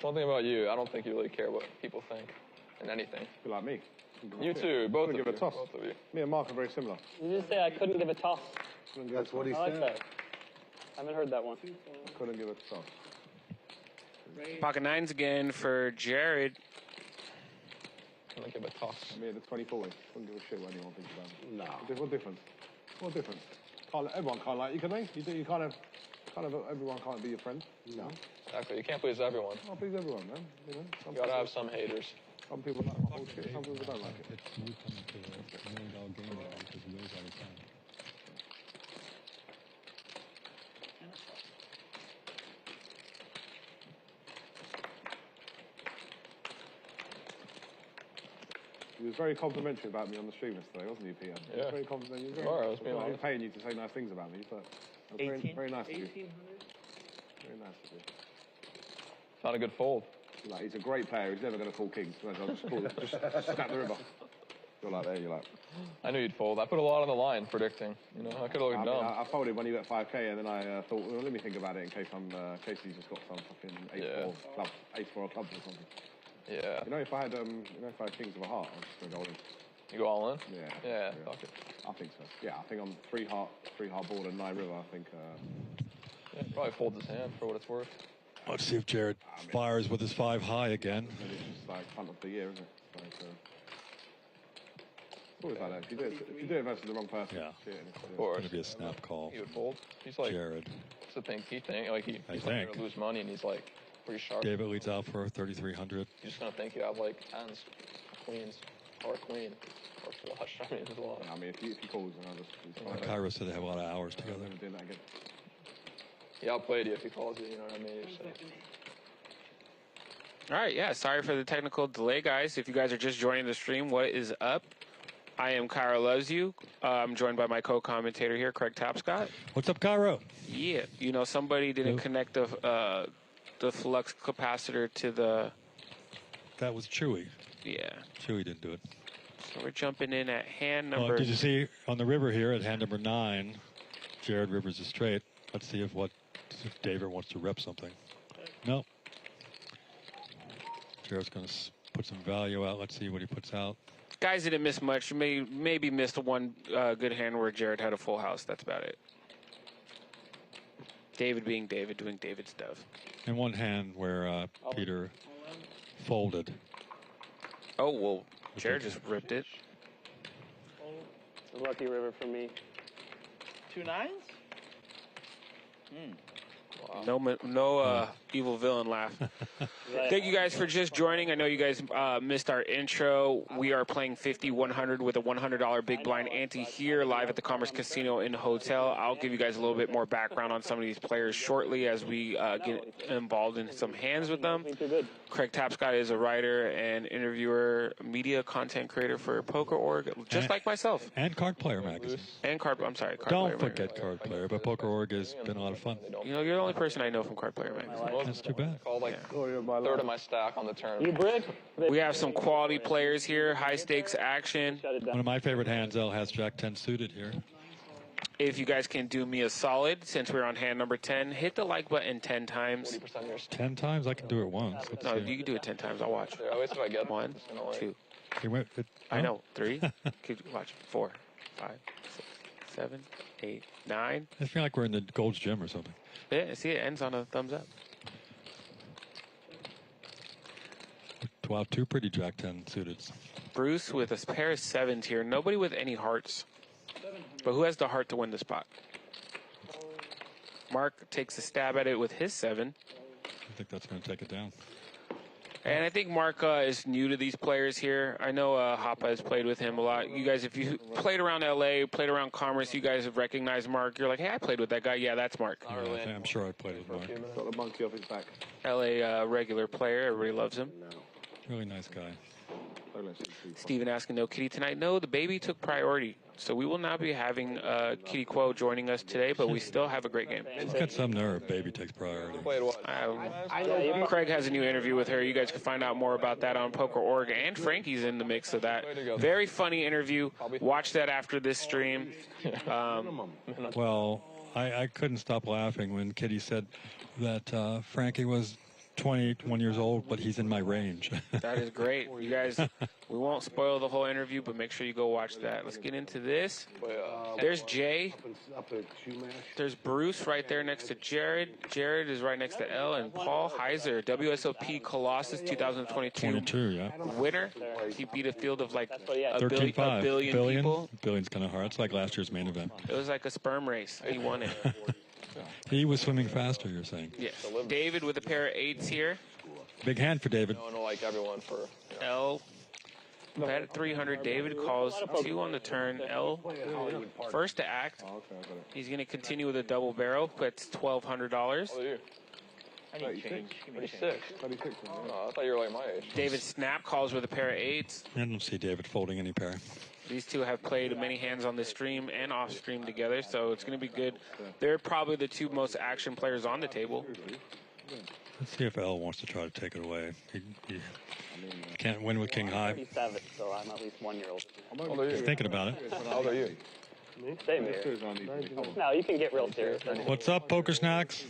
One thing about you, I don't think you really care what people think in anything. You're like me. You too, both of you. Give it a toss. Both of you. Me and Mark are very similar. You just say I couldn't give a toss. That's what he I like said. that. I haven't heard that one. Couldn't give it a toss. Pocket nines again for Jared. Couldn't give a toss. Me at the 2040. Couldn't give a shit what anyone thinks about me. No. What difference? What difference? Everyone can't like you, can they? You kind of, everyone can't be your friend. No. Exactly. You can't please everyone. Can't please everyone, man. You know, You gotta have some haters. some people like my bullshit, some people don't like it. It's you coming to the million dollar game now because he knows all the time. He was very complimentary about me on the stream yesterday, wasn't he, Peter? He was very complimentary. He was being honest. paying you to say nice things about me, but very, very nice of you. 1,800? Very nice of you. It's not a good fold. Like, he's a great player. He's never going to call kings. I'll just call it. Just snap the river. You're like there. You're like. I knew you'd fold. I put a lot on the line predicting. You know, I could have looked dumb. I folded when he went 5K, and then I thought, well, let me think about it in case he's just got some fucking ace four clubs or something. Yeah. You know, if I had kings of a heart, I'm just going to go all in. You go all in? Yeah. Fuck it. I think so. Yeah, I think on three heart board and 9 river. I think. Yeah, probably folds his hand for what it's worth. Let's see if Jared fires with his 5 high again. Maybe it's just like front of the year, isn't it? Like, it's always like that. If you do it versus the wrong person, Yeah. Of course. It's going to be a snap call. He would fold. He's like, Jared. it's the thing. He's like I going think. to lose money, and he's like pretty sharp. David leads out for 3,300. You're just going to think you have like tens, queens, or a queen, or flush. I mean, there's a lot. I mean, if he calls, then I'll just. Cairo said they have a lot of hours I'm together. never doing that again. He outplayed you if he calls you, you know what I mean? You're safe. All right, yeah, sorry for the technical delay, guys. If you guys are just joining the stream, what is up? I am Kiero Loves You. I'm joined by my co-commentator here, Craig Tapscott. What's up, Cairo? Yeah, you know, somebody didn't connect the flux capacitor to the... That was Chewy. Yeah. Chewy didn't do it. So we're jumping in at hand number... Did you see on the river here at hand number 9, Jared Rivers is straight. Let's see if David wants to rep something. No. Jared's going to put some value out. Let's see what he puts out. Guys didn't miss much. Maybe missed one good hand where Jared had a full house. That's about it. David being David, doing David stuff. And one hand where Peter folded. Oh, well, Jared just ripped it. It's a lucky river for me. 2 nines? No evil villain laugh. Thank you guys for just joining. I know you guys missed our intro. We are playing 50-100 with a $100 big blind ante here live at the Commerce Casino and Hotel. I'll give you guys a little bit more background on some of these players shortly as we get involved in some hands with them. Craig Tapscott is a writer and interviewer, media content creator for Poker.org, just like myself. And Card Player Magazine. And Card Don't Player forget Magazine. Card Player, but Poker.org has been a lot of fun. You know, you're the only person I know from Card Player Magazine. That's too bad. Called like third of my stack on the turn. You brick? We have some quality players here, high stakes action. One of my favorite hands, L has Jack 10 suited here. If you guys can do me a solid, since we're on hand number 10, hit the like button 10 times. 10 times? I can do it once. Let's No, see. you can do it 10 times. I'll watch. At least if I get 1, 2. He went, I know. 3. Keep watch. 4, 5, 6, 7, 8, 9. I feel like we're in the Gold's Gym or something. Yeah, see, it ends on a thumbs up. Wow, 2 pretty Jack 10 suited. Bruce with a pair of 7s here. Nobody with any hearts. But who has the heart to win the spot? Mark takes a stab at it with his 7. I think that's going to take it down. And I think Mark is new to these players here. I know Hoppa has played with him a lot. You guys, if you played around LA, played around Commerce, you guys have recognized Mark. You're like, hey, I played with that guy. Yeah, that's Mark. Yeah, I'm sure I played with Mark. Got the monkey off his back. LA regular player. Everybody loves him. Really nice guy. Steven asking, no kitty tonight. No, the baby took priority. So we will not be having Kitty Quo joining us today, but we still have a great game. He's got some nerve. Baby takes priority. Craig has a new interview with her. You guys can find out more about that on Poker.org, and Frankie's in the mix of that. Very funny interview. Watch that after this stream. Well, I couldn't stop laughing when Kitty said that Frankie was 21 years old, but he's in my range. That is great. You guys, we won't spoil the whole interview, but make sure you go watch that. Let's get into this. There's Jay. There's Bruce right there next to Jared. Jared is right next to L. And Paul Hizer, WSOP Colossus 2022 winner. He beat a field of like a billion people. Billion's kind of hard. It's like last year's main event. It was like a sperm race. He won it. He was swimming faster, you're saying? Yes. David with a pair of 8s here. Big hand for David. No, like everyone for L. Bet at 300. David calls 2 on the turn. L first to act. He's going to continue with a double barrel. That's $1,200. I need change. 36. Oh, I thought you were like my age. David snap calls with a pair of 8s. I don't see David folding any pair. These two have played many hands on this stream and off stream together, so it's going to be good. They're probably the 2 most action players on the table. Let's see if L wants to try to take it away. He can't win with King High. 37, so I'm at least 1 year old. He's thinking about it. How old are you? Same here. No, you can get real serious. What's up, Poker Snacks?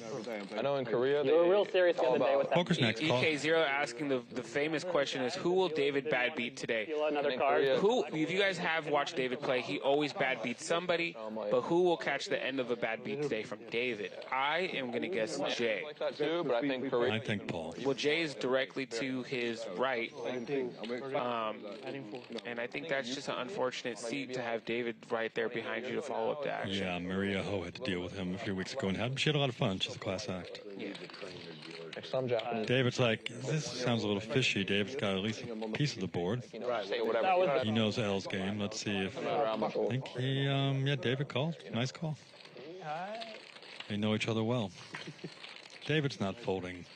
I know in Korea You were real serious the other day with that. Poker Snacks call. EK0 asking the famous question is, who will David bad beat today? Steal another card. Who, if you guys have watched David play, he always bad beats somebody, but who will catch the end of a bad beat today from David? I am going to guess Jay. like that too, but I think Korea. I think Paul. Well, Jay is directly to his right, and I think that's just an unfortunate seat to have David right there behind you to follow up that. Yeah, Maria Ho had to deal with him a few weeks ago, and she had a lot of fun. She's a class act. Yeah. Some Japanese. David's like, this sounds a little fishy. David's got at least a piece of the board. Say whatever. He knows L's game. Let's see if... I think he, yeah, David called. Nice call. They know each other well. David's not folding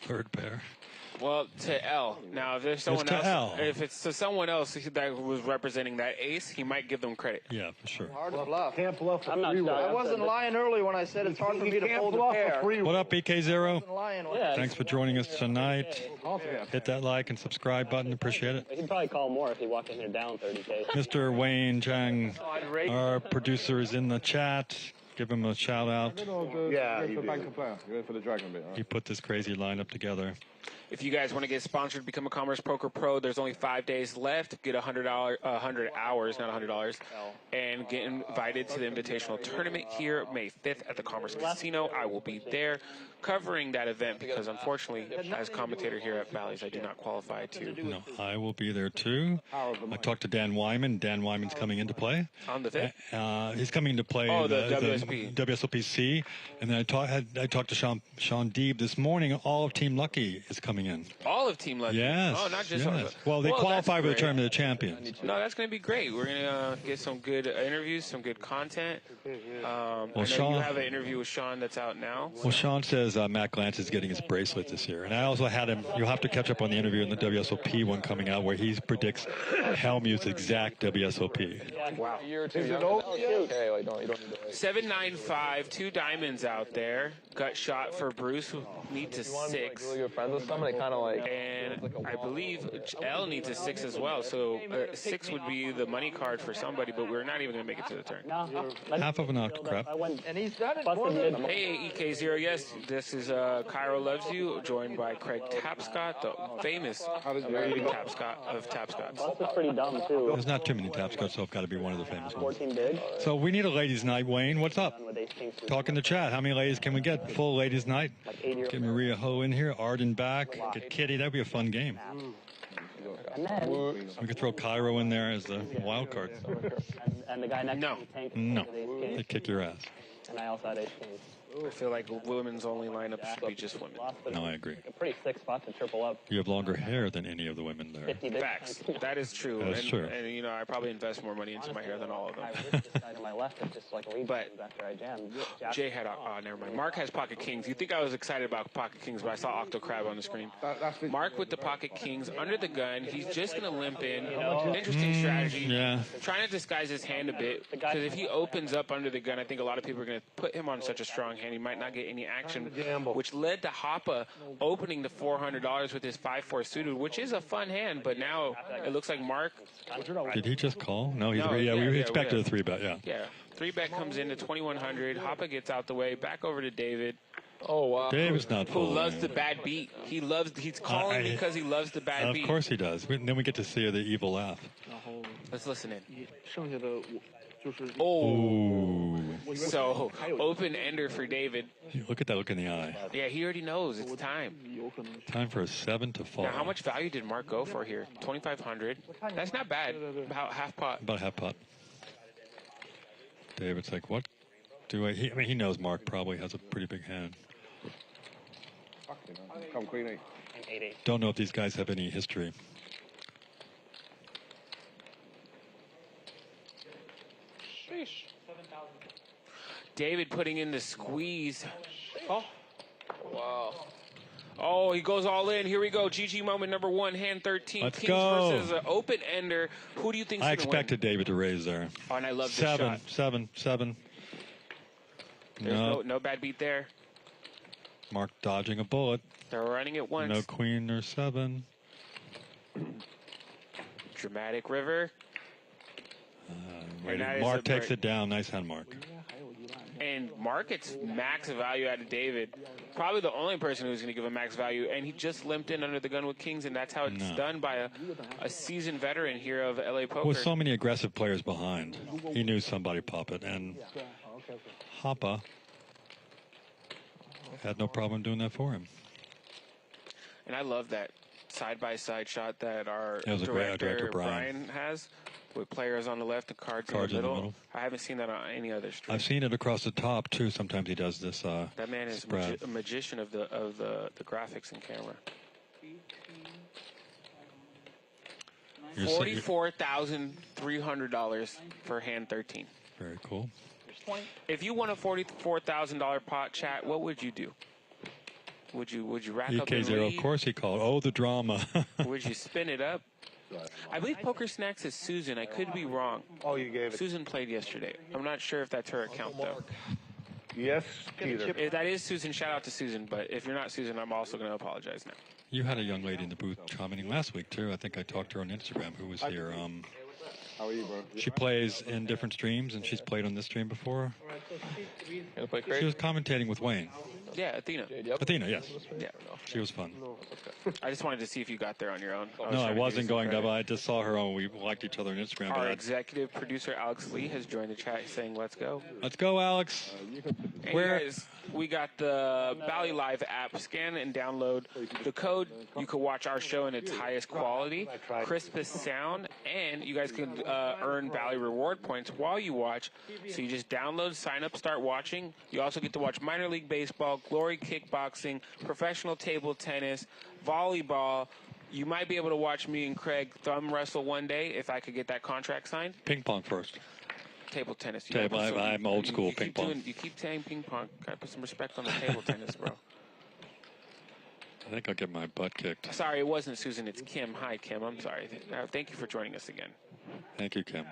third pair. Well, to L. Now, if there's someone to else, L. if it's to someone else that was representing that ace, he might give them credit. Yeah, for sure. Hard to bluff. Can't bluff a I'm not free sure. roll. I wasn't lying early when I said it's hard for me to Can't fold a bluff pair. a free roll. What up, BK0? Wasn't lying when Yeah. Thanks for joining us tonight. Hit that like and subscribe button. Appreciate it. He'd probably call more if he walked in here down 30K. Mr. Wayne Chiang, our producer, is in the chat. Give him a shout out. Yeah, you're banker player. You're in for the dragon bit. Right? He put this crazy lineup together. If you guys want to get sponsored, become a Commerce Poker Pro. There's only 5 days left. Get $100 hours, not $100, and get invited to the invitational tournament here May 5th at the Commerce Casino. I will be there covering that event because, unfortunately, as commentator here at Bally's, I do not qualify to. No, I will be there too. I talked to Dan Wyman. Dan Wyman's coming into play. On the 5th? He's coming to play the WSP. WSOPC. And then I talked to Sean Deeb this morning. All of Team Lucky is coming in. All of Team Lucky? Yes. Oh, not just yes. Well, they qualify for the great. Tournament of Champions. No, that's going to be great. We're going to get some good interviews, some good content. I know Sean, you have an interview with Sean that's out now. Well, Sean says Matt Glantz is getting his bracelet this year. And I also had him, you'll have to catch up on the interview in the WSOP one coming out where he predicts Helmut's exact WSOP. Wow. A year or two younger. Okay, like, you don't need to. 795, 2 diamonds out there. Gut shot for Bruce, who needs a 6. Really good friends with someone. They kind of like. And I believe L needs a 6 as well. So 6 would be the money card for somebody, but we're not even going to make it to the turn. Half of an octocrap. And he's done it more than Hey, EK0, yes, this is Kiero Loves You, joined by Craig Tapscott, the famous Tapscott of Tapscotts. That's pretty dumb, too. There's not too many Tapscotts, so I've got to be one of the famous ones. 14 big. So we need a ladies' night, Wayne. What's up? With ace king suited. Talk in the chat. How many ladies can we get? Full ladies' night. Like 80 or Get Maria Ho in here. Arden back. Get Kitty. That'd be a fun game. And then, We could throw Cairo in there as the wild card. and the guy next No. to me tanked No. with ace They king. kick your ass. And I also had ace king. I feel like women's only lineup should be just women. Lost, but No, I agree. a pretty sick spot to triple up. You have longer hair than any of the women there. 50 big. Facts. That is true. That's and, true. And, you know, I probably invest more money into my hair than all of them. I ripped this guy to my left and just like leaned But after I jammed. Jay had, never mind. Mark has pocket kings. You think I was excited about pocket kings, but I saw Octo Crab on the screen. Mark with the pocket kings under the gun. He's just going to limp in. Interesting strategy. Yeah. Trying to disguise his hand a bit. Because if he opens up under the gun, I think a lot of people are going to put him on such a strong hand. He might not get any action, which led to Hoppa opening the $400 with his 5-4 suited, which is a fun hand. But now it looks like Mark. Did he just call? No, he's No, yeah, yeah, we yeah, expected yeah. a 3-bet, yeah. Yeah. 3-bet comes into 2,100. Hoppa gets out the way. Back over to David. Oh, wow. David's not Who folding. loves the bad beat. He's calling because he loves the bad beat. Of course he does. Then we get to see the evil laugh. Let's listen in. 剩下的就是 Oh. So, open ender for David. Look at that look in the eye. Yeah, he already knows. It's time. Time for a 7 to fall. Now, how much value did Mark go for here? 2,500. That's not bad. About half pot. About half pot. David's like, what do I... I mean, he knows Mark probably has a pretty big hand. Come Queen 8. 8-8. Don't know if these guys have any history. Sheesh. David putting in the squeeze. Oh. Wow. Oh, he goes all in. Here we go. GG moment number 1, hand 13. Let's Kings go. versus an open ender. Who do you think's I going to win? expected David to raise there. Oh, and I love this shot. 7. There's no bad beat there. Mark dodging a bullet. They're running it once. No queen or 7. Dramatic river. And that is Mark a takes break. it down. Nice hand, Mark. And Mark gets max value out of David. Probably the only person who's going to give him max value. And he just limped in under the gun with kings, and that's how it's done by a seasoned veteran here of LA Poker. With so many aggressive players behind, he knew somebody pop it. And Hoppa had no problem doing that for him. And I love that side-by-side shot that our That was a great director, director, Brian. has, with players on the left and cards in the middle. I haven't seen that on any other stream. I've seen it across the top, too. Sometimes he does this That man is spread. a magician of the graphics and camera. $44,300 for hand 13. Very cool. If you won a $44,000 pot, chat, what would you do? Would you rack up and EK0, lead? of course he called. Oh, the drama. Would you spin it up? I believe Poker Snacks is Susan. I could be wrong. Oh, you gave it. Susan played yesterday. I'm not sure if that's her account, though. Yes, Peter. If that is Susan, shout out to Susan. But if you're not Susan, I'm also going to apologize now. You had a young lady in the booth commenting last week, too. I think I talked to her on Instagram who was here. How are you, bro? She plays in different streams, and she's played on this stream before. Gonna play She crazy? was commentating with Wayne. Yeah, Athena. Athena, yes. Yeah. She was fun. I just wanted to see if you got there on your own. No, I wasn't going to, but I just saw her on. We liked each other on Instagram. Our But executive producer, Alex Lee, has joined the chat saying, let's go. let's go, Alex. Hey Where- guys, we got the Bally Live app. Scan and download the code. You can watch our show in its highest quality, crispest sound, and you guys can earn Bally reward points while you watch. So you just download, sign up, start watching. You also get to watch minor league baseball, glory kickboxing, professional table tennis, volleyball. You might be able to watch me and Craig thumb wrestle one day if I could get that contract signed. Ping pong first. Table tennis. Table- I'm old school you ping keep pong. You keep saying ping pong. Gotta put some respect on the table tennis, bro. I think I'll get my butt kicked. Sorry, it wasn't Susan. It's Kim. Hi, Kim. I'm sorry. Thank you for joining us again. Thank you, Kim.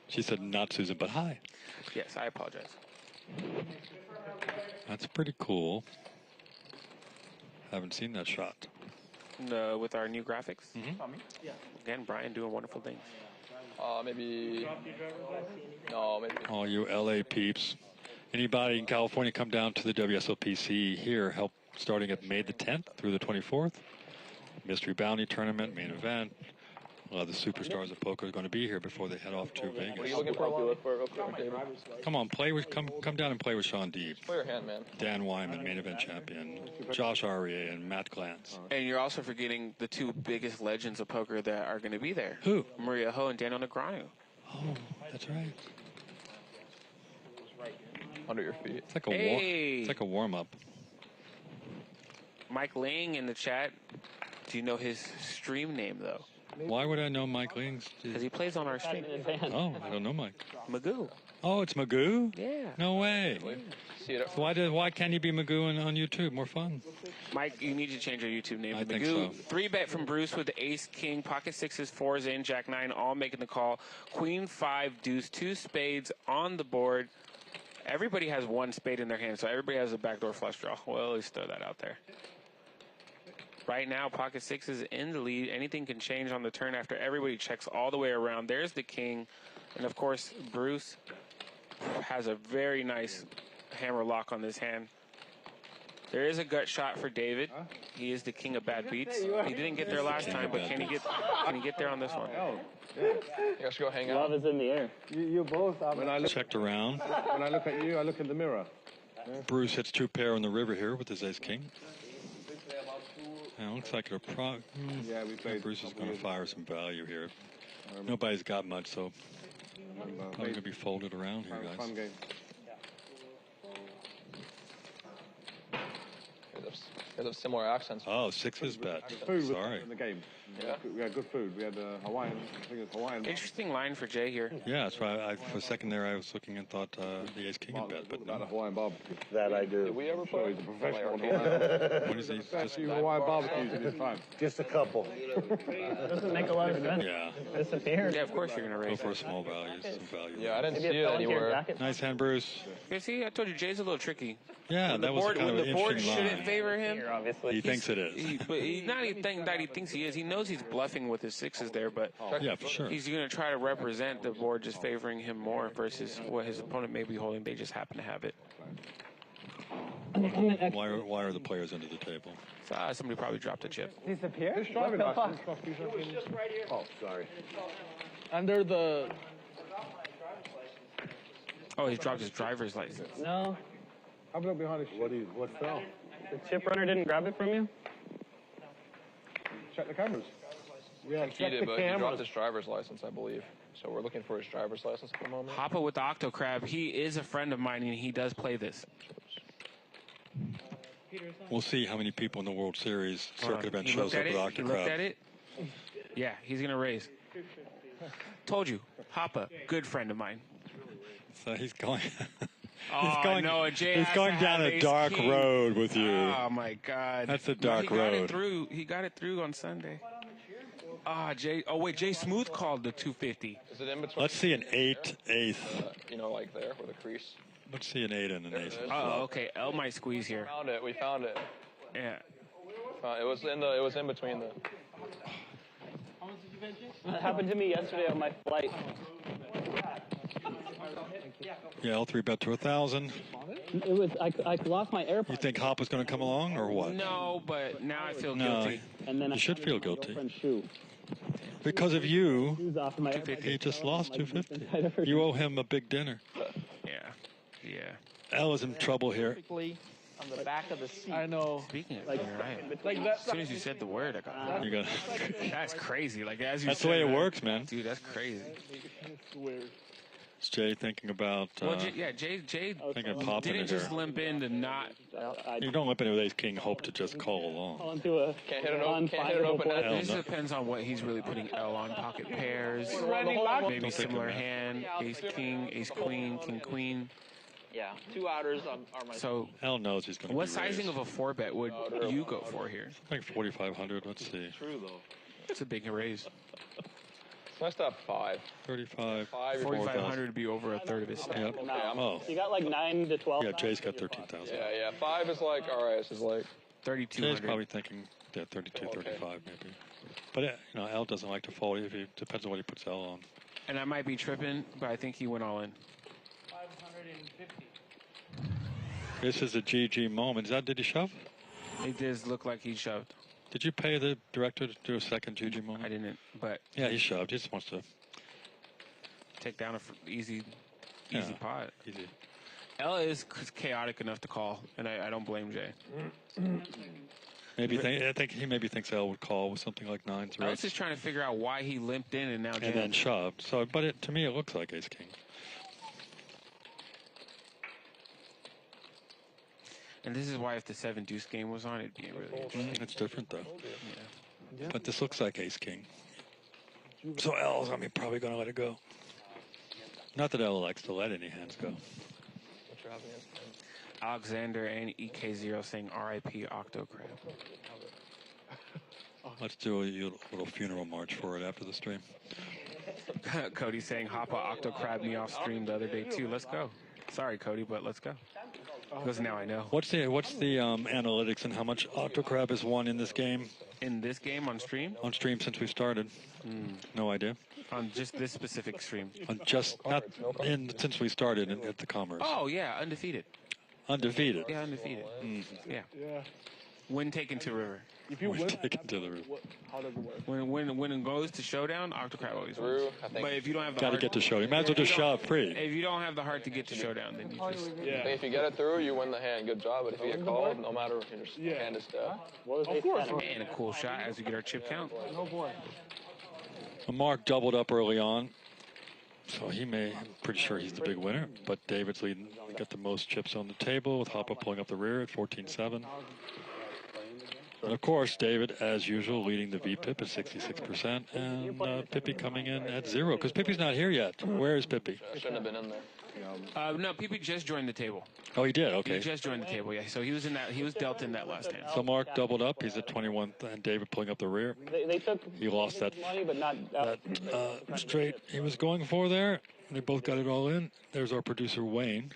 She said not Susan, but hi. Yes, I apologize. That's pretty cool. Haven't seen that shot. With our new graphics. Again, Brian doing wonderful things. Maybe. No, maybe. All you LA peeps. Anybody in California come down to the WSOPC here, help starting at May the 10th through the 24th. Mystery Bounty Tournament, main event. A lot of the superstars of poker are going to be here before they head off to What are Vegas. you looking for? Real quick, David? Come on, come down and play with Sean Deeb, Play your hand, man. Dan Wyman, main event champion, Josh Aria, and Matt Glantz. And you're also forgetting the two biggest legends of poker that are going to be there. Who? Maria Ho and Daniel Negreanu. Oh, that's right. Under your feet. It's like a Hey. it's like a warm up. Mike Ling in the chat. Do you know his stream name, though? Why would I know Mike Ling's? Because he plays on our stream. Oh, I don't know Mike. Magoo. Oh, it's Magoo? Yeah. No way. See it. So why can't he be Magoo on YouTube? More fun. Mike, you need to change your YouTube name I to think Magoo. so. 3-bet from Bruce with the ace, king, pocket sixes, fours in, jack nine, all making the call. Queen 5, deuce, 2 spades on the board. Everybody has one spade in their hand, so everybody has a backdoor flush draw. Well, let's throw that out there. Right now, pocket six is in the lead. Anything can change on the turn after everybody checks all the way around. There's the king. And, of course, Bruce has a very nice hammer lock on this hand. There is a gut shot for David. He is the king of bad beats. He didn't get there last time, but can he get there on this one? You guys should go hang out. Love is in the air. You both are. When I look, Checked around. when I look at you, I look in the mirror. Bruce hits 2 pair on the river here with his ace king. And it looks like a Yeah, we played. Bruce is going to fire some value here. Nobody's got much, so probably going to be folded around here, guys. Fun game. They have similar accents. Oh, 6 bet. Food was Sorry. in the game. Yeah. We had good food. We had Hawaiian. I think it was Hawaiian. Interesting line for Jay here. Yeah, that's why for a second there I was looking and thought the ace king had bet, but About a no. Hawaiian barbecue. That I do. Did we ever So play? he's a professional on Hawaiian. What is he? Just few Hawaiian barbecues in his time. Just a couple. Doesn't make a lot of sense. Yeah, Disappear. Yeah, of course you're going to go raise for a it. small value, some value. Yeah, I didn't Maybe see it it fell into your anywhere. jacket. Nice hand, Bruce. Yeah, see, I told you Jay's a little tricky. Yeah, When that was kind of an the board interesting shouldn't line. favor him. Here, obviously. He thinks it is. But he's not even that he thinks he is. He knows he's bluffing with his 6s there, but Yeah, for sure. he's going to try to represent the board just favoring him more versus what his opponent may be holding. They just happen to have it. Why are the players under the table? So, somebody probably dropped a chip. Disappear? This driving license must be something. Oh, sorry. Under the. Oh, he dropped his driver's license. No. Have a look behind us. What fell? The chip runner didn't grab it from you? Check the cameras. Yeah, He check did, the but he dropped cameras. his driver's license, I believe. So we're looking for his driver's license at the moment. Hoppa with the Octo Crab. He is a friend of mine, and he does play this. We'll see how many people in the World Series circuit event He shows looked up at with it. Octo He looked at Crab. it. Yeah, he's going to raise. Told you. Hoppa, good friend of mine. So he's going. Oh, going, no, and Jay he's has going to down have a ace dark king. road with you. Oh, my God. That's a dark he got road. It through. He got it through on Sunday. Jay. Oh, wait, Jay Smooth called the 250. Is it in between? Let's see an 8 eighth. Like there, with a crease. Let's see an 8 and an ace. Oh, okay. L might squeeze here. Found it. We found it. Yeah. It was in between the. That happened to me yesterday on my flight. Yeah, L3 bet to 1,000. It was I lost my AirPods. You think Hop is going to come along or what? No, but now I feel No, guilty. And then you I should had feel my guilty. girlfriend's shoe. Because of you, Shoes off my he just lost 250. $250. You owe him a big dinner. Yeah. L is in trouble here. On the back of the seat. I know. Speaking of Like- right. As soon as you said the word, I got. You got. That's crazy. Like as you That's said the way it that, works, man. dude. That's crazy. Is Jay thinking about? Well, Jay Thinking of popping didn't it here. just limp in to not. You don't limp into with ace king. Hope to just call along. Fall into a Can't hit an open net. Hell This no. depends on what he's really putting L on. Pocket pairs, maybe Don't think similar of that. hand, ace king, ace queen, king queen. Yeah, 2 outers are my. So, L knows he's going to. what sizing of a 4-bet would you go for here? Like 4,500. Let's see. True though. It's a big raise. It's nice to have 5. 35. 5. 4,500 would be over a third of his stack. Yep. Oh. You got like 9 to 12. Yeah, Jay's got 13,000. Yeah. 5 is like, all right, this is like. Jay's 3,200. probably thinking 32, 35 maybe. But L doesn't like to fold. If he depends on what he puts L on. And I might be tripping, but I think he went all in. This is a GG moment. Did he shove? It does look like he shoved. Did you pay the director to do a second GG moment? I didn't, but Yeah, he shoved. He just wants to. take down a easy Yeah. pot. Easy. L is chaotic enough to call, and I don't blame Jay. I think he maybe thinks L would call with something like 9s or I was 8s. just trying to figure out why he limped in and now And then jammed. shoved. So, but to me, it looks like ace king. And this is why if the 7 deuce game was on, it'd be really interesting. It's different though. But this looks like ace king. So L's probably going to let it go. Not that L likes to let any hands go. Alexander and EK0 saying RIP Octo Crab. Let's do a little funeral march for it after the stream. Cody saying Hoppa Octo Crab me off stream the other day too. Let's go. Sorry, Cody, but let's go. Because now I know. What's the analytics and how much Octocrab has won in this game? In this game on stream? On stream since we started. No idea. On just this specific stream. On just not in since we started at the Commerce. Oh yeah, undefeated. Undefeated. Yeah, undefeated. Yeah. Yeah. Win taken to river. If you We're win, taken to the river. how does it work? When it goes to showdown, Octocrab always wins. I think. But if you don't have the Got to heart, get to showdown. You might as well just shove free. if you don't have the heart to get to showdown, then you just I think if you get it through, you win the hand. Good job. But if you get called, no matter your hand is dead. What was Of course. and a cool shot as we get our chip count. No boy. Mark doubled up early on, so I'm pretty sure he's the big winner. But David's leading, got the most chips on the table with Hoppa pulling up the rear at 14-7. And of course, David, as usual, leading the VPIP at 66%, and Pippi coming in at 0 because Pippi's not here yet. Where is Pippi? Shouldn't have been in there. No, Pippi just joined the table. Oh, he did. He Okay. just joined the table. Yeah, so he was in that. He was dealt in that last hand. So Mark doubled up. He's at 21, and David pulling up the rear. They took He lost that money, but not straight he was going for there. They both got it all in. There's our producer Wayne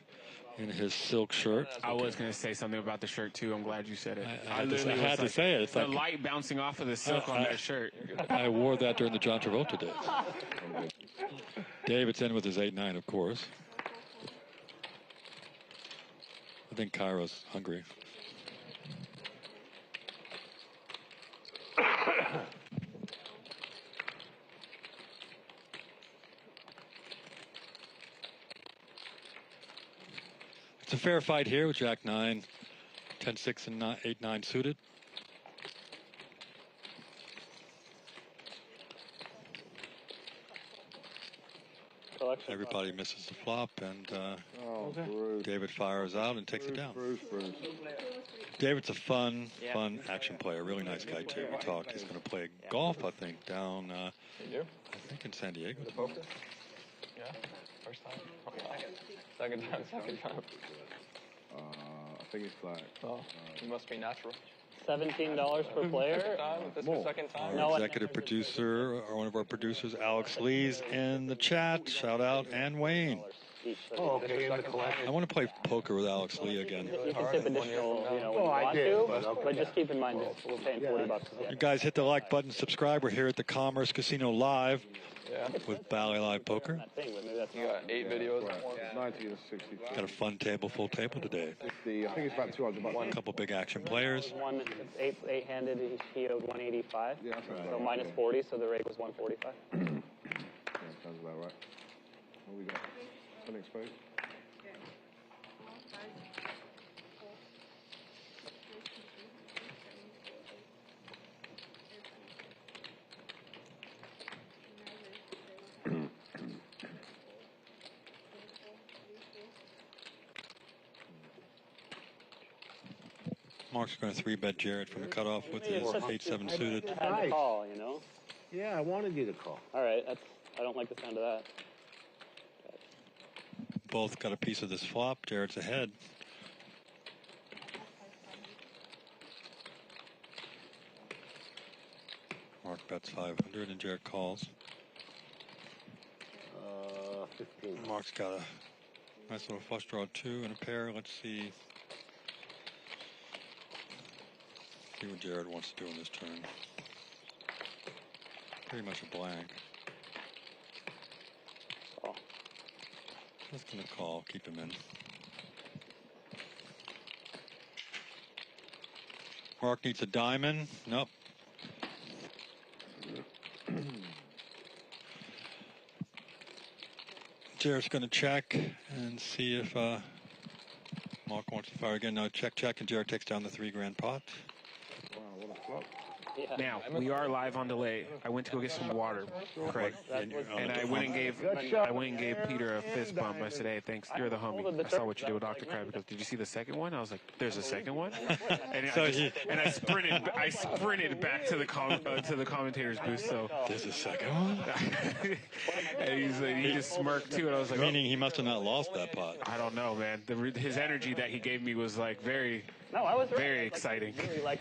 in his silk shirt. I was going to say something about the shirt too. I'm glad you said it. I had literally to was say it. It's the like light bouncing off of the silk on that shirt. I wore that during the John Travolta days. David's in with his 8-9, of course. I think Kairo's hungry. It's a fair fight here with Jack 9, 10-6 and 8-9 suited. Everybody misses the flop, and David fires out and takes it down. David's a fun action player. Really nice guy, too. We talked. He's going to play golf, I think, down, I think in San Diego. Yeah. First time. Second time. I think it's like. You must be natural. $17 per player. This is second time. Our executive producer, or one of our producers, Alex Lee's in the chat. Shout out, and Wayne. Oh, okay, in the collection. I want to play poker with Alex Lee again. You can tip additional, when you want to, but just keep in mind we're paying $40. You guys hit the like button, subscribe. We're here at the Commerce Casino Live with Bally Live Poker. You got 8 videos. 90 to 60. Got a fun table, full table today. I think it's about 200 bucks. A couple big action players. One eight-handed, he owed 185. Yeah, that's right. So minus 40, so the rate was 145. Yeah, sounds about right. What we got? Unexposed. Mark's going to 3-bet Jared from the cutoff with his 8-7 suited. I had to call, you know? Yeah, I wanted you to call. All right, I don't like the sound of that. Both got a piece of this flop. Jared's ahead. Mark bets 500 and Jared calls. 15. Mark's got a nice little flush draw 2 and a pair. Let's see what Jared wants to do on this turn. Pretty much a blank. Just gonna call, keep him in. Mark needs a diamond. Nope. Jared's gonna check and see if Mark wants to fire again. No, check, and Jared takes down the $3,000 pot. Wow, what a flop. Yeah. Now we are live on delay. I went to go get some water, Craig, and I went and gave Peter a fist bump. I said, "Hey, thanks, you're the homie. I saw what you did with Dr. Crab." Because did you see the second one? I was like, "There's a second one," and I sprinted back to the commentator's booth. So there's a second one. And he just smirked too, and I was like, meaning he must have not lost that pot. I don't know, man. His energy that he gave me was like very exciting.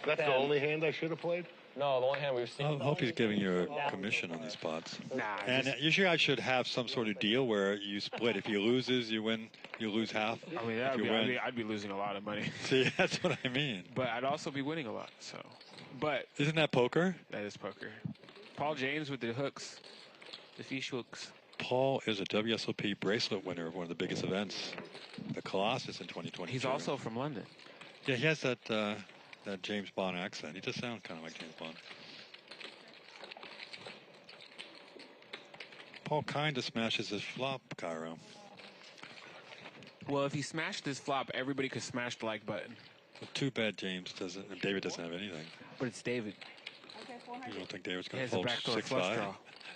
That's the only hand I should have played? No, the only hand we've seen. I hope he's giving you a commission on these spots. Nah. And usually I should have some sort of deal where you split. If he loses, you win. You lose half. I mean, I'd be losing a lot of money. See, that's what I mean. But I'd also be winning a lot. So, but isn't that poker? That is poker. Paul James with the hooks, the fish hooks. Paul is a WSOP bracelet winner of one of the biggest events, the Colossus in 2022. He's also from London. Yeah, he has that that James Bond accent. He just sounds kind of like James Bond. Paul kind of smashes his flop, Kiero. Well, if he smashed his flop, everybody could smash the like button. Well, too bad James doesn't. David doesn't have anything. But it's David. You don't think David's He going to has a fold backdoor 6-5? flush draw.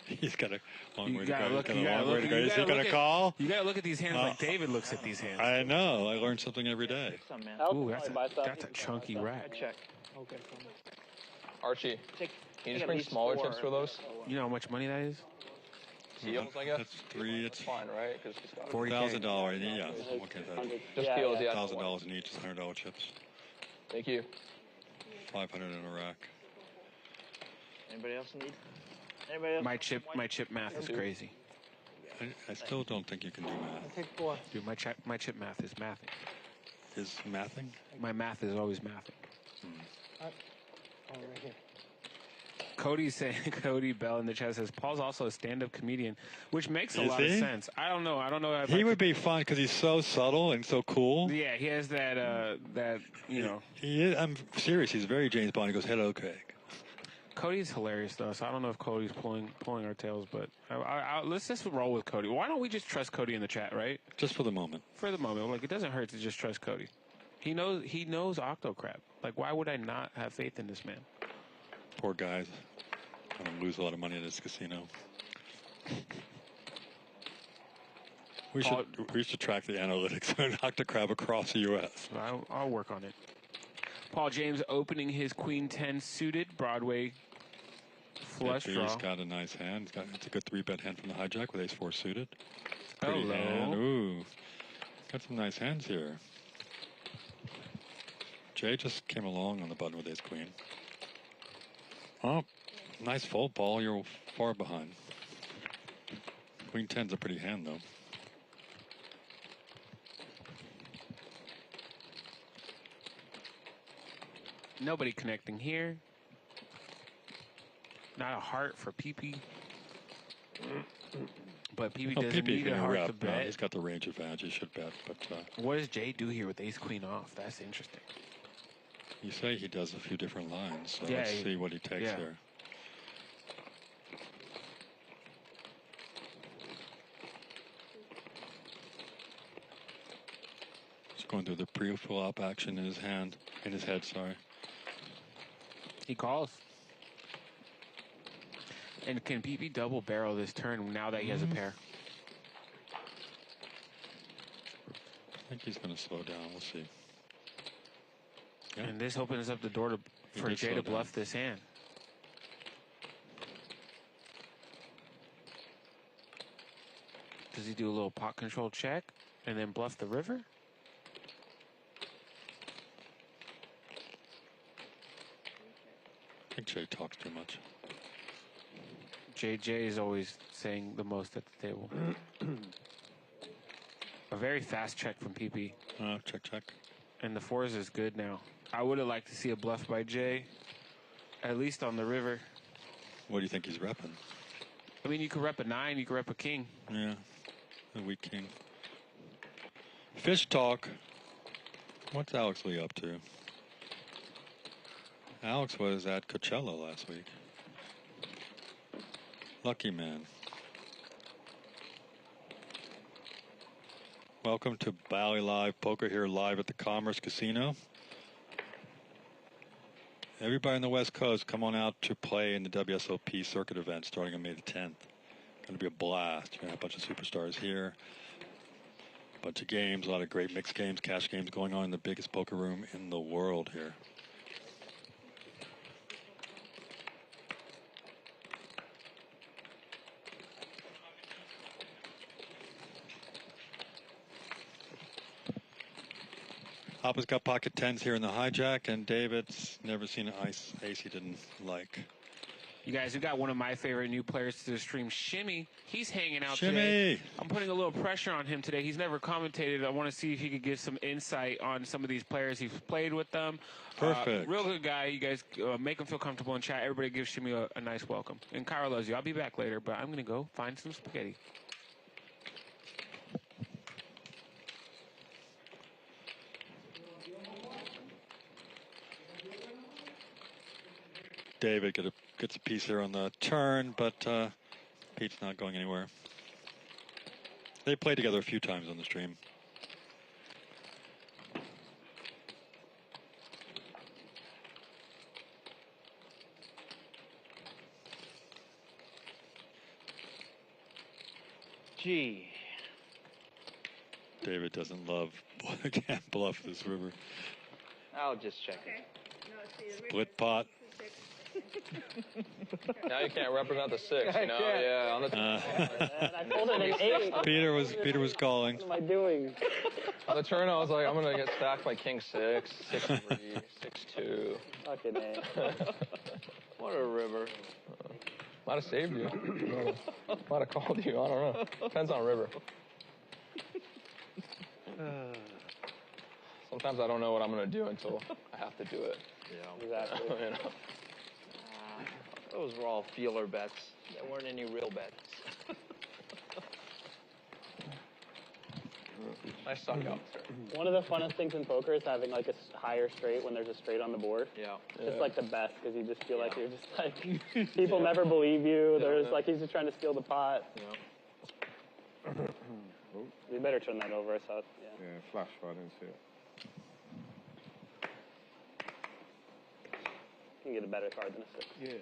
He's got a long You way to gotta go. look. He's You got a gotta long way look. to go. You Is he gotta going look to at- call? You gotta look at these hands like David looks at these hands. I know. I learn something every day. Some man. Ooh, that's a chunky rack. Check. Okay. Archie, Take, can you just bring smaller chips for those? You know how much money that is? Deals, I guess. That's three. It's Fine, right? Because he's got $40,000. $1,000. Yeah. Okay, that's just Yeah, deals. yeah. Yeah. $1,000 in each. Is $100 chips. Thank you. 500 in a rack. Anybody else need? Anybody else? My chip math is crazy. I still don't think you can do math. Take 4. Dude, my chip math is mathing. Is mathing? My math is always mathing. Oh, right here. Cody's saying, Cody Bell in the chat says, Paul's also a stand-up comedian, which makes a Is lot of he? sense. I don't know. If He I would be fun because he's so subtle and so cool. Yeah, he has that, you know. He is, I'm serious. He's very James Bond. He goes, hello, Craig. Cody's hilarious, though, so I don't know if Cody's pulling our tails, but let's just roll with Cody. Why don't we just trust Cody in the chat, right? Just for the moment. For the moment. Like, it doesn't hurt to just trust Cody. He knows Octocrab. Like, why would I not have faith in this man? Poor guys. Going to lose a lot of money at this casino. We should track the analytics on Octocrab across the U.S. I'll work on it. Paul James opening his Queen 10 suited Broadway flush draw. He's got a nice hand. It's a good 3-bet hand from the hijack with ace-4 suited. Oh, Pretty low. hand. Ooh. Got some nice hands here. Jay just came along on the button with ace-queen. Oh, nice fold, Paul. You're far behind. Queen 10's a pretty hand, though. Nobody connecting here. Not a heart for PP. But PP doesn't need a heart to bet. He's got the range advantage. He should bet. But what does Jay do here with ace-queen off? That's interesting. you say he does a few different lines, so Yeah, let's see what he takes here. He's going through the pre-flop action in his hand, in his head, sorry. He calls. And can PP double barrel this turn now that he has a pair? I think he's going to slow down. We'll see. Yeah. And this opens up the door for did Jay slow to down. bluff this hand. Does he do a little pot control check and then bluff the river? I think Jay talks too much. JJ is always saying the most at the table. A very fast check from PP. Check, check. And the fours is good now. I would have liked to see a bluff by Jay, at least on the river. What do you think he's repping? I mean, you could rep a 9, you could rep a king. Yeah, a weak king. Fish talk. What's Alex Lee up to? Alex was at Coachella last week. Lucky man. Welcome to Bally Live Poker here live at the Commerce Casino. Everybody on the West Coast, come on out to play in the WSOP circuit event starting on May the 10th. Going to be a blast. You're going to have a bunch of superstars here. A bunch of games, a lot of great mixed games, cash games going on in the biggest poker room in the world here. Papa's got pocket 10s here in the hijack, and David's never seen an ace he didn't like. You guys, we got one of my favorite new players to the stream, Shimmy. He's hanging out Shimmy. today. I'm putting a little pressure on him today. He's never commentated. I want to see if he could give some insight on some of these players. He's played with them. Perfect. Real good guy. You guys make him feel comfortable in chat. Everybody give Shimmy a nice welcome. And Kiero loves you. I'll be back later, but I'm going to go find some spaghetti. David gets a piece here on the turn, but Pete's not going anywhere. They played together a few times on the stream. Gee. David doesn't love, can't bluff this river. I'll just check it. Split pot. Now you can't represent the 6, you know? Yeah, on the I pulled it an 8. Peter was calling. What am I doing? on the turn, I was like, I'm gonna get stacked by King 6, 6-3, 6-2. Fucking A. What a river. Might have saved you. Might have called you. I don't know. Depends on river. Sometimes I don't know what I'm gonna do until I have to do it. Yeah. Exactly. You know? Those were all feeler bets. There weren't any real bets. Nice suck out, sir. One of the funnest things in poker is having like a higher straight when there's a straight on the board. Yeah. It's like the best because you just feel like you're just like, people never believe you. They're just like, he's just trying to steal the pot. Yeah. You better turn that over. So yeah. Yeah, flash, but I didn't see it. You can get a better card than a 6. Yeah.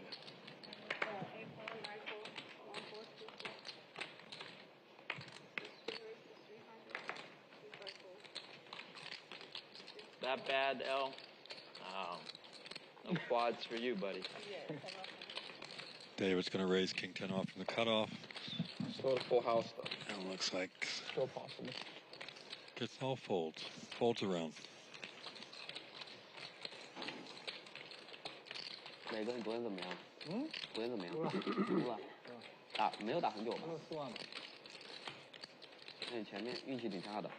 That bad, L? No quads for you, buddy. David's going to raise King 10 off from the cutoff. Still a full house, though. And it looks like Still possible. gets all folds. Folds around. 每个人昨天怎么样？昨天怎么样？输了。没有打很久吧？那你前面运气挺差的。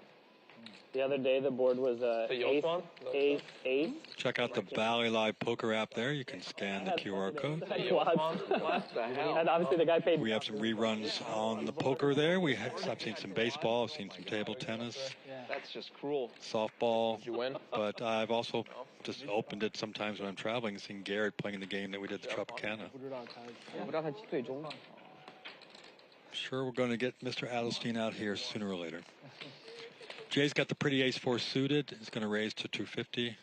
The other day, the board was ace. Check out the Bally Live poker app there. You can scan the QR code. What the hell? And obviously, the guy paid. We have some reruns on the poker there. I've seen some baseball. I've seen some table tennis, That's just cruel. softball. Did you win? But I've also just opened it sometimes when I'm traveling and seen Garrett playing the game that we did the Tropicana. 不知道他最终。 Sure, we're going to get Mr. Adelstein out here sooner or later. Jay's got the pretty ace-4 suited. He's going to raise to 250.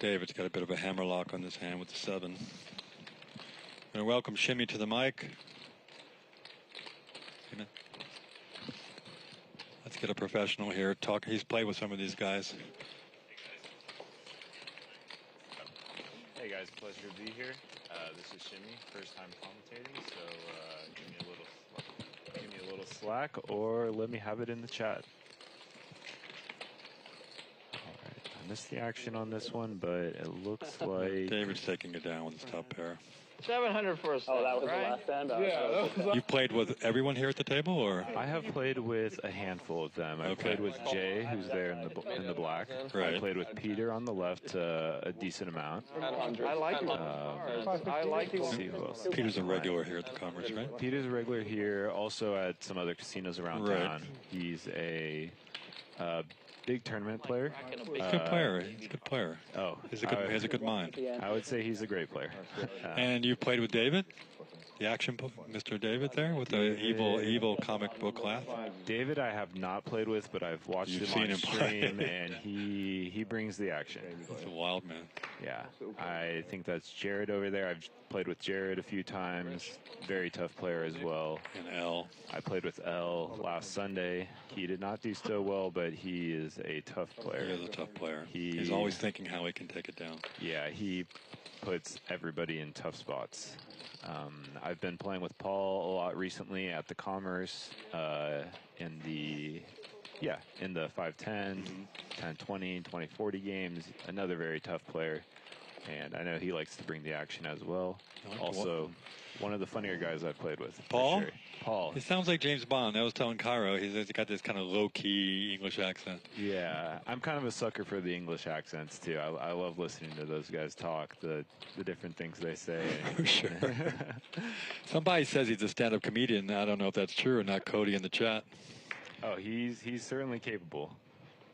David's got a bit of a hammerlock on this hand with the 7. And welcome Shimmy to the mic. Let's get a professional here. He's played with some of these guys. Hey guys, pleasure to be here. This is Shimmy, first time commentating, so give me a little slack or let me have it in the chat. I missed the action on this one, but it looks like David's taking it down with his top pair. 700 for a set, Oh, that was right? the last hand? You've played with everyone here at the table, or? I have played with a handful of them. I played with Jay, who's there in the black. Right. I played with Peter on the left a decent amount. I like it. I like it. See who else. Peter's a regular here at the conference, right? Peter's a regular here, also at some other casinos around Right. town. He's a big tournament player. He's a good player. He's a good player. Oh, He has a good mind. I would say he's a great player. And you played with David? The action, Mr. David there with the evil comic book laugh? David, I have not played with, but I've watched You've him seen on him play. stream, and he brings the action. He's a wild man. Yeah, I think that's Jared over there. I've played with Jared a few times. Very tough player as well. And L. I played with L last Sunday. He did not do so well, but he is a tough player. He is a tough player. He- He's always thinking how he can take it down. Yeah, he puts everybody in tough spots. I've been playing with Paul a lot recently at the Commerce in the 510, 1020, 2040 games. Another very tough player. And I know he likes to bring the action as well. Also, one of the funnier guys I've played with. Paul? For sure. Paul. He sounds like James Bond. I was telling Kiero, he's got this kind of low-key English accent. Yeah, I'm kind of a sucker for the English accents, too. I love listening to those guys talk, the different things they say. For sure. Somebody says he's a stand-up comedian. I don't know if that's true or not. Cody in the chat. Oh, he's certainly capable.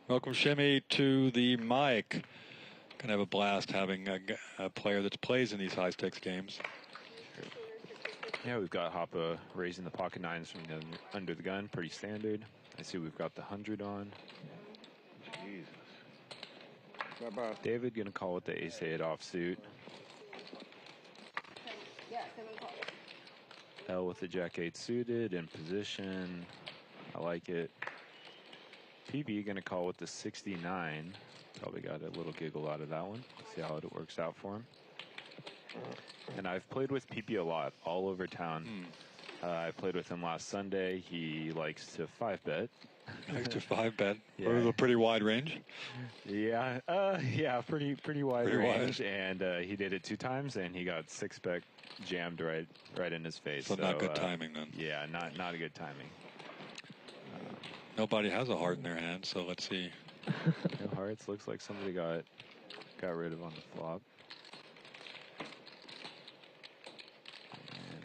Welcome, Shimmy, to the mic. Gonna have a blast having a player that plays in these high-stakes games. Yeah, we've got Hoppa raising the pocket nines from under the gun, pretty standard. I see we've got the 100 on. Jesus. Bye-bye. David gonna call with the ace-8 offsuit. L with the jack-8 suited in position. I like it. PB gonna call with the 69. Probably got a little giggle out of that one. See how it works out for him. And I've played with PP a lot, all over town. I played with him last Sunday. He likes to 5-bet. Likes to 5-bet. Yeah. A pretty wide range. Yeah, pretty wide range. And he did it 2 times, and he got 6-bet jammed right in his face. So not good timing then. Yeah, not a good timing. Nobody has a heart in their hand, so let's see. No hearts. Looks like somebody got rid of on the flop. And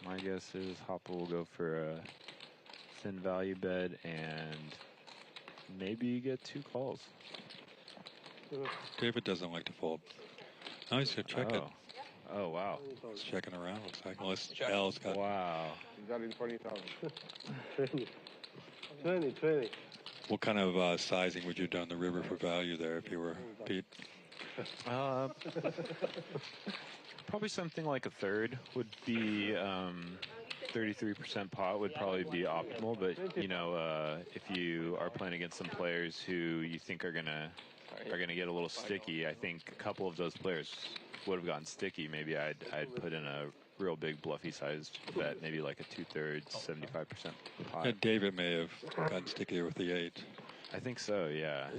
my guess is Hoppa will go for a thin value bet and maybe you get 2 calls. David doesn't like to fold. Oh, he's gonna check it. Oh, wow. He's checking around, looks like. Unless L's got... Wow. He's got in 20,000. 20. What kind of sizing would you have done the river for value there if you were Pete? Probably something like a third would be 33% pot would probably be optimal. But you know, if you are playing against some players who you think are gonna get a little sticky, I think a couple of those players would have gotten sticky. Maybe I'd put in a real big bluffy sized bet, maybe like a 2/3, 75% pot. Yeah, David may have gotten stickier with the 8. I think so, yeah.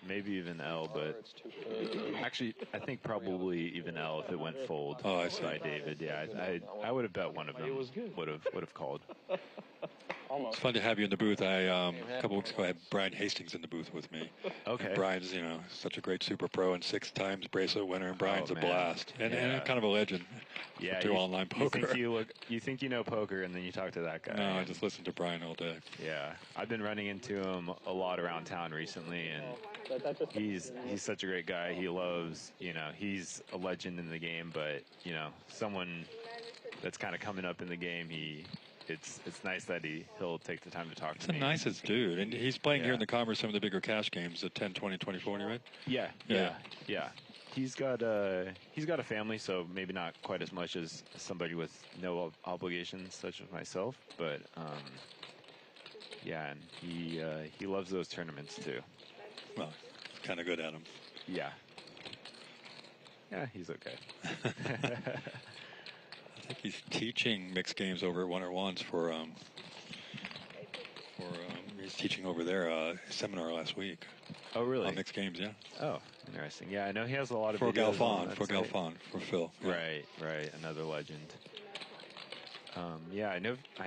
Maybe even L, but actually, I think probably even L if it went fold. Oh, I see. By David, yeah. I would have bet one of them would have called. It's fun to have you in the booth. A couple weeks ago, I had Brian Hastings in the booth with me. Okay. And Brian's, such a great super pro and 6 times bracelet winner, and Brian's a man. blast and kind of a legend. Yeah, do online poker. You think you know poker, and then you talk to that guy. No, I just listen to Brian all day. Yeah, I've been running into him a lot around town recently, and he's such a great guy. He loves, he's a legend in the game, but someone that's kind of coming up in the game, it's nice that he'll take the time to talk to me. He's the nicest dude, and he's playing here in the Commerce some of the bigger cash games at 10, 20, 20, 40, right? Yeah. He's got a family, so maybe not quite as much as somebody with no obligations, such as myself. But and he loves those tournaments too. Well, he's kind of good at them. Yeah, he's okay. I think he's teaching mixed games over at One or Ones for he's teaching over there seminar last week. Oh, really? On mixed games, yeah. Oh, interesting. Yeah, I know he has a lot of for videos Galfon, for Phil. Yeah. Right, another legend. I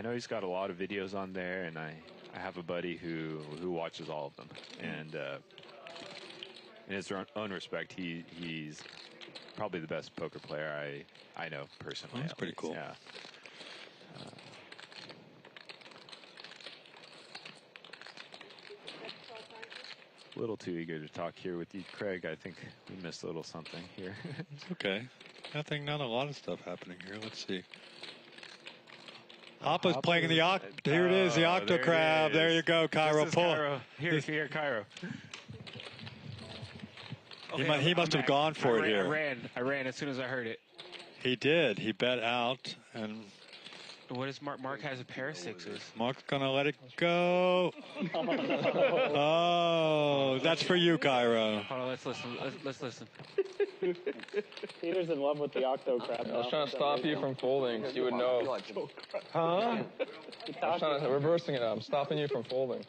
know he's got a lot of videos on there, and I have a buddy who watches all of them, and in his own respect, he's probably the best poker player I know personally. That's pretty cool. Yeah. A little too eager to talk here with you, Craig. I think we missed a little something here. It's okay. Not a lot of stuff happening here. Let's see. Hoppa's playing in the Here it is, the Octo Crab. There you go, Kiero. Pull. Kiero. Here, Kiero. Okay, he must have gone for it here. I ran as soon as I heard it. He did. He bet out, and What is Mark? Mark has a pair of sixes. Mark's gonna let it go. Oh, that's for you, Kiero. Hold on, let's listen. Let's listen. Peter's in love with the octo crap. I was trying to stop you from folding, so you would know. Huh? I was trying to reversing it. I'm stopping you from folding.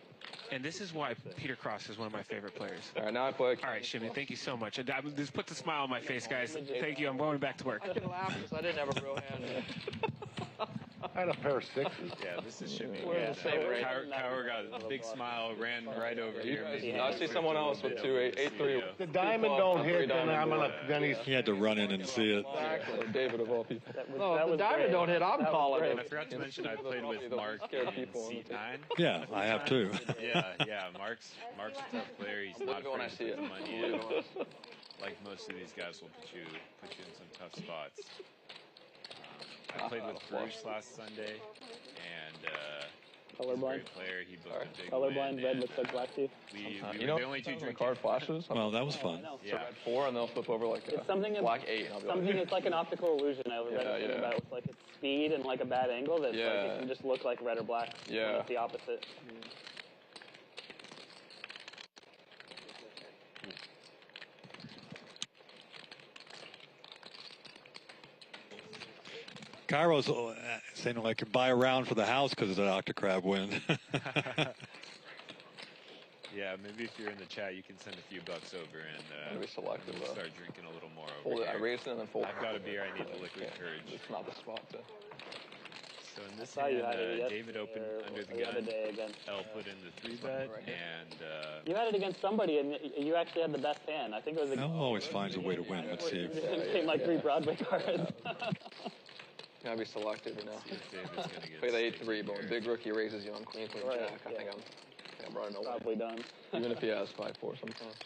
And this is why Peter Cross is one of my favorite players. All right, now I play. All right, Shimmy, thank you so much. This puts a smile on my face, guys. Thank you. I'm going back to work. I can laugh because I didn't have a real hand. I had a pair of sixes. Yeah, this is Shimmy. We're in the same range. Power got a big smile, ran right over here. I see someone else with 8-3. The diamond don't hit, then he's. He had to run in and see it. Or David of all people. No, if the diamond don't hit, I'm calling And I it. forgot to mention I played with Mark in C9. Yeah, I have too. Yeah. Mark's a tough player. He's not when I afraid see to put it. the money in. Like most of these guys will put you in some tough spots. I played with Bruce last Sunday, and he's a Colorblind. great player. He booked a big Colorblind, win, red and, looks like black tea. we You were know, the only two the drinking. card flashes. Well, that was fun. Yeah. 4, and they'll flip over like It's something black 8. And I'll be something like, that's like an optical illusion. I read something about it with like its speed and like a bad angle that like, it can just look like red or black. Yeah. When it's the opposite. Kairo's saying like could buy a round for the house because of the Octocrab win. Yeah, maybe if you're in the chat, you can send a few bucks over and be selective. we'll start drinking a little more Fold over it. I here. raised it and then fold it. I've got a beer. I need the liquid courage. It's not the spot to. So in this Saw you hand, had it yesterday David opened or under the the other gun. day against. L put in the 3-bet, and You had it against somebody, and you actually had the best hand. I think it was. El always finds a way to win. Let's see. It came like 3 Broadway cards. Gotta be selective, you know. see if David's gonna get Play the sticky 8-3, but when here. big rookie raises you on queen, Right, jack, I think I'm running away. Probably done. Even if he has 5-4 sometimes.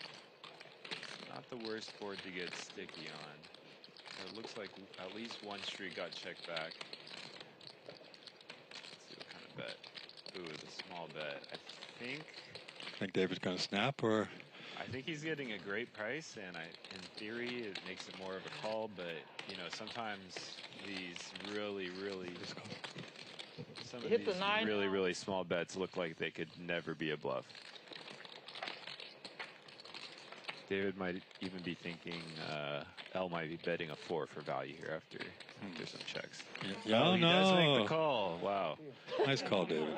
Not the worst board to get sticky on. So it looks like at least one street got checked back. Let's see what kind of bet. Ooh, it's a small bet. I Think David's going to snap or? I think he's getting a great price, and in theory, it makes it more of a call. But you know, sometimes these really Hit the 9. really small bets look like they could never be a bluff. David might even be thinking L might be betting a 4 for value here after some checks. Yeah, Oh, he does make no. the call. Wow. Nice call, David.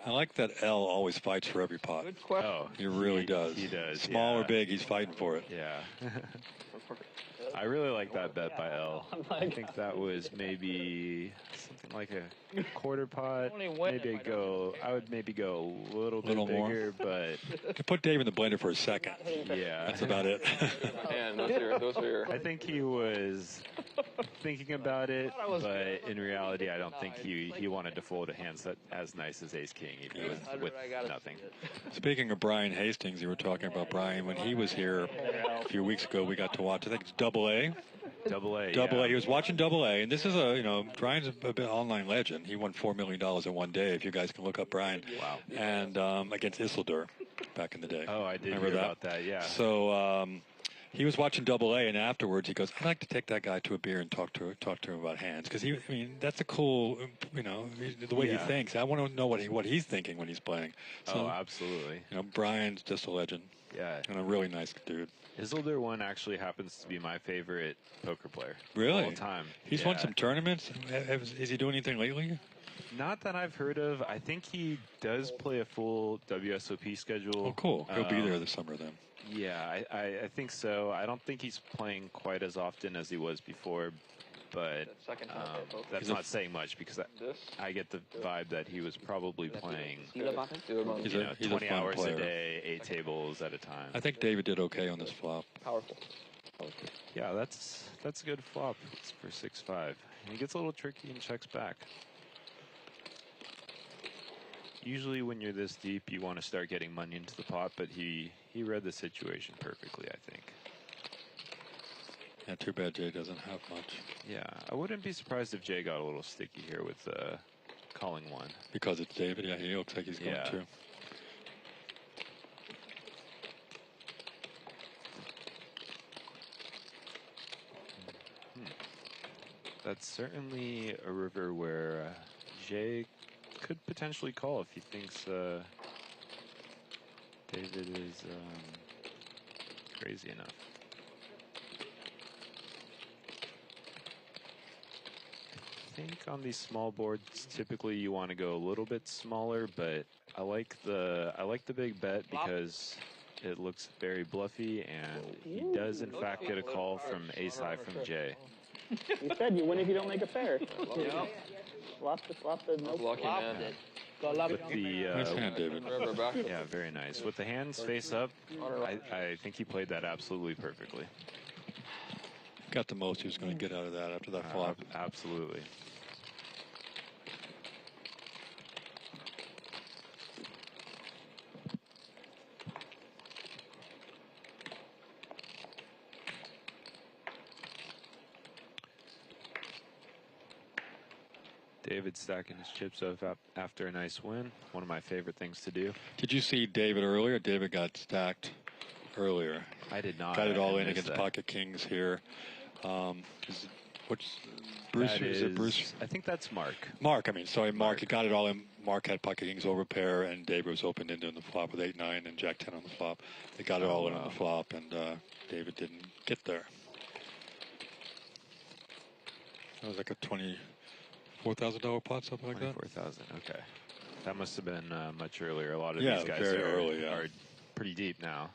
I like that L always fights for every pot. Good question. Oh, He really does. He does. Small or yeah. big, he's fighting for it. Yeah. I really like that bet by L. I think that was maybe something like a quarter pot. I would maybe go a little bit more. bigger, but You put Dave in the blender for a second. yeah. That's about it. And those are your. I think he was thinking about it, but in reality, I don't think he wanted to fold a hand as nice as Ace King, even with nothing. Speaking of Brian Hastings, you were talking about Brian when he was here a few weeks ago. We got to watch. I think it's Double A. Double A. Double A. He was watching Double A, and this is Brian's a bit online legend. He won $4 million in one day. If you guys can look up Brian. Wow. And against Isildur back in the day. Oh, I did Remember hear that? about that. Yeah. So he was watching Double A, and afterwards he goes, "I'd like to take that guy to a beer and talk to him about hands, because that's a cool, the way he thinks. I want to know what he's thinking when he's playing." So, absolutely. Brian's just a legend. Yeah. And a really nice dude. Isildur one actually happens to be my favorite poker player. Really? All time. He's won some tournaments. Is he doing anything lately? Not that I've heard of. I think he does play a full WSOP schedule. Oh, cool. He'll be there this summer then. Yeah, I think so. I don't think he's playing quite as often as he was before, but that's not saying much because I get the vibe that he was probably playing He's a 20 fun hours player. a day, 8 tables at a time. I think David did okay on this flop. Powerful. Yeah, that's a good flop. It's for 6-5. He gets a little tricky and checks back. Usually when you're this deep, you want to start getting money into the pot, but he read the situation perfectly, I think. Yeah, too bad Jay doesn't have much. Yeah, I wouldn't be surprised if Jay got a little sticky here with calling one. Because it's David, yeah, he looks like he's going to. That's certainly a river where Jay could potentially call if he thinks David is crazy enough. I think on these small boards, typically you want to go a little bit smaller, but I like the big bet because it looks very bluffy, and he does in fact get a call from ace high from Jay. You said you win if you don't make a pair. Flop the no Lucky man. With the Nice hand, David. yeah, very nice. With the hands face up, I think he played that absolutely perfectly. Got the most he was going to get out of that after that flop. Absolutely. David stacking his chips up after a nice win. One of my favorite things to do. Did you see David earlier? David got stacked earlier. I did not. Got it all in missed against that. pocket kings here. What's Bruce? Is it Bruce? I think that's Mark. Mark, I mean, sorry, Mark. He got it all in. Mark had pocket kings over pair, and David was opened into the flop with 8-9 and Jack 10 on the flop. They got it all in on the flop, and David didn't get there. That was like a $24,000 pot, something like that. 24,000. Okay, that must have been much earlier. A lot of Yeah, these guys very early, are pretty deep now.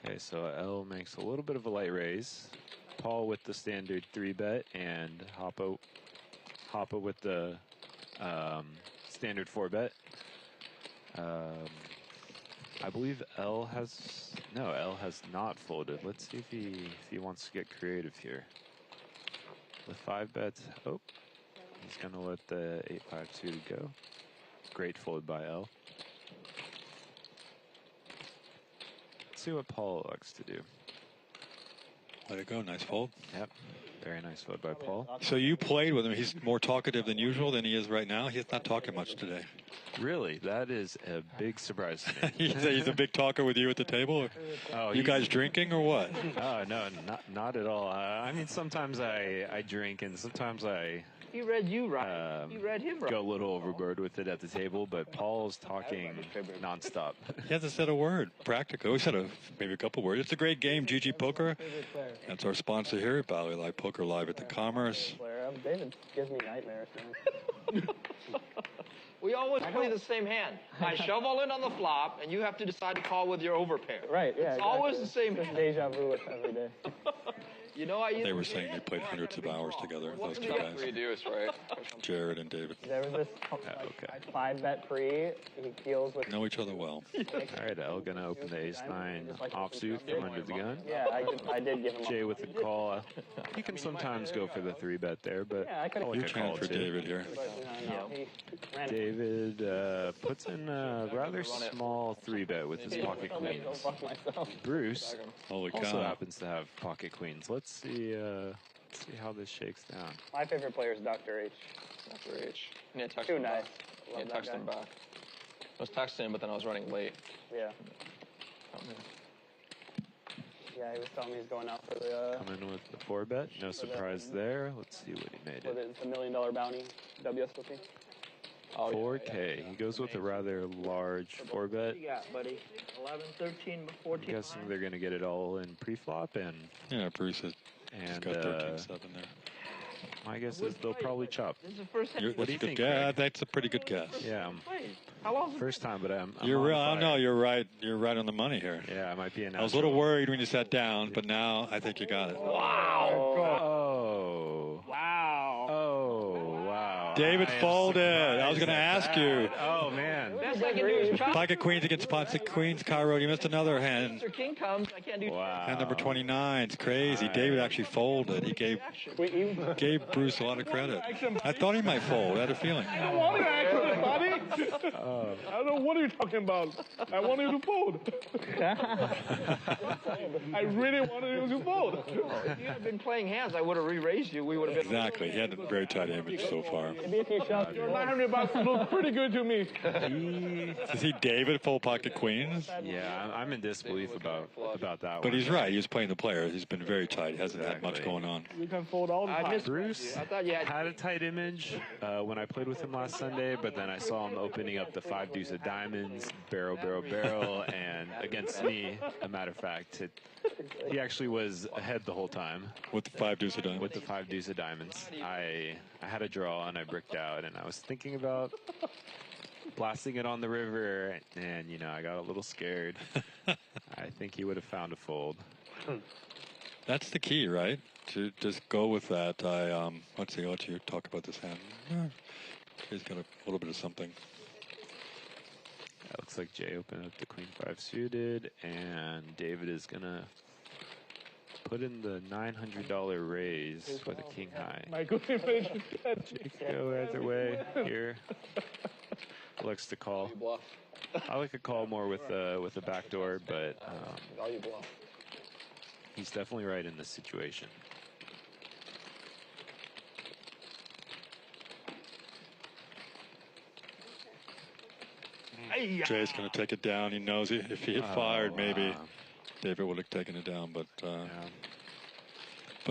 Okay, so L makes a little bit of a light raise. Paul with the standard 3-bet, and Hoppa with the standard 4-bet. I believe L has not folded. Let's see if he wants to get creative here. With 5 bets, he's gonna let the 8-5-2 go. Great fold by L. See what Paul likes to do. Let it go. Nice fold. Yep. Very nice fold by Paul. So you played with him. He's more talkative than usual than he is right now. He's not talking much today. Really? That is a big surprise to me. He's a big talker with you at the table? Oh, you guys drinking or what? Oh, no, not at all. I mean, sometimes I drink, and sometimes I... He read you right. He read him right. Go a little overboard with it at the table, but Paul's talking nonstop. He hasn't said a word, practically. We said maybe a couple words. It's a great game, GG Poker. That's our sponsor here, Valley Live Poker Live at the Commerce. David gives me nightmares, man. We always play the same hand. I shove all in on the flop, and you have to decide to call with your overpair. Right, yeah. It's always the same hand. Deja vu every day. You know, They were saying they played hundreds of hours together, those two guys. Jared and David. There was this 5-bet pre. He deals with. Know each other well. All right, L gonna open the ace-9 offsuit from under the gun. Yeah, I did give him. Jay with the call. He can sometimes go for the 3-bet there, but yeah, I could You're trying for David here. David puts in a rather small 3-bet with his pocket queens. Bruce also happens to have pocket queens. Let's see how this shakes down. My favorite player is Dr. H. Dr. H. Yeah, text Too him nice. back. Yeah, text him back. I was texting him, but then I was running late. Yeah. Yeah, he was telling me he's going out for the... Coming with the 4-bet. No surprise there. Let's see what he made it. It's a $1 million bounty, WSOP. 4K. He goes with a rather large 4-bet. What you got, buddy? 11, 13, 14. I'm guessing they're going to get it all in pre-flop, and yeah, Bruce has got 13-7 there. My guess is they'll probably chop. This is the first time. What do you think? Yeah, that's a pretty good guess. Yeah. How long? First time, but I'm you're real. I know you're right. You're right on the money here. Yeah, I might be an. I was a little worried when you sat down, but now I think you got it. Wow. Oh. Wow. Oh. Wow. David folded. I was going to ask you. Oh man. Best I can do is chop. Pocket queens against pocket queens. Kiero, you missed another hand. Mr. King comes. I can't do. Wow. Hand number 29. It's crazy. David actually folded. He gave Bruce a lot of credit. I thought he might fold. I had a feeling. I don't want to action, Bobby. I don't know what you're talking about. I want you to fold. I really wanted you to fold. If you had been playing hands, I would have re-raised you. We would have been. Exactly. He had a very tight image so far. Maybe if you shove. Your $900 look pretty good to me. Is he David full pocket queens? Yeah, I'm in disbelief about that But one. he's right. He's playing the player. He's been very tight. He hasn't had much going on. You can fold all the I time. missed Bruce I thought you had. a tight image when I played with him last Sunday, but then I saw him opening up the 5 deuce of diamonds, barrel, and against me, a matter of fact, he actually was ahead the whole time. With the 5 deuce of diamonds. With the 5 deuce of diamonds. I had a draw and I bricked out, and I was thinking about blasting it on the river, and, you know, I got a little scared. I think he would have found a fold. That's the key, right? To just go with that. Let's see, I'll let you talk about this hand. He's got a little bit of something. That looks like Jay opened up the queen 5 suited, and David is going to put in the $900 raise with a king high. My good image. Jay can go either way here. Likes to call. I like a call more with the back door, but he's definitely right in this situation. Jay's going to take it down. He knows if he had fired, maybe David would have taken it down. But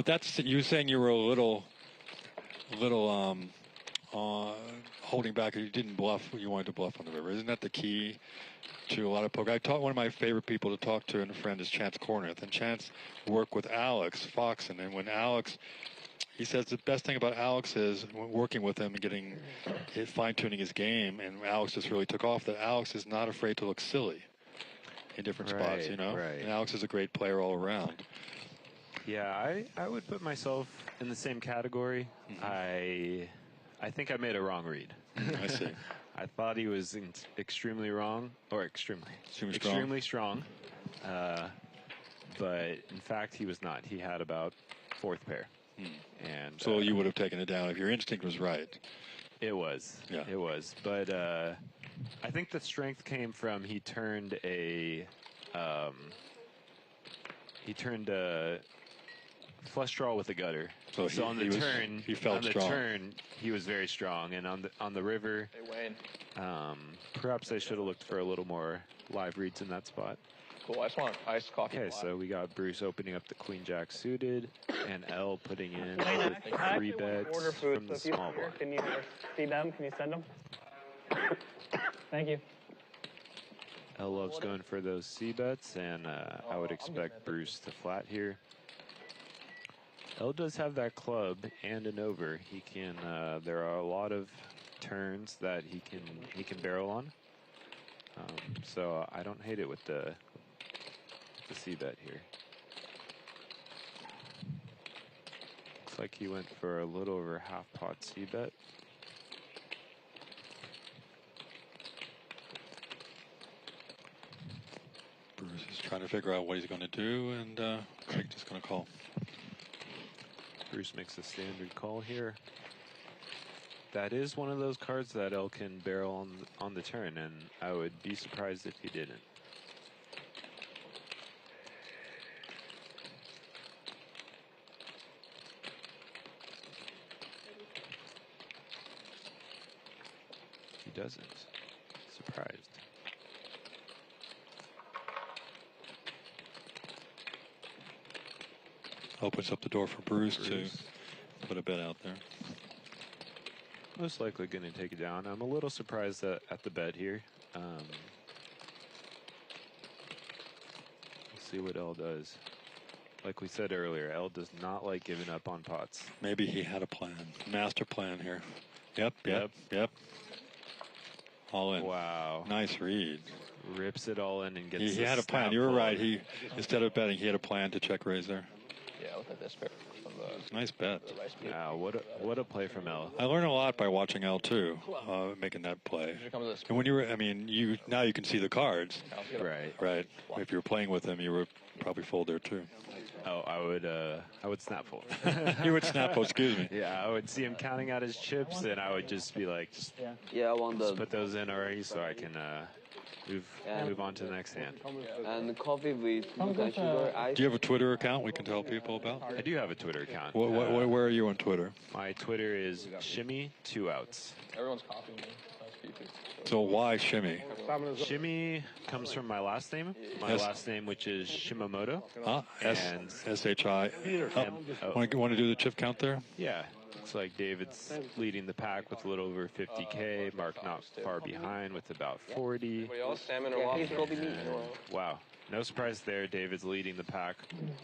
that's you saying you were a little holding back. You didn't bluff. You wanted to bluff on the river. Isn't that the key to a lot of poker? One of my favorite people to talk to and a friend is Chance Corneth, and Chance worked with Alex Foxen, and when Alex. He says the best thing about Alex is working with him and fine-tuning his game, and Alex just really took off, that Alex is not afraid to look silly in different spots, you know? Right. And Alex is a great player all around. Yeah, I would put myself in the same category. I think I made a wrong read. I see. I thought he was extremely wrong, or extremely strong. But in fact, he was not. He had about 4th pair. And so you would have taken it down if your instinct was right. It was. Yeah. It was. But I think the strength came from he turned a flush draw with a gutter. So on the turn, he felt strong. Turn, he was very strong, and on the river, Hey, Wayne. Perhaps I should have looked for a little more live reads in that spot. Cool. I just want iced coffee. Okay, so we got Bruce opening up the queen jack suited, and L putting in 3 bets from the small block. Can you see them? Can you send them? Thank you. L loves going for those C bets, and I would expect Bruce to flat here. L does have that club and an over. He can. There are a lot of turns that he can barrel on. So I don't hate it with the C bet here. Looks like he went for a little over half pot C bet. Bruce is trying to figure out what he's going to do, and Craig just going to call. Bruce makes a standard call here. That is one of those cards that L can barrel on the turn, and I would be surprised if he didn't. He doesn't. Surprised. Opens up the door for Bruce to put a bet out there. Most likely going to take it down. I'm a little surprised at the bet here. We'll see what L does. Like we said earlier, L does not like giving up on pots. Maybe he had a plan. Master plan here. Yep. All in. Wow. Nice read. Rips it all in and gets He had a plan. You were right. He, instead of betting, he had a plan to check raise there. Yeah, look at this pair. Nice bet. Wow, what a play from L. I learned a lot by watching L too, making that play. And when you were, now you can see the cards. Right. Right. If you were playing with him, you would probably fold there too. Oh, I would snap fold. You would snap fold, excuse me. Yeah, I would see him counting out his chips, and I would just be like, Yeah, I want just the put those in already so I can move on to the next hand. and coffee with milk and sugar ice. Do you have a Twitter account we can tell people about? I do have a Twitter account. Where are you on Twitter? My Twitter is shimmy2outs. Everyone's copying me. That's PP. So why Shimmy? Shimmy comes from my last name. My last name, which is Shimamoto. And S-H-I. Want to do the chip count there? yeah, it's like David's leading the pack with a little over 50K. Mark not far behind with about 40. Anybody else? Salmon or lobster? Wow. No surprise there. David's leading the pack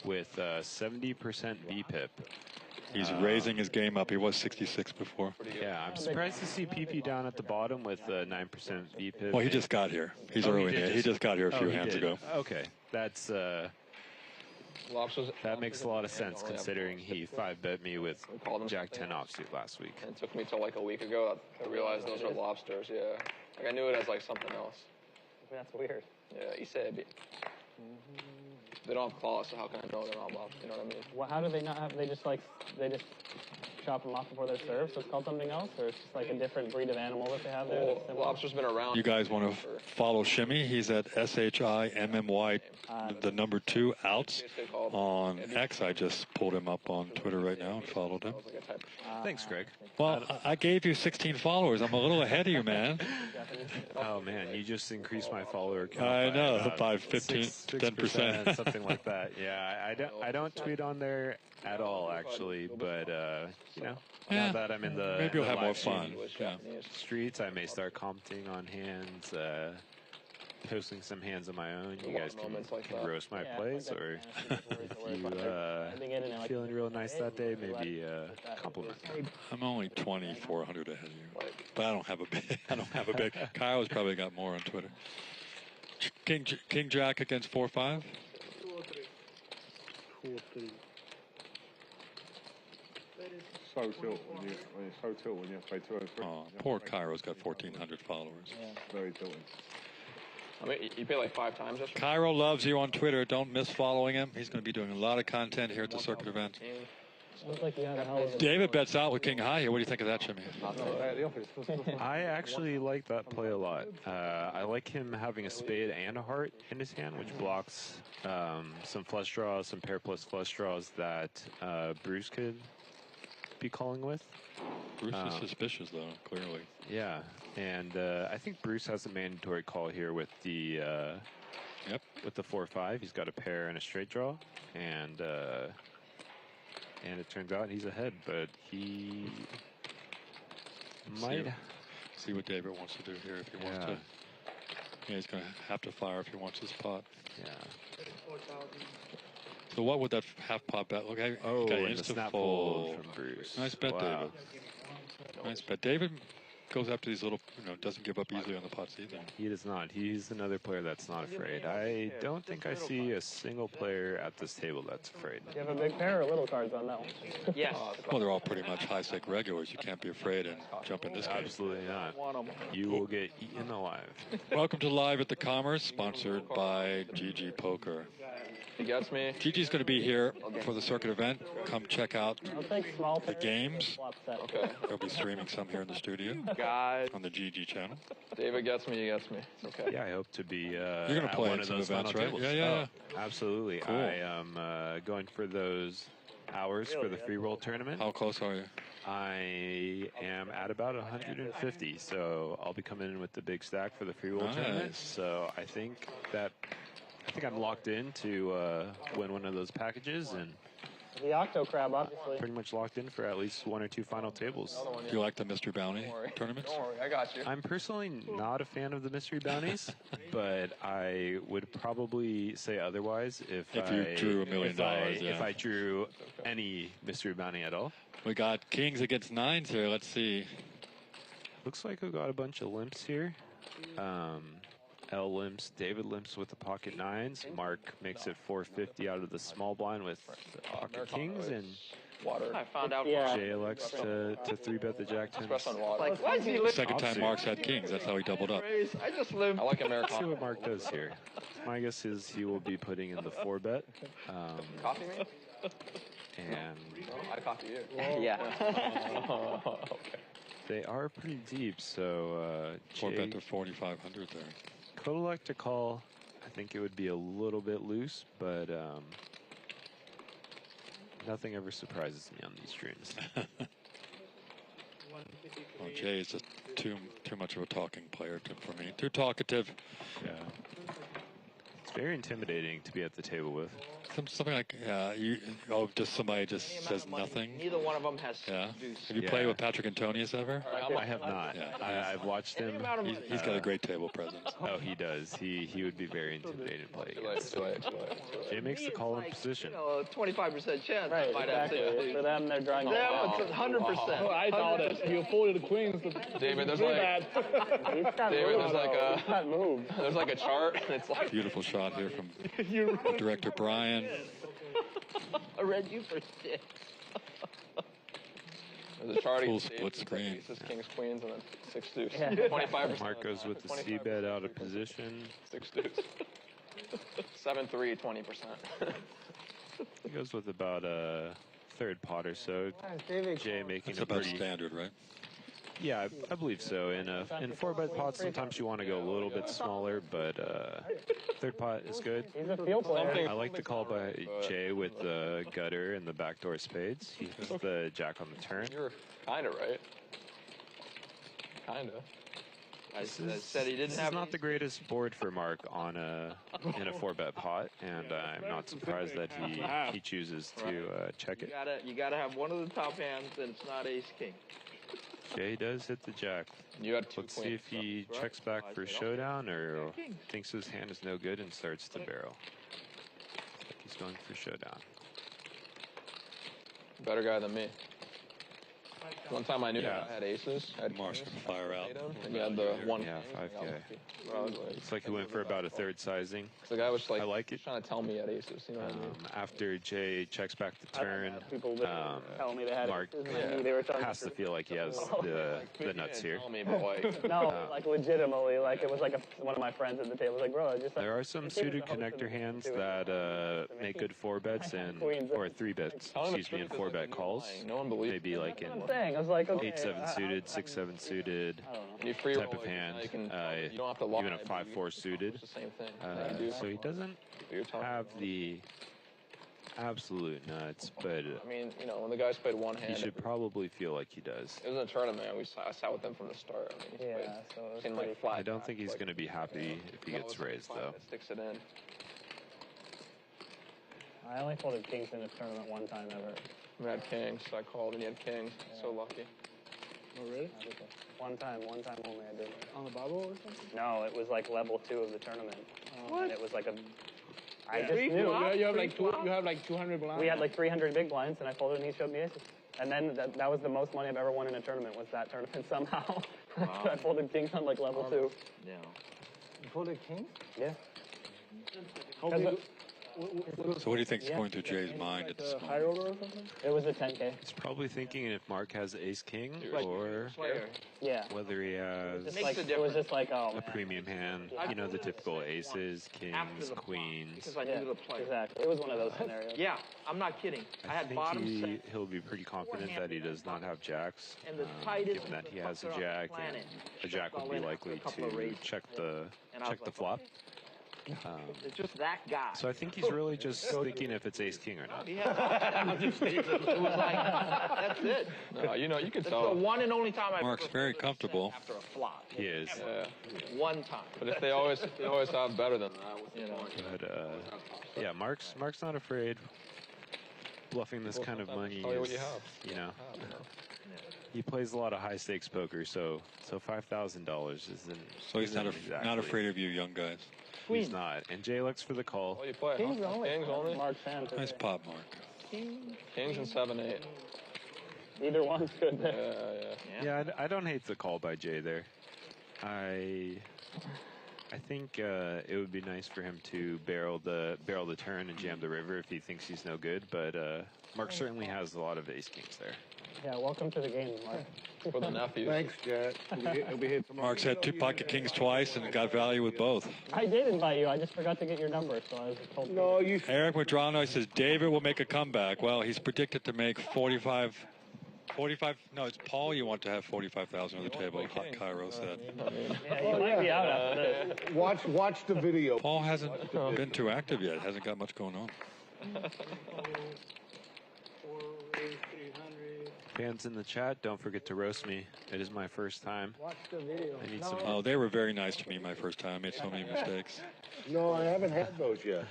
with 70% BPIP. He's raising his game up. He was 66 before. Yeah, I'm surprised to see PP down at the bottom with 9% VPIP. Well, he just got here. He's early. He just got here a few hands ago. Okay, that's that makes a lot of sense considering he 5-bet me with Jack 10 offsuit last week. And it took me till like a week ago I realized those are lobsters. Yeah, like I knew it as like something else. That's weird. Yeah, isebi. They don't have claws, so how can I know they're not lobster? You know what I mean? Well, how do they not have? They just chop them off before they're served, so it's called something else, or it's just like a different breed of animal that they have there. Well, lobster's been around. You guys want to follow Shimmy? He's at SHIMMY, the number 2 outs on X. I just pulled him up on Twitter right now and followed him. Thanks, Greg. Well, I gave you 16 followers. I'm a little ahead of you, man. Oh man, you just increased my follower count. I know, by 15, 10%, something like that. Yeah, I don't tweet on there at all actually, but you know, now that I'm in the maybe you'll the have more live fun. Streets, I may start commenting on hands, posting some hands of my own. You guys can roast my plays, or if you feeling real nice that day, maybe compliment. I'm only 2,400 ahead of you, but I don't have a big. Kyle's probably got more on Twitter. King Jack against 4-5. 2-3. So tilt when you play 203. Oh, poor Cairo's got 1,400 followers. Yeah. Very tilting. I mean, you pay like 5 times yesterday? Cairo loves you on Twitter. Don't miss following him. He's going to be doing a lot of content here at the circuit event. David bets out with King High here. What do you think of that, Jimmy? I actually like that play a lot. I like him having a spade and a heart in his hand, which blocks some flush draws, some pair plus flush draws that Bruce could be calling with. Bruce is suspicious, though, clearly. Yeah, and I think Bruce has a mandatory call here with the with the 4-5. He's got a pair and a straight draw, and it turns out he's ahead, but he might see what David wants to do here if he wants to. Yeah, he's going to have to fire if he wants his pot. Yeah. So what would that half pot bet look like? Oh, okay, and the snap fold from Bruce. Nice bet, David. Nice bet. David goes after these little, doesn't give up easily on the pots either. He does not. He's another player that's not afraid. I don't think I see a single player at this table that's afraid. Do you have a big pair or little cards on that one? Yes. Well, they're all pretty much high-stake regulars. You can't be afraid and jump in this game. Absolutely not. You will get eaten alive. Welcome to Live at the Commerce, sponsored by GG Poker. He gets me. GG's going to be here for the circuit event. Come check out the games. Okay. They'll be streaming some here in the studio. Guys. On the GG channel. David gets me, he gets me. It's okay. Yeah, I hope to be You're going to play one in of some those events, right? tables. Yeah. Absolutely. Cool. I am going for those hours for the free roll tournament. How close are you? I am at about 150, so I'll be coming in with the big stack for the free roll tournament. So I think I'm locked in to win one of those packages, and the Octo Crab, obviously. Pretty much locked in for at least 1 or 2 final tables. Do you like the Mystery Bounty tournaments? Don't worry, I got you. I'm personally not a fan of the Mystery Bounties, but I would probably say otherwise if you drew $1 million. If I drew any Mystery Bounty at all. We got kings against nines here. Let's see. Looks like we got a bunch of limps here. L limps, David limps with the pocket nines. Mark makes it 450 out of the small blind with pocket kings, and I found out. Jay elects to 3-bet the jack tens. Like, why is he limping? Second time Mark's had kings. That's how he doubled up. I just limped. I like Let's see Americano. what Mark does here. My guess is he will be putting in the 4-bet. Coffee me? And I copy you. Yeah. Okay. they are pretty deep, so 4-bet Jay to 4,500 there. could elect to call. I think it would be a little bit loose, but nothing ever surprises me on these streams. Well, Jay is just too much of a talking player for me. Too talkative. Yeah. It's very intimidating to be at the table with. Something like just somebody just says nothing. Neither one of them has Yeah. deuce. Have you played with Patrick Antonius ever? I have not. Yeah. I've watched him. He's got a great table presence. Oh, he does. He would be very intimidating to play against. Too late. Jay makes the call in position. 25% chance. Right, might have exactly. to. For them, they're drawing it Them, down. it's 100%. Oh, I thought it. You folded the queens. David, there's Pretty like bad. He's got David, moves. there's like a- He's got moves. there's like a chart. And it's like Beautiful shot here from You director Brian. I read you for shit. there's a chart. Full against split David, it's like screen. aces, kings, queens, and then 6 deuce. Yeah. 25%. Mark goes with the C-bet out of position. 6 deuce. 7-3, 20%. He goes with about a third pot or so. Jay making That's a about pretty... standard, right? Yeah, I believe so. In 4-bet pots, sometimes you want to go a little bit smaller, but third pot is good. He's a field player. I like the call by Jay with the gutter and the backdoor spades. He has the jack on the turn. You're kind of right. Kind of. I said he didn't This have. is not the greatest board for Mark on in a 4-bet pot, and I'm not surprised that he chooses to check it. You gotta have one of the top hands, and it's not ace king. Jay does hit the jack. You had 2 Let's see queens. if he checks back for showdown or thinks his hand is no good and starts to barrel. He's going for showdown. Better guy than me. One time I knew Yeah. I had aces. I had Mark's kings, gonna fire out. and you had the one. Yeah, 5K. Well, I was like, Looks like he went for about a third sizing. the guy was like, I like it. trying to tell me he had aces. You know what I mean? After Jay checks back the turn, People that tell me they had Mark aces, and I knew they were telling has the to feel like he has the nuts here. Tell me, but like, No, like legitimately, like it was like one of my friends at the table was like, bro, I just There are some suited connector hands that make good 4-bets or 3-bets, excuse me, and 4-bet calls. no one believes. Maybe like in I'm saying, I was like, okay, 8-7 suited, 6-7 suited And you free type roll, of hand. you don't have to lie. Even a 5-4 suited. It's the same thing. You do. So he doesn't You're talking have about. the absolute nuts, but I mean, you know, when the guys played one hand, he should probably feel like he does. it was in a tournament. I sat with them from the start. I mean, he yeah, played, so it was seen pretty like flat. I don't think he's like, going to be happy if he gets raised, though. Sticks it in. I only folded kings in a tournament one time ever. We had kings, so I called, and he had kings. So lucky. Oh, really? One time only I did. On the bubble or something? No, it was like level 2 of the tournament. And it was like a. I just You knew. have like 200 blinds. We had like 300 big blinds, and I folded, and he showed me aces. And then that was the most money I've ever won in a tournament. Was that tournament somehow? I folded kings on like level 2. Yeah. You folded king? Yeah. So what do you think's going through Jay's mind at this High moment? roller or something? It was a 10K. He's probably thinking if Mark has ace-king or Player. Yeah. whether he has Makes Like, a it was difference. just like, oh, a man. premium hand. You know, the typical aces, kings, queens. Because I Yeah, knew the player. exactly. It was one of those scenarios. Yeah, I'm not kidding. I I had think bottom set. he'll be pretty confident that he does not have jacks, And the tightest given that he has a fucker on the jack, and planet. a jack would All be in after likely a couple of to raises. check the And I was like, flop. It's just that guy. So I think he's really just thinking if it's ace-king or not. He had it was like, that's it. No, you know, you can That's the tell. one and only time I've Mark's ever very folded a set comfortable. after a flop. He is. Yeah. One time. But if they always have better than that, You know. But yeah, Mark's not afraid bluffing this kind of money. tell you what is, you have. you know, he plays a lot of high stakes poker, so $5,000 isn't. So he's not isn't not afraid of you young guys. He's not. And Jay looks for the call. what do you play? Kings Huh? only. Kings only. Mark fan. Nice pop, Mark. Kings and 7-8. Either one's good there. Yeah. Yeah, I don't hate the call by Jay there. I think it would be nice for him to barrel the turn and jam the river if he thinks he's no good. But Mark certainly has a lot of ace kings there. Yeah, welcome to the game, Mark. For the nephews. Thanks, Jet. He'll be here tomorrow. Mark's had 2 pocket kings twice and got value with both. I did invite you. I just forgot to get your number, so I was told. No, you. Eric Madrano says David will make a comeback. Well, he's predicted to make 45. No, it's Paul. You want to have 45,000 on the table. Cairo said. Yeah, you might be out after this. Watch the video. Paul hasn't been too active yet. Hasn't got much going on. Fans in the chat, don't forget to roast me. It is my first time. Watch the video. I need some. Oh, they were very nice to me my first time. I made so many mistakes. No, I haven't had those yet.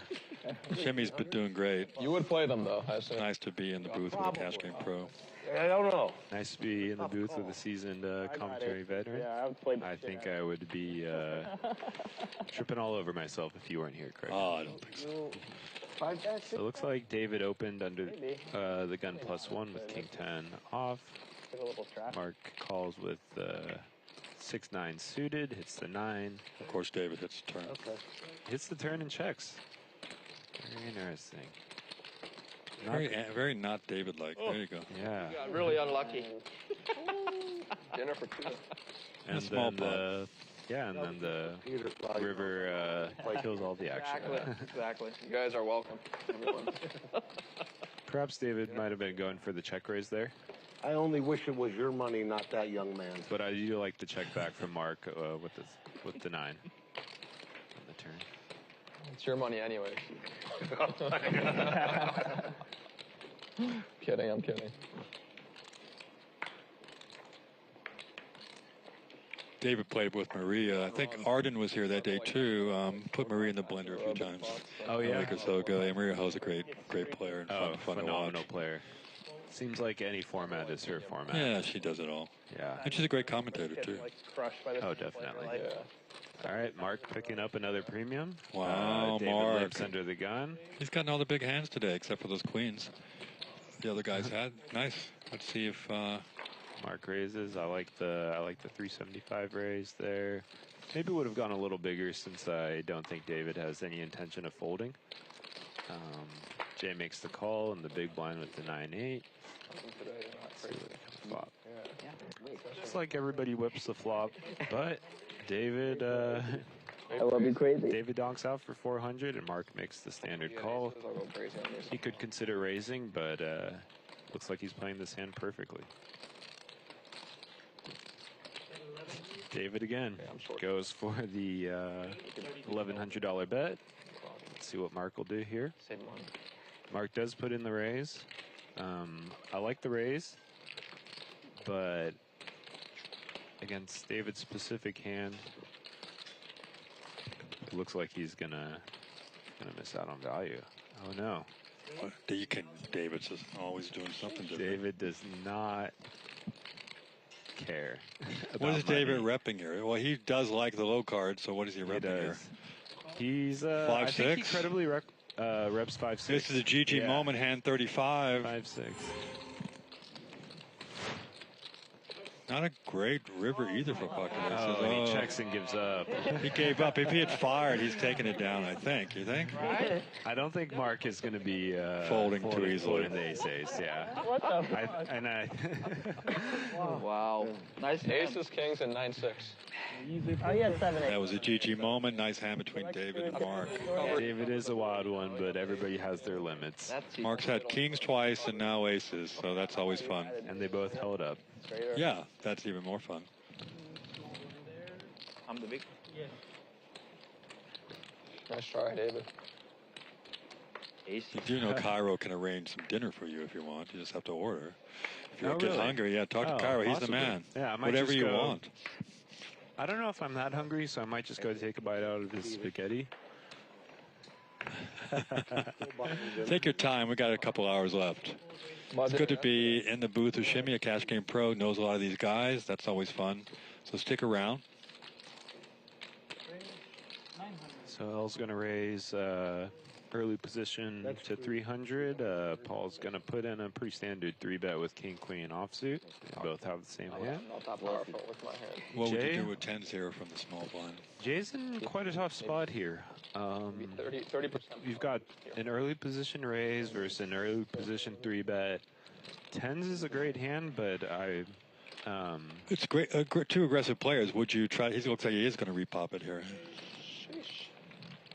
Shimmy's been doing great. You would play them, though, I assume. Nice to be in the booth with a Cash Game Pro. I don't know. Nice to be in the booth with a seasoned commentary veteran. Yeah, I would play. I think I would be tripping all over myself if you weren't here, Craig. Oh, I don't think so. So it looks like David opened under the gun +1 with King 10 off. Get a little trap. Mark calls with 6-9 suited, hits the 9. Of course, David hits the turn. Okay. Hits the turn and checks. Very interesting. Very not David-like. There you go. Yeah. Got really unlucky. Dinner for 2. And a small then the river kills all the action. Exactly. You guys are welcome, everyone. Perhaps David might have been going for the check raise there. I only wish it was your money, not that young man's. But I do like the check back from Mark with the 9 on the turn. It's your money anyway. Kidding, I'm kidding. David played with Maria. I think Arden was here that day too. Put Maria in the blender a few times. Oh yeah. A week or so ago. Yeah, Maria Ho's a great player and fun to phenomenal watch. player. Seems like any format is her format. Yeah, she does it all. Yeah. And she's a great commentator too. Like crushed by this. Oh, definitely. Yeah. All right, Mark picking up another premium. Wow, David Mark. lives under the gun. He's gotten all the big hands today, except for those queens. The other guys had. Nice. Let's see if Mark raises. I like the 375 raise there. Maybe would have gone a little bigger since I don't think David has any intention of folding. Jay makes the call and the big blind with the 9-8. Flop. Looks like everybody whips the flop, but David. I love you crazy. David donks out for 400, and Mark makes the standard call. He could consider raising, but looks like he's playing this hand perfectly. David again goes for the $1,100 bet. Let's see what Mark will do here. Mark does put in the raise. I like the raise, but against David's specific hand, it looks like he's gonna miss out on value. Oh no! David's just always doing something different. David does not care. What is David repping here? Well, he does like the low card, so what is he repping here? He's 5-6. I think he credibly reps 5-6. This is a GG moment, hand 35. 5-6. Not a great river either for pocket aces. Oh, and he checks and gives up. He gave up. If he had fired, he's taking it down, I think. You think? I don't think Mark is going to be folding too easily. The ace, yeah. What the? Wow. Nice hand. Aces, kings, and 9-6. Oh, you had 7-8. That was a GG moment. Nice hand between David and Mark. David is a wild one, but everybody has their limits. Mark's had kings twice and now aces, so that's always fun. And they both held up. Yeah, that's even more fun. I'm the big. Nice try, David. Ace. You do know Kiero can arrange some dinner for you if you want. You just have to order. If you Oh, get really? hungry, yeah, talk to Kiero. He's the man. Yeah, I might Whatever just you go- want. I don't know if I'm that hungry, so I might just go take a bite out of his spaghetti. Take your time. We got a couple hours left. It's good to be in the booth with Shimmy, a Cash Game Pro, knows a lot of these guys. That's always fun. So stick around. So L's going to raise early position to 300. Paul's going to put in a pretty standard 3-bet with king, queen offsuit. They both have the same hand. Not that powerful with my hand. What would you do with 10-0 from the small blind? Jay's in quite a tough spot here. 30%. You've got an early position raise versus an early position 3-bet. 10s is a great hand, but it's great. Two aggressive players. Would you try? He looks like he is going to repop it here.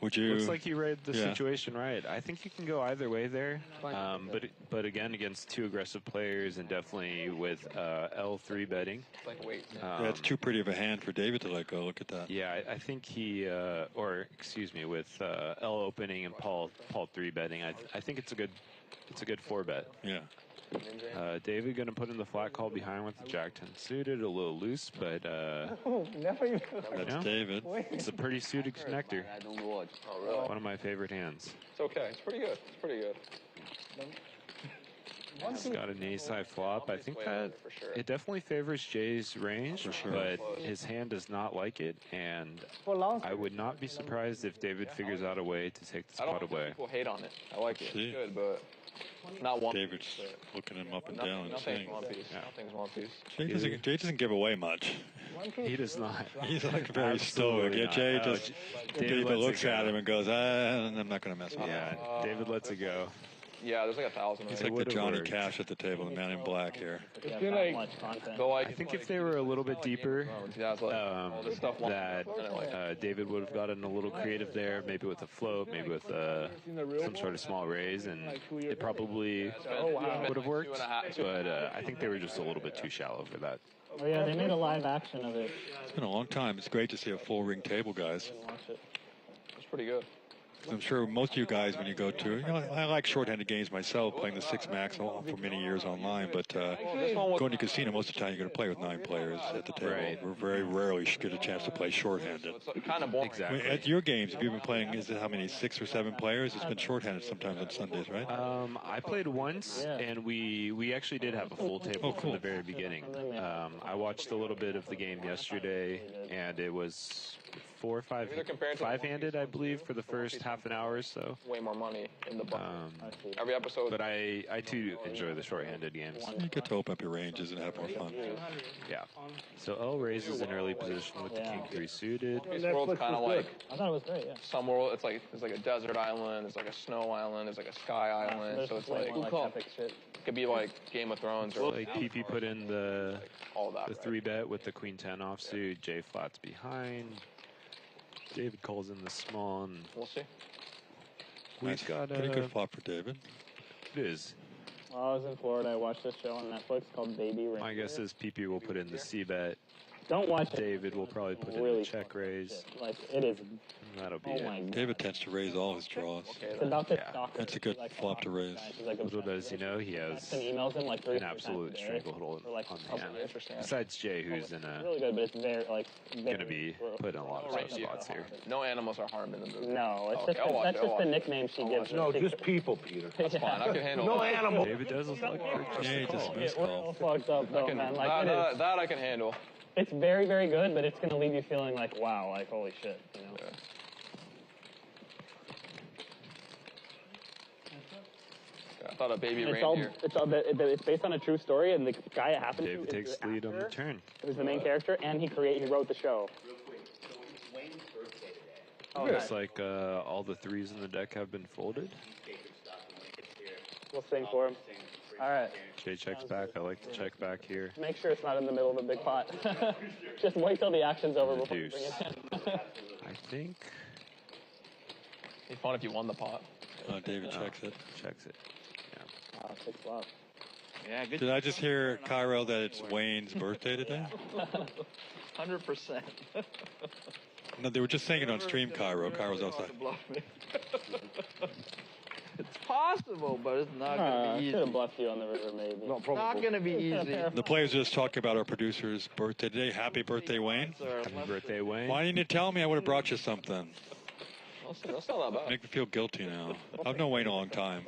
Would you? Looks like you read the situation right. I think you can go either way there. But again, against two aggressive players and definitely with L3 betting. Yeah, it's too pretty of a hand for David to let go. Look at that. Yeah, I think he, or excuse me, with L opening and Paul 3 betting. I think it's a good 4-bet. Yeah. David going to put in the flat call behind with the Jack 10 suited, a little loose, but that's David. It's a pretty suited connector. One of my favorite hands. It's okay. It's pretty good. It's pretty good. He's got an ace-high flop. I think that it definitely favors Jay's range, but his hand does not like it, and I would not be surprised if David figures out a way to take the spot away. People hate on it. I like it. It's good, but not one. David's looking him up and down and saying. Nothing's one piece. Jay doesn't give away much. He does not. He's like very stoic. Yeah, Jay just David looks at him and goes, I'm not going to mess with him. Yeah, David lets it go. Yeah, there's like 1,000. He's like the Johnny Cash at the table, the man in black here. I think if they were a little bit deeper, that David would have gotten a little creative there, maybe with a float, maybe with some sort of small raise, and it probably would have worked. But I think they were just a little bit too shallow for that. Oh yeah, they made a live action of it. It's been a long time. It's great to see a full ring table, guys. It's pretty good. I'm sure most of you guys, when you go to, I like short-handed games myself, playing the 6 max for many years online, but going to casino, most of the time you're going to play with 9 players at the table. Right. We very rarely get a chance to play short-handed. Kind of boring. Exactly. At your games, have you been playing, is it how many, 6 or 7 players? It's been short-handed sometimes on Sundays, right? I played once, and we actually did have a full table from the very beginning. I watched a little bit of the game yesterday, and it was 4 or 5-handed, I believe, for the first half an hour or so. Way more money in the bucket. Every episode. But I too enjoy the short-handed games. You get to open up your ranges and have more fun. Yeah. So L raises an early position with the king 3 suited. This world's kind of like. I thought it was great. Yeah. Some world, it's like there's like a desert island, there's like a snow island, there's like a sky island. So it's like epic shit. It could be like Game of Thrones or like PP put in the all that. The 3-bet with the queen 10 offsuit. J flats behind. David calls in the small, and we'll see. We've got pretty good flop for David. It is. While I was in Florida, I watched this show on Netflix called Baby Ring. My guess is PP will put in the C-bet. Don't watch it. David will probably put in the check raise. Like, it is. That'll be it. David tends to raise all his draws. It's about the stalker. That's a good flop to raise. Little does he know, he has an absolute stranglehold on the hand. Besides Jay, who's in a really good, but it's very going to be put in a lot of tough spots here. No animals are harmed in the movie. No, it's that's just the nickname she gives. No, just people, Peter. That's fine. I can handle no that. animals. David does look like he just missed We're all fucked up though, man. Like that I can handle. It's very, very good, but it's going to leave you feeling like, wow, like, holy shit, you know? Yeah. I thought a baby reindeer. It's based on a true story, and the guy it happened David to takes the lead on the turn. It was the main character, and he wrote the show. Looks like all the 3s in the deck have been folded. We'll sing for him. All right. Jay checks back. I like to check back here. Make sure it's not in the middle of a big pot. Just wait till the action's over before you bring it in. I think. It'd be fun if you won the pot. David checks it. Checks it. Yeah. Wow, 6 flops. Yeah, good. Did I just hear, Kiero, that it's Wayne's birthday today? 100%. No, they were just saying it on stream, Kiero. Kiero's outside. It's possible, but it's not going to be easy. Should have bluffed you on the river, maybe. It's not going to be easy. The players are just talking about our producer's birthday today. Happy birthday, Wayne. Happy birthday, Wayne. Why didn't you tell me? I would have brought you something. That's not that bad. Make me feel guilty now. I've known Wayne a long time.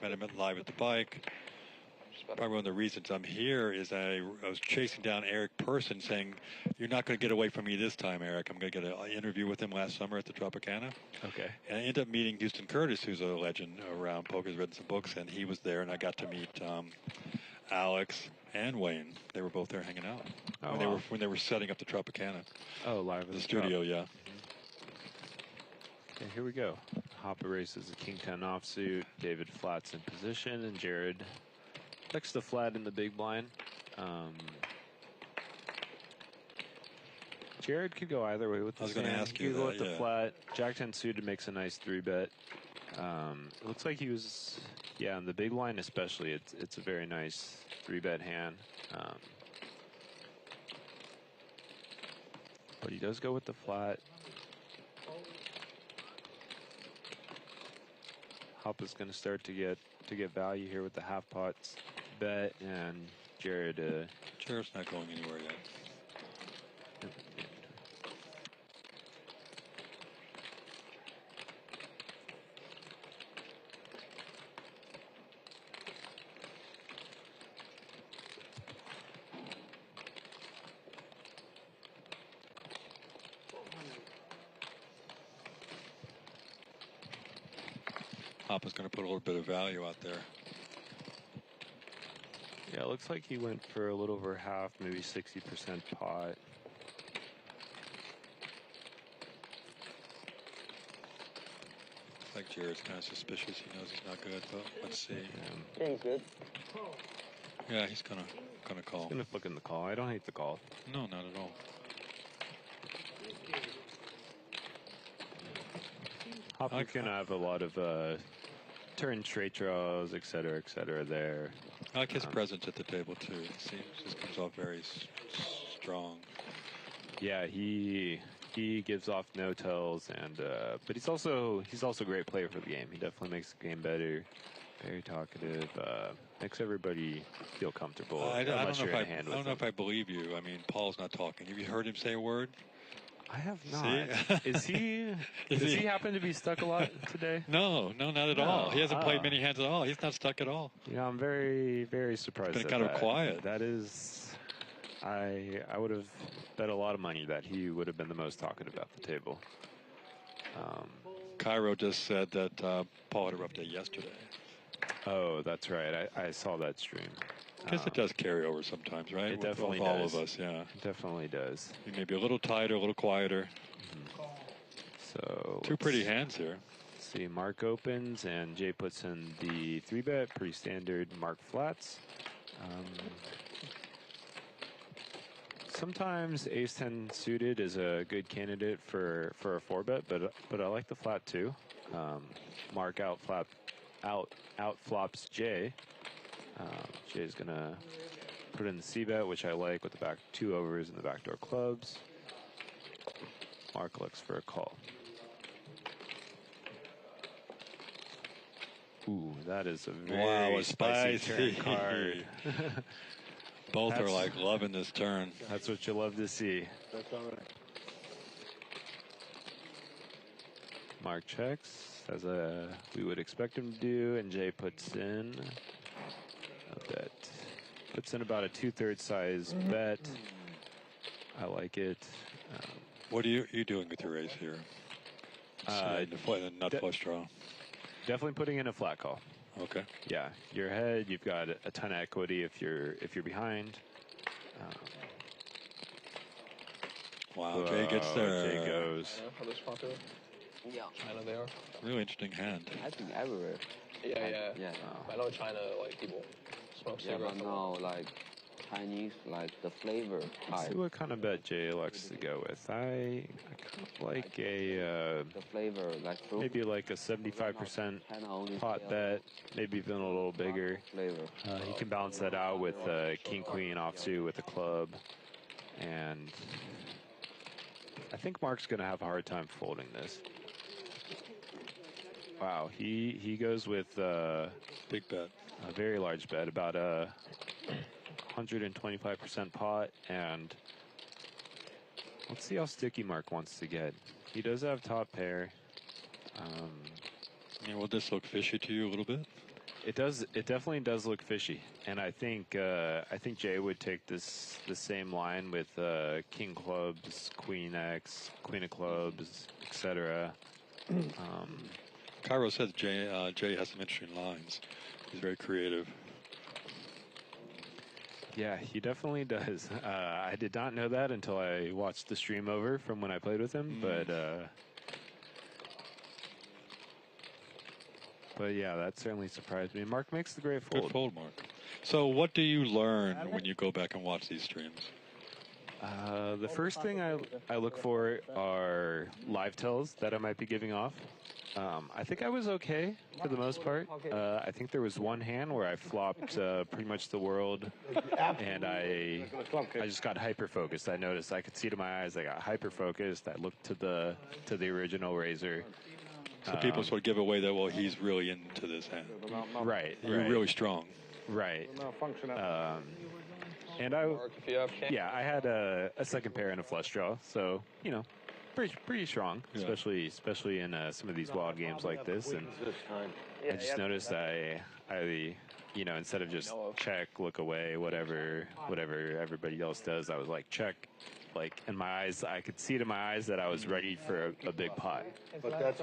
Met him live at the bike. probably one of the reasons I'm here is I was chasing down Eric Person saying, you're not going to get away from me this time, Eric. I'm going to get an interview with him last summer at the Tropicana. Okay. And I ended up meeting Houston Curtis, who's a legend around poker. He's written some books, and he was there, and I got to meet Alex and Wayne. They were both there hanging out when they were setting up the Tropicana. Oh, live in the studio, yeah. Okay, here we go. Hopper races a King 10 offsuit. David flats in position, and Jared checks the flat in the big blind. Jared could go either way with the I was going to ask you. you Go that, with the flat. Jack 10 suited makes a nice 3-bet. It looks like he was, in the big blind especially, it's a very nice 3-bet hand. But he does go with the flat. Hop is going to start to get value here with the half pots bet, and Jared's not going anywhere yet. Hop is going to put a little bit of value out there. Yeah, it looks like he went for a little over half, maybe 60% pot. Looks like Jared's kind of suspicious. He knows he's not good, but let's see. King's good. Yeah, he's gonna call. He's gonna flick in the call. I don't hate the call. No, not at all. Hop is gonna have a lot of turn straight draws, et cetera there. I like his presence at the table too. He just comes off very strong. Yeah, he gives off no tells, and but he's also a great player for the game. He definitely makes the game better. Very talkative. Makes everybody feel comfortable. I don't know if if I believe you. I mean, Paul's not talking. Have you heard him say a word? I have not. Does he happen to be stuck a lot today? No, not at all. He hasn't played many hands at all. He's not stuck at all. Yeah, I'm very, very surprised. He's been kind of quiet. That is, I would have bet a lot of money that he would have been the most talkative at the table. Kiero just said that Paul had a rough day yesterday. Oh, that's right. I saw that stream. I guess it does carry over sometimes, right? It definitely with does. all of us, yeah. It definitely does. He may be a little tighter, a little quieter. So two pretty hands here. See, Mark opens and Jay puts in the 3-bet, pretty standard Mark flats. Sometimes Ace-10 suited is a good candidate for a 4-bet, but I like the flat too. Mark out flops Jay. Jay's gonna put in the C-bet, which I like with the back 2 overs and the backdoor clubs. Mark looks for a call. Ooh, that is a very spicy turn card. Both are like loving this turn. That's what you love to see. That's all right. Mark checks, as we would expect him to do, and Jay puts in a bet. Puts in about a 2/3 size bet. I like it. What are you doing with your raise here? The nut flush draw. Definitely putting in a flat call. Okay. Yeah, your head. You've got a ton of equity if you're behind. Wow, Jay gets there. Jay goes. Are those popular? Yeah. China, they are. Really interesting hand. I think everywhere. Yeah. I know China, like people smoke cigarettes. Yeah, but now like Chinese, like the flavor Let's type. see what kind of bet Jay likes to go with. I kind of like the flavor, like fruit. maybe like a 75% pot bet, maybe even a little bigger. Flavor. He can balance that out with King Queen offsuit with a club, and I think Mark's going to have a hard time folding this. Wow, he goes with big bet, a very large bet, about a 125% pot, and let's see how sticky Mark wants to get. He does have top pair. Will this look fishy to you a little bit? It does. It definitely does look fishy, and I think Jay would take the same line with King clubs, Queen X, Queen of clubs, etc. Kiero says Jay has some interesting lines. He's very creative. Yeah, he definitely does. I did not know that until I watched the stream over from when I played with him, But yeah, that certainly surprised me. Mark makes the great fold. Good fold, Mark. So what do you learn when you go back and watch these streams? The first thing I look for are live tells that I might be giving off. I think I was okay for the most part. I think there was one hand where I flopped pretty much the world, and I just got hyper focused. I noticed I could see to my eyes. I got hyper focused. I looked to the original razor. So people sort of give away that, well, he's really into this hand. Right. You're really strong. Right. And I had a second pair and a flush draw, so pretty strong, especially in some of these wild games like this. And I just noticed I instead of just check, look away, whatever everybody else does, I was like check. Like in my eyes, I could see to my eyes that I was ready for a big pot. But that's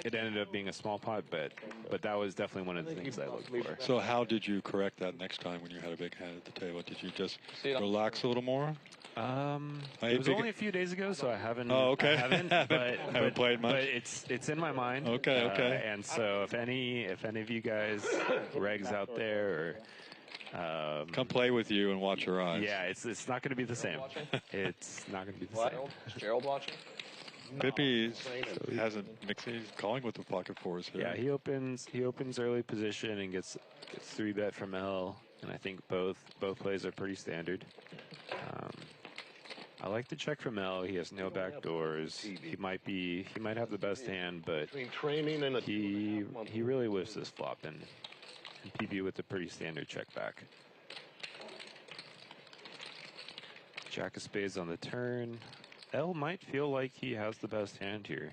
it ended up being a small pot, but that was definitely one of the things I looked for. So how did you correct that next time when you had a big hand at the table? Did you just relax a little more? It was only a few days ago, so I haven't. Oh, okay. I haven't, but haven't played much. But it's in my mind. Okay. And so if any of you guys, regs out there, or come play with you and watch your eyes. Yeah, it's not going to be the same. It's not going to be the same. Is Gerald watching? Pippy hasn't mixed. He's calling with the pocket fours here. Yeah, he opens early position and gets 3-bet from L, and I think both plays are pretty standard. I like to check from L. He has no back doors. He might have the best hand, but he really whiffs this flop, and PB with a pretty standard check back. Jack of spades on the turn. L might feel like he has the best hand here.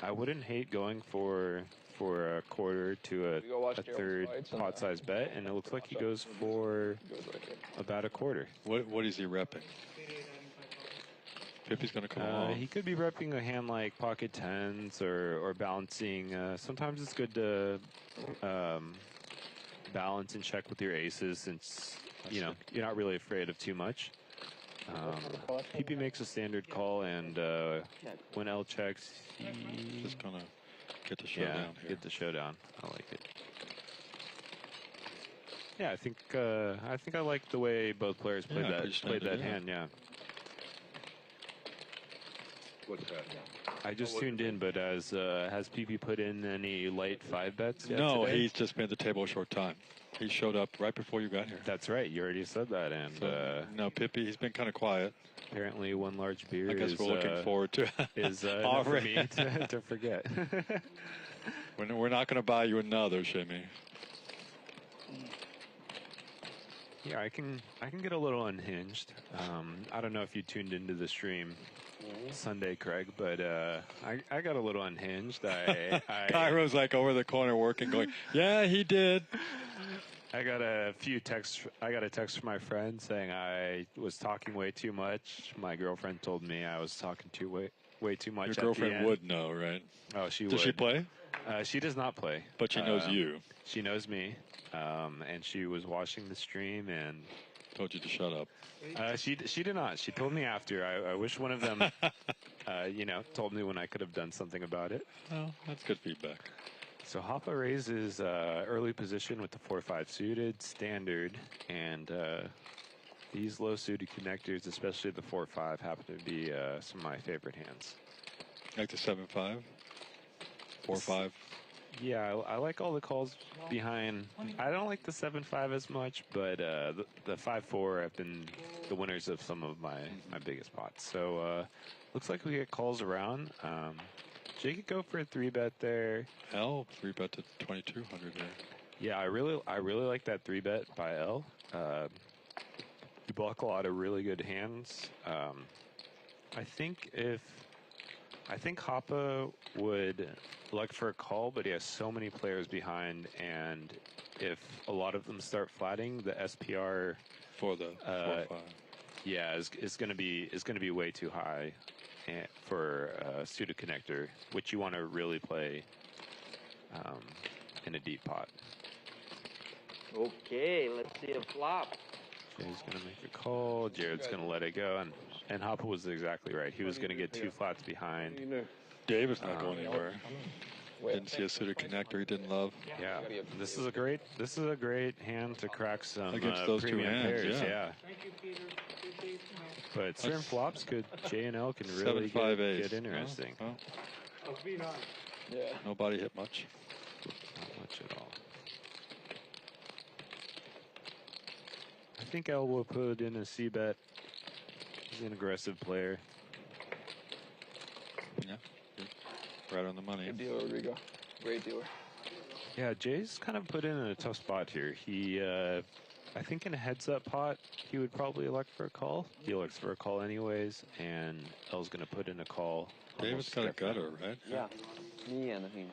I wouldn't hate going for a quarter to a third pot size bet, and it looks like he goes for about a quarter. What is he repping? Pippy's going to come along. He could be repping a hand like pocket tens or balancing. Sometimes it's good to balance and check with your aces, since you're not really afraid of too much. PP makes a standard call, and when L checks, he's just gonna get the showdown here. Get the showdown. I like it. Yeah, I think I like the way both players played that hand. Yeah. What's that? I just tuned in, but has PP put in any light 5-bets yet No, today? he's just been at the table a short time. He showed up right before you got here. That's right. You already said that. And no, Pippy, he's been kind of quiet. Apparently, one large beer. I guess we're looking forward to enough for me to forget. We're not going to buy you another, Shimmy. Yeah, I can get a little unhinged. I don't know if you tuned into the stream Sunday, Craig, but I got a little unhinged. Kairo's like over the corner working, going, yeah, he did. I got a text from my friend saying I was talking way too much. My girlfriend told me I was talking way too much. Your girlfriend would know, right? Oh, she would. Does she play? She does not play. But she knows you. She knows me. And she was watching the stream and told you to shut up. She did not. She told me after. I wish one of them, told me when I could have done something about it. Well, that's good feedback. So Hoppa raises early position with the 4-5 suited, standard, and these low suited connectors, especially the 4-5, happen to be some of my favorite hands. Like the 7-5, 4-5. Yeah, I like all the calls behind. I don't like the 7-5 as much, but the 5-4 have been the winners of some of my biggest pots. So looks like we get calls around. Jay could go for a 3-bet there. L 3-bet to 2,200 there. Yeah, I really like that 3-bet by L. You block a lot of really good hands. I think if I think Hoppa would look for a call, but he has so many players behind, and if a lot of them start flatting, the SPR for the 4-5. Yeah, is going to be way too high for a pseudo connector, which you want to really play in a deep pot. Okay, let's see a flop. Jay's going to make a call. Jared's going to let it go, and Hoppa was exactly right. He was going to get 2 flats behind. David's not going anywhere. Didn't see a pseudo connector he didn't love. Yeah, this is a great hand to crack some against those 2 premium hands. pairs. Yeah. But certain flops J and L can really 7-5 get interesting. Oh. Yeah. Nobody hit much. Not much at all. I think L will put in a C bet. He's an aggressive player. Yeah. Right on the money. Good dealer, Rodrigo. Great dealer. Yeah, Jay's kind of put in a tough spot here. He, I think in a heads-up pot, he would probably elect for a call. He elects for a call anyways, and L's going to put in a call. David's got a gutter, right? Yeah. Me and him.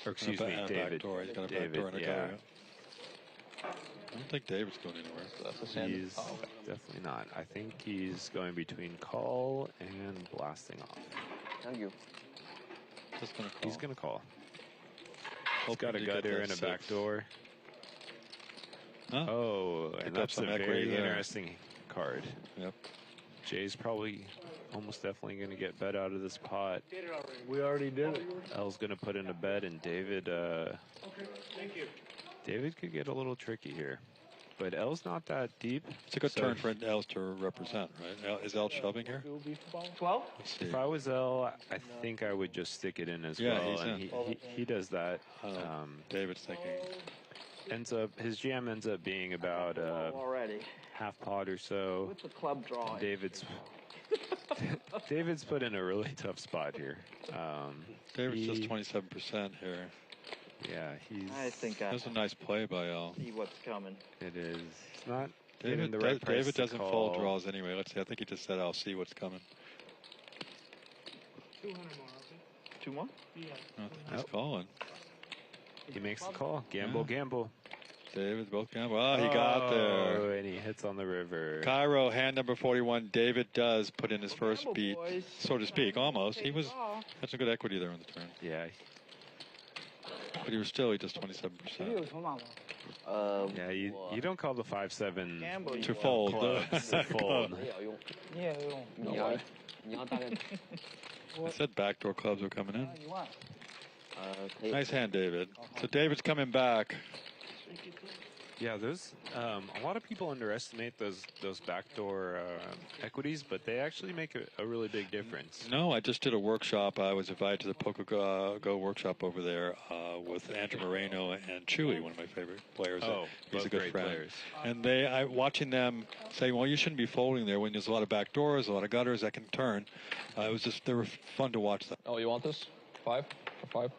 Or excuse me, David. Backdoor. He's got a David, backdoor and a yeah. gutter. I don't think David's going anywhere. That's a He's definitely not. I think he's going between call and blasting off. Thank you. Just gonna call. He's going to call. He's Hoping got a to get gutter that and a 6. backdoor. Huh? Oh, Picked and up that's a some equity very there. interesting card. Yep. Jay's probably almost definitely going to get bet out of this pot. We already did it. L's going to put in a bet, and David, David could get a little tricky here. But L's not that deep. It's a good so turn for L's to represent, right? Is L shoving here? 12? Let's see. If I was L, I think I would just stick it in as Yeah, well. he's And in. he does that. David's thinking. His jam ends up being about Already. half pot or so. With the club drawing. David's put in a really tough spot here. David's just 27% here. Yeah, I think That's a nice play by L. see what's coming. it is. It's not David, the right price David to doesn't call. fold draws anyway. Let's see. I think he just said, I'll see what's coming. 2 more? I think he's calling. He makes the call. Gamble, gamble. David, both gamble. Oh, he got there. And he hits on the river. Cairo, hand number 41. David does put in his first gamble, beat, boys. so to speak, almost. He had some good equity there on the turn. Yeah. But he just 27%. Yeah, you don't call the 5-7 Gamble, you To want. fold. clubs to fold. 你要大概 I said backdoor clubs were coming in. 可以 Nice hand, David. So David's coming back. Yeah, those a lot of people underestimate those backdoor equities, but they actually make a really big difference. No, I just did a workshop. I was invited to the Poker Go workshop over there with Andrew Moreno and Chewy, one of my favorite players. He's both a good great friend. players. And watching them say, well, you shouldn't be folding there when there's a lot of back doors, a lot of gutters that can turn. They were fun to watch them. Oh, you want this? 5? For 5?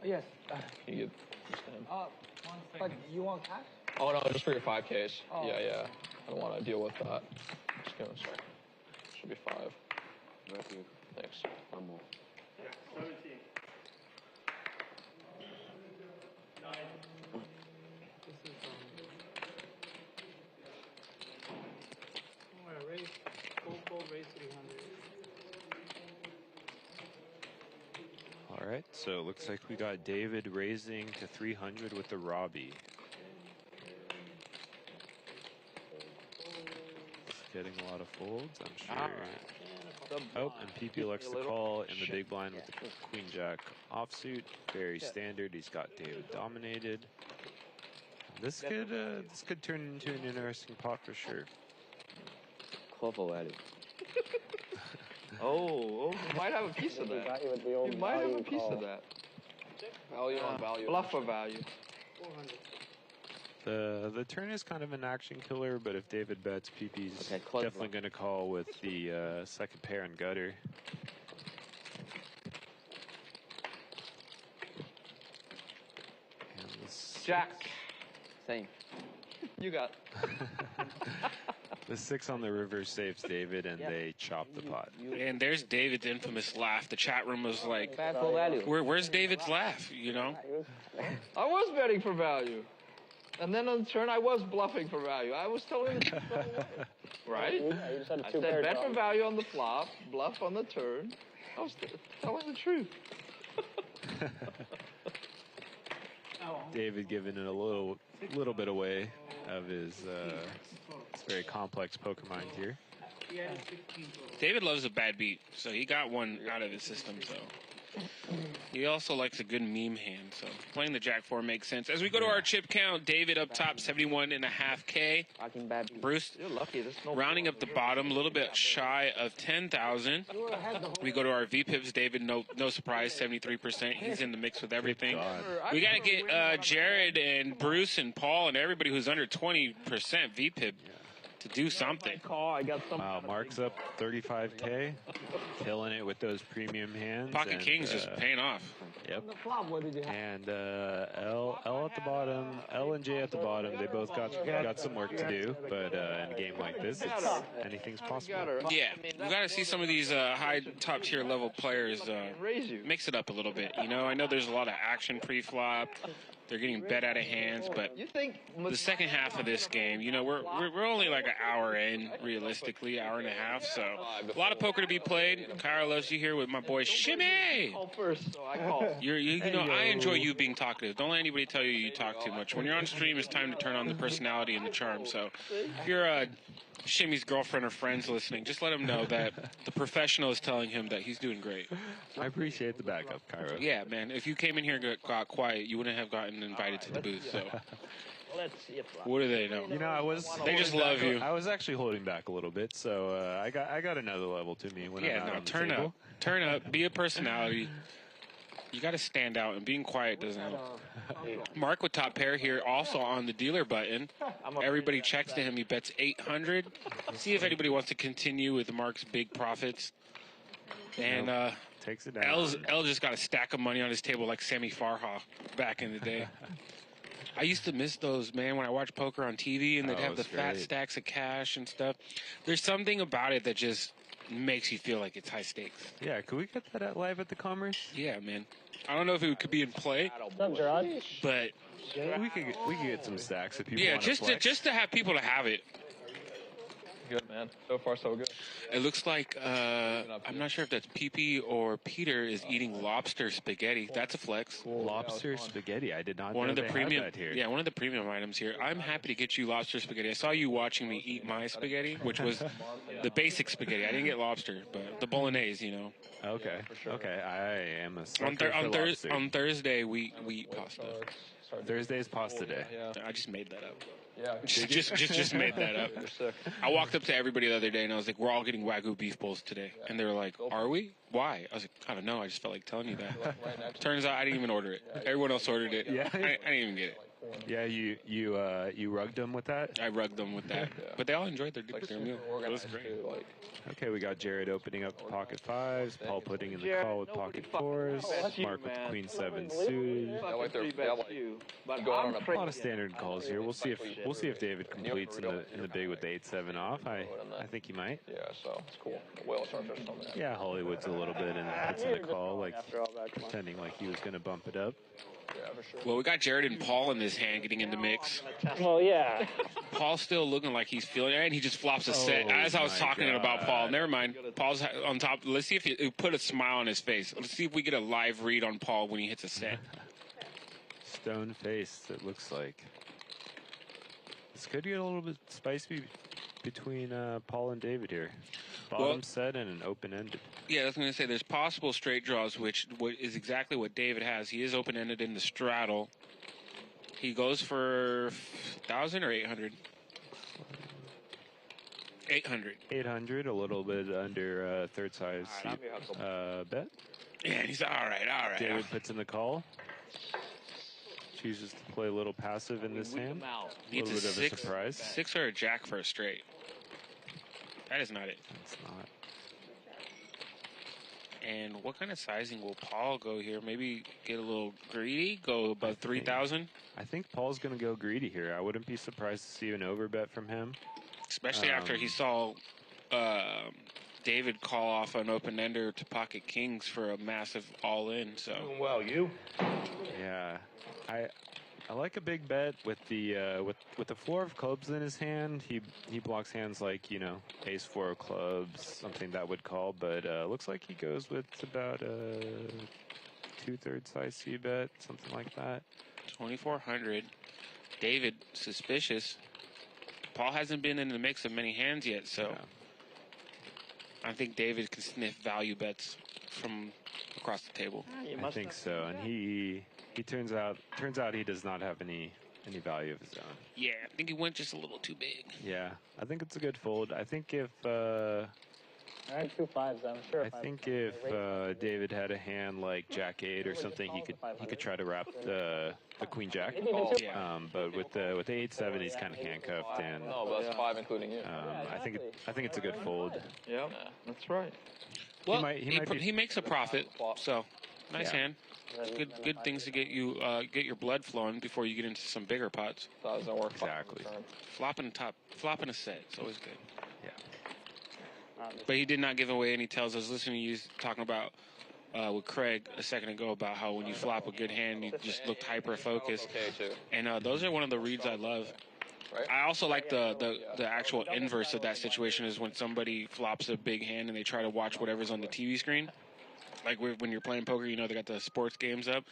Yes. You get But you want cash? Oh, no, just for your 5Ks. Oh. Yeah. I don't want to deal with that. Just kidding. Should be 5. Thanks. One more. All right, so it looks like we got David raising to 300 with the Robbie. Getting a lot of folds, I'm sure. Oh, and PP likes to call in the big blind with the Queen Jack offsuit. Very standard. He's got David dominated. This could turn into an interesting pot for sure. Call for value. Oh, you might have a piece of that. You might have a piece of that. Value on value. Bluff for value. The turn is kind of an action killer, but if David bets, PP's definitely going to call with the second pair and gutter. Jack. Same. You got. The 6 on the river saves David, and they chop the pot. And there's David's infamous laugh. The chat room was like, Bet for value. where's David's laugh, you know? I was betting for value. And then on the turn, I was bluffing for value. I was telling the truth. Right? Yeah, you just had a I two said pair bet draw. for value on the flop, bluff on the turn. I was telling the truth. David giving it a little bit away of his very complex poker mind here. David loves a bad beat, so he got one out of his system, so. He also likes a good meme hand, so playing the Jack 4 makes sense. As we go to our chip count, David up top, 71.5K. Bruce You're lucky. There's no rounding up the bottom, a little bit shy of 10,000. We go to our VPIPs. David, no surprise, 73%. He's in the mix with everything. We got to get Jared and Bruce and Paul and everybody who's under 20% VPIP to do something. Wow, Mark's up 35K, killing it with those premium hands. Pocket Kings just paying off. Yep. And L at the bottom, L and J at the bottom. They both got some work to do, but in a game like this, anything's possible. Yeah, we got to see some of these high top tier level players mix it up a little bit. You know, I know there's a lot of action pre-flop. They're getting bet out of hands, but the second half of this game, you know, we're only like an hour in, realistically, hour and a half. So a lot of poker to be played. Kiero loves you here with my boy Shimmy. call first, so I call. You know, I enjoy you being talkative. Don't let anybody tell you talk too much. When you're on stream, it's time to turn on the personality and the charm. So if you're Shimmy's girlfriend or friends listening, just let him know that the professional is telling him that he's doing great. I appreciate the backup, Kiero. Yeah, man. If you came in here and got quiet, you wouldn't have gotten invited to the booth. So Let's see if what do they know? You know, They just love you. I was actually holding back a little bit, so I got another level to me when I'm out on the turn table. up. Turn up. Be a personality. You got to stand out, and being quiet doesn't help. Mark with top pair here, also on the dealer button. Everybody checks to him. He bets 800. See if anybody wants to continue with Mark's big profits. And takes it down. L just got a stack of money on his table like Sammy Farha back in the day. I used to miss those, man, when I watched poker on TV and they'd have the fat stacks of cash and stuff. There's something about it that just makes you feel like it's high stakes. Yeah, could we get that live at the Commerce? Yeah, man. I don't know if it could be in play, What's up, Gerard? but we could get some stacks if people yeah, want just to have people to have it. Good, man. So far, so good. It looks like I'm not sure if that's PP or Peter is eating lobster spaghetti. That's a flex. Lobster spaghetti. I did not One know of the they premium, had that here. yeah, one of the premium items here. I'm happy to get you lobster spaghetti. I saw you watching me eat my spaghetti, which was the basic spaghetti. I didn't get lobster, but the bolognese, you know. Okay. Okay. I am a sucker for lobster. On Thursday we eat pasta. Thursday's pasta day. I just made that up. Yeah. Just made that up. I walked up to everybody the other day and I was like, "We're all getting Wagyu beef bowls today," and they were like, "Are we? Why?" I was like, "I don't know. I just felt like telling you that." Turns out I didn't even order it. Everyone else ordered it. Yeah. I didn't even get it. Yeah, you rugged them with that? I rugged them with that, but they all enjoyed their meal. It was great. Okay, we got Jared opening up the pocket fives, Paul putting in the call with pocket fours, Mark with the queen seven suited. A lot of standard calls here. We'll see if David completes in the big with the 8-7 off. I think he might. Yeah, so it's cool. Well, it's not something. Yeah, Hollywood's a little bit and puts in the call, like pretending like he was gonna bump it up. Yeah, for sure. Well, we got Jared and Paul in this hand getting in the mix. Well, yeah. Paul's still looking like he's feeling it, and he just flops a set. As I was talking about Paul, never mind. Paul's on top. Let's see if he put a smile on his face. Let's see if we get a live read on Paul when he hits a set. Stone faced, it looks like. This could get a little bit spicy between Paul and David here. Bottom set and an open-ended. Yeah, I was going to say there's possible straight draws, which is exactly what David has. He is open-ended in the straddle. He goes for 1,000 or 800? 800. 800, a little bit under third size bet. Yeah, and he's all right. David puts in the call. Chooses to play a little passive in this hand. A little bit of a surprise. 6 or a jack for a straight. That is not it. It's not. And what kind of sizing will Paul go here? Maybe get a little greedy, go above 3,000? I think Paul's going to go greedy here. I wouldn't be surprised to see an overbet from him. Especially after he saw David call off an open-ender to pocket kings for a massive all-in. So Well, you. Yeah, I like a big bet with the with the 4 of clubs in his hand. He blocks hands like, you know, ace 4 of clubs, something that would call. But looks like he goes with about a 2/3 size C bet, something like that. 2,400. David, suspicious. Paul hasn't been in the mix of many hands yet, so I think David can sniff value bets from across the table. I think so, and he turns out he does not have any value of his own. Yeah, I think he went just a little too big. Yeah, I think it's a good fold. I think if I had 2 5s. I'm sure. I think if David had a hand like Jack 8 or something, he could try to wrap the Queen Jack. But with the 8-7, he's kind of handcuffed, and No, but that's 5 including you. I think it's a good fold. Yeah, that's right. Well, he he makes a profit, so nice hand. Good things to get you get your blood flowing before you get into some bigger pots. That doesn't work. Exactly. Flopping a set, it's always good. Yeah. But he did not give away any tells. I was listening to you talking about with Craig a second ago about how when you flop a good hand, you just looked hyper focused. Okay, too. And those are one of the reads I love. Right? I also like the actual inverse of that situation is when somebody flops a big hand and they try to watch whatever's on the TV screen. Like when you're playing poker, you know they got the sports games up.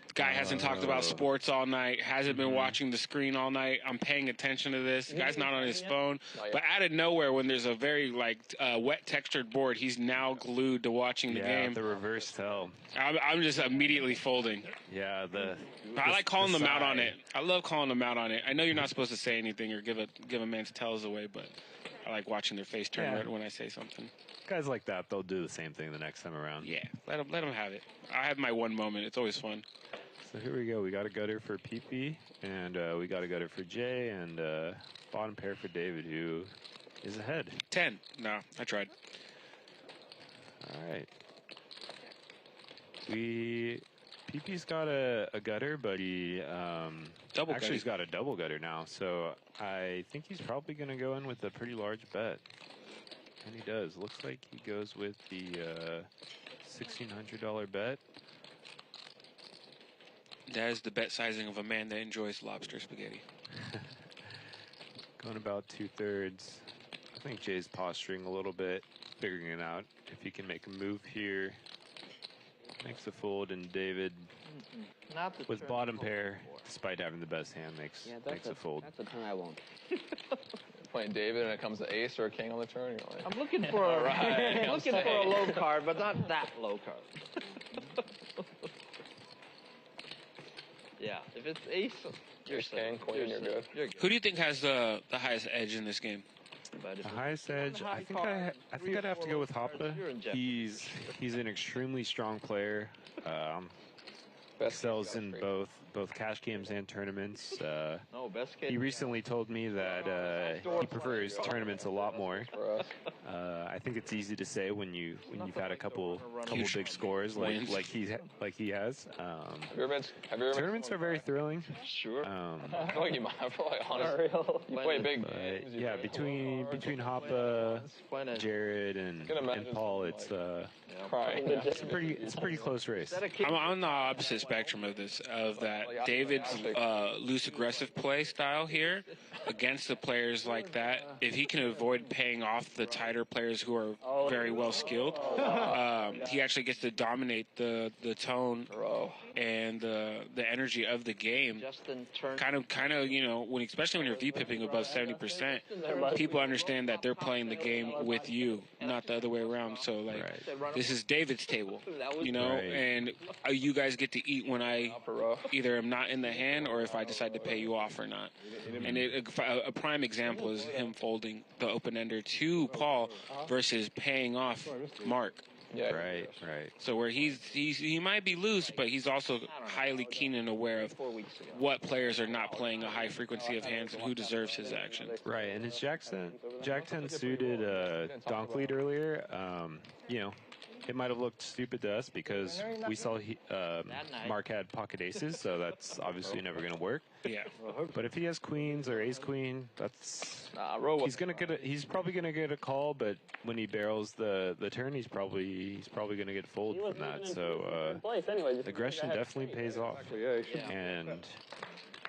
The guy hasn't talked about sports all night, hasn't been watching the screen all night. I'm paying attention to this. The guy's not on his phone. But out of nowhere, when there's a very wet textured board, he's now glued to watching the game. The reverse tell. I'm just immediately folding. Yeah, I like calling them out on it. I love calling them out on it. I know you're not supposed to say anything or give a man's tells away, but I like watching their face turn red when I say something. Guys like that, they'll do the same thing the next time around. Yeah, let them have it. I have my one moment. It's always fun. So here we go. We got a gutter for PP, and we got a gutter for Jay, and bottom pair for David, who is ahead. 10. No, I tried. All right. PP's got a gutter, but he he's got a double gutter now. So I think he's probably going to go in with a pretty large bet. And he does. Looks like he goes with the $1,600 bet. That is the bet sizing of a man that enjoys lobster spaghetti. Going about 2/3. I think Jay's posturing a little bit, figuring it out. If he can make a move here, makes a fold, and David, with bottom pair, despite having the best hand, makes a fold. That's the turn I want. Playing David and it comes to ace or a king on the turn. You're like, I'm looking for a low card, but not that low card. Yeah, if it's ace, you're king, queen, you're good. Who do you think has the highest edge in this game? The highest edge, I think I'd have to go with Hoppa. He's an extremely strong player. Excels in both cash games and tournaments. He recently told me that he prefers tournaments a lot more. I think it's easy to say when you've had a couple big scores like he has. Tournaments are very thrilling. Sure. I feel like you might have honestly. You play big games. Yeah, between Hoppa, Jared, and Paul, it's a pretty close race. I'm on the opposite spectrum of this, of that David's loose aggressive play style here against the players like that. If he can avoid paying off the tighter players who are very well skilled, he actually gets to dominate the tone and the energy of the game. Kind of, you know, especially when you're VPipping above 70%, people understand that they're playing the game with you, not the other way around. So this is David's table, you know, and you guys get to eat when I either am not in the hand or if I decide to pay you off or not. And a prime example is him folding the open-ender to Paul versus paying off Mark. Yeah. Right. So where he might be loose, but he's also highly keen and aware of what players are not playing a high frequency of hands and who deserves his action. Right, and his Jack 10 suited donk lead earlier. You know, it might have looked stupid to us because we saw Mark had pocket aces, so that's obviously never going to work. Yeah. But if he has queens or ace queen, that's he's probably gonna get a call. But when he barrels the turn, he's probably gonna get fold from that. So aggression definitely pays off. And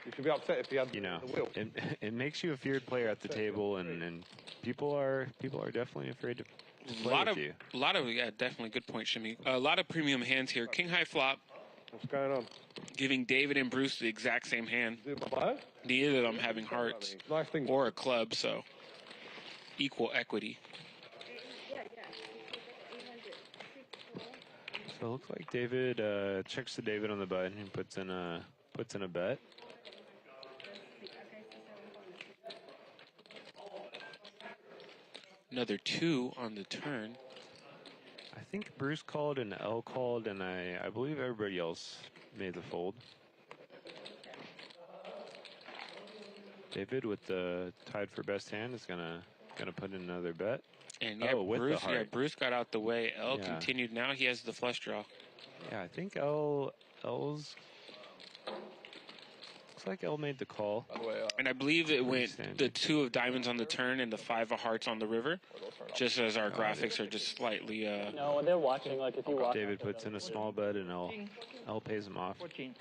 you should be upset if he had the wheel. It makes you a feared player at the table, and people are definitely afraid to play with you. A lot of definitely good point, Shimmy. A lot of premium hands here. King high flop. What's going on? Giving David and Bruce the exact same hand. Neither of them having hearts or a club, so equal equity. So it looks like David checks the David on the button and puts in a bet. Another 2 on the turn. I think Bruce called and L called, and I believe everybody else made the fold. David with the tied for best hand is gonna put in another bet. And Bruce got out the way. L continued. Now he has the flush draw. Yeah, I think L's. Looks like L made the call. And I believe it went the 2 of diamonds on the turn and the 5 of hearts on the river. Just as our graphics are just slightly. No, when they're watching, like if you watch. David puts in a small bet and L pays him off. 14.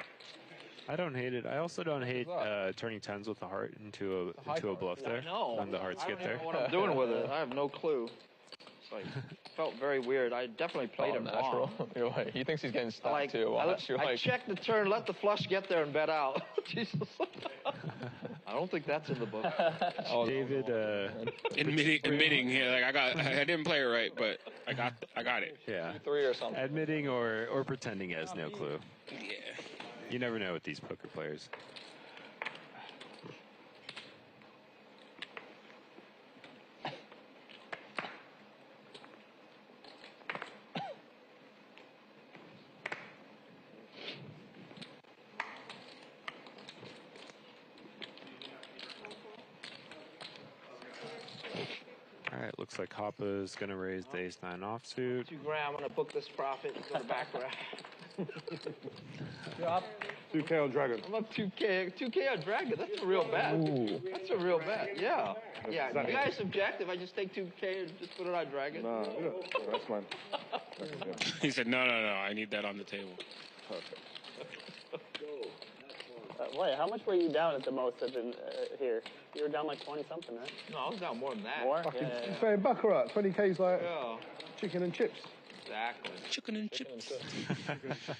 I don't hate it. I also don't hate turning 10s with the heart into a bluff there when the hearts get there. I don't know what I'm doing with it. I have no clue. It's like, felt very weird. I definitely played him wrong. He thinks he's getting stuck too. I checked the turn, let the flush get there, and bet out. Jesus. I don't think that's in the book. David admitting here, like I didn't play it right, but I got it. Yeah. 3 or something. Admitting or pretending he has no clue. Yeah. You never know with these poker players. All right, looks like Hoppa's going to raise the ace-9 offsuit. 2 grand, I'm going to book this profit and go to back rack. 2K on Dragon. I'm up 2K on Dragon. That's a real bet. Ooh. That's a real bet. Yeah. Yeah. You guys object if I just take 2K and just put it on Dragon? No, that's mine. He said, no, I need that on the table. Perfect. Wait, how much were you down at the most here? You were down like 20-something, right? No, I was down more than that. More? You're saying Baccarat, 20K's like chicken and chips. Exactly. Chicken and chips.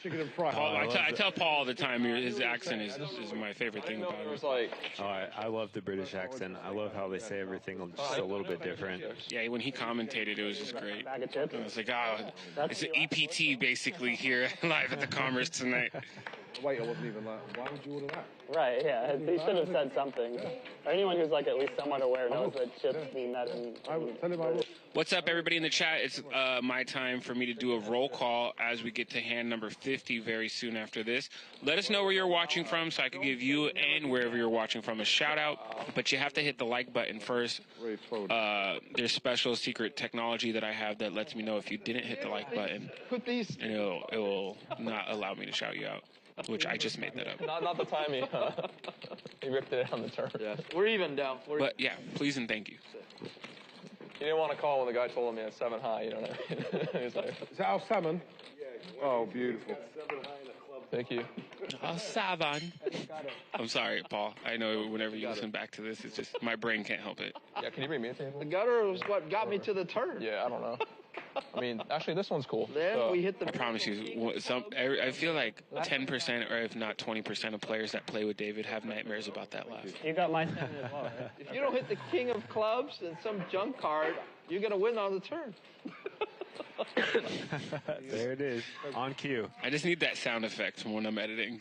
Chicken and fries. Paul, I tell Paul all the time, his accent is my favorite thing about him. I love the British accent. I love how they say everything just a little bit different. Yeah, when he commentated, it was just great. Bag of chips. I was like, it's an EPT basically here live at the Commerce tonight. Wait, I wasn't even like, why would you order that? Right, yeah. He should have said something. Or anyone who's like at least somewhat aware knows that chips mean that. What's up, everybody in the chat? It's my time for me to do a roll call as we get to hand number 50 very soon after this. Let us know where you're watching from so I can give you and wherever you're watching from a shout out. But you have to hit the like button first. There's special secret technology that I have that lets me know if you didn't hit the like button. And it will not allow me to shout you out. Which I just made that up. Not the time he ripped it on the turn. Yeah, we're even down. But yeah, please and thank you. He didn't want to call when the guy told him he had 7 high. You know what I mean? He's like, is that our salmon? Oh, beautiful. Thank you. Oh, 7. I'm sorry, Paul. I know whenever you listen back to this, it's just my brain can't help it. Yeah, can you bring me a table? The gutter was what got me to the turn. Yeah, I don't know. I mean, actually, this one's cool. Then we hit the. I promise you, I feel like 10% or if not 20% of players that play with David have nightmares about that laugh. You got my standard as well, right? If you don't hit the king of clubs and some junk card, you're going to win on the turn. There it is, on cue. I just need that sound effect from when I'm editing.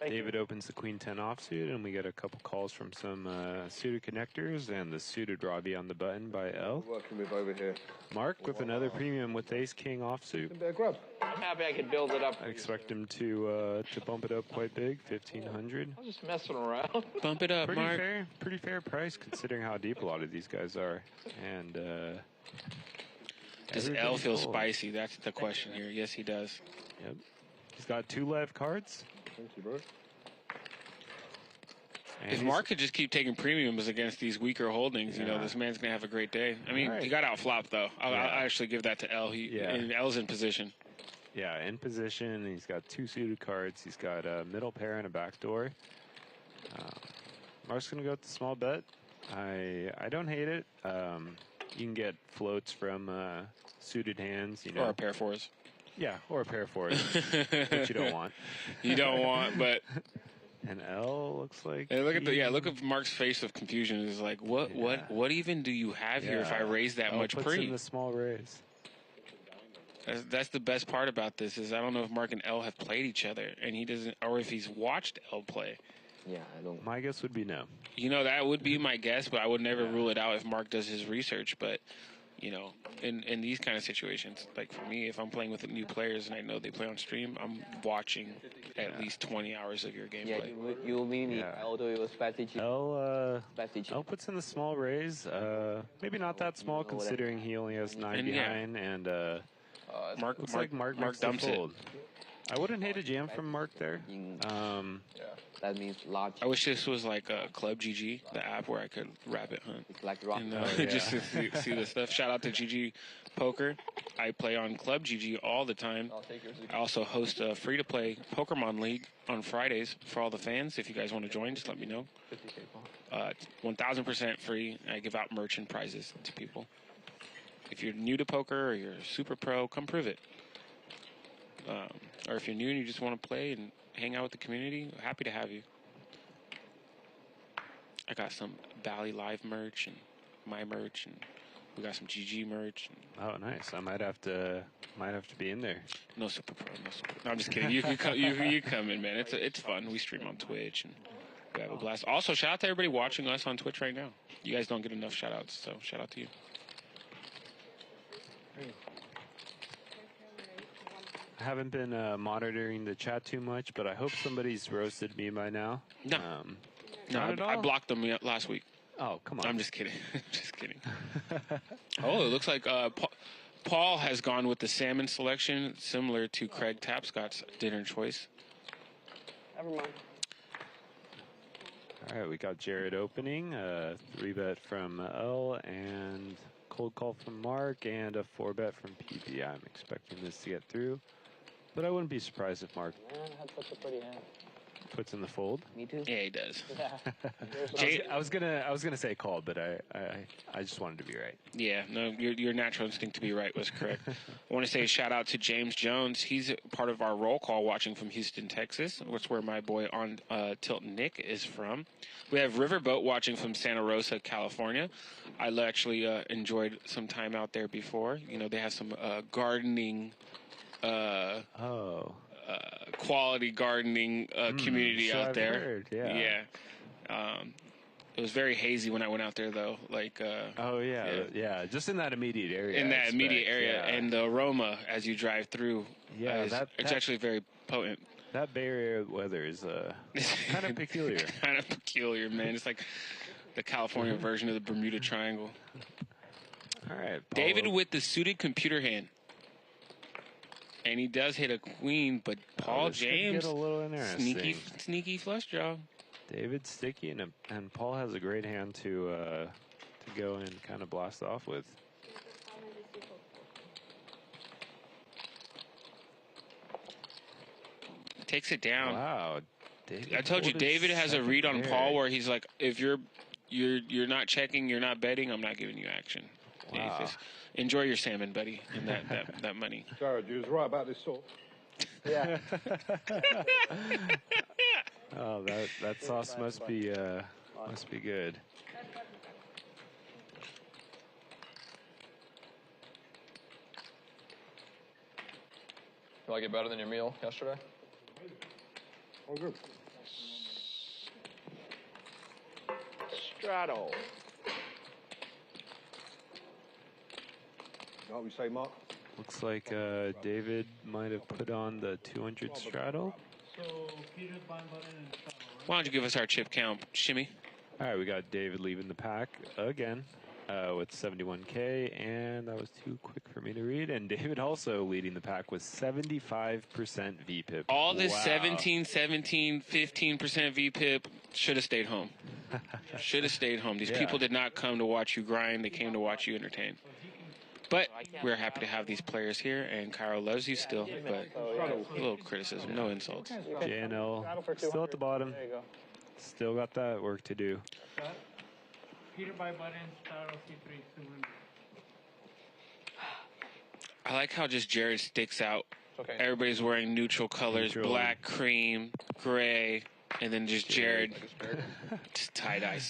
David opens the Queen 10 offsuit, and we get a couple calls from some suited connectors, and the suited Robbie on the button by L. Working with over here. Mark with another premium with Ace King offsuit. Grab. I'm happy I could build it up. I expect him to bump it up quite big, 1,500. I'm just messing around. Bump it up, Mark. Pretty fair price considering how deep a lot of these guys are. And does L feel spicy? That's the question here. Yes, he does. Yep. He's got 2 live cards. Thank you, bro. And If Mark could just keep taking premiums against these weaker holdings, you know, this man's going to have a great day. I mean, he got outflopped, though. I'll actually give that to L. And L's in position. Yeah, in position. He's got 2 suited cards. He's got a middle pair and a backdoor. Mark's going to go with the small bet. I don't hate it. You can get floats from suited hands, you know. Or a pair of 4s. Yeah, or a pair of 4s, which you don't want. You don't want, but... And L looks like. Hey, look at Mark's face of confusion. It's like, what even do you have here if I raise that much puts pre? in the small raise. That's the best part about this is I don't know if Mark and L have played each other, and he doesn't, or if he's watched L play. Yeah, I don't. My guess would be no. You know, that would be my guess, but I would never rule it out if Mark does his research. But you know, in these kind of situations, like for me, if I'm playing with new players and I know they play on stream, I'm watching at least 20 hours of your gameplay. Yeah, you mean L do your strategy? L puts in the small raise. Maybe not that small considering he only has 9 behind, and Mark dumps it. I wouldn't hate a jam from Mark there. That means large. I wish this was like Club GG, the app where I could rabbit hunt. It's like rock. And, just to see the stuff. Shout out to GG Poker. I play on Club GG all the time. I also host a free-to-play Pokemon League on Fridays for all the fans. If you guys want to join, just let me know. 1,000% free. I give out merch and prizes to people. If you're new to poker or you're a super pro, come prove it. Or if you're new and you just want to play and hang out with the community, happy to have you. I got some Bally Live merch and my merch, and we got some GG merch. Oh, nice! I might have to be in there. No super pro, no super. No, I'm just kidding. You can come. You come in, man. It's fun. We stream on Twitch and we have a blast. Also, shout out to everybody watching us on Twitch right now. You guys don't get enough shout outs, so shout out to you. I haven't been monitoring the chat too much, but I hope somebody's roasted me by now. No, I blocked them last week. Oh, come on. I'm just kidding. Just kidding. Oh, it looks like Paul has gone with the salmon selection, similar to Craig Tapscott's dinner choice. Never mind. All right, we got Jared opening, 3-bet from L, and cold call from Mark, and a 4-bet from PB. I'm expecting this to get through. But I wouldn't be surprised if Mark had such a pretty hand. puts in the fold. Me too. Yeah, he does. Yeah. I was gonna say call, but I just wanted to be right. Yeah, no, your natural instinct to be right was correct. I want to say a shout out to James Jones. He's part of our roll call watching from Houston, Texas. That's where my boy on Tilt Nick is from. We have Riverboat watching from Santa Rosa, California. I actually enjoyed some time out there before. You know, they have some gardening. Quality gardening community out there. Heard, yeah. It was very hazy when I went out there, though. Like, just in that immediate area. And the aroma as you drive through. Yeah, it's actually very potent. That Bay Area weather is kind of peculiar. Kind of peculiar, man. It's like the California version of the Bermuda Triangle. All right, David with the suited computer hand. And he does hit a queen, but Paul James, get a little interesting. sneaky flush draw. David's sticky, and Paul has a great hand to go and kind of blast off with. Takes it down. Wow. I told you, David has a read on Paul where he's like, if you're not checking, you're not betting, I'm not giving you action. Wow. Enjoy your salmon, buddy, and that money. Jared, you was right about this salt. Yeah. Oh, that sauce must be good. You like it better than your meal yesterday? Oh, good. Strato. What we say, Mark? Looks like David might have put on the 200 straddle. Why don't you give us our chip count, Shimmy? All right, we got David leaving the pack again with 71K, and that was too quick for me to read. And David also leading the pack with 75% VPIP. All this 17, 15% VPIP should have stayed home. Should have stayed home. These people did not come to watch you grind. They came to watch you entertain. But we're happy to have these players here, and Kiero loves you still, but a little criticism, no insults. JNL still at the bottom. There you go. Still got that work to do. Peter by button, star C3, 200. I like how just Jared sticks out. Okay. Everybody's wearing neutral colors, black, cream, gray, and then just Jared, just tie-dye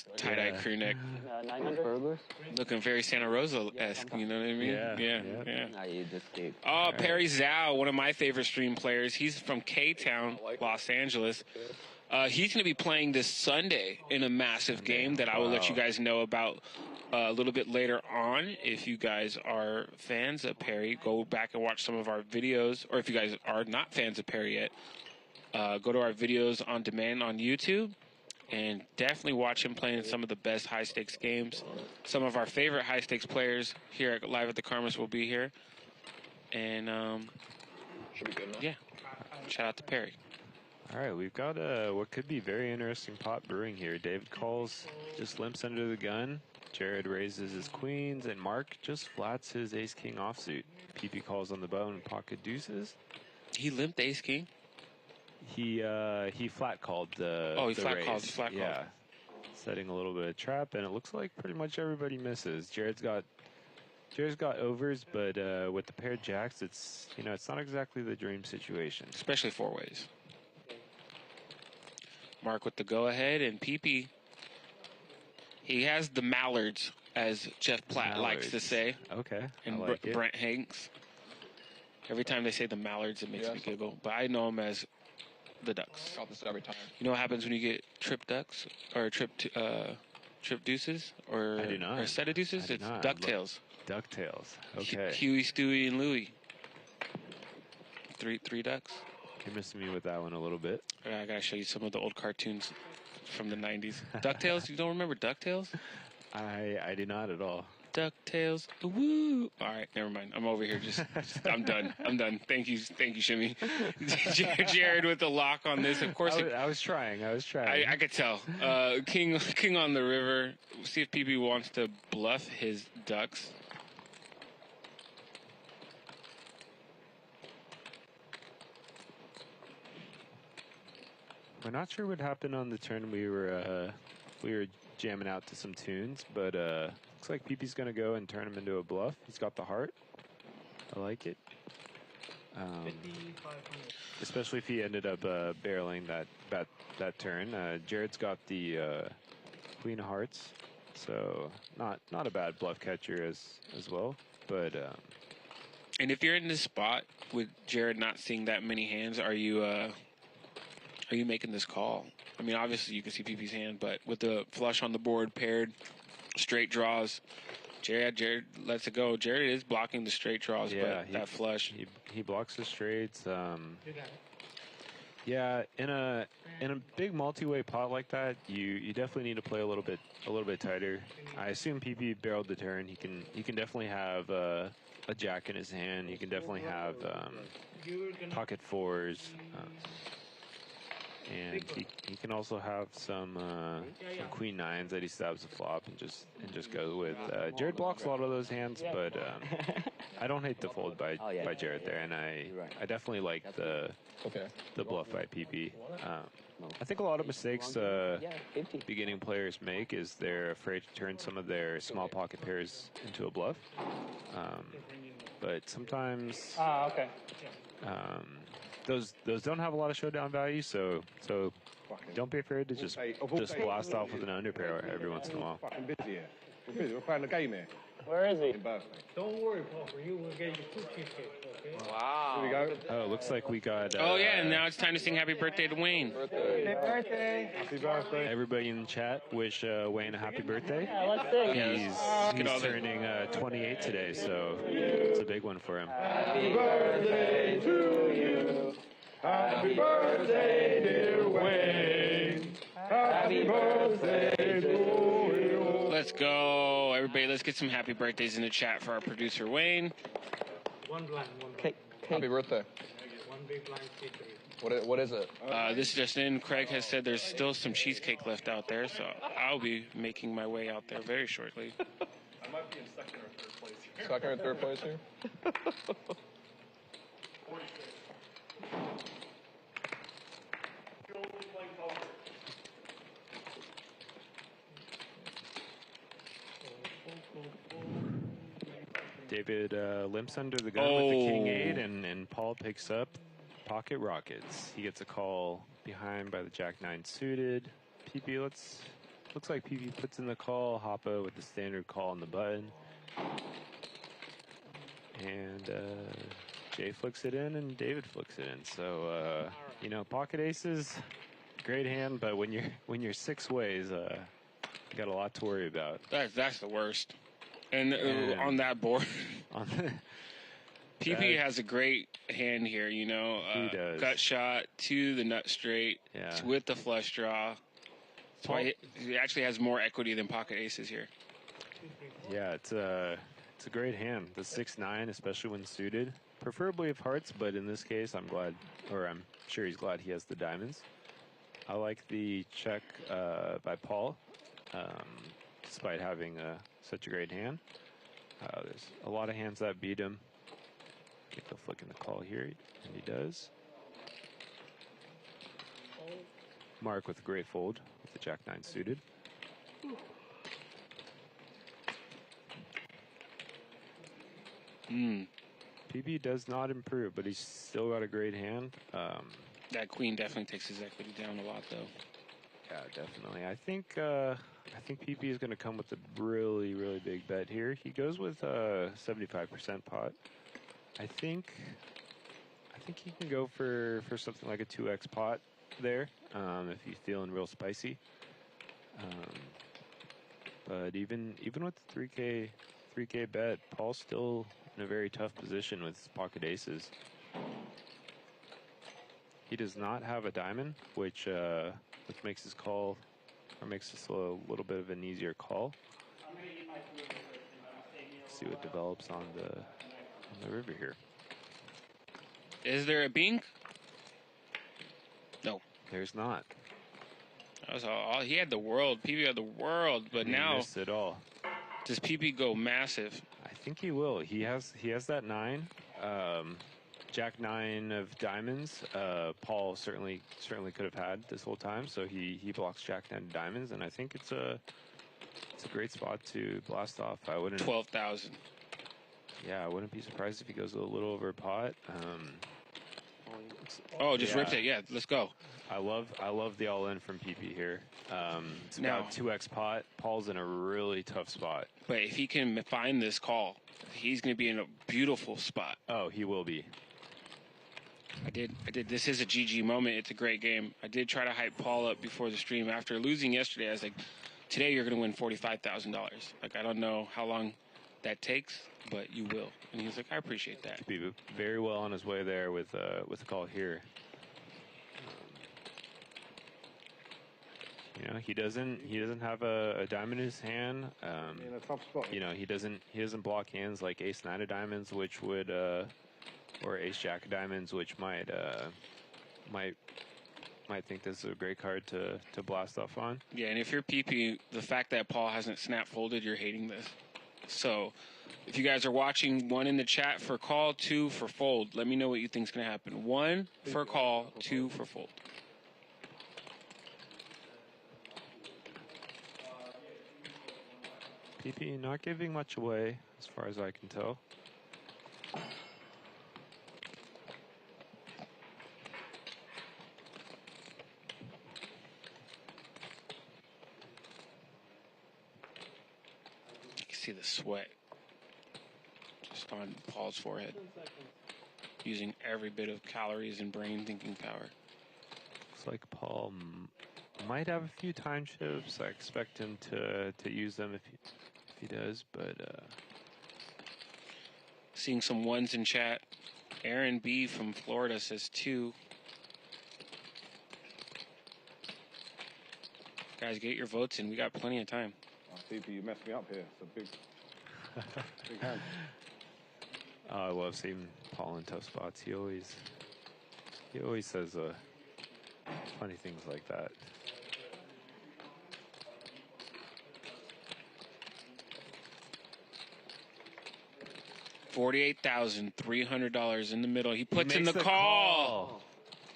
crew neck. 900? Looking very Santa Rosa-esque, you know what I mean? Yeah. Now you just escaped. Oh, Perry Zhao, one of my favorite stream players. He's from K-Town, Los Angeles. He's going to be playing this Sunday in a massive game that I will let you guys know about a little bit later on. If you guys are fans of Perry, go back and watch some of our videos. Or if you guys are not fans of Perry yet, go to our videos on demand on YouTube and definitely watch him playing some of the best high-stakes games. Some of our favorite high-stakes players here at Live at the Karmas will be here. And, yeah, shout out to Perry. All right, we've got what could be very interesting pot brewing here. David calls, just limps under the gun. Jared raises his queens, and Mark just flats his ace-king offsuit. PP calls on the bone, pocket deuces. He limped ace-king? He flat called the he the flat raise. called. Yeah, setting a little bit of trap, and it looks like pretty much everybody misses. Jared's got overs, but with the paired jacks, it's not exactly the dream situation. Especially four ways. Mark with the go-ahead, and PP, he has the mallards, as Jeff Platt likes to say. Okay, and I like it. Brent Hanks. Every time they say the mallards, it makes me giggle. But I know them as the ducks. Got this every time. You know what happens when you get trip ducks or trip deuces or I do not. or a set of deuces? It's ducktails. Ducktails. Okay. Huey, Stewie, and Louie. Three ducks. You're missing me with that one a little bit. I gotta show you some of the old cartoons from the 90s. DuckTales? You don't remember DuckTales? I do not at all. DuckTales. Woo! All right, never mind. I'm over here. I'm done. Thank you, Shimmy. Jared with the lock on this. Of course, I was trying. I could tell. King on the river. See if PP wants to bluff his ducks. We're not sure what happened on the turn. We were jamming out to some tunes, but looks like PP's gonna go and turn him into a bluff. He's got the heart. I like it. Especially if he ended up barreling that turn. Jared's got the queen of hearts, so not a bad bluff catcher as well. But and if you're in this spot with Jared not seeing that many hands, are you making this call? I mean, obviously you can see PP's hand, but with the flush on the board, paired, straight draws, Jared lets it go. Jared is blocking the straight draws, but that flush. He blocks the straights. Yeah, in a big multi-way pot like that, you definitely need to play a little bit tighter. I assume PP barreled the turn. He can definitely have a jack in his hand. He can definitely have pocket fours. And he can also have some queen nines that he stabs the flop and just goes with. Jared blocks a lot of those hands, but I don't hate the fold by Jared there, and I definitely like the bluff by PP. I think a lot of mistakes beginning players make is they're afraid to turn some of their small pocket pairs into a bluff, but sometimes. Those don't have a lot of showdown value, so don't be afraid to just blast off with an underpair every once in a while. Fucking busy here. We're busy. We're playing the game here. Where is he? Don't worry, Paul. You will get your 2 cheesecakes. Wow. Here we go. Oh, looks like we got. Oh yeah, and now it's time to sing happy birthday to Wayne. Happy birthday. Everybody in the chat wish Wayne a happy birthday. Yeah, let's sing. He's turning 28 today, so it's a big one for him. Happy birthday to you. Happy birthday, dear Wayne. Happy birthday to you. Let's go, everybody. Let's get some happy birthdays in the chat for our producer Wayne. One blind, one blind. Happy birthday. One big blind, C3. What is it? This is just in. Craig has said there's still some cheesecake left out there, so I'll be making my way out there very shortly. I might be in second or third place here. Second or third place here? David limps under the gun with the King 8, and Paul picks up pocket rockets. He gets a call behind by the Jack 9 suited. PP looks like PP puts in the call. Hoppa with the standard call on the button. And Jay flicks it in, and David flicks it in. So you know, pocket aces, great hand, but when you're six ways, you got a lot to worry about. That's the worst. And on that board, PP has a great hand here, you know. He does. Gut shot to the nut straight with the flush draw. That's why he actually has more equity than pocket aces here. Yeah, it's a great hand. The 6-9, especially when suited, preferably of hearts, but in this case, I'm sure he's glad he has the diamonds. I like the check by Paul, despite having such a great hand. There's a lot of hands that beat him. Get the flick in the call here, and he does. Mark with a great fold with the Jack 9 suited. PB does not improve, but he's still got a great hand. That queen definitely takes his equity down a lot, though. Yeah, definitely. I think PP is going to come with a really, really big bet here. He goes with 75% pot. I think he can go for something like a 2x pot there if he's feeling real spicy. But even with the 3K bet, Paul's still in a very tough position with his pocket aces. He does not have a diamond, which makes his call, or makes this a little bit of an easier call. See what develops on the river here. Is there a bink? No. There's not. That was all. He had the world. PP had the world, but He now missed it all. Does PP go massive? I think he will. He has that 9. Jack 9 of diamonds. Paul certainly could have had this whole time, so he blocks Jack 9 of diamonds, and I think it's a great spot to blast off. I wouldn't 12,000. Yeah, I wouldn't be surprised if he goes a little over pot. Just ripped it. Yeah, let's go. I love the all in from PP here. It's about 2x pot. Paul's in a really tough spot. But if he can find this call, he's going to be in a beautiful spot. Oh, he will be. I did. This is a GG moment. It's a great game. I did try to hype Paul up before the stream. After losing yesterday, I was like, today you're going to win $45,000. Like, I don't know how long that takes, but you will. And he was like, I appreciate that. Be very well on his way there with the call here. You know, he doesn't have a diamond in his hand. In a tough spot. You know, he doesn't block hands like ace 9 of diamonds, which would or ace jack of diamonds, which might think this is a great card to blast off on. Yeah, and if you're PP, the fact that Paul hasn't snap folded, you're hating this. So if you guys are watching, 1 in the chat for call, 2 for fold. Let me know what you think's going to happen. 1 for call, 2 for fold. PP not giving much away as far as I can tell. You can see the sweat just on Paul's forehead. using every bit of calories and brain thinking power. Looks like Paul might have a few time shifts. I expect him to use them if he does, but seeing some ones in chat. Aaron B from Florida says 2. Guys, get your votes in. We got plenty of time. CP, you messed me up here. It's a big, big hand. I love seeing Paul in tough spots. He always says funny things like that. $48,300 in the middle. He puts in the call.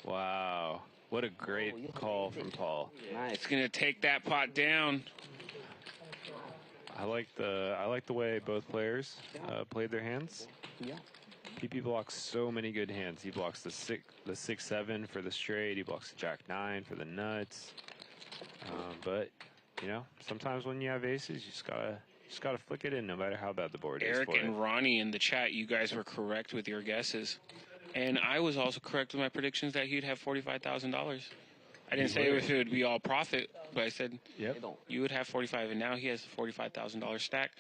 Wow. What a great call from Paul. Nice. It's gonna take that pot down. I like the way both players played their hands. Yeah. PP blocks so many good hands. He blocks the 6-7 for the straight. He blocks the Jack-9 for the nuts. But you know, sometimes when you have aces, you just gotta flick it in, no matter how bad the board is. Eric for and it. Ronnie in the chat, you guys were correct with your guesses, and I was also correct with my predictions that he'd have $45,000. I didn't say if it would be all profit, but I said you would have 45, and now he has a $45,000 stack.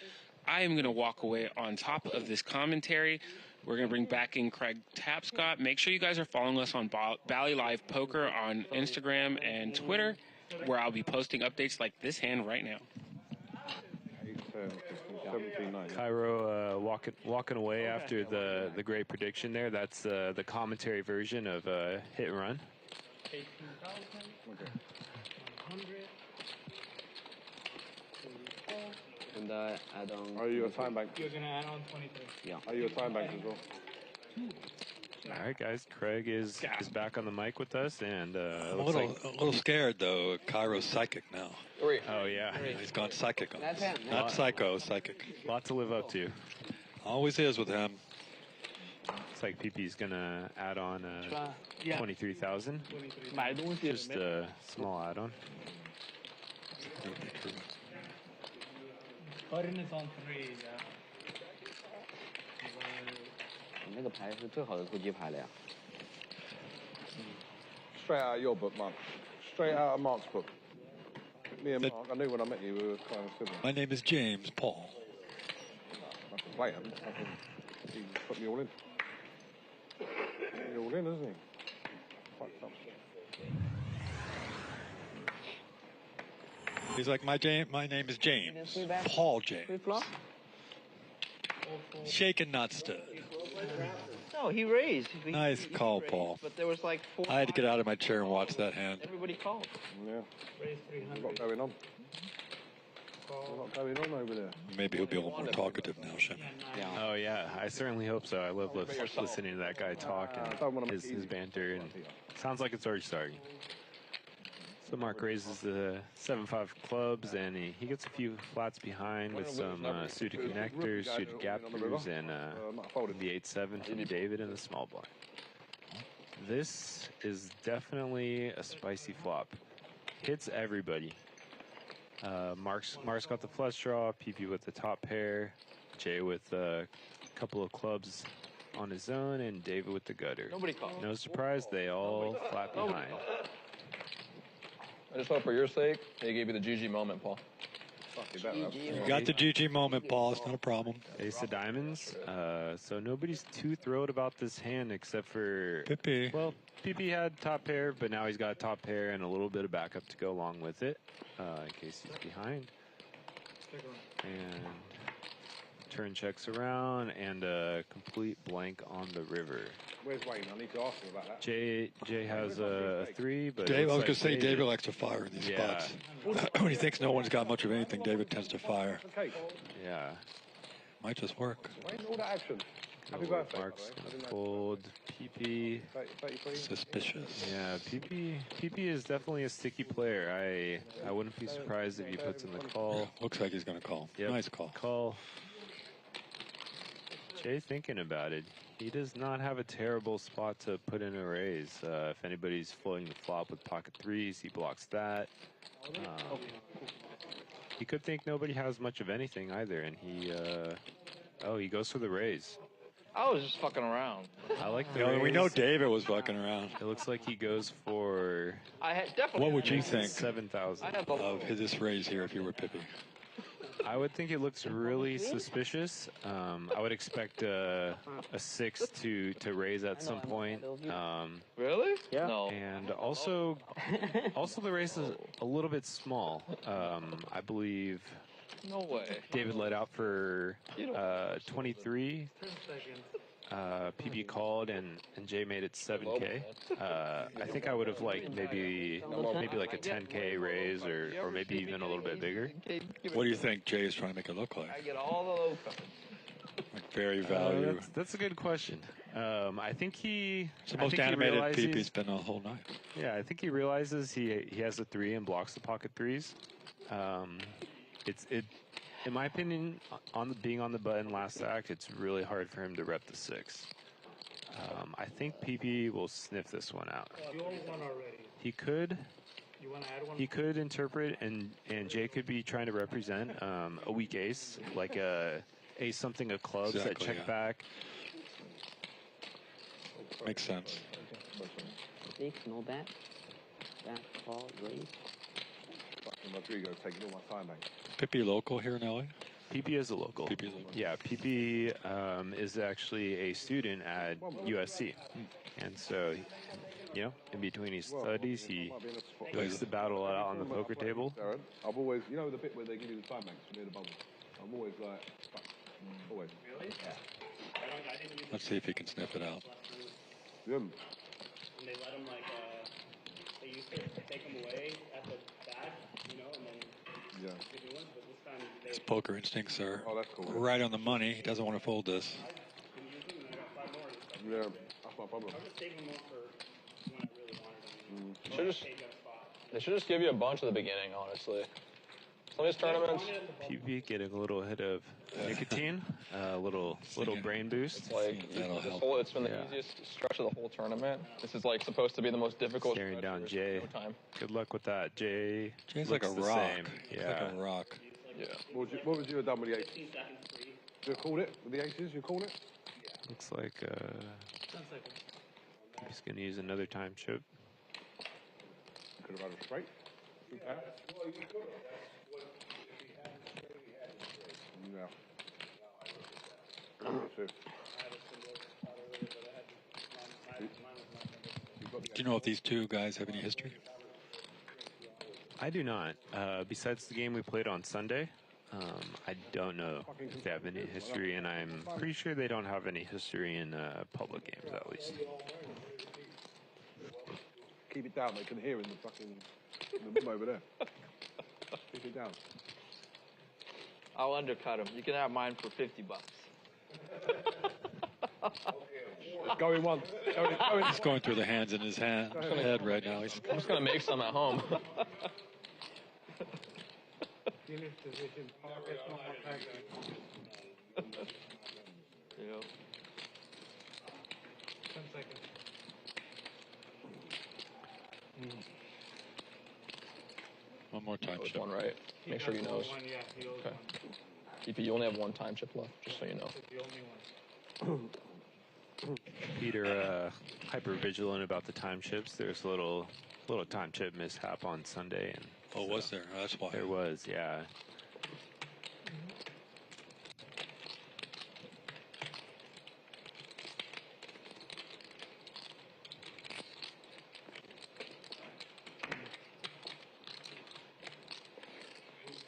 I am going to walk away on top of this commentary. We're going to bring back in Craig Tapscott. Make sure you guys are following us on Bally Live Poker on Instagram and Twitter, where I'll be posting updates like this hand right now. 17-9. Kiero walking away after the great prediction there. That's the commentary version of hit and run. 18,000. 100. And add on. Are you a time bank? You're gonna add on 23. Yeah. Are you a time bank as well? All right, guys. Craig is back on the mic with us, and I'm a little scared though. Kairo's psychic now. Oh yeah, He's gone psychic on That's us. him. Not psycho, psychic. Lot to live up to. Always is with him. Looks like PP's gonna add on 23,000. 买东西 Just a small add-on. Button is on 3. Yeah. 你那个牌是最好的突击牌了呀。 Straight out of your book, Mark. Straight out of Mark's book. Me and Mark, I knew when I met you we were kind of similar. My name is James Paul. I can play him. He put me all in. Put me all in, isn't he? Fucked up. He's like, my name is James. Paul James. Shaken, not stood. No, he raised. Nice call, raised, Paul. But there was like 4. I had to get out of my chair and watch that hand. Everybody called. Yeah. Raise There's a 300. lot going on. There's a lot going on over there. Maybe he'll be a little more talkative now, Shem. Oh yeah, I certainly hope so. I love listening to that guy talk and his banter, and sounds like it's already starting. So Mark raises the 7-5 clubs, and he gets a few flats behind with some suited connectors, suited gap throughs, and the 8-7 from David in the small blind. This is definitely a spicy flop. Hits everybody. Mark's got the flush draw, PP with the top pair, Jay with a couple of clubs on his own, and David with the gutter. Nobody called. No surprise, they all flat behind. I just hope for your sake they gave you the GG moment, Paul. You got the GG moment, Paul. It's not a problem. Ace of diamonds. So nobody's too thrilled about this hand except for Pippi. Well, PP had top pair, but now he's got top pair and a little bit of backup to go along with it, in case he's behind. And turn checks around and a complete blank on the river. Where's Wayne? I need to ask him about that. Jay has a 3, but Dave, I was like going to say David likes to fire in these spots. When he thinks no one's got much of anything, David tends to fire. Yeah. Might just work. Wayne, all that action. Happy birthday. Mark's gonna fold PP. Suspicious. Yeah, PP is definitely a sticky player. I wouldn't be surprised if he puts in the call. Yeah, looks like he's going to call. Yep. Nice call. Call. Jay thinking about it. He does not have a terrible spot to put in a raise. If anybody's floating the flop with pocket 3s, he blocks that. He could think nobody has much of anything either, and he goes for the raise. I was just fucking around. I like the You know, raise. we know David was fucking around. It looks like he goes for I had definitely. What would you think 7,000. I have a of this raise here if you were Pippi? I would think it looks really suspicious. I would expect a 6 to raise at some point. Really? Yeah. No. And also the race is a little bit small. I believe No way. David let out for 23. PB called and Jay made it 7K. I think I would have liked maybe like a 10K raise or maybe even a little bit bigger. What do you think Jay is trying to make it look like? I get all the low cards. Like very value. That's a good question. I think he. It's the most animated PP's been the whole night. Yeah, I think he realizes he has a 3 and blocks the pocket 3s. In my opinion, being on the button last act, it's really hard for him to rep the 6. I think PP will sniff this one out. He could. He could interpret, and Jay could be trying to represent a weak ace, like a ace something of clubs that check back. Makes sense. 6, no bet. Back, call, raise. Rodrigo taking all my time, mate. Pippi local here in LA? PP is a local. PP is local. Yeah, PP is actually a student at USC. And so, in between his studies, he likes to battle out on the poker table. Darren, I've always, you know the bit where they give you the time banks near the bubble? I'm always like, always. Really? Yeah. Let's see if he can sniff it out. Yeah. And they let him they used to take him away at the back, and then yeah. give me one, but this time His poker instincts are that's cool. right on the money. He doesn't want to fold this. Yeah, that's my problem. I was taking more for when I really wanted them. They should just give you a bunch at the beginning, honestly. Some of these tournaments, PB getting a little hit of nicotine, a little brain boost. it's like That'll this help. whole, it's been the easiest stretch of the whole tournament. This is like supposed to be the most difficult. Staring stretch down for Jay. Showtime. Good luck with that, Jay. Jay's like a looks the rock. same. He's Yeah. like a rock. Yeah. What would you have done with the 8? You called it? With the 8s, you called it? Looks like he's going to use another time chip. You could have had a straight. Yeah. Do you know if these two guys have any history? I do not. Besides the game we played on Sunday, I don't know if they have any history, and I'm pretty sure they don't have any history in public games, at least. Keep it down. They can hear in the fucking room over there. Keep it down. I'll undercut him. You can have mine for $50. It's going once. He's going through the hands in his head right now. He's I'm just gonna make some at home. Finish position, pocket, no more tactics. Yeah. 10 seconds. one more time. One right. Make sure you know. One, yeah, he owes Okay. one. EP, you only have one time chip left, just so you know. That's the only one. Peter, hyper vigilant about the time chips. There's a little time chip mishap on Sunday, and Oh, was there? That's why. there was, yeah.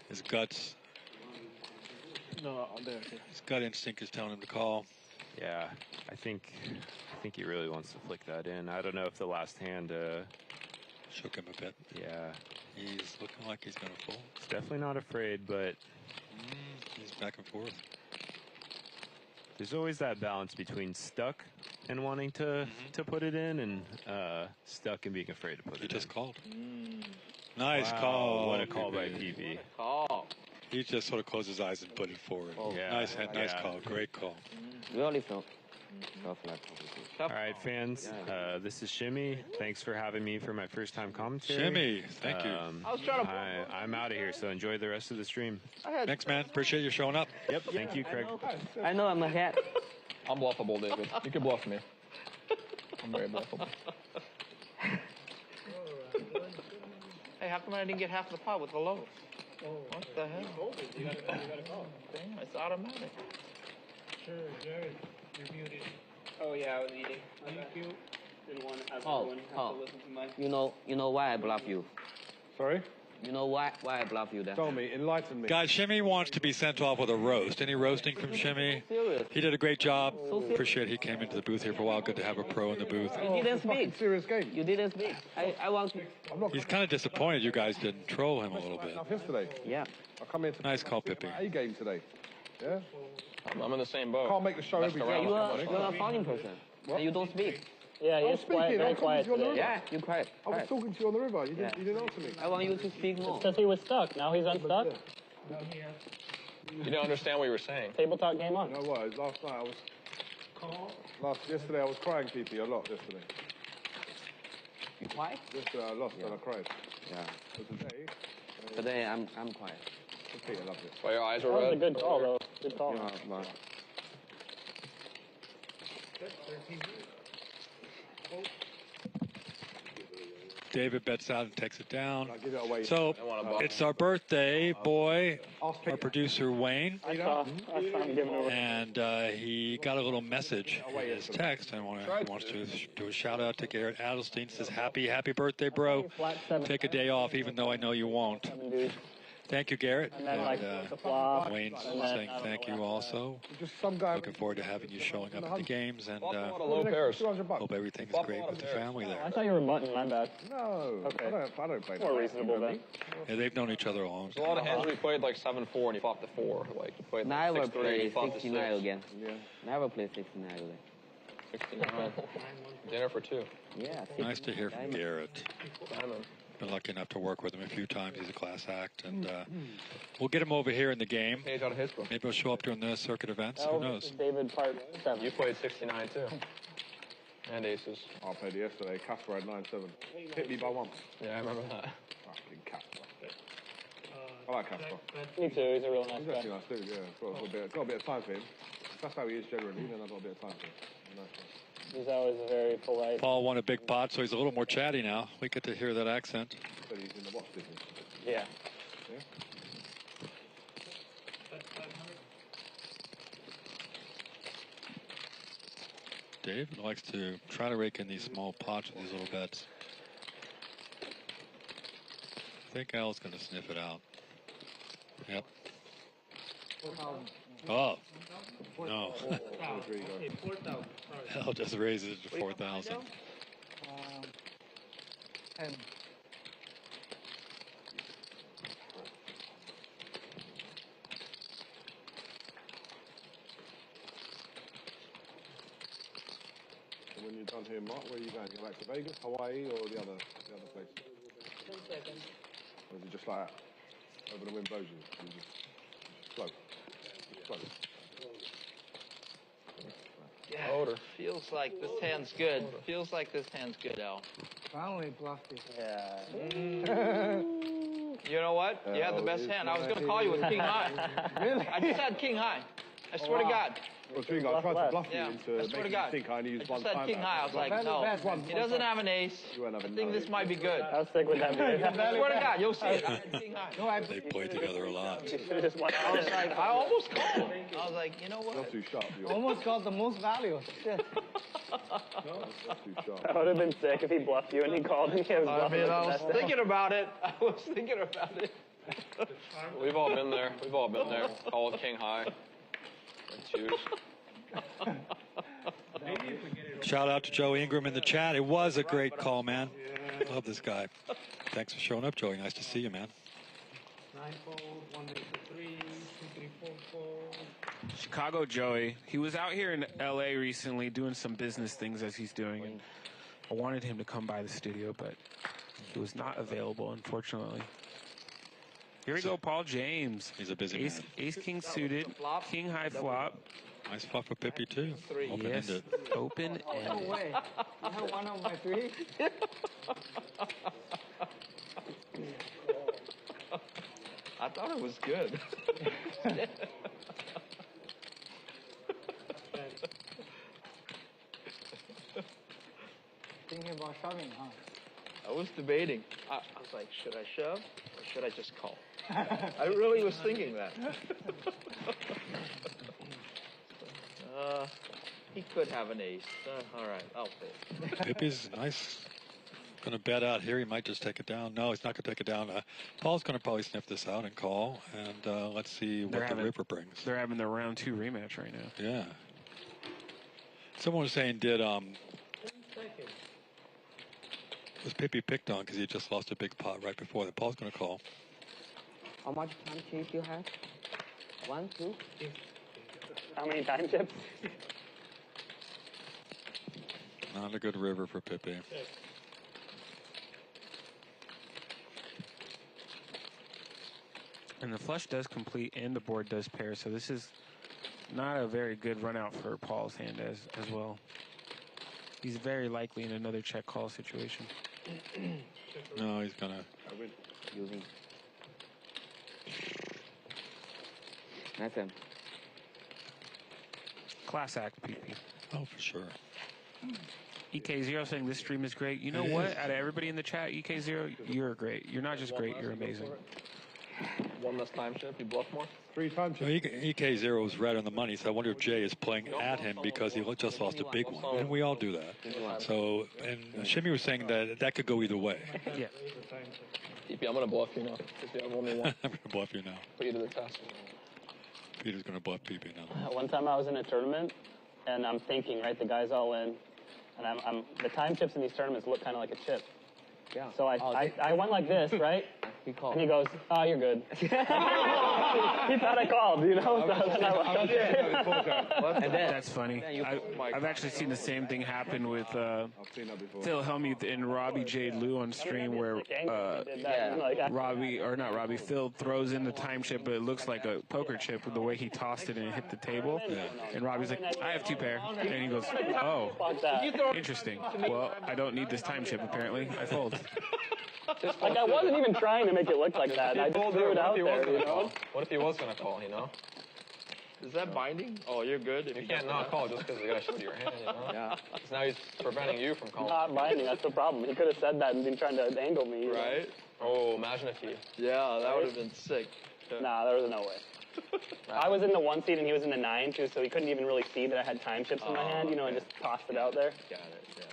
His guts, No, there. his gut instinct is telling him to call. Yeah, I think he really wants to flick that in. I don't know if the last hand, Shook him a bit. yeah, He's looking like he's going to fold. he's definitely not afraid, but He's back and forth. there's always that balance between stuck and wanting to put it in, and stuck and being afraid to put He it just in. called. Nice Wow, call. what a call by PB. PB. Call. He just sort of closed his eyes and put it forward. Yeah, Nice hand, nice yeah. call. Great call. Really felt like All right, fans, this is Shimmy. Thanks for having me for my first time commentary. Shimmy, thank you. I was trying to. I'm out of here, so enjoy the rest of the stream. Thanks, man. Appreciate you showing up. Yep, thank you, Craig. I know I'm ahead. I'm bluffable, David. You can bluff me. I'm very bluffable. Hey, how come I didn't get half the pot with the low? What the hell? You gotta call. Damn, it's automatic. Sure, Jared, you're muted. Oh yeah, I was eating. Thank you. Didn't want to have everyone have to listen to my. You know why I bluff you? Sorry? You know why I bluff you? Tell me, enlighten me. Guys, Shimmy wants to be sent off with a roast. Any roasting from Shimmy? He did a great job. Appreciate he came into the booth here for a while. Good to have a pro in the booth. You didn't speak. Serious game. You didn't speak. I want to. He's kind of disappointed you guys didn't troll him a little bit. Yesterday. Yeah. I come in to Nice call, Pippi. A game today. Yeah? I'm in the same boat. Can't make the show every around. day. You're a funny person. And you don't speak. Yeah, I was he's quiet, speaking. I very was talking quiet to you on the today. river. Yeah, you quiet. I was talking to you on the river. You didn't answer me. I want you to speak more. Because he was stuck. Now he's unstuck. You didn't understand what you were saying. Table talk game on. You know what? Last night I was. Yesterday I was crying, PP, a lot yesterday. You quiet? Yesterday I lost and I cried. Yeah. But Today I'm quiet. okay, I loved it. Why your eyes That were was a red? good call, though. Good call. No. David bets out and takes it down. I give it away. So it's our birthday boy, our producer Wayne, I saw him giving it away. and he got a little message in his text. And wants to do a shout out to Garrett Adelstein. Says happy birthday, bro. Take a day off, even though I know you won't. Thank you, Garrett. And then, like, the flop. Wayne's and then, saying thank you also. Just some guy. Looking forward to having you showing up at the games, and Low pairs. hope everything's great with the family I there. thought you were mutton, my bad. No. Okay. I don't play. More reasonable then. Yeah, they've known each other a long There's a lot of time. hands we played like 7-4 and he flopped the 4. Like he played like Never 6-3 and play he flopped the 69 6. again. Yeah. Never play 69 again. 69. Dinner for 2. Yeah. Nice to hear from Garrett. Diamond. Been lucky enough to work with him a few times. He's a class act, and we'll get him over here in the game. Page out of his book. Maybe he'll show up during the circuit events. Who knows? David part 7. You played 69 too. And aces. I played yesterday. Casper had 9-7. Hit me by once. Yeah, I remember that. Fucking Casper. I like Casper. Me too. He's a real nice He's guy. actually nice dude, yeah. Got a bit of time for him. That's how he is generally, then I've got a bit of time for him. Nice guy. He's always very polite. Paul won a big pot, so he's a little more chatty now. We get to hear that accent. Said he's in the watch business. Yeah. David likes to try to rake in these small pots with these little bets. I think Al's going to sniff it out. Yep. Oh. No. Al just raises it to 4,000. When you're done here, Mark, where are you going? You go back to Vegas, Hawaii, or the other place? 10 seconds. Or is it just like that? Over the wind blows you? You just slow. Slow. Yeah. Feels like this hand's good. Feels like this hand's good, Al. Finally bluffed it. Yeah. You know what? You had the best hand. I was going to call you with king high. Really? I just had king high. I swear to God. Well, I tried to bluff you Yeah, into I swear to making God. you think I only I used one just had time. king high. I was like, no. He doesn't have an ace. You won't have I a think no. this might be good. I'll stick with that. I swear to God, you'll see it. I had king high. They play together a lot. Just one I was like, I almost called. I was like, you know You're what? too sharp. You're Almost got the most value. Shit. too sharp. That would have been sick if he bluffed you and he called and he was I bluffing mean, with I the was best thinking about it. I was thinking about it. We've all been there. We've all been there. Call it king high. That's huge. Shout out to Joe Ingram in the chat. It was a great call, man. Love this guy. Thanks for showing up, Joey. Nice to see you, man. 9 fold, 1 make the 3, 2, 3, 4 fold. Chicago Joey. He was out here in L.A. recently doing some business things as he's doing. And I wanted him to come by the studio, but he was not available, unfortunately. Here we go, Paul James. He's a busy man. Ace king suited, king high flop. Nice flop for Pippi, too. Open Yes, ended. open No ended. way. You have one of my 3? I thought it was good. Thinking about shoving, huh? I was debating. I was like, should I shove or should I just call? I really was thinking that. He could have an ace. All right, I'll fold. Pippi's nice. Going to bet out here. He might just take it down. No, he's not going to take it down. Paul's going to probably sniff this out and call. And let's see what the river brings. They're having their round 2 rematch right now. Yeah. Someone was saying, was Pippi picked on because he just lost a big pot right before that? Paul's going to call. How much time chip you have? 1, 2? How many time chips? Not a good river for Pippi. And the flush does complete and the board does pair, so this is not a very good run out for Paul's hand as well. He's very likely in another check call situation. No, he's going to... Using. Nice him. Class act, PP. Oh, for sure. EK0 saying this stream is great. You know what? Out of everybody in the chat, EK0, you're great. You're not just great, you're amazing. One less time chip, you bluff more? 3 times. Well, EK0 is right on the money, so I wonder if Jay is playing at him because he just lost a big one. And we all do that. So, and Shimmy was saying that could go either way. Yeah. I'm going to bluff you now. If you have only one. I'm going to bluff you now. Put you to the test. Peter's going to bluff PP now. One time I was in a tournament, and I'm thinking, right, the guy's all in, and I'm the time chips in these tournaments look kind of like a chip. Yeah. So I went like this, right? He called. And he goes, "Oh, you're good." He thought I called, you know. That's funny. I've actually seen the same thing happen with Phil Helmuth and Robbie J. Lou on stream, where Phil throws in the time chip, but it looks like a poker chip with the way he tossed it and it hit the table. And Robbie's like, "I have 2 pair," and he goes, "Oh, interesting. Well, I don't need this time chip apparently. I fold." Like I wasn't even trying to make it look like that. I just threw it out there, you know. What if he was going to call, you know? Is that binding? Oh, you're good. You can't not call just because the guy showed you your hand, you know? Yeah. Because now he's preventing you from calling. Not binding, that's the problem. He could have said that and been trying to angle me. Right? Oh, imagine if he... Yeah, that would have been sick. Nah, there was no way. I was in the 1 seat and he was in the 9 too, so he couldn't even really see that I had time chips in my hand, you know, and just tossed it out there. Got it, yeah.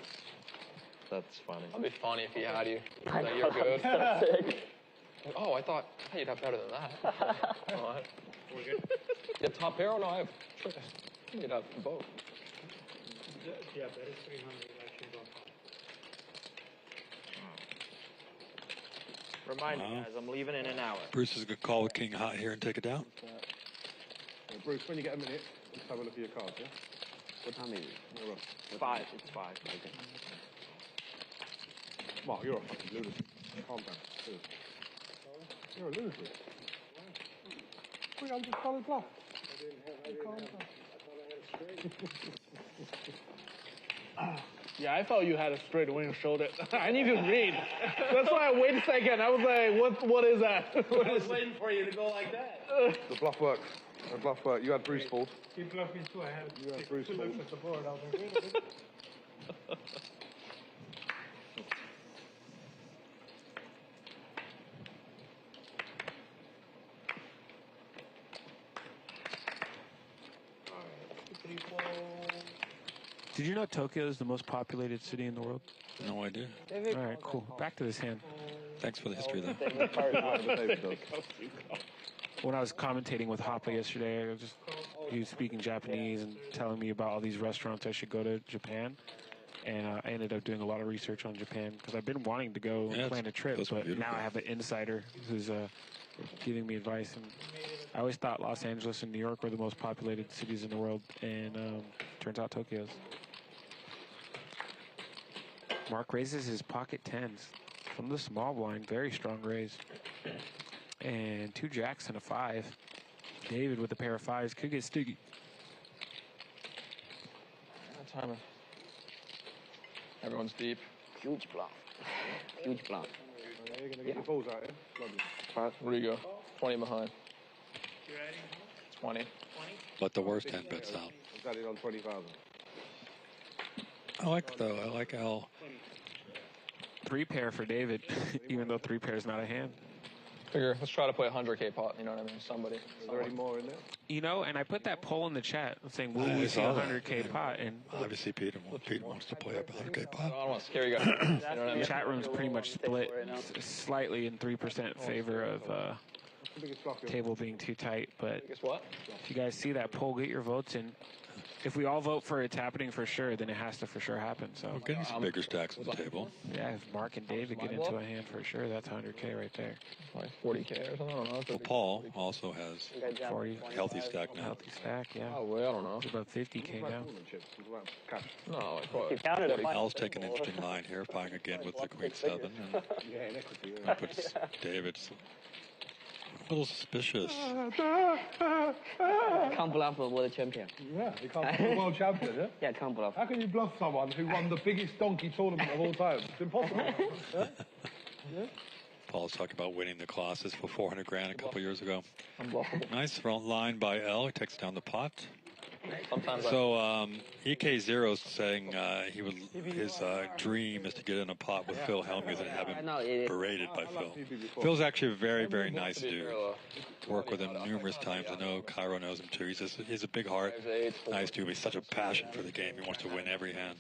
That's funny. That'd be funny if he had you. I That know, you're good. I'm so sick. Oh, I thought you'd have better than that. You have top pair? Oh, no, I have tricks. You'd have both. Yeah, that is 300 actually. Remind me, guys, I'm leaving in an hour. Bruce is going to call with King Hot here and take it down. Bruce, when you get a minute, just have a look at your cards, yeah? What time is it? 5. It's 5. Okay. Mark, you're a fucking lunatic. Calm down. You're a lunatic. $300 bluff. Calm down. Yeah, I thought you had a straight when you showed it. I need to read. That's why I waited a second. I was like, what is that? I was waiting for you to go like that. The bluff works. The bluff works. You had Bruce fold. He bluffed me too. I had You had Bruce two fold. looks at the board out there. Did you know Tokyo is the most populated city in the world? No idea. All right, cool. Back to this hand. Thanks for the history, though. When I was commentating with Hoppa yesterday, he was speaking Japanese and telling me about all these restaurants I should go to Japan. And I ended up doing a lot of research on Japan because I've been wanting to go and plan a trip, but now I have an insider who's giving me advice. And I always thought Los Angeles and New York were the most populated cities in the world, and turns out Tokyo's. Mark raises his pocket tens from the small blind, very strong raise. And 2 jacks and a 5. David with a pair of 5s could get sticky. Timing. Everyone's deep. Huge bluff. Huge bluff. You're going to get your balls out, yeah? Where do you go? 20 behind. You ready? 20. Let the worst hand bets out. I've got it on 20,000. I like how 3 pair for David, even though 3 pair is not a hand. Figure, let's try to play a 100K pot, you know what I mean? Somebody. Is there any more in there? You know, and I put that poll in the chat saying, will we see a 100K pot? And obviously, Pete wants to play a 100K pot. I don't want to scare you guys. You know what I mean? Chat room's pretty much split slightly in 3% favor of table being too tight. But Guess what? if you guys see that poll, get your votes in. If we all vote for it's happening for sure, then it has to for sure happen. So We're getting some bigger stacks on the table. yeah, if Mark and David get into a hand for sure, that's 100K right there. Like 40K or something. I don't know. Well, Paul also has 40 a healthy stack now. healthy stack, yeah. Oh, well, I don't know. It's about 50K now. No, like what? You counted it. Al's taking an interesting line here, firing again with the Queen 7. And that puts David's a little suspicious. Can't bluff a world champion. Yeah, you can't be a world champion, yeah? Yeah, can't bluff. How can you bluff someone who won the biggest donkey tournament of all time? It's impossible. Yeah? Paul's talking about winning the Colossus for 400 grand a couple years ago. Unblockable. Nice front line by L. He takes down the pot. Sometimes So EK0's saying his dream is to get in a pot with Phil Hellmuth and have him berated by Phil. Phil's actually a very, very nice dude. Worked with him numerous times. I know Kiero knows him too. He's a big heart, nice dude. But he's such a passion for the game. He wants to win every hand.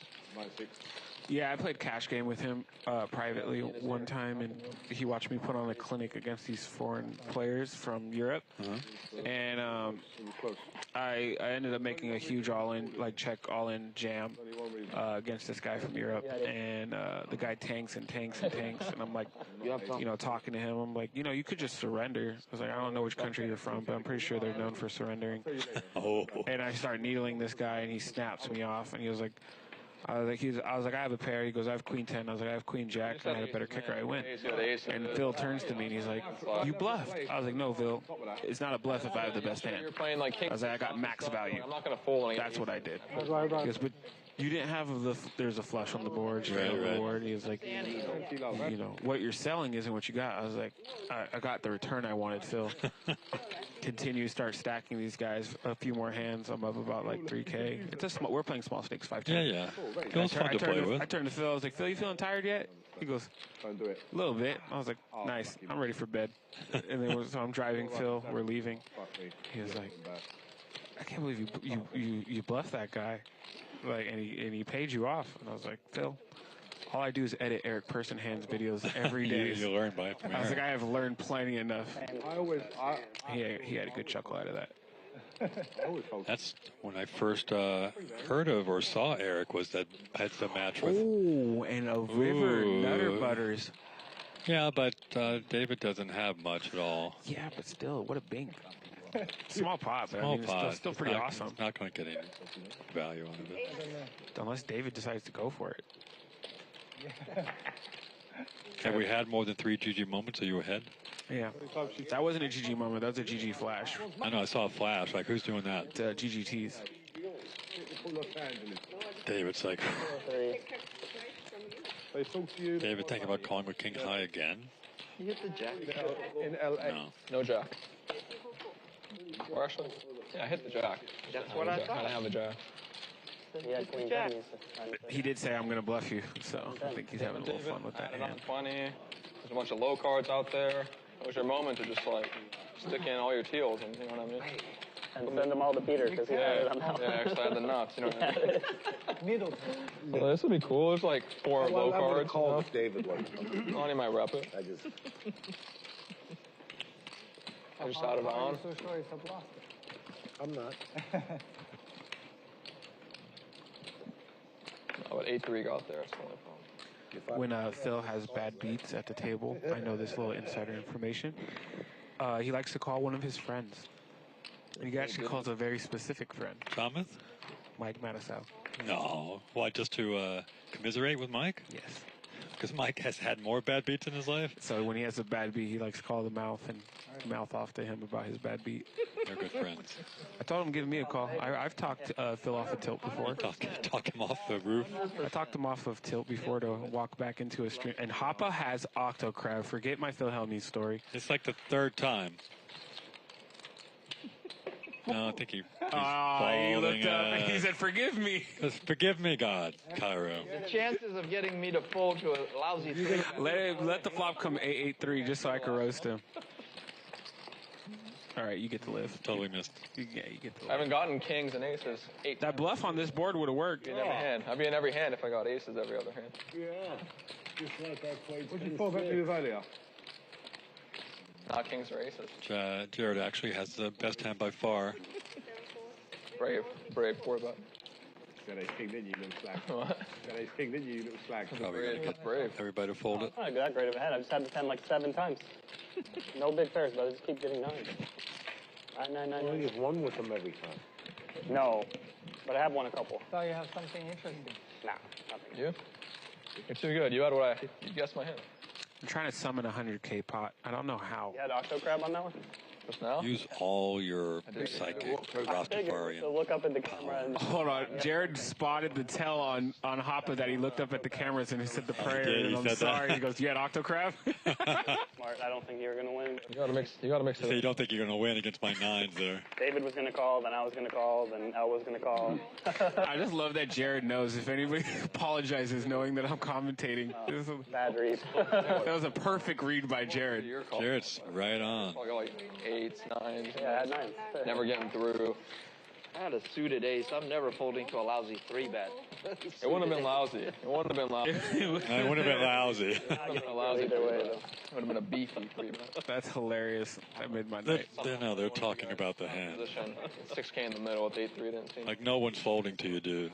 Yeah, I played cash game with him privately one time, and he watched me put on a clinic against these foreign players from Europe. And I ended up making a huge all-in, like check all-in jam against this guy from Europe. And the guy tanks and tanks and tanks. And I'm like, you know, talking to him, I'm like, you know, you could just surrender. I was like, I don't know which country you're from, but I'm pretty sure they're known for surrendering. And I start needling this guy, and he snaps me off, and he was like, I was like, I have a pair. He goes, I have Queen 10. I was like, I have Queen Jack. And I had a better kicker. I win. And Phil turns to me and he's like, you bluffed. I was like, no, Phil. It's not a bluff if I have the best hand. I was like, I got max value. I'm not going to fold. That's what I did. He goes, but you didn't have there's a flush on the board. Board. He was like, you know, what you're selling isn't what you got. I was like, I got the return I wanted, Phil. Continue, start stacking these guys. A few more hands. I'm up about like 3K. We're playing small stakes 5-10. Yeah. Phil's fun to play with. I turned to Phil. I was like, Phil, you feeling tired yet? He goes, Don't do it. a little bit. I was like, nice. I'm ready for bed. And then so I'm driving Phil. We're leaving. He was like, I can't believe you bluffed that guy. Like, and he paid you off. And I was like, Phil, all I do is edit Eric Person Hands videos every day. You learn by it from I was Eric. like, I have learned plenty enough. He had a good chuckle out of that. That's when I first heard of or saw Eric was that I had the match with. Oh, and a River Nutter Butters. Yeah, but David doesn't have much at all. Yeah, but still, what a bink. Small pot, but Small I mean, pot. it's still pretty awesome. It's not going to get any value out of it. Unless David decides to go for it. Have we had more than 3 GG moments? Are you ahead? Yeah. That wasn't a GG moment. That was a GG flash. I know. I saw a flash. Like, who's doing that? It's GGTs. David's like. They talk to you. David thinking about calling with King High again. You hit the jack. In LA. No. No jack. Or actually, yeah, I hit the jack. That's what I thought. I have a jack. Yeah, Queen 10. He did say, I'm going to bluff you, so I think he's having a little fun with that Added hand. on 20. There's a bunch of low cards out there. It was your moment to just, like, stick in all your teals, and you know what I mean? And send them all to Peter, because he added them out. Yeah, actually had the nuts, you know what I mean? Middle. Well, this would be cool. There's, like, 4 low cards. Call David. Lonnie might rep it. I just out of on. So sure it's a blaster. I'm not. Oh, but 8-3 got there. That's the only problem. When Phil has bad beats at the table, I know this little insider information. He likes to call one of his friends. And he actually calls a very specific friend. Thomas? Mike Matisau. No. What, just to commiserate with Mike? Yes. Because Mike has had more bad beats in his life? So when he has a bad beat, he likes to call the mouth and mouth off to him about his bad beat. They're good friends. I told him to give me a call. I've talked Phil off of tilt before. Talk him off the roof? I talked him off of tilt before to walk back into a stream. And Hoppa has Octocrab. Forget my Phil Hellmuth story. It's like the 3rd time. No, I think he He looked up. He said, "Forgive me." Forgive me, God, Kiero. The chances of getting me to fold to a lousy 3. Let the flop come 8-8-3 just so I can roast him. All right, you get to live. Totally missed. Yeah, you get to live. I haven't gotten kings and aces. 8. That bluff on this board would have worked. In every hand. I'd be in every hand if I got aces every other hand. Yeah. Just like I played. What did you fall back to earlier? Not kings or aces. Jared actually has the best hand by far. Brave 4-bet. Got ace king, didn't you, little slag? What? Got ace king, didn't you, little slag? Probably Brave. gonna get Brave. everybody to fold it. Not that great of a hand. I've just had this hand like 7 times. No big pairs, but I just keep getting 9. 9. Well, you've won with them every time. No, but I have won a couple. Thought you have something interesting. Nah, nothing. You? You're too good. You had you guessed my hand. I'm trying to summon a 100K pot. I don't know how. You had Octo Crab on that one? Just now? Use all your psychic Rastafarian. So look up at the camera and... Hold on. Jared spotted the tell on Hoppa that he looked up at the cameras and he said the prayer. did, he and I'm said sorry. that. He goes, "You had Octo Crab?" Smart. I don't think you were going to win. You gotta mix it. So you don't think you're gonna win against my 9s there? David was going to call, then I was going to call, then Elle was going to call. I just love that Jared knows if anybody apologizes knowing that I'm commentating. Bad read. That was a perfect read by Jared. Jared's right on. I got like 8s, 9s. Yeah, I had 9. Never getting through. I had a suited ace. I'm never folding to a lousy 3-bet. It wouldn't have been lousy. It wouldn't have been lousy. It would have been lousy. It would have been a lousy Either way, 3-bet. It would have been a beefy 3-bet. That's hilarious. That made my night. They're talking about the hand. Position. 6K in the middle with 8-3 didn't seem. Like no one's folding to you, dude.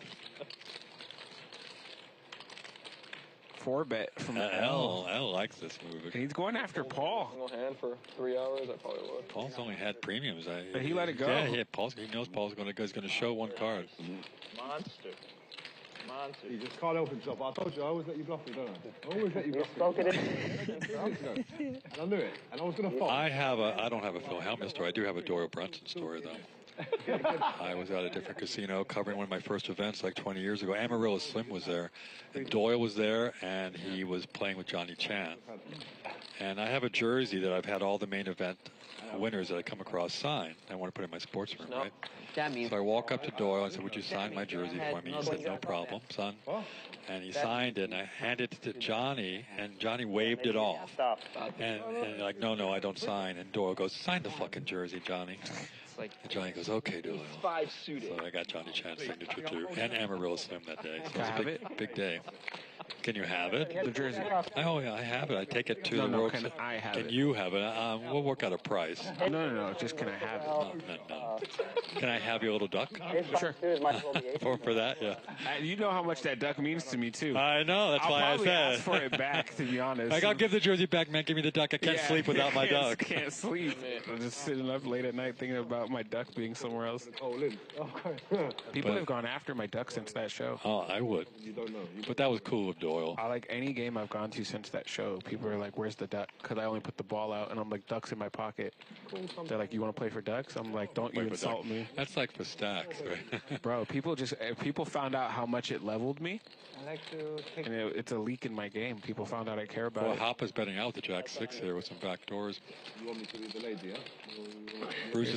4-bet from L. L likes this move. And he's going after Paul. Single hand for 3 hours, I probably would. Paul's only had premiums. But he let it go. Yeah, he knows Paul's going to show one card. Monster. He just can't help himself. I told you, I always let you bluff me, don't I? I always let you bluff me. Spoke it in. And I knew it. And I was going to fall. I don't have a Phil Hellman story. I do have a Doyle Brunson story, though. I was at a different casino covering one of my first events like 20 years ago. Amarillo Slim was there, and Doyle was there, and he was playing with Johnny Chiang. And I have a jersey that I've had all the main event winners that I come across sign. I want to put it in my sports room, right? So I walk up to Doyle and said, "Would you sign my jersey for me?" He said, "No problem, son." And he signed it, and I handed it to Johnny, and Johnny waved it off. And like, no, I don't sign. And Doyle goes, "Sign the fucking jersey, Johnny." And Johnny goes, "Okay, Doyle." 5 suited. So I got Johnny Chan's signature too, and Amarillo Slim that day. So Can I it have was a big day. Can you have it? The jersey. Oh, yeah, I have it. I take it to the No, world. can I have Can it? you have it? We'll work out a price. No. Just can I have it? No. Can I have your little duck? Sure. For that, yeah. You know how much that duck means to me, too. I know. That's I'll why I probably said. ask for it back, to be honest. Like, I'll give the jersey back, man. Give me the duck. I can't sleep without my duck. Can't sleep. I'm just sitting up late at night thinking about my duck being somewhere else. People have gone after my duck since that show. Oh, I would. You don't know. But that was cool of Doyle. I like any game I've gone to since that show. People are like, "Where's the duck?" Because I only put the ball out, and I'm like, "Duck's in my pocket." They're like, "You want to play for ducks?" I'm like, "Don't you insult me." That's like for stacks, right? Bro, people found out how much it leveled me, I like to take. and it's a leak in my game. People found out I care about Well, it. Hoppa's betting out the Jack 6 here with some back doors. You want me to be the lady, yeah? Bruce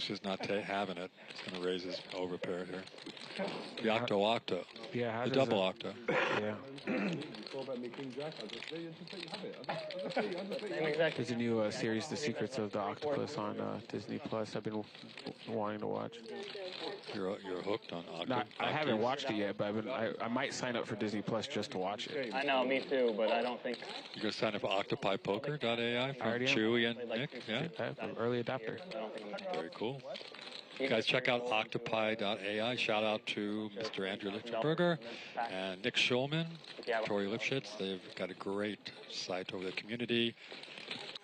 is not having it. He's going to raise his overpair here. The octo. Yeah, how The does double it- octo. Yeah. You thought about me King Jack? I just let you have it. I just let you have it. There's a new series, The Secrets of the Octopus, on Disney Plus. I've been wanting to watch. You're hooked on octo. No, I haven't watched it yet, but I might sign up for Disney Plus just to watch it. I know, me too, but I don't think... You're going to sign up for octopipoker.ai from already am. Chewy and Nick? Yeah? I'm an early adopter. Very cool. You guys check out octopi.ai. Shout out to Mr. Andrew Lichtenberger and Nick Schulman, Tori Lifshitz. They've got a great site over the community.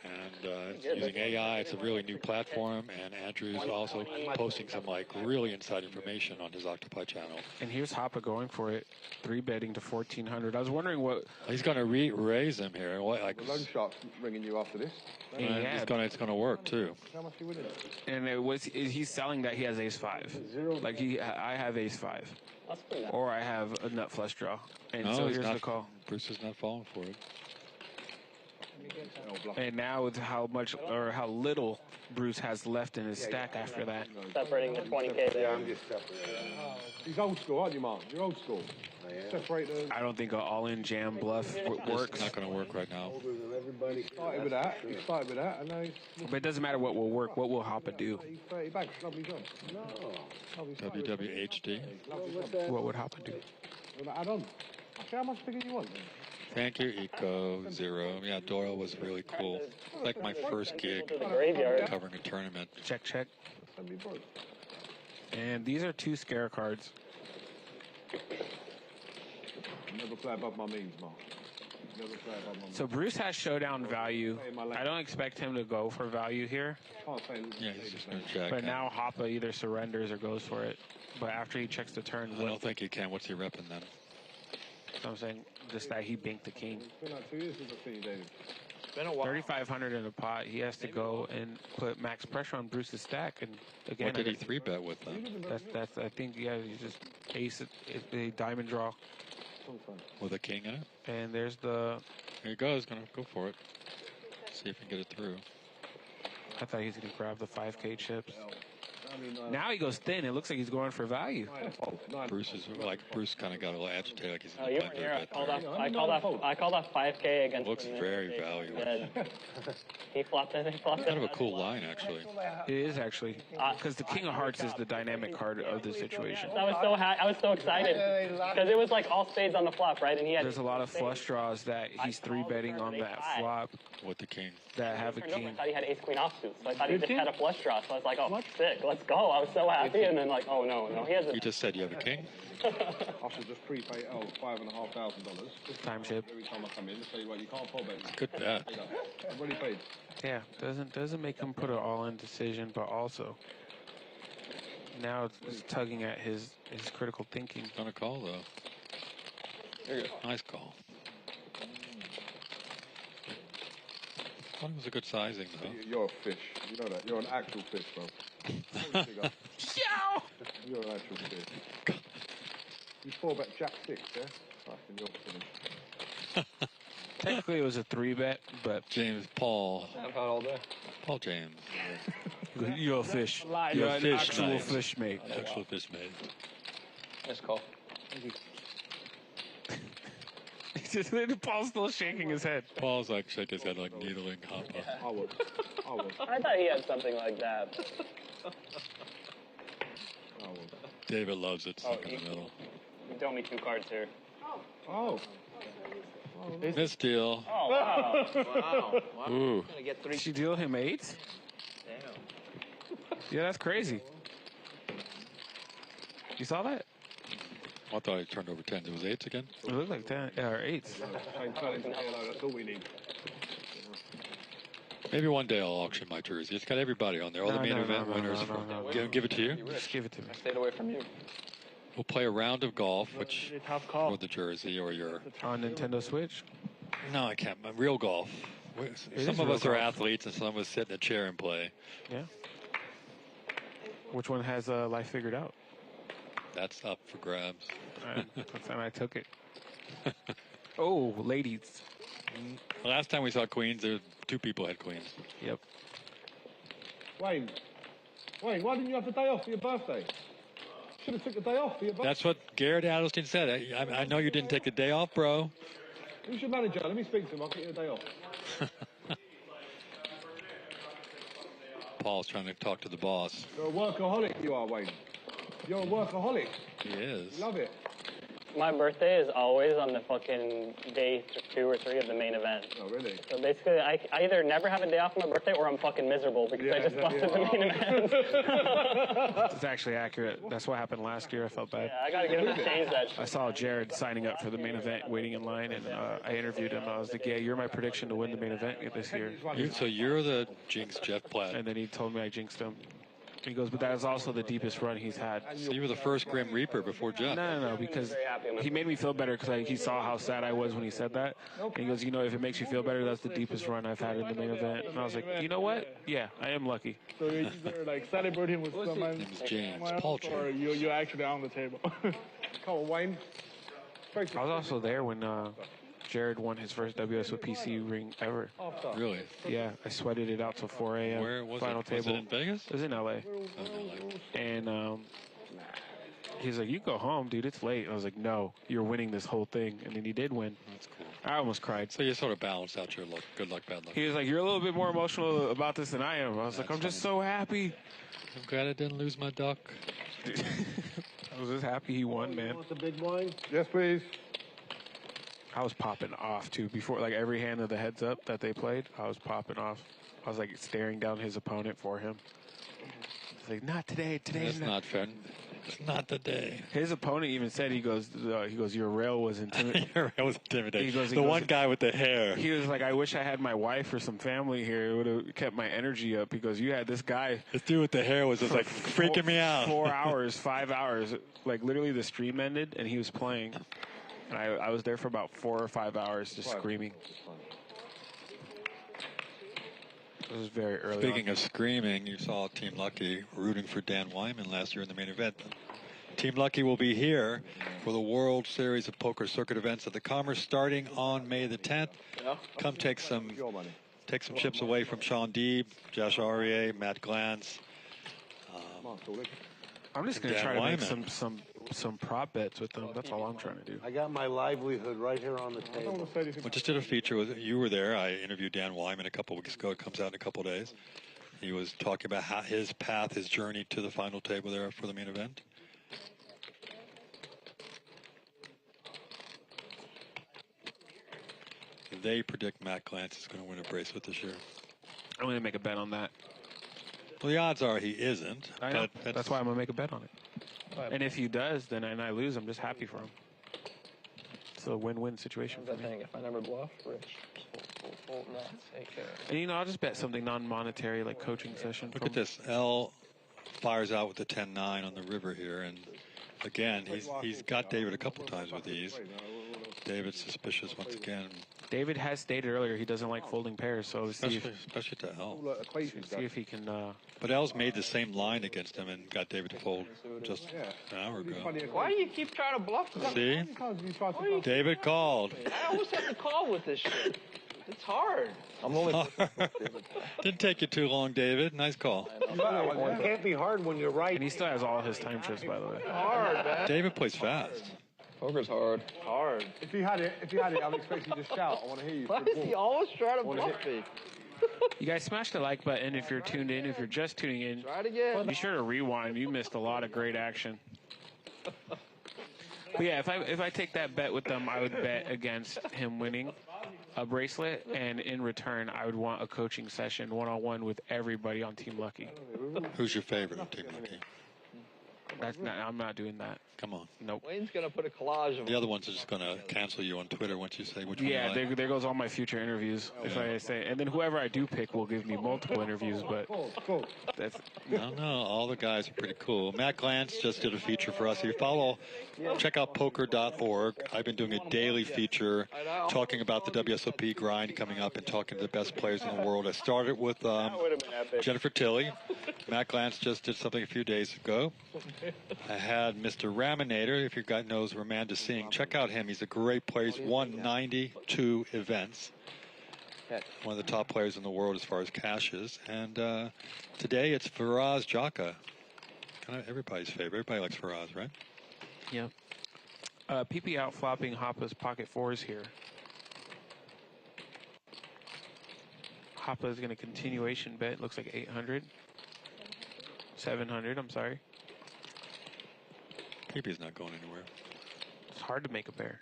And it's using AI. It's a really new platform. And Andrew's also posting some like really inside information on his Octopi channel. And here's Hoppa going for it, 3-betting to 1,400. I was wondering what... He's going to raise him here. What, like, The loan shark's ringing you after this. Yeah. It's going to work too. How much are you winning? And he's selling that he has ace-5. Like, I have ace-5. Or I have a nut flush draw. And No, so he's here's not, the call. Bruce is not falling for it. And now with how much or how little Bruce has left in his stack after that. Separating the 20K there. He's old school, aren't you, Mark? You're old school. Separate the... I don't think an all-in jam bluff works. It's not going to work right now. He started with that, and now he's... But it doesn't matter what will work. What will Hoppa do? 30 bags, lovely job. WWHD. What would Hoppa do? Add on. Okay, how much bigger do you want? Thank you, Eco Zero. Yeah, Doyle was really cool. Like my first gig covering a tournament. Check, check. And these are 2 scare cards. Never play above my means, Mark. Never play above my means. So Bruce has showdown value. I don't expect him to go for value here. Yeah, he's just going to check. But now Hoppa either surrenders or goes for it. But after he checks the turn, I don't think he can. What's he repping then? So I'm saying just that he banked the king. It's been like 2 years since I've seen you, David. It's been a while. 3,500 in a pot. He has to go and put max pressure on Bruce's stack. And again, What did he 3-bet with then? That's I think he just ace it, a diamond draw. With a king in it? And there's the... Here he goes. Going to go for it. See if he can get it through. I thought he was going to grab the 5K chips. Now he goes thin. It looks like he's going for value. Bruce kind of got a little agitated, like he's Oh, in you the were here. I called off 5K against Looks him. very valuable. He flopped it. Kind of a cool line, actually. It is actually, because the King of Hearts is the dynamic card of the situation. I was so excited because it was like all spades on the flop, right? And he had. There's a lot of flush draws that he's 3-betting on that flop. With the king. That have a king. I thought he had ace queen offsuit, so I thought he just had a flush draw. So I was like, oh, sick, let's go. I was so happy, and then like, oh no, he has a. He just said you have a king. I should just prepay $5,500. Time chip. Every time I come in, say, well, you can't fold bet. Good bet. I've already paid. Yeah, doesn't make him put an all-in decision, but also now it's tugging at his critical thinking. Gonna call though. There you go. Nice call. That was a good sizing though. You're a fish. You know that. You're an actual fish, bro. Yow! You're an actual fish. You 4-bet Jack 6, yeah? Fucking you're finished. Technically, it was a 3-bet, but James Paul. I've had all day. Paul James. You're a fish. You're You're a an fish, actual mate. fish, mate. Actual fish mate. Nice call. Paul's still shaking his head. Paul's like shaking his head like needling Hoppa. I would. I thought he had something like that. David loves it. Stuck in the middle. You don't need 2 cards here. Oh. Misdeal. Oh wow! Wow. Ooh. Gonna get 3. Did she deal him 8? Damn. Yeah, that's crazy. You saw that? I thought he turned over 10s. It was 8s again? It looked like 10 or 8s. That's all we need. Maybe one day I'll auction my jersey. It's got everybody on there. All the main event winners. Give it to you. Just give it to me. I stayed away from you. We'll play a round of golf, which Tough call. or the jersey or your. On Nintendo Switch? No, I can't. Real golf. Some of us are athletes, and some of us sit in a chair and play. Yeah. Which one has life figured out? That's up for grabs. And I took it. Oh, ladies. The last time we saw queens, there were 2 people had queens. Yep. Wayne, why didn't you have the day off for your birthday? Should have took the day off for your birthday. That's what Garrett Adelstein said. I know you didn't take the day off, bro. Who's your manager? Let me speak to him. I'll get you a day off. Paul's trying to talk to the boss. You're a workaholic, you are, Wayne. You're a workaholic. He is. Love it. My birthday is always on the fucking day 2 or 3 of the main event. Oh, really? So basically, I either never have a day off on my birthday or I'm fucking miserable because I just busted the main event. It's actually accurate. That's what happened last year. I felt bad. Yeah, I gotta get him to change that shit. I saw Jared signing up for the main event, waiting in line, and I interviewed him. I was like, yeah, you're my prediction to win the main event this year. So you're the Jinx Jeff Platt. And then he told me I jinxed him. He goes, but that is also the deepest run he's had. So you were the first Grim Reaper before Jeff. No, because he made me feel better because he saw how sad I was when he said that. And he goes, if it makes you feel better, that's the deepest run I've had in the main event. And I was like, you know what? Yeah, I am lucky. So you're either like celebrating with someone, His name's James. Paul James. or you're actually on the table. Come on, Wayne. I was also there when Jared won his first WSOPC ring ever. Really? Yeah, I sweated it out till 4 a.m. Where was Final it? table. Was it in Vegas? It was in LA. And he's like, "You go home, dude. It's late." I was like, "No, you're winning this whole thing." And then he did win. That's cool. I almost cried. So you sort of balanced out your luck, good luck, bad luck. He was like, "You're a little bit more emotional about this than I am." I was like, "I'm just so happy." I'm glad I didn't lose my duck. I was just happy he won, man. Want the big blind? Yes, please. I was popping off too before, like every hand of the heads up that they played. I was popping off. I was like staring down his opponent for him. It's like, not today. Today's That's not fair. It's not the day. His opponent even said, he goes, your rail was intimidating. Your rail was intimidating. He goes, one guy with the hair. He was like, I wish I had my wife or some family here. It would have kept my energy up. He goes, you had this guy. This dude with the hair was just like freaking me out. 4 hours, 5 hours. Like literally the stream ended and he was playing. And I was there for about 4 or 5 hours just screaming. It was very early. Speaking of screaming, you saw Team Lucky rooting for Dan Wyman last year in the main event. Team Lucky will be here for the World Series of Poker Circuit events at the Commerce starting on May the 10th. Come take some chips away from Sean Deeb, Josh Aurier, Matt Glantz. I'm just going to try to make some prop bets with them. That's all I'm trying to do. I got my livelihood right here on the table. We just did a feature with you were there. I interviewed Dan Wyman a couple weeks ago. It comes out in a couple days. He was talking about how his path, his journey to the final table there for the main event. They predict Matt Glantz is going to win a bracelet this year. I'm going to make a bet on that. Well, the odds are he isn't. I know. That's why I'm going to make a bet on it. And if he does, then and I lose, I'm just happy for him. It's a win-win situation for me. If I never bluff, Rich. And I'll just bet something non-monetary, like coaching session. Look at this. L fires out with the 10-9 on the river here, and again, he's got David a couple times with these. David's suspicious once again. David has stated earlier he doesn't like folding pairs, so especially to L. See if he can. But L's made the same line against him and got David to fold just an hour ago. Why do you keep trying to bluff? See? David called. I always have to call with this shit. It's hard. I'm only. Didn't take you too long, David. Nice call. It can't be hard when you're right. And he still has all his time chips, by the way. Hard, man. David plays fast. Poker's hard. Hard. If he had it, I would expect you to shout. I want to hear you. Why does he always try to bluff me? You guys smash the like button if you're tuned in. If you're just tuning in, try it again. Be sure to rewind. You missed a lot of great action. But yeah, if I take that bet with them, I would bet against him winning a bracelet, and in return, I would want a coaching session one-on-one with everybody on Team Lucky. Who's your favorite on Team Lucky? I'm not doing that. Come on. Nope. Wayne's going to put a collage of the other ones are just going to cancel you on Twitter once you say which one you like. there goes all my future interviews. If I say, and then whoever I do pick will give me multiple interviews, but that's... No, all the guys are pretty cool. Matt Glantz just did a feature for us. If you follow, check out poker.org. I've been doing a daily feature talking about the WSOP grind coming up and talking to the best players in the world. I started with Jennifer Tilley. Matt Glantz just did something a few days ago. I had Mr. Raminator, if you guys knows Ramanda Singh. Check out him. He's a great player. He's won 92 events. One of the top players in the world as far as cash is. And today it's Faraz Jaka. Kind of everybody's favorite. Everybody likes Faraz, right? Yeah. PP out flopping Hoppa's pocket fours here. Hoppa is going to continuation bet. Looks like 800. 700, I'm sorry. PP's not going anywhere. It's hard to make a pair.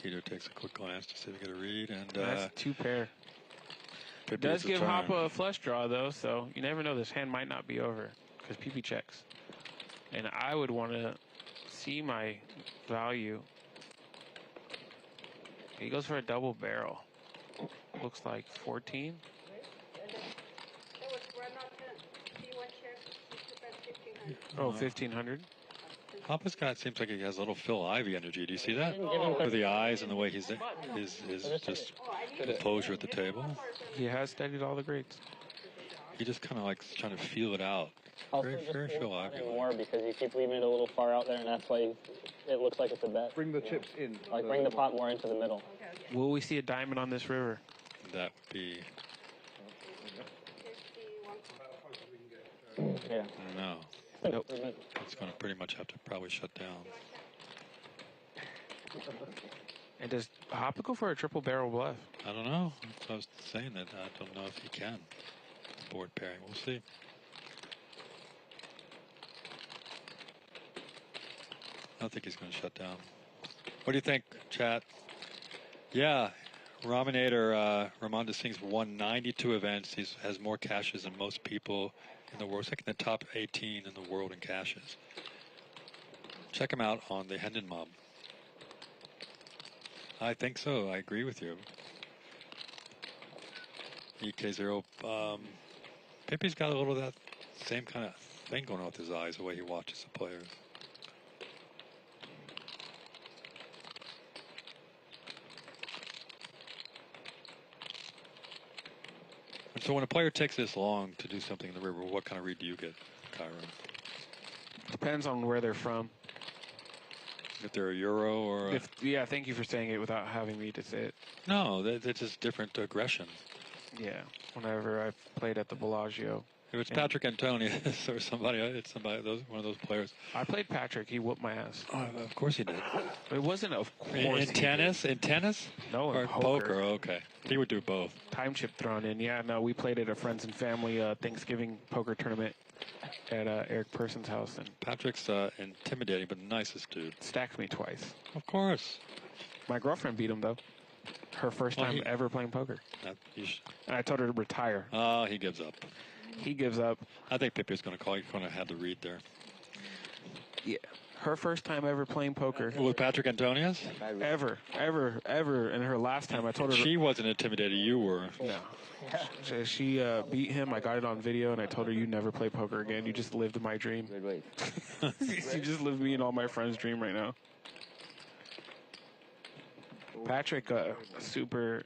Kiero takes a quick glance to see if he get a read, and that's two pair. It does give Hoppa a flush draw though, so you never know. This hand might not be over because PP checks, and I would want to see my value. He goes for a double barrel. Looks like 14. Oh, 1,500. Hoppa's got, seems like he has a little Phil Ivey energy. Do you see that? With the eyes and the way his just composure at the table. He has studied all the greats. he just kind of like trying to feel it out. Also, Very, just very hold feel on lively. more because you keep leaving it a little far out there, and that's why it looks like it's a bet. Bring the chips in. Like bring the pot more into the middle. Will we see a diamond on this river? That would be Yeah. no. Nope. It's going to pretty much have to probably shut down. And does Hoppa go for a triple barrel bluff? I don't know. I was saying that I don't know if he can. Board pairing. We'll see. I don't think he's going to shut down. What do you think, chat? Yeah, Raminator Ramonda Singh's won 92 events. He has more caches than most people in the world. Second in the top 18 in the world in caches. Check him out on the Hendon Mob. I think so. I agree with you. EK0. Pippi's got a little of that same kind of thing going on with his eyes, the way he watches the players. And so when a player takes this long to do something in the river, what kind of read do you get, Kyron? Depends on where they're from. If they're a Euro or yeah, thank you for saying it without having me to say it. No, they're just different aggression. Yeah, whenever I've played at the Bellagio. If it's Patrick Antonius or somebody, it's one of those players. I played Patrick. He whooped my ass. Oh, of course he did. It wasn't of course. In tennis? In tennis? No, or in poker. Okay. He would do both. Time chip thrown in. Yeah, no, we played at a friends and family Thanksgiving poker tournament at Eric Person's house. And Patrick's intimidating, but the nicest dude. Stacked me twice. Of course. My girlfriend beat him, though. Her first time ever playing poker. And I told her to retire. Oh, he gives up. He gives up. I think Pippi's going to call. He's going to have the read there. Yeah. Her first time ever playing poker. With Patrick Antonius? Ever. And her last time, I told her. She wasn't intimidated. You were. No. She beat him. I got it on video, and I told her, you never play poker again. You just lived my dream. Wait. You just lived me and all my friends' dream right now. Patrick, super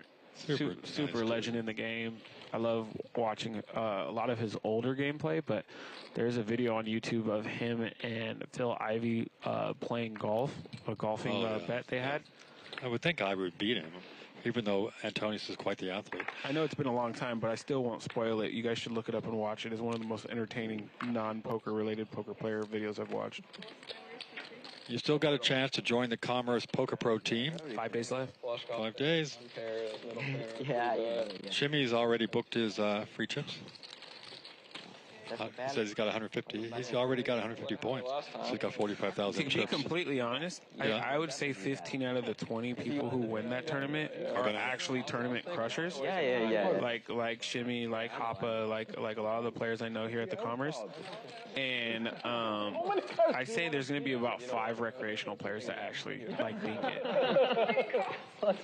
nice legend in the game. I love watching a lot of his older gameplay, but there's a video on YouTube of him and Phil Ivey playing golf, a golfing bet they had. I would think Ivey would beat him, even though Antonius is quite the athlete. I know it's been a long time, but I still won't spoil it. You guys should look it up and watch it. It's one of the most entertaining non-poker related poker player videos I've watched. You still got a chance to join the Commerce Poker Pro team. 5 days left. 5 days. Yeah. Shimmy's already booked his free chips. He says he's got 150. He's already got 150 points. So he's got 45,000 To chips. be completely honest, Yeah. I would say 15 out of the 20 people who win that tournament are actually tournament crushers. Yeah. Like Shimmy, like Hoppa, like a lot of the players I know here at the Commerce. And I say there's going to be about 5 recreational players that actually make it.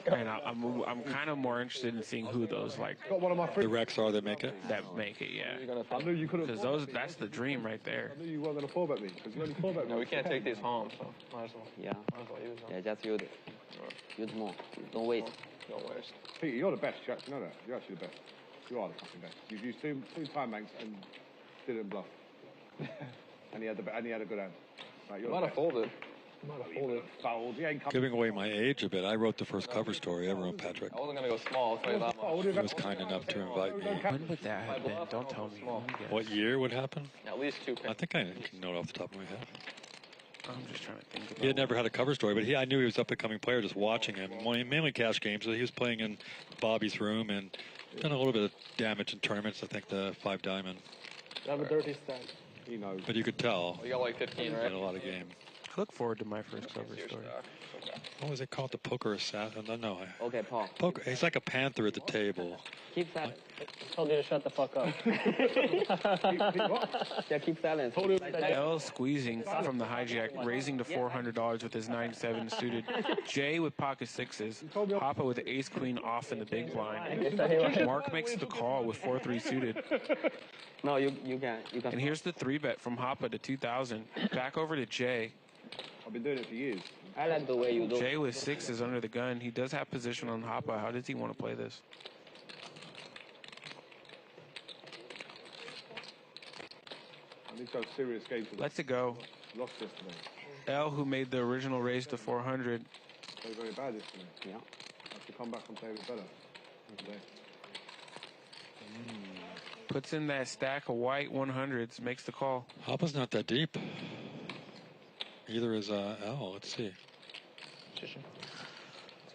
And I'm kind of more interested in seeing who those The Rex are that make it. that make it. Yeah. I knew you couldn't. Because that's the dream right there. I knew you weren't going to 4-bet me because you only 4-bet me. No, we can't take these home, so might as well. Yeah. Might as well use them. Yeah, just use it. Use more. Don't waste. Don't waste. Peter, you're the best. You actually know that. You're actually the best. You are the fucking best. You've used two time banks and didn't bluff. and he had a good hand. Right, You might have folded. Fouled. He ain't coming. Giving away my age a bit. I wrote the first cover story ever on Patrick. I wasn't going to go small, I'll tell you that much. He was kind enough to invite me. When would that have been? Don't tell me. What year would happen? At least 2 I think I can know it off the top of my head. I'm just trying to think about He had never had a cover story, but I knew he was up and coming player just watching him. Mainly cash games. So he was playing in Bobby's room and done a little bit of damage in tournaments. I think the 5 diamond. I have a dirty stack. He knows. But you could tell. You got like 15, He right? had a lot of game. I look forward to my first cover story. What was it called? The poker assassin? No. Okay, Paul. Poker. He's like a panther at the table. Keep silent. Told you to shut the fuck up. Yeah, keep silent. L squeezing from the hijack, raising to $400 with his 9-7 suited. Jay with pocket 6s. Hoppa with ace queen off in the big blind. Mark makes the call with 4-3 suited. No, you can. And here's the 3-bet from Hoppa to 2,000. Back over to Jay. I've been doing it for years. I like the way you do. Jay with 6s under the gun. He does have position on Hoppa. How does he want to play this? I need to have serious game for Lets it go. Lost yesterday. L, who made the original raise to 400. Played very bad yesterday. Yeah. I have to come back and play a bit better today. Puts in that stack of white 100s, makes the call. Hoppa's not that deep. Either is L. Let's see.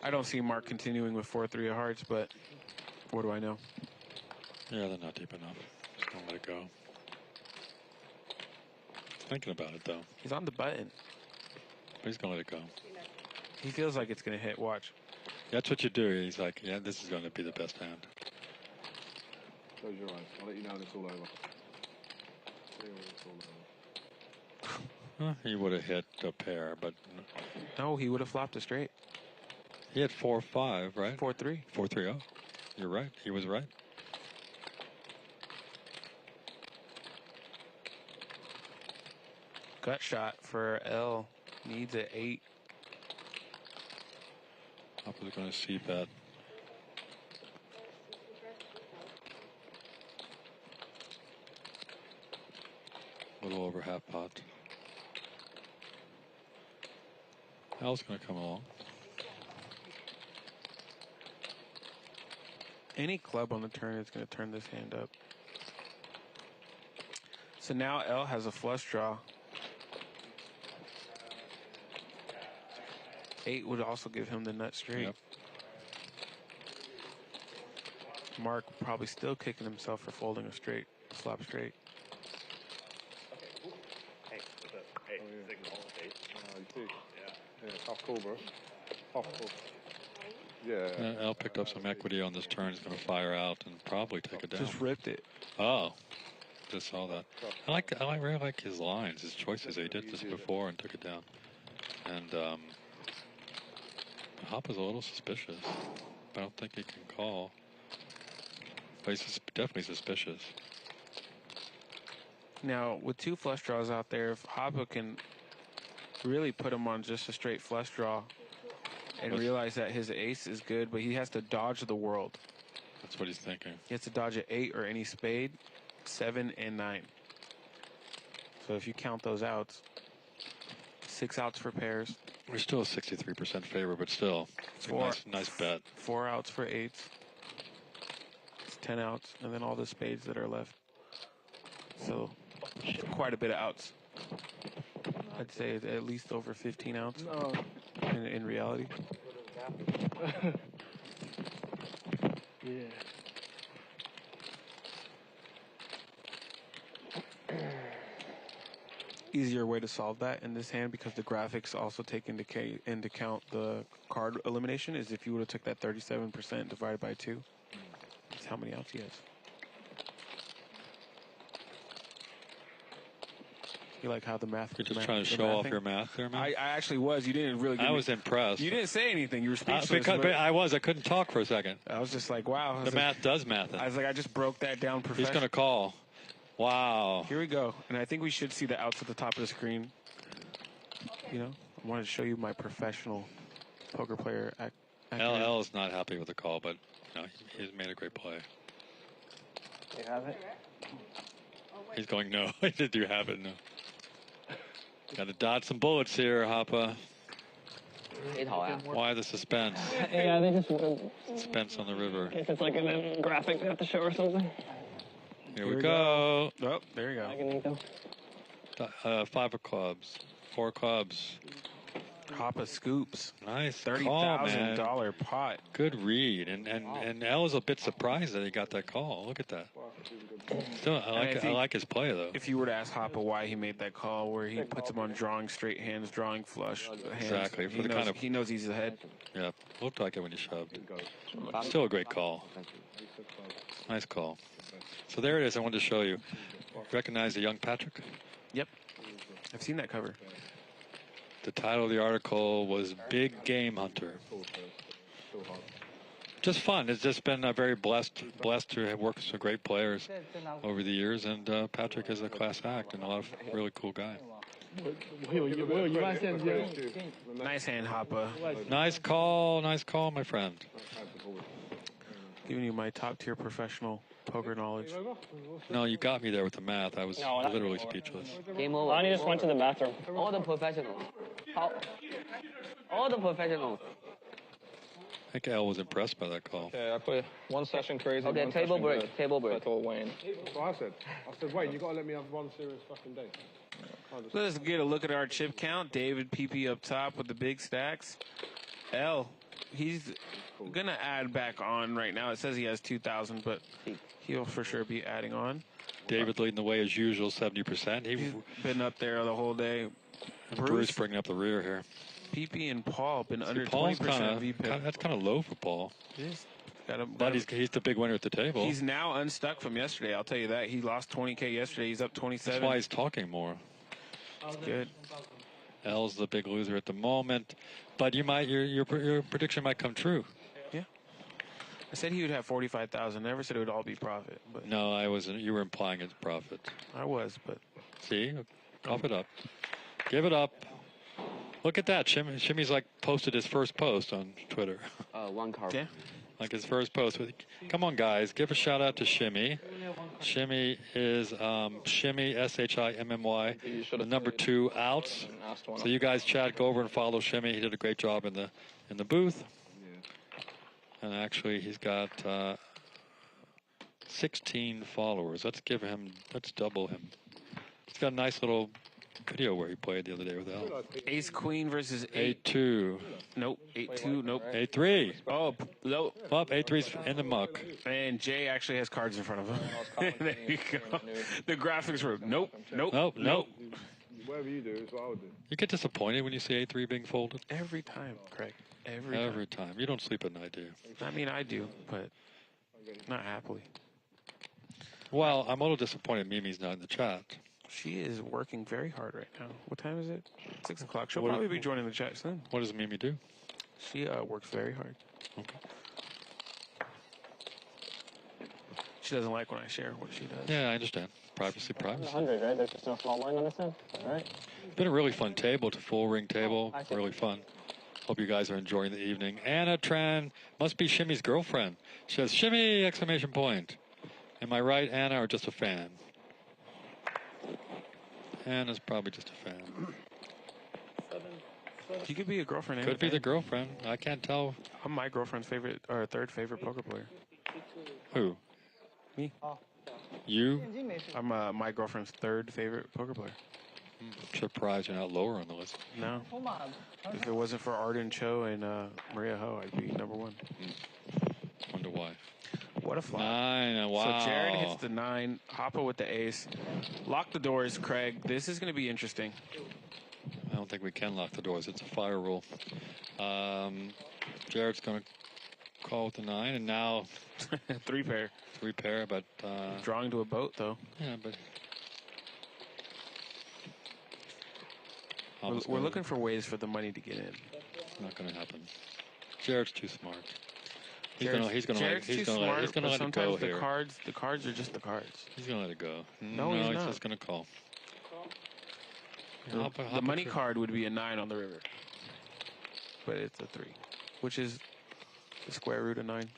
I don't see Mark continuing with 4-3 of hearts, but what do I know? Yeah, they're not deep enough. Just don't let it go. Thinking about it, though. He's on the button. But he's going to let it go. He feels like it's going to hit. Watch. That's what you do. He's like, yeah, this is going to be the best hand. Close your eyes. I'll let you know when it's all over. See when it's all over. He would have hit a pair, but... No, he would have flopped a straight. He had 4-5, right? 4-3. 4-3, oh. You're right. He was right. Gut shot for L. Needs an 8. Hoppa's going to see bet. A little over half pot. L's going to come along. Any club on the turn is going to turn this hand up. So now L has a flush draw. 8 would also give him the nut straight. Yep. Mark probably still kicking himself for folding a straight, flop straight. Yeah, tough call, bro. Tough call. Yeah. L picked up some equity on this turn. He's going to fire out and probably take it down. Just ripped it. Oh, just saw that. I really like his lines, his choices. He did this before and took it down. And Hoppa's a little suspicious. I don't think he can call. But he's definitely suspicious. Now, with 2 flush draws out there, if Hoppa can really put him on just a straight flush draw and realize that his ace is good, but he has to dodge the world. That's what he's thinking. He has to dodge an 8 or any spade, 7 and 9. So if you count those outs, 6 outs for pairs. We're still a 63% favor, but still, it's a nice bet. 4 outs for 8s. It's 10 outs, and then all the spades that are left. So quite a bit of outs. I'd say it's at least over 15 outs in reality. Yeah. Easier way to solve that in this hand, because the graphics also take into account the card elimination, is if you would have took that 37% divided by 2. That's how many outs he has. You like how the math? You're just trying to show off your math there, man? I actually was. You didn't really. I was impressed. You didn't say anything. You were speechless. Because I couldn't talk for a second. I was just like, wow. The math does math it. I was like, I just broke that down professionally. He's going to call. Wow. Here we go. And I think we should see the outs at the top of the screen. You know, I wanted to show you my professional poker player. LL is not happy with the call, but you know, he's made a great play. Do you have it? He's going, no. Did you have it? No. Got to dodge some bullets here, Hoppa. Why the suspense? Yeah, they just suspense on the river. If it's like a graphic they have to show or something. Here we go. Oh, there you go. 5 of clubs. 4 clubs. Hoppa scoops. Nice. $30,000 pot. Good read. And L was a bit surprised that he got that call. Look at that. Still, I like his play, though. If you were to ask Hoppa why he made that call, where he puts him on drawing straight hands, drawing flush hands. Exactly. He knows he's ahead. Yeah. Looked like it when he shoved. Still a great call. Nice call. So there it is. I wanted to show you. Recognize the young Patrick? Yep. I've seen that cover. The title of the article was Big Game Hunter. Just fun. It's just been very blessed to have worked with some great players over the years, and Patrick is a class act and a lot of really cool guy. Nice hand, Hoppa. Nice call, my friend. Giving you my top tier professional poker knowledge. No, you got me there with the math. I was No, not literally game over. speechless. Game over. Lonnie just went to the bathroom. All the professionals. All the professionals. I think Al was impressed by that call. Okay, I put one session crazy. Okay, one table session break. good. Table break. I told Wayne. That's what I said. I said, Wayne, you got to let me have one serious fucking day. Let's get a look at our chip count. David PP up top with the big stacks. L, he's gonna add back on right now. It says he has 2,000, but he'll for sure be adding on. David leading the way as usual, 70%. He's been up there the whole day. Bruce bringing up the rear here. PP and Paul been under Paul's 20% VPIP. That's kind of low for Paul. But he's the big winner at the table. He's now unstuck from yesterday. I'll tell you that. He lost 20K yesterday. He's up 27. That's why he's talking more. That's good. L's the big loser at the moment, but your prediction might come true. Yeah. I said he would have 45,000. Never said it would all be profit. But no, I wasn't. You were implying it's profit. I was, but see, cough it up, give it up. Look at that. Shimmy's like posted his first post on Twitter. One card. Yeah. Like his first post. Come on, guys, give a shout out to Shimmy. Shimmy is Shimmy SHIMMY, the number 2 outs. So you guys chat, go over and follow Shimmy. He did a great job in the booth. And actually, he's got 16 followers. Let's double him. He's got a nice little video where he played the other day with Al. Ace Queen versus 8-2. Nope. 8-2. Nope. 8-3. Oh, no. Up 8-3's in the muck. And Jay actually has cards in front of him. There you go. The graphics were nope. Whatever you do is what I would do. You get disappointed when you see 8-3 being folded? Every time, Craig. Every time. You don't sleep at night, do you? I mean, I do, but not happily. Well, I'm a little disappointed Mimi's not in the chat. She is working very hard right now. What time is it? 6 o'clock. She'll probably be joining the chat soon. What does Mimi do? She works very hard. Okay. She doesn't like when I share what she does. Yeah, I understand. Privacy. 100, right? There's just no small blind on this end? All right. It's been a really fun table. It's a full ring table. Really fun. Hope you guys are enjoying the evening. Anna Tran must be Shimmy's girlfriend. She says, Shimmy! Exclamation point. Am I right, Anna, or just a fan? Anna's probably just a fan. She could be a girlfriend. Could be the girlfriend. I can't tell. I'm my girlfriend's favorite or third favorite poker player. Who? Me. You? I'm my girlfriend's third favorite poker player. I'm surprised you're not lower on the list. No. If it wasn't for Arden Cho and Maria Ho, I'd be number 1. Wonder why. What a flop. 9. Wow. So Jared hits the 9. Hoppa with the ace. Lock the doors, Craig. This is going to be interesting. I don't think we can lock the doors. It's a fire rule. Jared's going to call with the 9, and now 3 pair. 3 pair, but drawing to a boat though. Yeah, but we're looking for ways for the money to get in. Not going to happen. Jared's too smart. He's going to let it go here. The cards are just the cards. He's going to let it go. No, he's not. Just going to call. The money card would be a 9 on the river, but it's a 3, which is the square root of 9.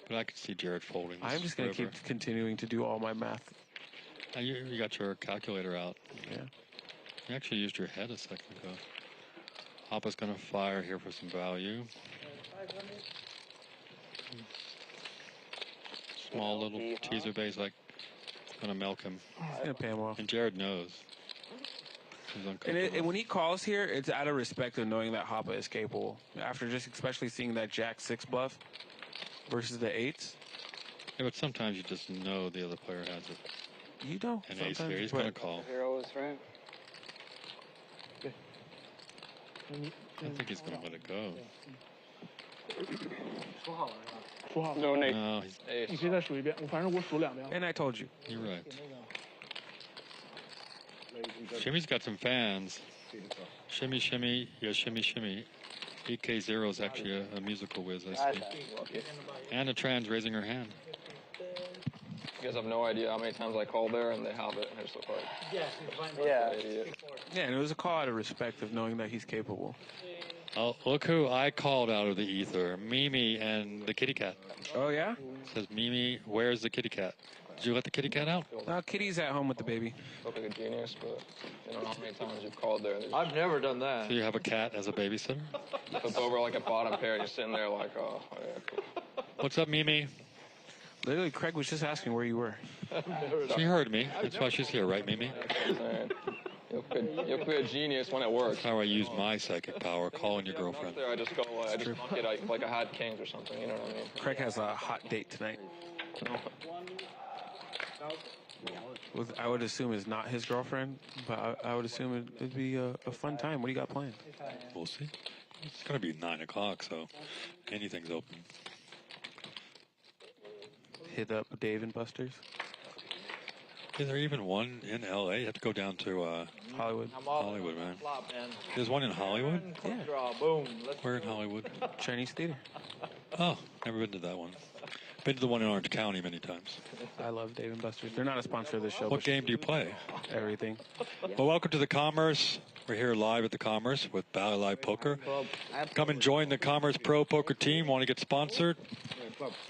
But I could see Jared folding. I'm just going to keep continuing to do all my math. You got your calculator out. Yeah. You actually used your head a second ago. Hoppa's going to fire here for some value. Small little teaser base, like going to milk him. He's going to pay him off. And Jared knows. And when he calls here, it's out of respect of knowing that Hoppa is capable. After just especially seeing that Jack-6 bluff versus the 8s. Yeah, but sometimes you just know the other player has it. You know. And ace here, he's going to call. Hero is right. I think he's going to let it go. No, Nate. No, and I told you. You're right. Shimmy's got some fans. Shimmy, shimmy, yeah, shimmy, shimmy. EK0 is actually a musical whiz, I see. Anna Tran's raising her hand. You guys have no idea how many times I called there and they have it. I just look like, yeah. Yeah, and it was a call out of respect of knowing that he's capable. Oh, look who I called out of the ether. Mimi and the kitty cat. Oh, yeah? It says, Mimi, where's the kitty cat? Did you let the kitty cat out? No, Kitty's at home with the baby. Look like a genius, but I don't know how many times you've called there. I've never done that. So you have a cat as a babysitter? Flip over like a bottom pair, and you're sitting there like, oh, yeah, cool. What's up, Mimi? Literally, Craig was just asking where you were. She heard me. That's why she's here, right, Mimi? You'll be a genius when it works. That's how I use my psychic power, calling your girlfriend. There, I just go, I just get like a hot kings or something, you know what I mean? Craig has a hot date tonight. I would assume is not his girlfriend, but I would assume it'd be a fun time. What do you got planned? We'll see. It's going to be 9 o'clock, so anything's open. Hit up Dave and Buster's. Is there even one in L.A.? You have to go down to Hollywood. Hollywood, man. There's one in Hollywood? Yeah. Boom. Where in Hollywood? Chinese theater. Oh, never been to that one. Been to the one in Orange County many times. I love Dave and Buster's. They're not a sponsor of the show. What game do you play? Everything. Well, welcome to the Commerce. We're here live at the Commerce with Valley Live Poker. Come and join the Commerce Pro Poker team. Want to get sponsored?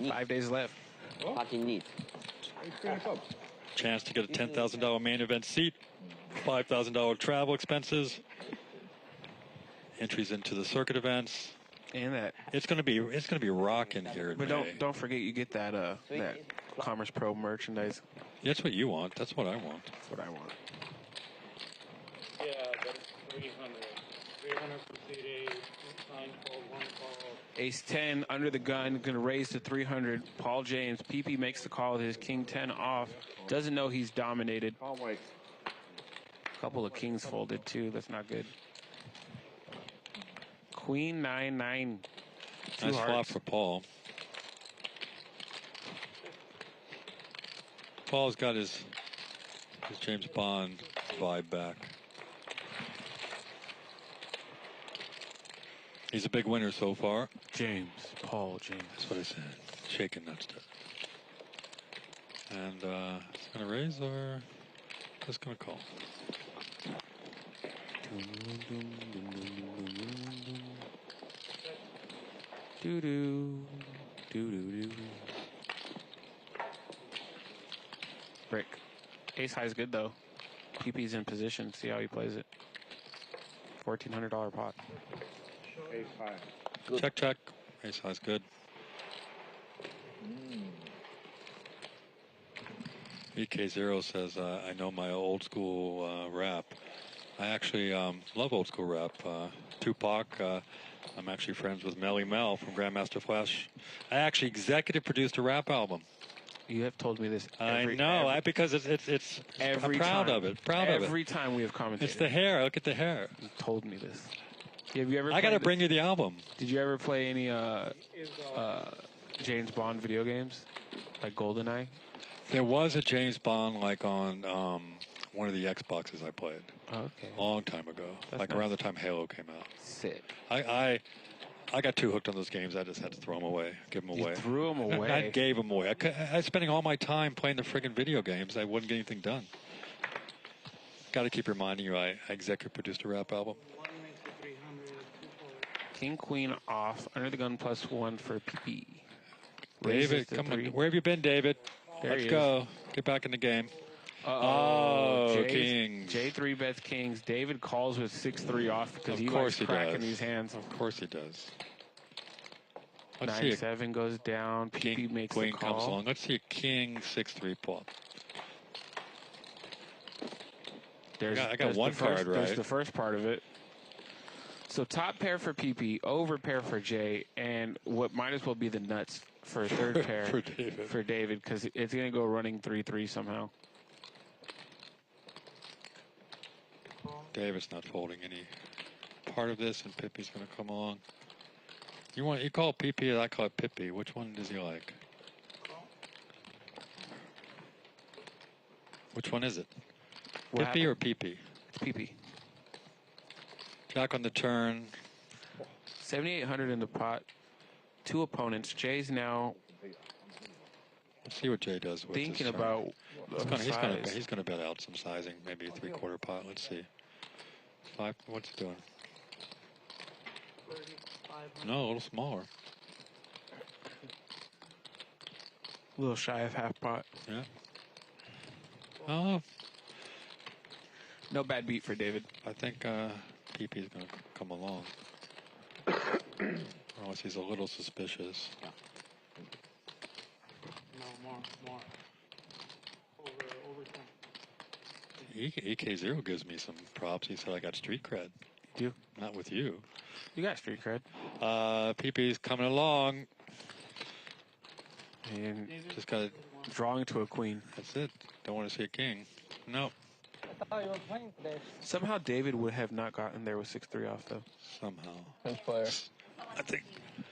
5 days left. Fucking neat. Chance to get a $10,000 main event seat, $5,000 travel expenses, entries into the circuit events. And that it's gonna be rocking here in But May. don't forget you get that that Commerce Pro merchandise. That's what you want. That's what I want. That's what I want. Yeah, that's 300. 300 for CD, 9 call, 1 call. Ace 10 under the gun, going to raise to 300. Paul James, PP makes the call with his King 10 off. Doesn't know he's dominated. Can't wait. Couple of kings folded too. That's not good. Queen 9-9. Nice flop for Paul. Paul's got his James Bond vibe back. He's a big winner so far. Paul James. That's what I said. Shaking that stuff. And it's going to raise or just going to call? Brick. Ace high is good though. PP's in position. See how he plays it. $1,400 pot. Ace high. Good. Check, check. Ace high is good. BK0 says, I know my old school rap. I actually love old school rap. Tupac, I'm actually friends with Melly Mel from Grandmaster Flash. I actually executive produced a rap album. You have told me this. Because it's I'm proud of it. Every time we have commented. It's the hair. Look at the hair. You told me this. Have you ever? I got to bring you the album. Did you ever play any James Bond video games, like GoldenEye? There was a James Bond like on one of the Xboxes I played. Oh, okay. A long time ago, around the time Halo came out. Sick. I got too hooked on those games. I just had to throw them away, give them away. You threw them away. I gave them away. I was spending all my time playing the friggin' video games. I wouldn't get anything done. Got to keep reminding you, I executive produced a rap album. King Queen off under the gun +1 for PP. David, come on. Where have you been, David? Let's go. Get back in the game. Kings. J3 bets Kings. David calls with 6-3 off because he likes cracking these hands. Of course he does. 9-7 goes down. PP makes the call. Comes along. Let's see a King 6-3 pull. I got one card right. There's the first part of it. So top pair for PP, over pair for J, and what might as well be the nuts for a third pair for David because it's going to go running 3-3 somehow. David's not folding any part of this, and Pippi's going to come along. You call it PP, I call it Pippi. Which one does he like? Which one is it? Pippi or PP? It's PP. Jack on the turn. 7,800 in the pot. Two opponents. Jay's now. Let's see what Jay does with thinking about. He's gonna bet out some sizing, maybe a 3/4 pot. Let's see. 5. What's he doing? No, a little smaller. A little shy of half pot. Yeah. Oh, no bad beat for David. I think PP is going to come along. Unless he's a little suspicious. No, more. Over 10. EK0 gives me some props. He said I got street cred. You? Not with you. You got street cred. PP's coming along. And just got drawing to a queen. That's it. Don't want to see a king. No. I thought you were playing today. Somehow David would have not gotten there with 6-3 off, though. Somehow. Bench player. I think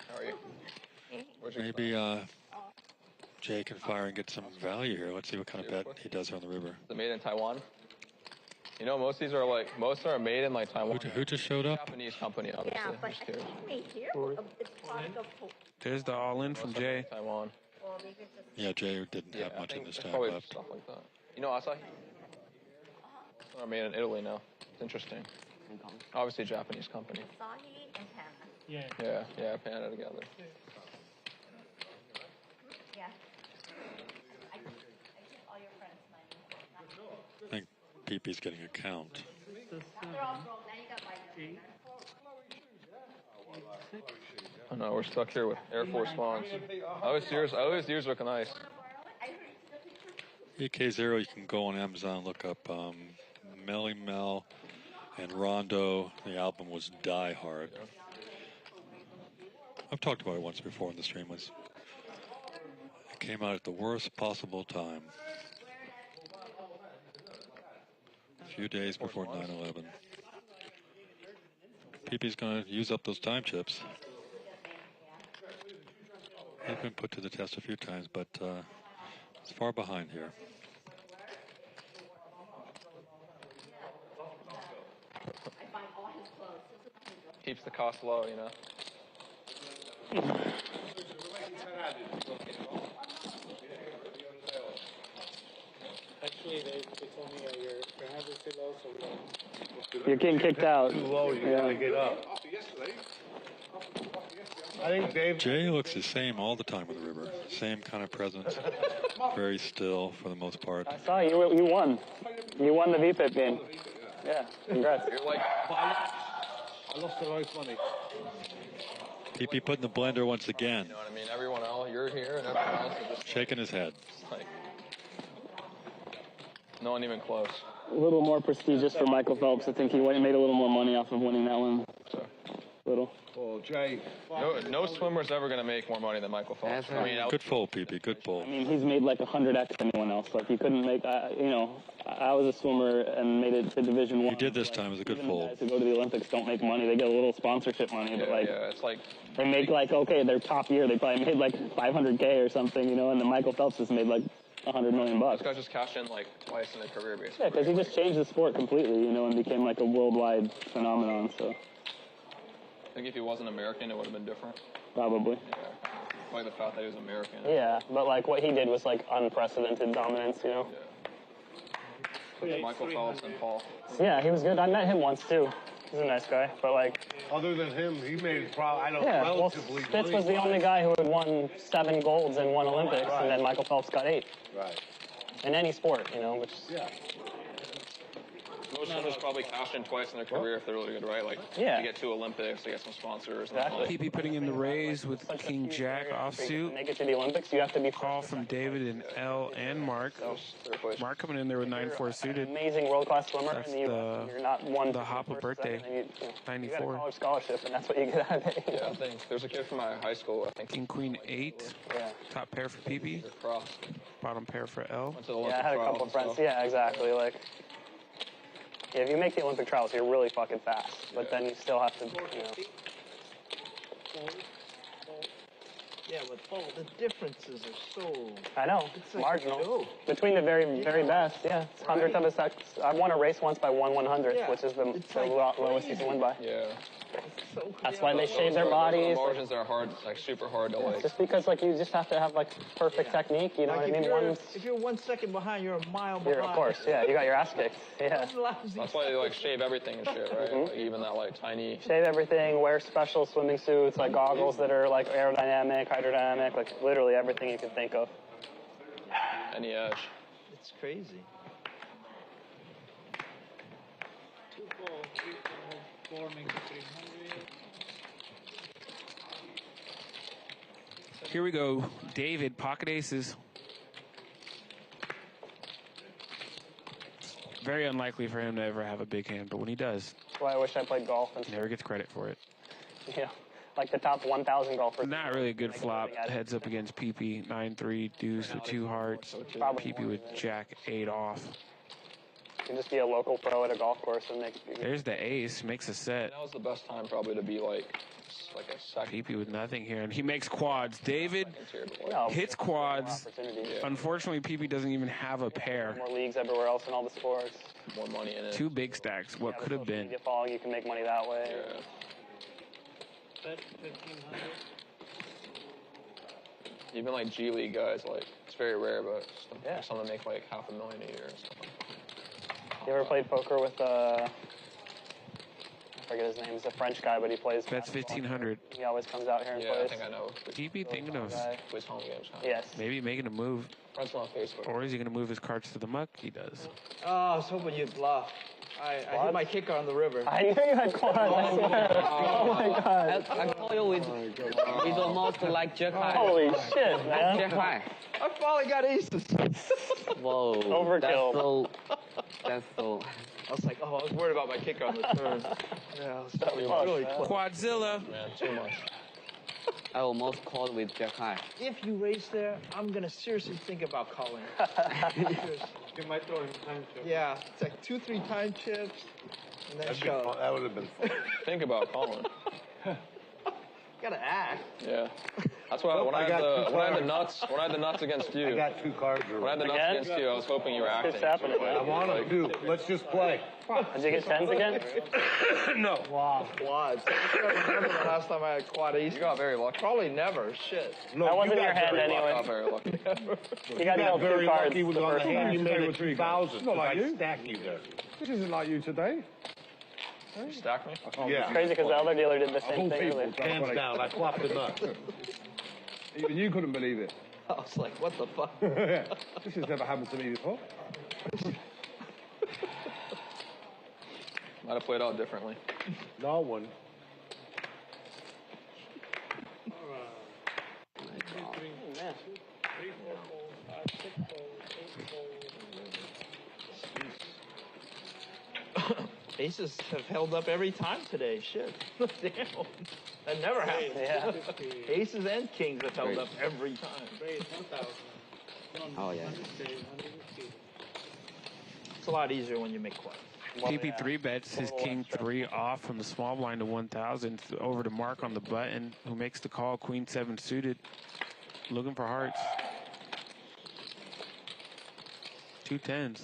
How are you? maybe Jay can fire and get some value here. Let's see what kind of bet he does here on the river. The made in Taiwan. You know, most of these are like, most are made in like Taiwan. Who just showed up? Japanese company, obviously. Yeah, but Just curious. There's the all-in from Jay. Taiwan. Yeah, Jay didn't have much in this it's stack probably left. stuff like that. You know Asahi? They're made in Italy now. It's interesting. Obviously, a Japanese company. Asahi and Panda. Yeah, Panda together. Yeah. I took all your friends' money. I think PP's getting a count. They're all broke. Now you got my Oh no, we're stuck here with Air Force Ones. Yours look nice. EK0, you can go on Amazon, look up Melly Mel and Rondo. The album was Die Hard. I've talked about it once before in the stream. It came out at the worst possible time. A few days before 9/11. PP's going to use up those time chips. They've been put to the test a few times, but it's far behind here. Keeps the cost low, you know. Actually, they told me your hands are too low, so You're getting kicked out. Too low, you gotta get up. I think Dave. Jay looks the same all the time with the river. Same kind of presence. Very still for the most part. I saw you won. You won the VPIP game. Yeah, congrats. You're like, I lost the most money. PP put in the blender once again. you know what I mean? Everyone else, you're here, and everyone else is just Shaking his head. like, no one even close. A little more prestigious for Michael Phelps. I think he made a little more money off of winning that one. Little. Well, Jay. No swimmer's ever going to make more money than Michael Phelps. I mean, Good pull, PP. Good pull. I mean, he's made like 100x anyone else. Like, you couldn't make, I was a swimmer and made it to Division 1. He did this time. It was a good Even pull. the guys who go to the Olympics don't make money. They get a little sponsorship money, but like, it's like they make like, okay, their top year, they probably made like 500K or something, and then Michael Phelps has made like $100 million. this guy just cashed in like twice in their career, basically. Yeah, because he just changed the sport completely, and became like a worldwide phenomenon. So I think if he wasn't American, it would have been different. probably. Yeah. Like the fact that he was American. Yeah, but like what he did was like unprecedented dominance, Michael Phelps and Paul. Yeah, he was good. I met him once too. He's a nice guy, but like. Other than him, he made probably, Yeah, well, relatively. Spitz was the only guy who had won 7 golds and 1 Olympics, and then Michael Phelps got 8. Right. In any sport, which. Yeah. Most swimmers probably cashed in twice in their career if they're really good, right? Like, Yeah. they get 2 Olympics, they get some sponsors. Exactly. PP putting in the raise with King Jack offsuit. Make it to the Olympics, you have to be Call from David and L and Mark. Mark coming in there with 9-4 suited. Amazing world-class swimmer, That's and you're not one. the Hoppa birthday, You got a 94. college scholarship, and that's what you get out of it. Yeah, I think there's a kid from my high school, I think. King Queen 8. Yeah. Top pair for PP. Cross. Bottom pair for L. Went to the Yeah, I Olympic had a trials couple and friends. stuff. Yeah, exactly. Like, yeah, if you make the Olympic trials, you're really fucking fast. But then you still have to, Yeah, but Paul, the differences are so. I know. It's like Marginal. a joke. Between the very best, yeah. It's hundredth of a sec. I won a race once by 1/100th, Yeah. which is the Like lowest you can win by. Yeah. So That's why they shave their Those bodies. margins are hard, like super hard to like. Just because like you just have to have like perfect technique, you know Like what I mean? if you're 1 second behind, you're a mile behind. Of course, yeah. You got your ass kicked. Yeah. That's why they like shave everything and shit, right? Like, even that like tiny. Shave everything. Wear special swimming suits, like goggles that are like aerodynamic, hydrodynamic, like literally everything you can think of. Any edge. It's crazy. 2 4, 3 4, 4 makes it 300. Here we go. David, pocket aces. Very unlikely for him to ever have a big hand, but when he does, That's why I wish I played golf. And never gets credit for it. yeah, like the top 1,000 golfers. Not really a good flop. Heads up against PP. 9-3, deuce with 2 hearts. PP with jack 8 off. You can just be a local pro at a golf course and make. There's the ace. Makes a set. That was the best time probably to be like a second. PP with nothing here, and he makes quads. David hits quads. Unfortunately, PP doesn't even have a pair. More leagues everywhere else in all the sports. More money in it. 2 big stacks. What could have been? Media following, you can make money that way. Bet 1,500. Even like G League guys, like it's very rare, but some of them make like $500,000 a year and stuff like that. You ever played poker with I forget his name. He's a French guy, but he plays. That's 1,500. He always comes out here and plays. I think I know. PP thinking of Plays home games. Yes. maybe making a move. Friends on Facebook. Or is he going to move his cards to the muck? He does. Oh, I was hoping you'd bluff. I hit my kicker on the river. I knew you had quads. I swear. Oh my god. I call you with almost like Jack High. Holy shit, man. Jack High. I finally got aces. Whoa. Overkill. That's so. I was like, oh, I was worried about my kicker on the turn. Yeah, that was really close. Quadzilla. Man, too much. I almost called with Jack High. If you race there, I'm gonna seriously think about calling. You might throw him time chip. Yeah, it's like 2-3 time chips, and then shove. That would have been fun. Think about calling. Gotta act. Yeah. That's why when I had the nuts against you. I got 2 cards. When I had the nuts against you, I was hoping you were acting. What's happening? I want to do. Let's just play. Did you get 10s again? No. Wow. Quads. I can't remember the last time I had quad aces. You got very lucky. Probably never. Shit. No, That wasn't you your got hand very anyway. Not very lucky. You got the old 2 very cards. lucky was the on the first hand. time. You made it 3,000. Not like I you. stacked you there. This isn't like you today. You stack me? Yeah. It's crazy because the other dealer did the same All thing people. earlier. Hands down. I flopped the nuts. Even you couldn't believe it. I was like, what the fuck? This has never happened to me before. Might have played out differently. No one. Man. 3 4 fold, 5 6 fold, 8 fold. Aces have held up every time today. Shit. Damn. That never happened. Yeah. Aces and kings have held up every time. Raise 1,000. Oh, yeah. 100K, 150. It's a lot easier when you make quads. PP 3 bets his king 3 off from the small blind to 1,000 over to Mark on the button, who makes the call. Queen 7 suited, looking for hearts. 2 10s.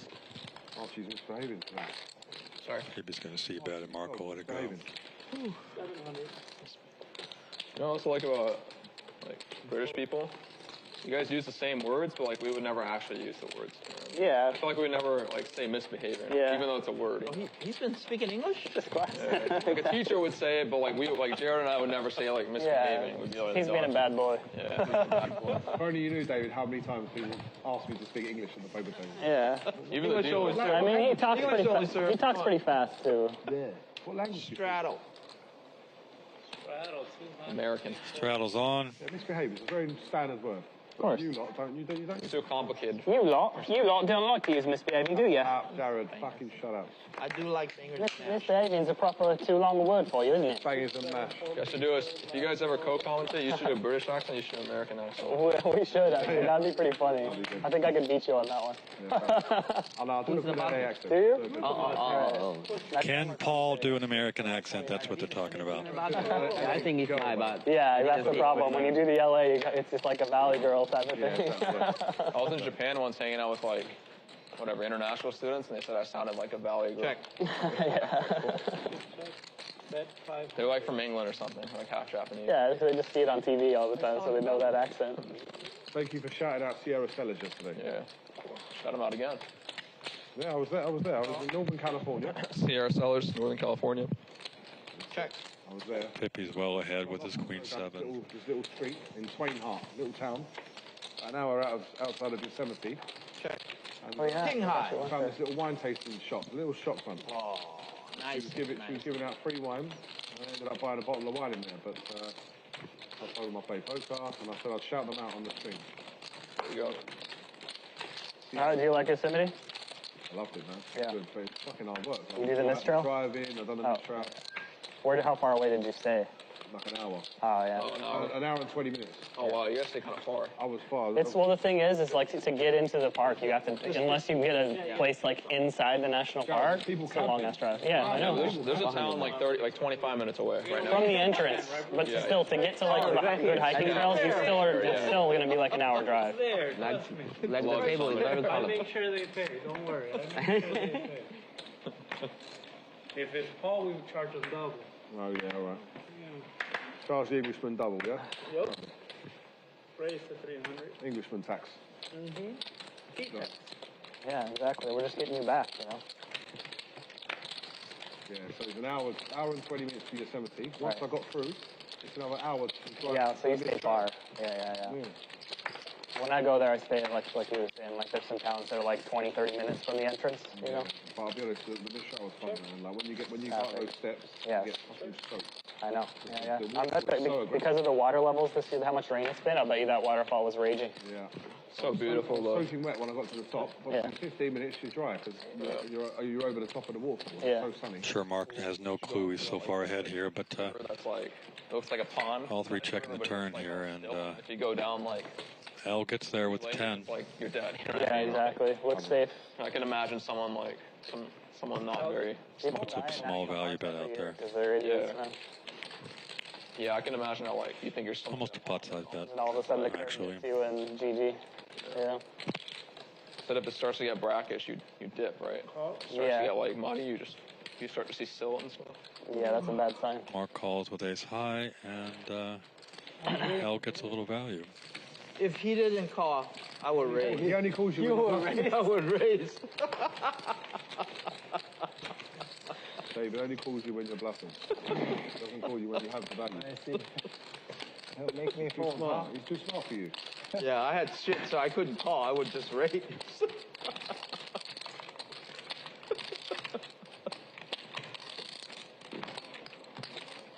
Oh, she's misbehaving tonight. Sorry. Maybe going to see bad and Mark will let it go. 700. You know what I also like about like British people? You guys use the same words, but like we would never actually use the words. Yeah. I feel like we would never like say misbehaving, Yeah. even though it's a word. Oh, he's been speaking English? Yeah. Like a teacher would say it, but like Jared and I would never say like misbehaving. Yeah. We'd be like, He's being a bad boy. Yeah, he's a bad boy. If only you knew, David, how many times people asked me to speak English on the poker table. Yeah. Even the English always, dealers. sir. I mean, he talks English pretty only, fast. sir. He talks pretty fast too. Yeah. What language do you Straddle. Straddle, 200. American. Straddle's on. speak? Yeah, misbehave is a very standard word. course. You lot don't. You don't. It's too complicated. You lot don't like to use misbehaving, do you? Jared, fucking shut up. I do like fingers. Misbehaving is a proper too long a word for you, isn't it? Bangers and mash. You guys should do is, if you guys ever co-commentate, you should do a British accent, you should do an American accent. We should, actually. That'd be pretty funny. I think I could beat you on that one. Oh, no, I'll do the BBA accent. Do you? Can Paul do an American accent? That's what they're talking about. I think it's my bad. Yeah, that's the problem. When you do the LA, it's just like a Valley Girl type of thing. I was in Japan once hanging out with like, whatever, international students, and they said I sounded like a Valley girl. Check. They're like from England or something, like half Japanese. Yeah, they just see it on TV all the time, so they know that accent. Thank you for shouting out Sierra Sellers yesterday. Yeah. Shout them out again. Yeah, I was there. I was in Northern California. Sierra Sellers, Northern California. Check. I was there. Pippi's well ahead with his Queen 7. This little street in Swainhart, little town. An hour outside of Yosemite. Check. And Oh, yeah. King High. I found this little wine tasting shop, a little shop front. Oh, nice. She was giving out free wine. I ended up buying a bottle of wine in there, but I told them I play poker, and I said I'd shout them out on the stream. There you Do go. you like Yosemite? I loved it, man. Yeah. Good, but it's fucking hard work. You do the mist trail? Drive in, I've done the mist trail. How far away did you stay? Like an hour. Oh, yeah. An hour and 20 minutes. Oh, wow, you guys stay kind of far. I was far. Well, the thing is like to get into the park, you have to, unless you get a place like inside the national park, it's a long ass drive. Yeah, I know. There's a town like 25 minutes away right now. From the entrance, but still, to get to like the good hiking trails, it's still going to be like an hour drive. Like the table is very I colorful. make sure they pay. Don't worry. I make sure they pay. If it's Paul, we would charge us double. Oh, yeah, all right. Charge the Englishman double, yeah? Yep. Raise to 300. Englishman tax. Mm-hmm. Keep that. Yeah, exactly. We're just getting you back, you know. Yeah, so it's an hour and 20 minutes to Yosemite. Once I got through, it's another hour to drive. Yeah, so you stay far. Yeah. When I go there, I stay like you were saying, like there's some towns that are like 20, 30 minutes from the entrance, you know? But I'll be honest, the show was fun, man. Like when you go up those steps, you get fucking soaked. I know. Yeah. I bet because of the water levels this year, how much rain it's been, I bet you that waterfall was raging. Yeah. So beautiful, though. Soaking wet when I got to the top, but in 15 minutes you're dry because you're over the top of the waterfall. Yeah. It's so sunny. Sure, Mark has no clue. He's so far ahead here, but That's like, it looks like a pond. all three checking the turn here, and If you go down like, Al gets there with the 10. like you're dead. You know Yeah, exactly. Looks safe. I can imagine someone like, someone not very... Puts a small value bet out there. Because they're idiots, man. Yeah, I can imagine how like, you think you're so... Almost a pot size bet. And all of a sudden the curve actually. hits you and GG. Yeah. Said if it starts to get brackish, you dip, right? If it starts to get like muddy, you start to see silt and stuff. Yeah, that's a bad sign. Mark calls with ace high, and Al gets a little value. If he didn't call, I would raise. He only calls you. You would raise. I would raise. David only calls you when you're bluffing. He doesn't call you when you have the value. I see. Don't make me He's too fall. smart. He's too smart for you. Yeah, I had shit, so I couldn't call. I would just raise.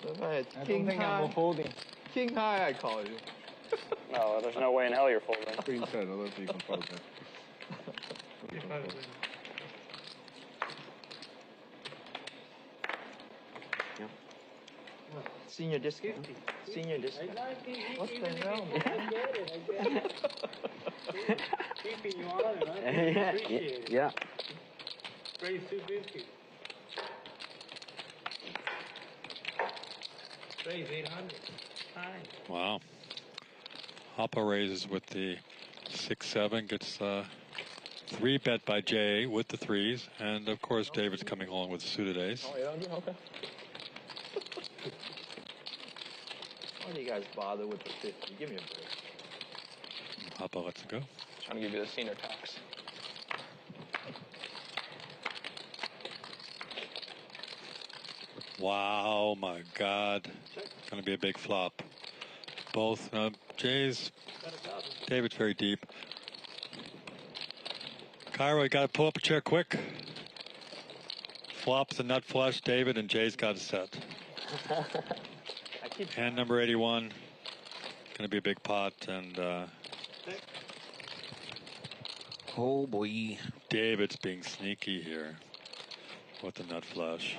If I had I king don't think high, I'm folding. king high, I'd call you. No, there's no way in hell you're folding. Queen 10, I don't think you can fold that. Senior discount? Senior discount? What the hell, I get it. Keeping you on it, I appreciate it. Yeah. Raise 250. Raise 800. Fine. Wow. Hoppa raises with the 6-7, gets 3 bet by Jay with the 3s, and of course David's coming along with a suited ace. Oh, yeah, okay. Why do you guys bother with the 50? Give me a break. Hoppa lets it go. Trying to give you the senior tax. Wow, my God. Going to be a big flop. Both Jay's, David's very deep. Kiero, you got to pull up a chair quick. Flops a nut flush, David, and Jay's got it set. Hand number 81. Going to be a big pot, and Oh boy. David's being sneaky here with the nut flush.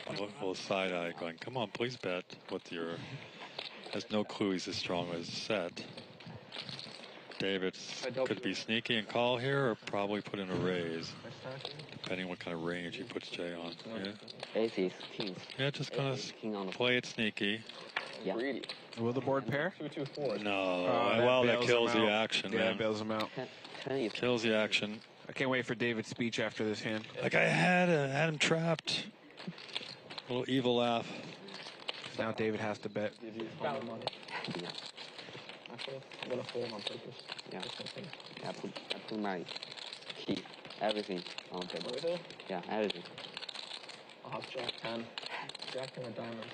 A little side eye going, come on, please bet with your. Has no clue he's as strong as set. David could be sneaky and call here or probably put in a raise. Depending what kind of range he puts Jay on. Yeah. Aces, kings. Yeah, just gonna play it sneaky. Yeah. Will the board pair? 2-2-4. No, that well, that bails kills him the out. action, Yeah, man. it bails him out. Kills the action. I can't wait for David's speech after this hand. Like I had him trapped. A little evil laugh. Now David has to bet. Give you money. I'm gonna fold on purpose. Yeah. I put my key, everything on the table. Really? Yeah, everything. I'll have Jack 10. Jack 10 a diamond.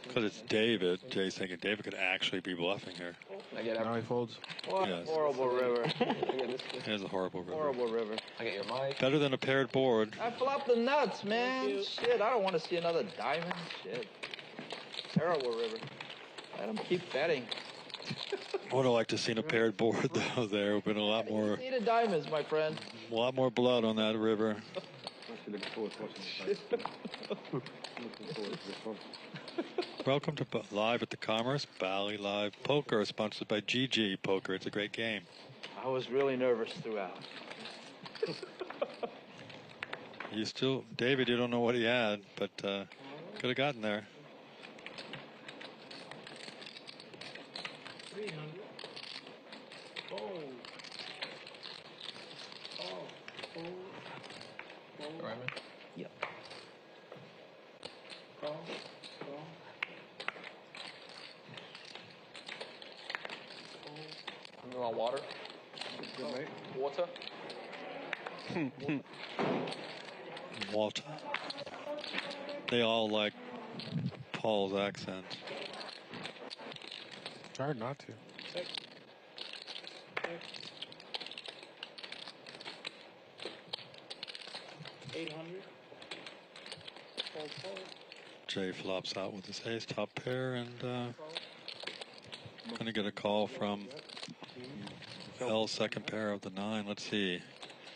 Because it's David. Jay's thinking David could actually be bluffing here. I get Now he folds. What Yes. horrible river. It is a horrible river. Horrible river. I get your mic. Better than a paired board. I flopped the nuts, man. Shit, I don't want to see another diamond. Shit. Terrible river. Let him keep betting. Would have liked to seen a paired board though. There would have been a lot more, See the diamonds, my friend. blood on that river. Actually looking forward to watching this. Looking forward to this one. Welcome to Live at the Commerce Valley Live Poker, sponsored by GG Poker. It's a great game. I was really nervous throughout. David, you don't know what he had, but could have gotten there. 300. Fold. Fold. Raymond? Yep. Call. I'm going on water. Good, mate. Water. Walter. They all like Paul's accent. It's hard not to. 800. Fold. Jay flops out with his ace top pair, and going to get a call from L's second pair of the 9. Let's see.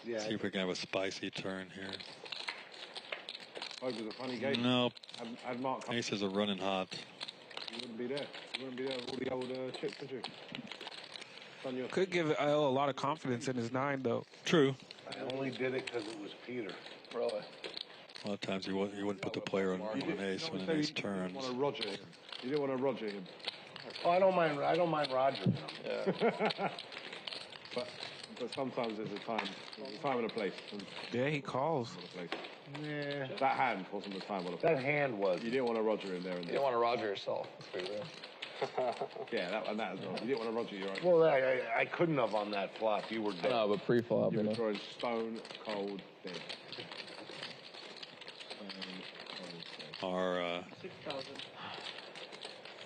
Yeah. See if we can have a spicy turn here. Oh, it was a funny game. No. I'd mark up. Aces are running hot. You wouldn't be there. You wouldn't be there with all the old chips, would you? It's on your Could give L a lot of confidence in his 9, though. True. I only did it because it was Peter. Really? A lot of times you wouldn't put the player on an ace when an ace turns. You didn't want to Roger him. You didn't want to Roger him. Oh, I don't mind Roger. Yeah. But sometimes there's a time and a place. Yeah, he calls. Yeah. That hand wasn't the time or the place. That hand was. You didn't want to Roger him there and You there. didn't want to Roger yourself. That's pretty real. Yeah, that as well. You didn't want to Roger your own. Well, I couldn't have on that flop. You were dead. No, but pre-flop, You you were know. throwing stone cold dead. Our 6,000.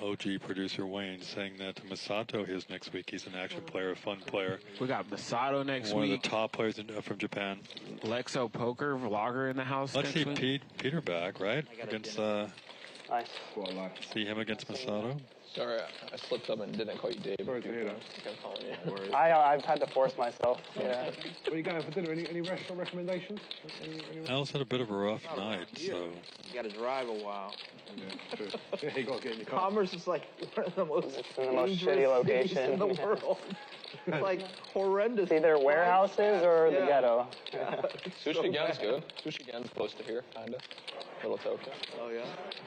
OG producer Wayne saying that Masato is next week. He's an action player, a fun player. We got Masato next One week. of the top players from Japan. Lexo Poker vlogger in the house. Let's next see week. Peter back, right? Against Nice. What a life. see him against Masato. Sorry, I slipped up and didn't call you Dave. Sorry to hear that. I'm calling you. I've had to force myself. Yeah. Where are you going for dinner? Any restaurant recommendations? Al's had a bit of a rough night, so You got to drive a while. Yeah, true. Yeah, you got to get in your car. Commerce is like one of the most It's in the most dangerous shitty cities location. in the world. It's like horrendous. It's either warehouses or the Yeah. ghetto. Sushi Gen's good. Sushi Gen's close to here, kind of. Little Tokyo. Oh, yeah?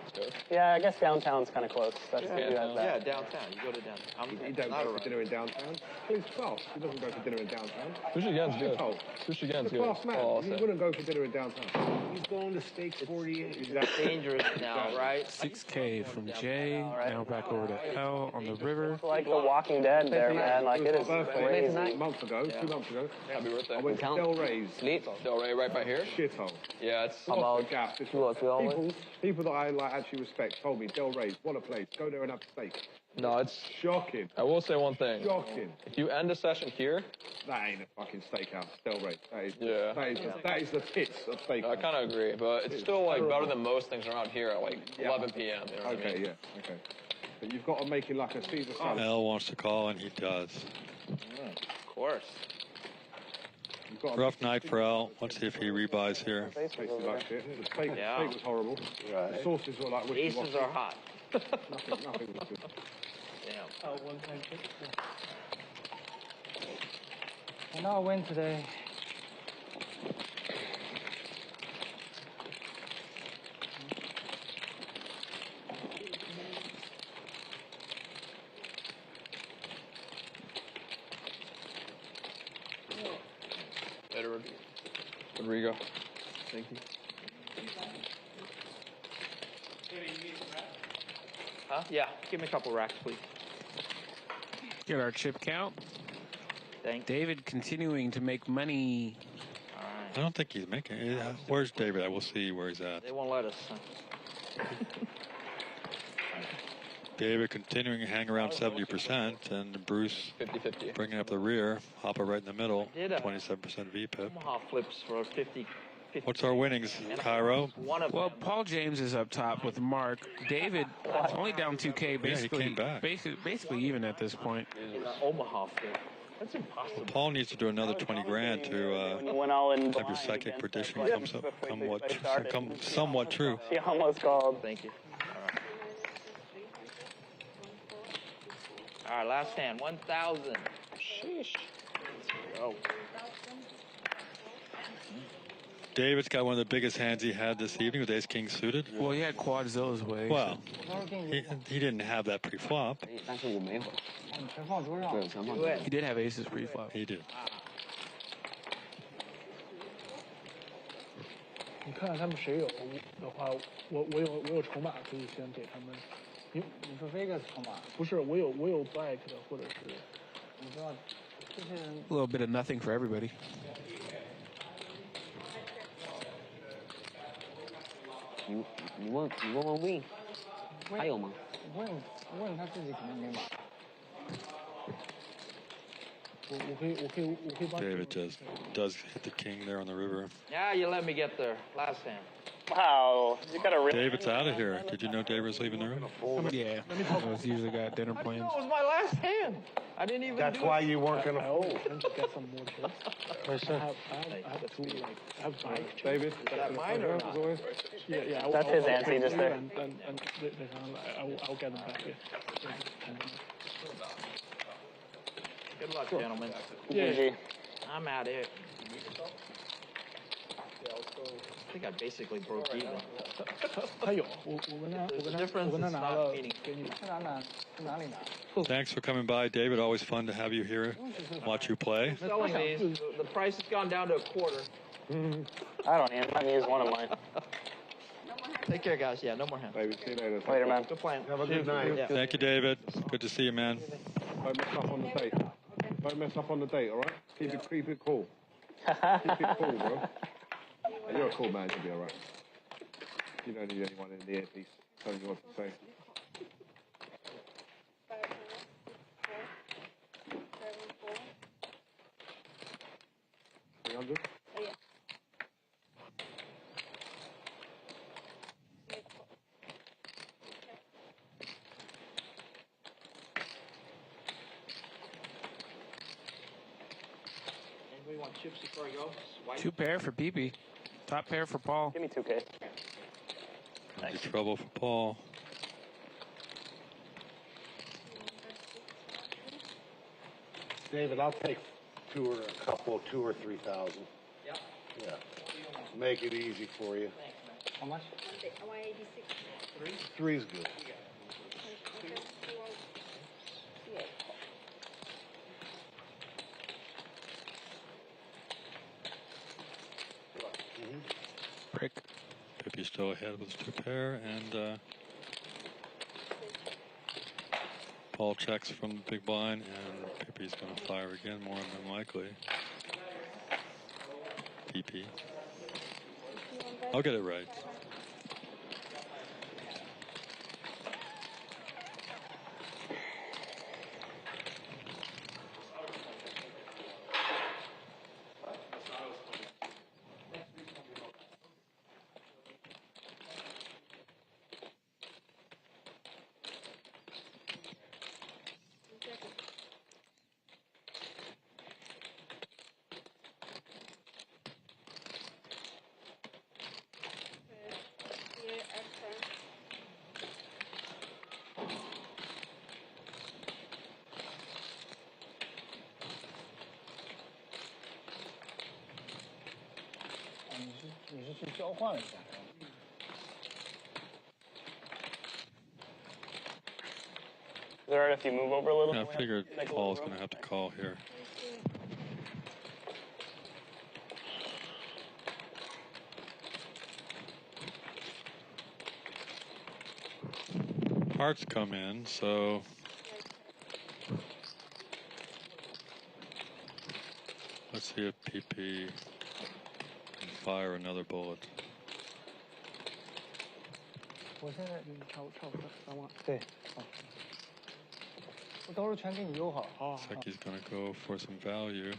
It's good. Yeah, I guess downtown's kind of close. That's Yeah, you have yeah, that. downtown. You go to downtown. You don't not go for around. dinner in downtown. He's class. He doesn't go for dinner in downtown. Sushi Gen's good. Oh, Sushi Gen's he's a good. class man. Oh, You wouldn't go for dinner in downtown. He's going to Stakes 48. It's dangerous now, right? 6K from Jay. Now back over to L on the river. It's like The Walking Dead there, man. Like, it is crazy. A month ago, 2 months ago. Happy birthday. I went to Del Rey's. Del Rey right by here? Shithole. Yeah, it's... What a gap. People that I actually respect told me, Del Rey's, what a place. Go there and have steak. No, it's... Shocking. I will say one thing. Shocking. If you end a session here... That ain't a fucking steakhouse, Del Rey. Yeah. That is the pits of steakhouse. I kind of agree, but it's still like better than most things around here at like 11 p.m. You know what I mean? Okay. But you've got to make it like a Caesar salad. L wants to call, and he does. Of course. Rough night for Al. Let's see if he rebuys here. Tasted like shit. The steak was horrible. Right. The sauces were like wishy-washy. Aces are hot. Nothing was good. Damn. Oh, one time kick. And I'll win today. Better, Rodrigo. Thank you. Huh? Yeah. Give me a couple racks, please. Get our chip count. Thank David continuing to make money. All right. I don't think he's making it. Where's David? I will see where he's at. They won't let us. David continuing to hang around 70%, and Bruce 50-50. bringing up the rear. Hopper right in the middle, Did 27% VPIP. Omaha flips for 50. What's our winnings, Kiero? Well, Paul James is up top with Mark. David only down 2K, basically, came back. basically even at this point. Omaha flip. That's impossible. Paul needs to do another 20 grand to Went all in have your blind psychic against prediction us come somewhat true. He almost called. Thank you. All right, last hand, 1,000. Sheesh. Oh. David's got one of the biggest hands he had this evening with ace king suited. Well, he had quadzilla's way. Well, he didn't have that pre-flop. He did have aces pre-flop. He did. 你看看他们谁有的话，我有筹码可以先给他们。你说 Vegas 筹码？不是，我有 black 的，或者是你知道这些人 A little bit of nothing for everybody. 你问 Win， 还有吗？问他自己肯定没买。我可以帮。 David does hit the king there on the river. Yeah, you let me get there. Last hand. Wow, you got a real. David's out of here. Did you know David was leaving the room? Yeah, I was usually got dinner plans. No, it was my last hand. I didn't even. That's do why it. you weren't going to fold. Get some more chips. I have two, like, I have five chips. David, Is that mine or not? Yeah. That's his answer just there. And I'll get them back. Good luck, gentlemen. GG. I'm out of here. I think I basically broke even. 他有，我跟他 difference 拿 is 了 not meaning. 给你。去哪里拿？ Thanks for coming by, David. Always fun to have you here. Watch you play. Selling these, the price has gone down to a quarter. I don't even use one of mine. Take care, guys. Yeah, no more hands. David, see you later. Later, man. Good plan. Have a good night. Yeah. Thank you, David. Good to see you, man. Don't mess up on the date. Don't mess up on the date, all right? Keep it cool. Keep it cool, bro. Hey, you're a cool man. You'll be all right. You don't need anyone in the earpiece telling you what to say. $300? Anybody want chips before I go? Swipe. 2 pair for PP. Top pair for Paul. Give me 2K. Any trouble for Paul. David, I'll take two or 3,000. Yep. Yeah. Make it easy for you. How much? 186. Three's good. Break. Pippi's still ahead with his 2 pair, and Paul checks from the big blind, and Pippi's going to fire again, more than likely. PP. I'll get it right. 换了一下。Is it alright if you move over a little? I figured Paul's going to have to call here. Hearts come in, so let's see if PP can fire another bullet. 我现在差不多3万，对，好。我到时候全给你邮好。好。 Looks like he's going to go for some value.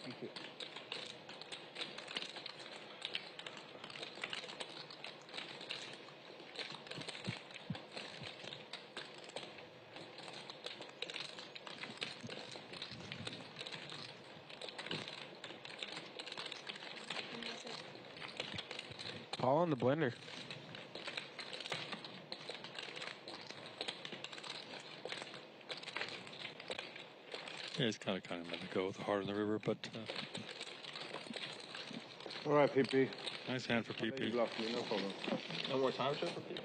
Thank you. Paul on the blender. Yeah, he's kind of meant to go with the heart of the river, but All right, PP. nice hand for PP. You bluffed me, no problem. No more time chip for PP?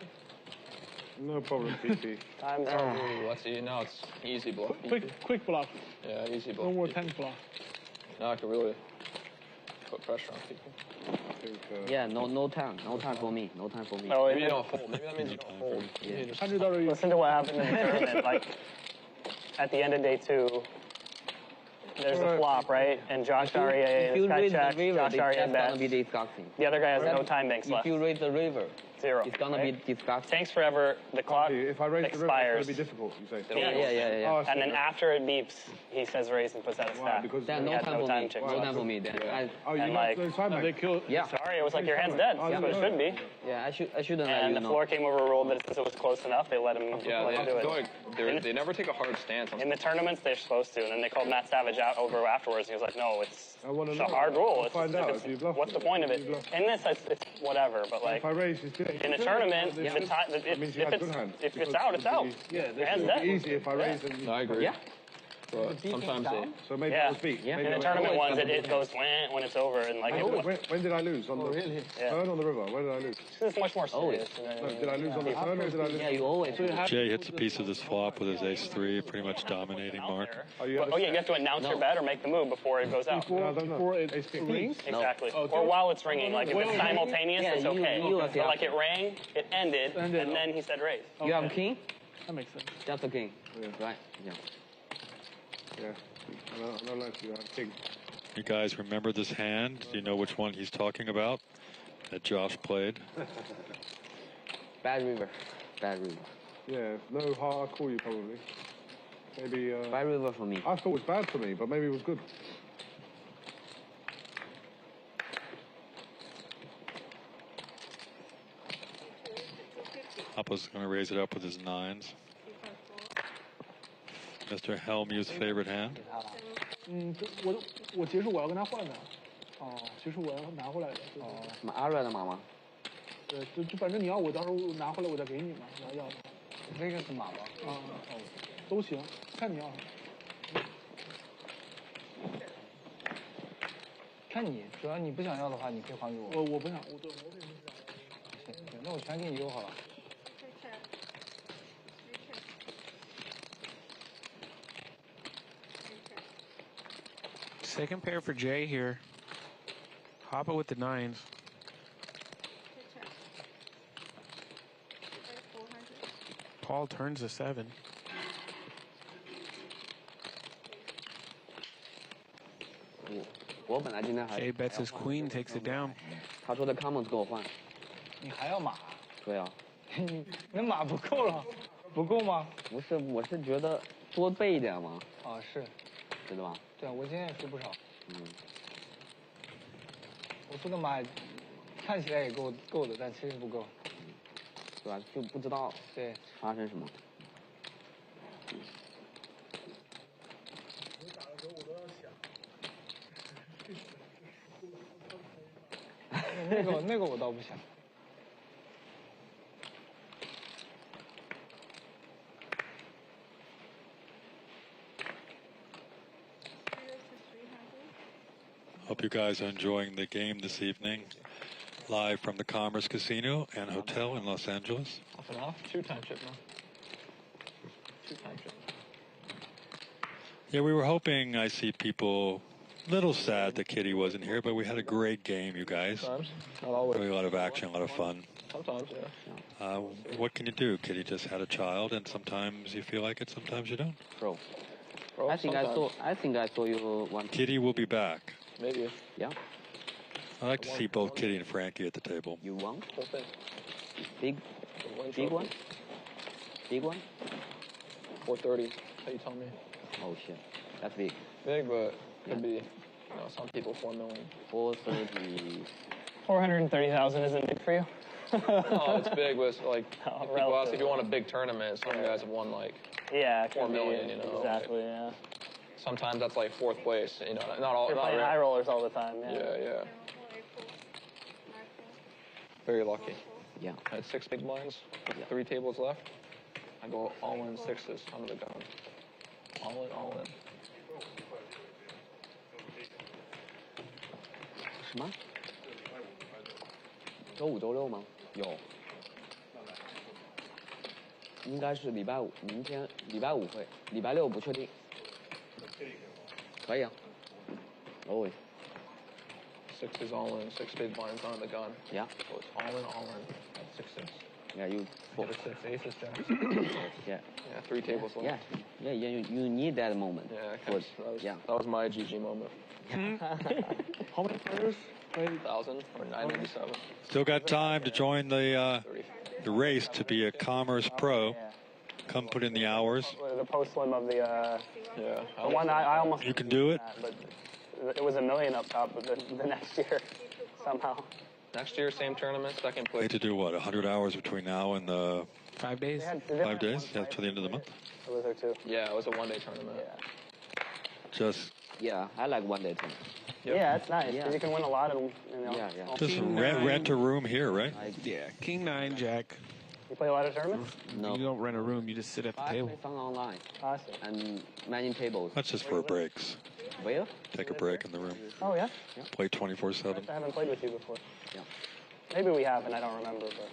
No problem, PP. Time's Oh, up. let's see. Now it's easy bluff. Quick bluff. Yeah, easy bluff. No more 10 bluff. Now I can really put pressure on people. Yeah, no time for me. No time for me. No, Maybe you don't fold. Maybe that means you don't fold. Yeah. Listen to what happened in the tournament. Like, at the end of day 2, there's a flop, right? And Josh REA, this guy checks, Josh REA bets. Be disgusting. The other guy has no time banks If left. you raise the river, 0. it's gonna right? be disgusting. Tanks forever, the clock If I raise the river, expires. it's going to be difficult, you say. Yeah. Oh, And then after it beeps, he says raise and puts out a Why? stack. Because Then he no had time no for time me. checks No left. time for me. Then Oh, you And got like- no time, They mate. kill. yeah. Sorry, it was like your hand's dead. That's what it should be. Yeah, I shouldn't let And you the know. floor came overruled that since it was close enough, they let him Yeah, let him do I feel it. like they never take a hard stance on In the tournaments, they're supposed to, and then they called Matt Savage out over afterwards. And he was like, "No, it's I want to a know. hard rule. I'll It's, find out it's- if you bluff. what's the point of it?" In this, it's whatever. But like If I raise, it's good. in the tournament, That means you if had good hand. it's out, it's out. Yeah, Your hand's it's dead. easy if I raise and No, I agree. Yeah. But sometimes So maybe Yeah. I was beat. Yeah. Maybe In I the was- tournament ones, it goes wah when it's over, and like When did I lose? On the Yeah. turn on the river? When did I lose? it's much more serious. No, did I lose on the turn or did I lose? Yeah, you always. Jay hits a piece of this flop with his ace-3, pretty much dominating Mark. Oh, you But, you have to announce your bet or make the move before it goes out. I don't know. Before it Ace king. rings. Exactly. Or while it's ringing. Like if it's simultaneous, Yeah, it's okay. you But like it rang, it ended, and Ended. then he said raise. You have king? That makes sense. Just a king. Right? Yeah. Yeah. I don't like you. I'm king. You guys remember this hand? Do you know which one he's talking about that Josh played? Bad river. Bad river. Yeah. No, I'll call you probably. Maybe. Bad river for me. I thought it was bad for me, but maybe it was good. Papa's going to raise it up with his 9s. Mr. Helmuth's favorite hand. 我结束我要跟他换的。哦，结束我要拿回来的。哦。什么阿瑞的马吗？就反正你要我到时候拿回来我再给你嘛，你要的。这个是马吗？都行，看你要。看你，主要你不想要的话，你可以还给我。我不想，我可以不想。行，那我全给你邮好了。 Second pair for Jay here. Hoppa with the 9s. Paul turns a 7. Jay bets his queen, takes it down. 他说的 comments 给我换。你还要马？对啊。你那马不够了，不够吗？不是，我是觉得多备一点嘛。啊，是。知道吧？对啊，我今天也输不少。嗯。我输的马看起来也够的，但其实不够。对吧？就不知道对发生什么。那个我倒不想。Hope you guys are enjoying the game this evening. Live from the Commerce Casino and Hotel in Los Angeles. Off and off. 2-time ship now. 2-time ship. Yeah, we were hoping, I see people a little sad that Kitty wasn't here, but we had a great game, you guys. Sometimes. Not always. Really a lot of action, a lot of fun. Sometimes, yeah. What can you do? Kitty just had a child, and sometimes you feel like it, sometimes you don't. Bro, I think I saw you one. Kitty will be back. Maybe. Yeah. I'd like to see both Kitty and Frankie at the table. You won? Big one? Big one? 430. How you tell me? Oh shit, that's big. Big, but could be. Some people 4 million. 430. 430,000 isn't big for you? No, it's big, but it's like people ask if you want a big tournament. Some guys have won like 4 million. Exactly. Yeah. Sometimes that's like 4th place. Not all. You're playing high rollers all the time. Yeah. Very lucky. Yeah. I had 6 big blinds. 3 tables left. I go all in 6s under the gun. All in. 什么？周5、周6吗？有。应该是礼拜5，明天礼拜5会，礼拜6不确定。可以啊。Always. 6 is all in. 6 big blinds under the gun. Yeah. So it's all in. At 6-6. Yeah, you. 6 aces, jacks. Yeah. 3 tables left. Yeah. You need that moment. Yeah, that was my GG moment. How many players? 1,000 or 997. Still got time to join the race to be a Commerce Pro. Come put in the hours. The post slim of the the one I almost. You can do it. But it was $1 million up top, but the next year somehow. Next year, same tournament, 2nd place. Need to do what? 100 hours between now and the 5 days. 5 days? Yeah, to the end of the month. It was there too. Yeah, it was a 1-day tournament. Just. Yeah, I like 1-day tournament. Yeah, it's nice because you can win a lot of. Just rent a room here, right? Yeah, King 9, Jack. You play a lot of tournaments? No. You don't rent a room, you just sit at the table. I play online. Awesome. And managing tables. That's just for breaks. Where? Take a break in the room. Oh, yeah? Play 24/7. I haven't played with you before. Yeah. Maybe we have, and I don't remember, but.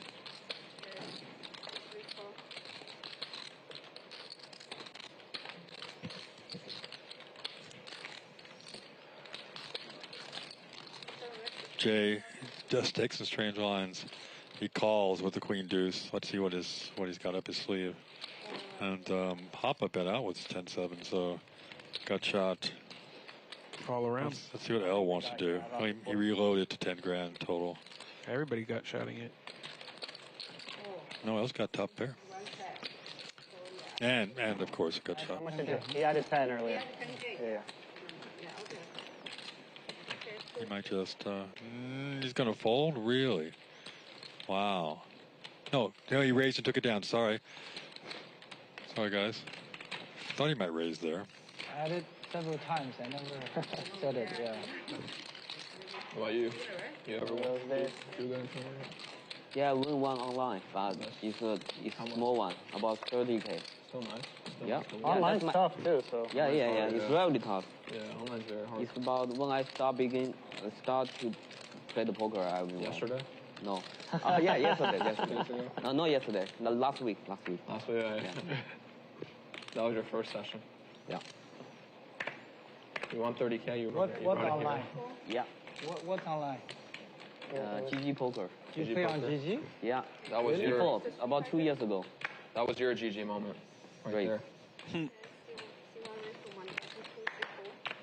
Jay just takes some strange lines. He calls with the queen deuce. Let's see what he's got up his sleeve. And Hoppa bet out with 10-7, so got shot. All around. Let's see what L wants to do. He reloaded to 10 grand total. Everybody got shotting it. No, L's got top pair. And of course, got shot. How much did you? He added 10 earlier. Yeah. He might just, he's going to fold? Really? Wow. No, he raised and took it down. Sorry, guys. Thought he might raise there. I did several times. I never said it, yeah. What about you? You ever won? Yeah, I win one online, but it's a small one, about 30K. Still nice. Yeah. Online's tough too, so. Yeah. It's really tough. Yeah, online's very hard. It's about when I start to play the poker. I won. Yesterday? No. Yesterday. No, not yesterday. No, last week. Last week, yeah. That was your first session. Yeah. You won 30K. What's online? Yeah. What's online? GG poker. You play on GG? Yeah. That was before, about 2 years ago. That was your GG moment. Right there.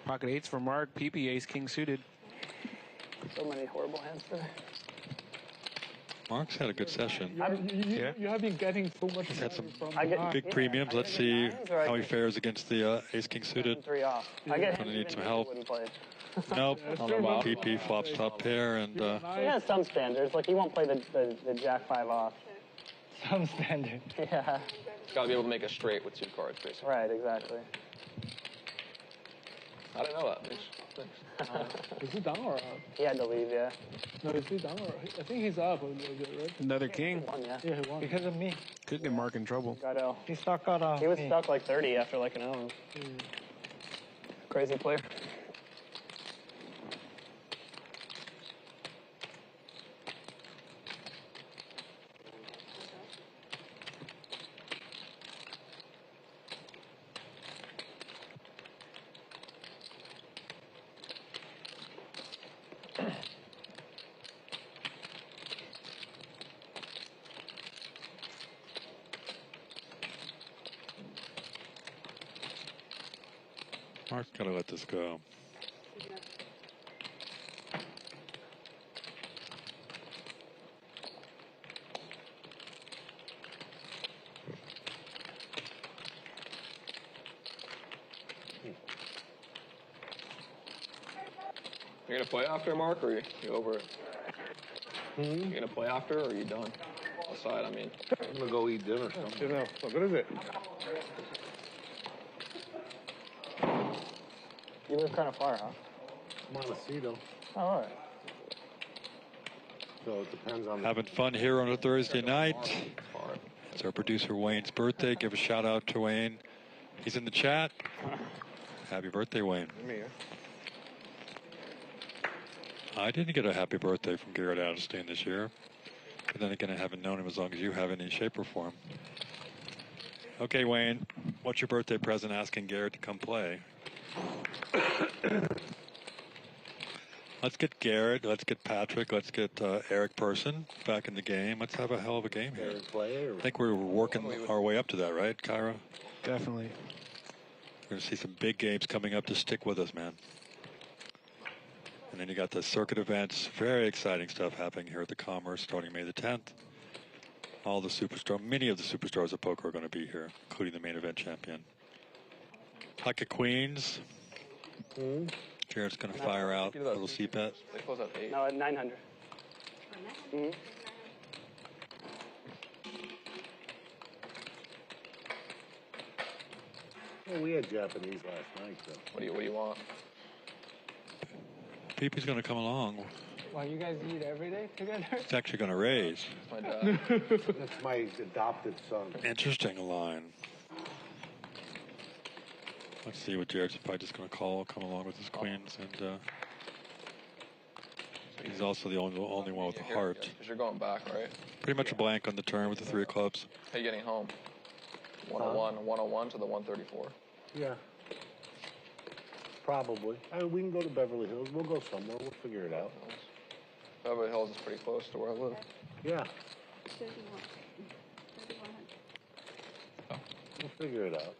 Pocket 8s for Mark. PP ace king suited. So many horrible hands today. Mark's had a good session. You have been getting so much. He's had some from big premiums. Let's see how he fares against the ace king suited. 3 off. I get Gonna need some help. Wouldn't play. Nope. PP flops top pair and. He has some standards. Like he won't play the Jack 5 off. Some standard. Yeah. He's got to be able to make a straight with 2 cards, basically. Right. Exactly. I didn't know that. Thanks. Is he down or up? He had to leave. Yeah. No, is he down or? I think he's up a little bit, right? Another king. Yeah, he won. Because of me. Could get Mark in trouble. Got L. He stuck out He was stuck like 30 after like an hour. Crazy player. Mark's gotta let this go. You gonna play after, Mark, or you over it? You gonna play after, or are you done? Outside, I mean. I'm gonna go eat dinner. Dinner. What good is it? You live kind of far, huh? Montecito. Oh, all right. So it depends on. Having fun here on a Thursday night. It's our producer Wayne's birthday. Give a shout out to Wayne. He's in the chat. Happy birthday, Wayne. Me, yeah. I didn't get a happy birthday from Garrett Adelstein this year. But then again, I haven't known him as long as you have in any shape or form. Okay, Wayne, what's your birthday present asking Garrett to come play? Let's get Garrett, let's get Patrick, let's get Eric Person back in the game. Let's have a hell of a game here. I think we're working our way up to that, right, Kiero? Definitely. We're going to see some big games coming up. Just stick with us, man. And then you got the circuit events. Very exciting stuff happening here at the Commerce starting May the 10th. All the superstars, many of the superstars of poker are going to be here, including the main event champion. Pocket Queens. Jared's going to fire out a little C-bet. They close at 8. No, at 900. Mm-hmm. Well, we had Japanese last night, though. What do you want? PP's going to come along. Well, you guys eat every day together? It's actually going to raise. My dad. That's my adopted son. Interesting line. Let's see what Jared's probably just going to come along with his queens, and he's also the only one with a heart. Because you're going back, right? Pretty much a blank on the turn with the 3 of clubs. How you getting home? 101 to the 134. Yeah. Probably. I mean, we can go to Beverly Hills. We'll go somewhere. We'll figure it out. Beverly Hills is pretty close to where I live. Yeah. We'll figure it out.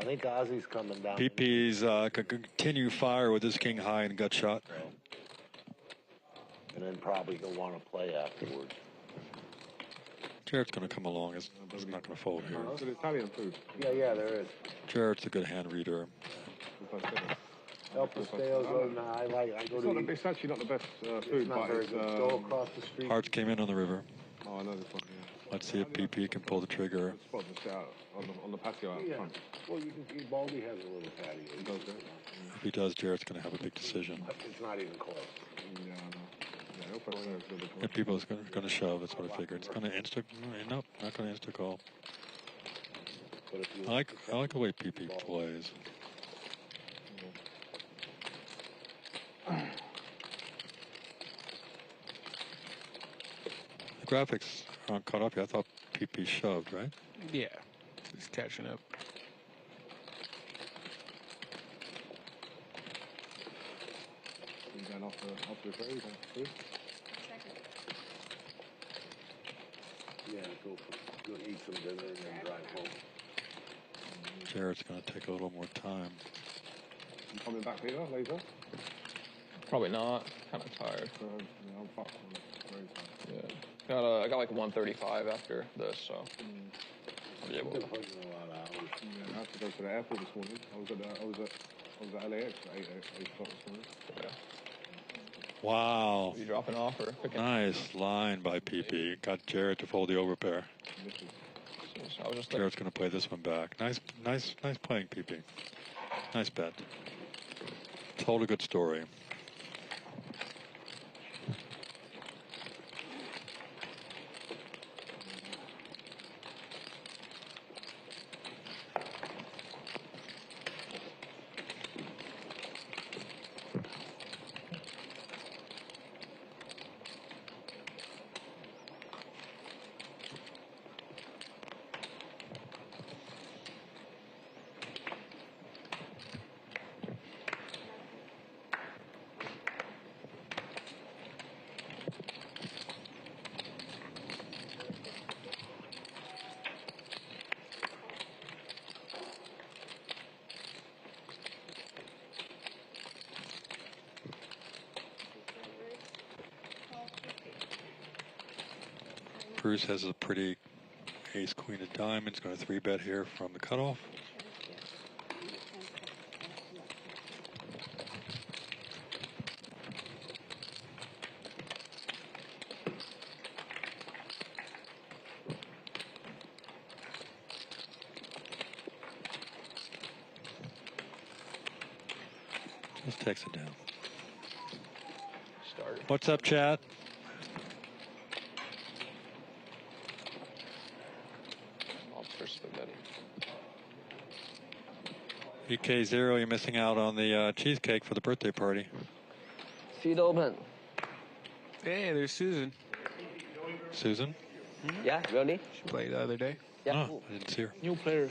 I think Ozzy's coming down. PP's can continue fire with his king high and gut shot. And then probably he'll want to play afterwards. Jared's going to come along. It's not going to fold here. It's Italian food. Yeah, there is. Jared's a good hand reader. El Pasteo's I go to. It's actually not the best food, it's not but very it's. good. Go across the street. Hearts came in on the river. Oh, I know this one. Yeah. Let's see if PP can pull the trigger. Spot just out on the patio out front. Well, you can see Baldy has a little patio. He does that. If he does, Jared's going to have a big decision. It's not even close. Yeah, I know. Yeah, El Pasteo's good. If people is going to shove, that's what I figured. It's going to insta. Nope, not going to insta call. I like the way PP plays. The graphics aren't caught up yet. I thought PP shoved, right? Yeah, he's catching up. You going off the trade? Yeah, go eat some dinner and then drive home. Jared's going to take a little more time. You coming back here later? Probably not. Kind of tired. Yeah, I'm fucked. Very tired. Yeah. I got like 135 after this, so. I'll be able to. A lot of hours. Yeah, I had to go to the airport this morning. I was at LAX at 8 o'clock this morning. Yeah. Wow. Are you dropping off or picking? Nice line by PP. Got Jared to fold the overpair. I was just Jared's going to play this one back. Nice playing, PP. Nice bet. Told a good story. Bruce has a pretty ace queen of diamonds. Going to 3-bet here from the cutoff. Just takes it down. What's up, chat? EK0, you're missing out on the cheesecake for the birthday party. Seat open. Hey, there's Susan. Susan? Yeah, really? She played the other day. Yeah. Oh, I didn't see her. New players.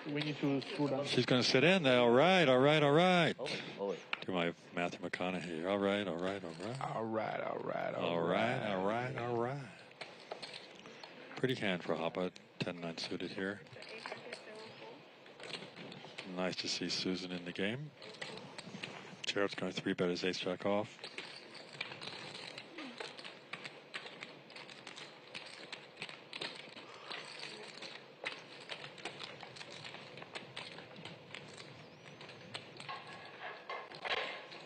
We need to showdown. She's going to sit in there. All right, all right, all right. Oh. Do my Matthew McConaughey. All right, all right, all right. All right, all right, all right, all right, all right. Pretty hand for Hoppa. 10-9 suited here. Nice to see Susan in the game. Jared's going to 3-bet his ace-jack off.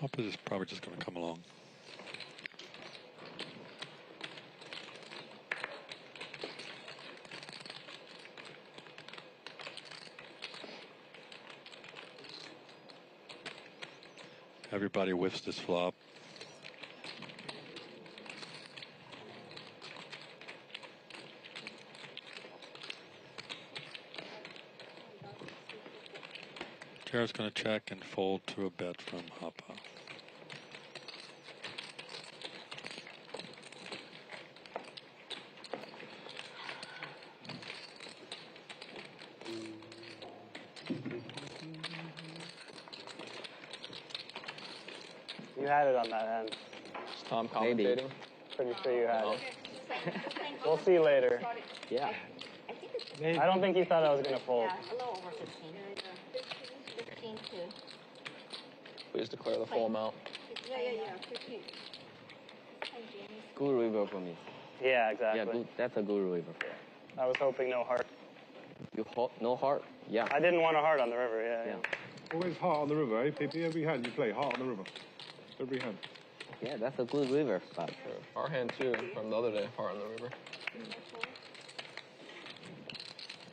Hoppa is probably just going to come along. Everybody whiffs this flop. Jared's going to check and fold to a bet from Hoppa. You had it on that end. Is Tom commentating? Pretty sure you had it. We'll see later. Yeah. I don't think you thought I was going to fold. Yeah, a little over 15. 15 too. Please declare the full amount. Yeah, 15. Good river for me. Yeah, exactly. Yeah, good. That's a good river. I was hoping no heart. You no heart? Yeah. I didn't want a heart on the river, yeah. Always heart on the river, eh, PP? Every hand you play, heart on the river. Every hand. Yeah, that's a good river spot. Our hand too, from the other day, heart on the river.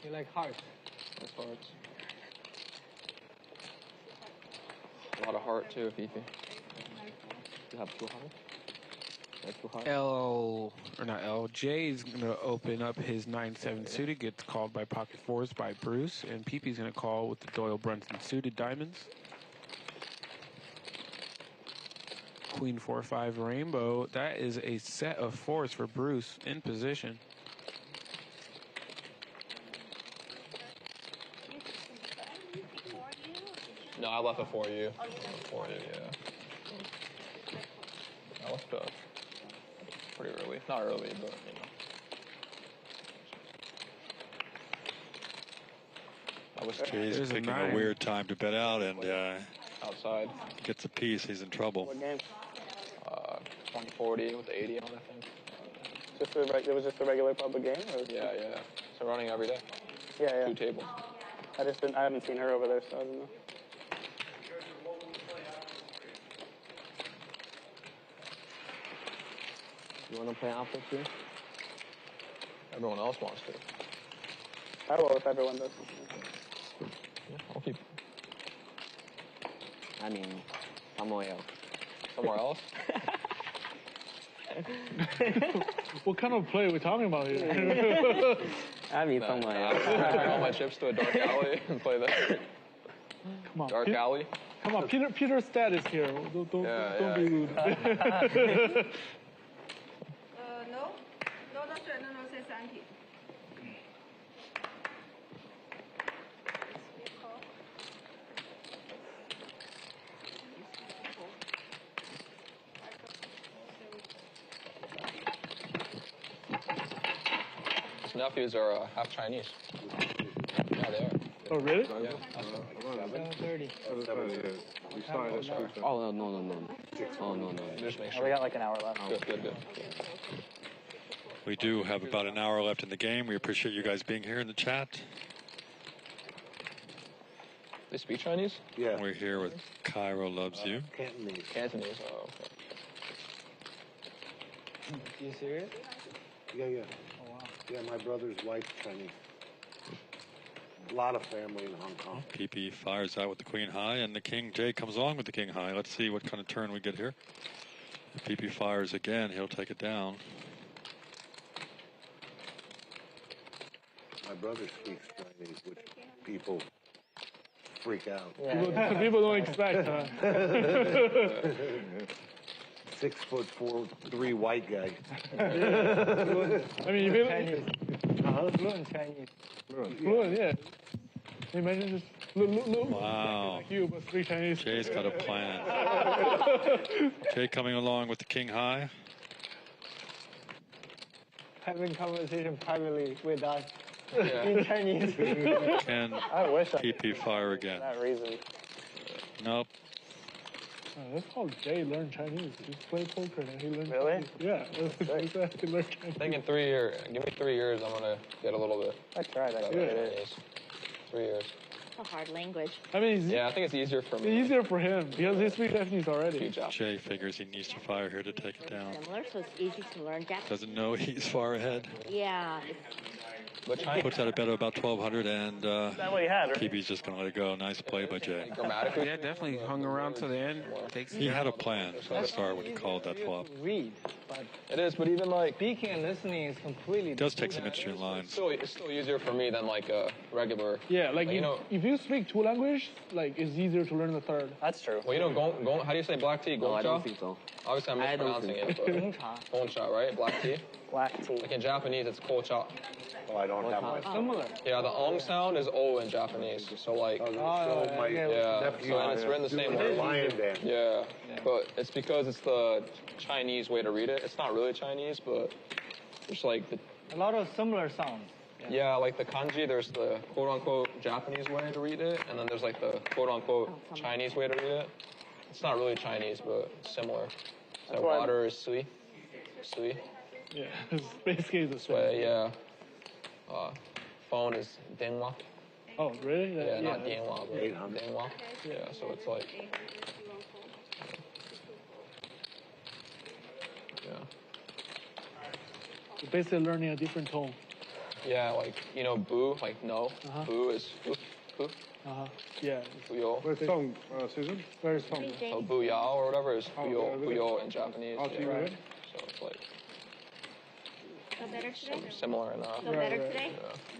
You like hearts? That's hearts. A lot of heart too, Fifi. You have 2 hearts? That's 2 hearts? Jay is going to open up his 9-7 suited, gets called by pocket fours by Bruce, and PP's going to call with the Doyle Brunson suited diamonds. Queen 4-5 rainbow. That is a set of fours for Bruce in position. No, I left it for you. For you, yeah. I left pretty early. Not early, but you know. Jay's picking a weird time to bet out, and outside gets a piece. He's in trouble. What game? 2040 with the 80 on, I think. It was just a regular public game? Or Yeah. So running every day. Yeah. 2 tables. I haven't seen her over there, so I don't know. You want to play after 2? Everyone else wants to. I will if everyone does. Yeah, I'll keep. I mean, somewhere else. Somewhere else? What kind of play are we talking about here? I mean, somewhere else. Bring all my chips to a dark alley and play that. Come on. Dark alley? Come on, Peter's stat is here. Don't be rude. No, say 30. His nephews are half Chinese. Yeah, they are. Oh, really? Yeah. 30. Oh, no. Oh, no. Just make We sure. got like an hour left. Good. We We do have about an hour left in the game. We appreciate you guys being here in the chat. They speak Chinese? Yeah. We're here with Kiero Loves You. Cantonese. Cantonese. Oh, okay. You serious? Yeah, yeah. Oh, wow. Yeah, my brother's wife's Chinese. A lot of family in Hong Kong. PP fires out with the queen high, and the king Jay comes along with the king high. Let's see what kind of turn we get here. If PP fires again, he'll take it down. My brother speaks Chinese, which people freak out. Yeah. People don't expect, huh? 6'4", white guy. I mean, you Chinese. Fluent Chinese. Fluent, yeah. Imagine just look Wow. like you, but speak Chinese. Jay's got a plan. Jay coming along with the king high. Having conversation privately with us Yeah. in Chinese. Can I wish I PP fire again? for that reason. Nope. That's how Jay learned Chinese. He played poker and he learned Really? Chinese. Yeah, that's exactly learned Chinese. I think in 3 years, give me 3 years, I'm gonna get a little bit I tried. I better could. at Chinese. 3 years. It's a hard language. I mean, it's Yeah, I think it's easier for me. easier for him because he speaks Japanese already. Huge job. Jay figures he needs to fire here to take it down. Similar, so it's easy to learn Japanese. Doesn't know he's far ahead. Yeah, But Chinese, Puts out a bet of about 1,200, and Is that what he had, right? PB's just going to let it go. Nice play by Jay. grammatically, Yeah, definitely hung around to the end. Takes He had a plan from the start when he called that flop. Read, but it is. But even like, speaking and listening is completely It does take some interesting lines. it's still easier for me than like a regular. Yeah, like you know. if you speak 2 languages, like it's easier to learn the third. That's true. Well, you know, how do you say black tea? No, I don't Gongcha? think so. Obviously, I'm I don't mispronouncing think it, but Gongcha, right? Black tea. Black tea. Like in Japanese, it's kocha. Oh, I don't have one. similar. Yeah, the ong sound is o in Japanese. So like, So my yeah, nephew so and it's written the same doing way. lion dance. Yeah, but it's because it's the Chinese way to read it. It's not really Chinese, but it's like the A lot of similar sounds. yeah, like the kanji. There's the quote unquote Japanese way to read it, and then there's like the quote unquote Chinese way to read it. It's not really Chinese, but similar. So water is sui, sui. Yeah, it's basically the same. Way, yeah. Phone is denwa. Oh, really? Yeah, not yeah. denwa, but denwa. Yeah, so it's like. Yeah. You're basically learning a different tone. Yeah, like, you know, boo, like no. Boo is boo, boo. Yeah. Buyo. Where's the song, Susan? Where's song? So booyah or whatever is Oh, buyo, really? buyo in Japanese. Oh, so you yeah. read? So it's like Feel better today? similar enough. Feel better today?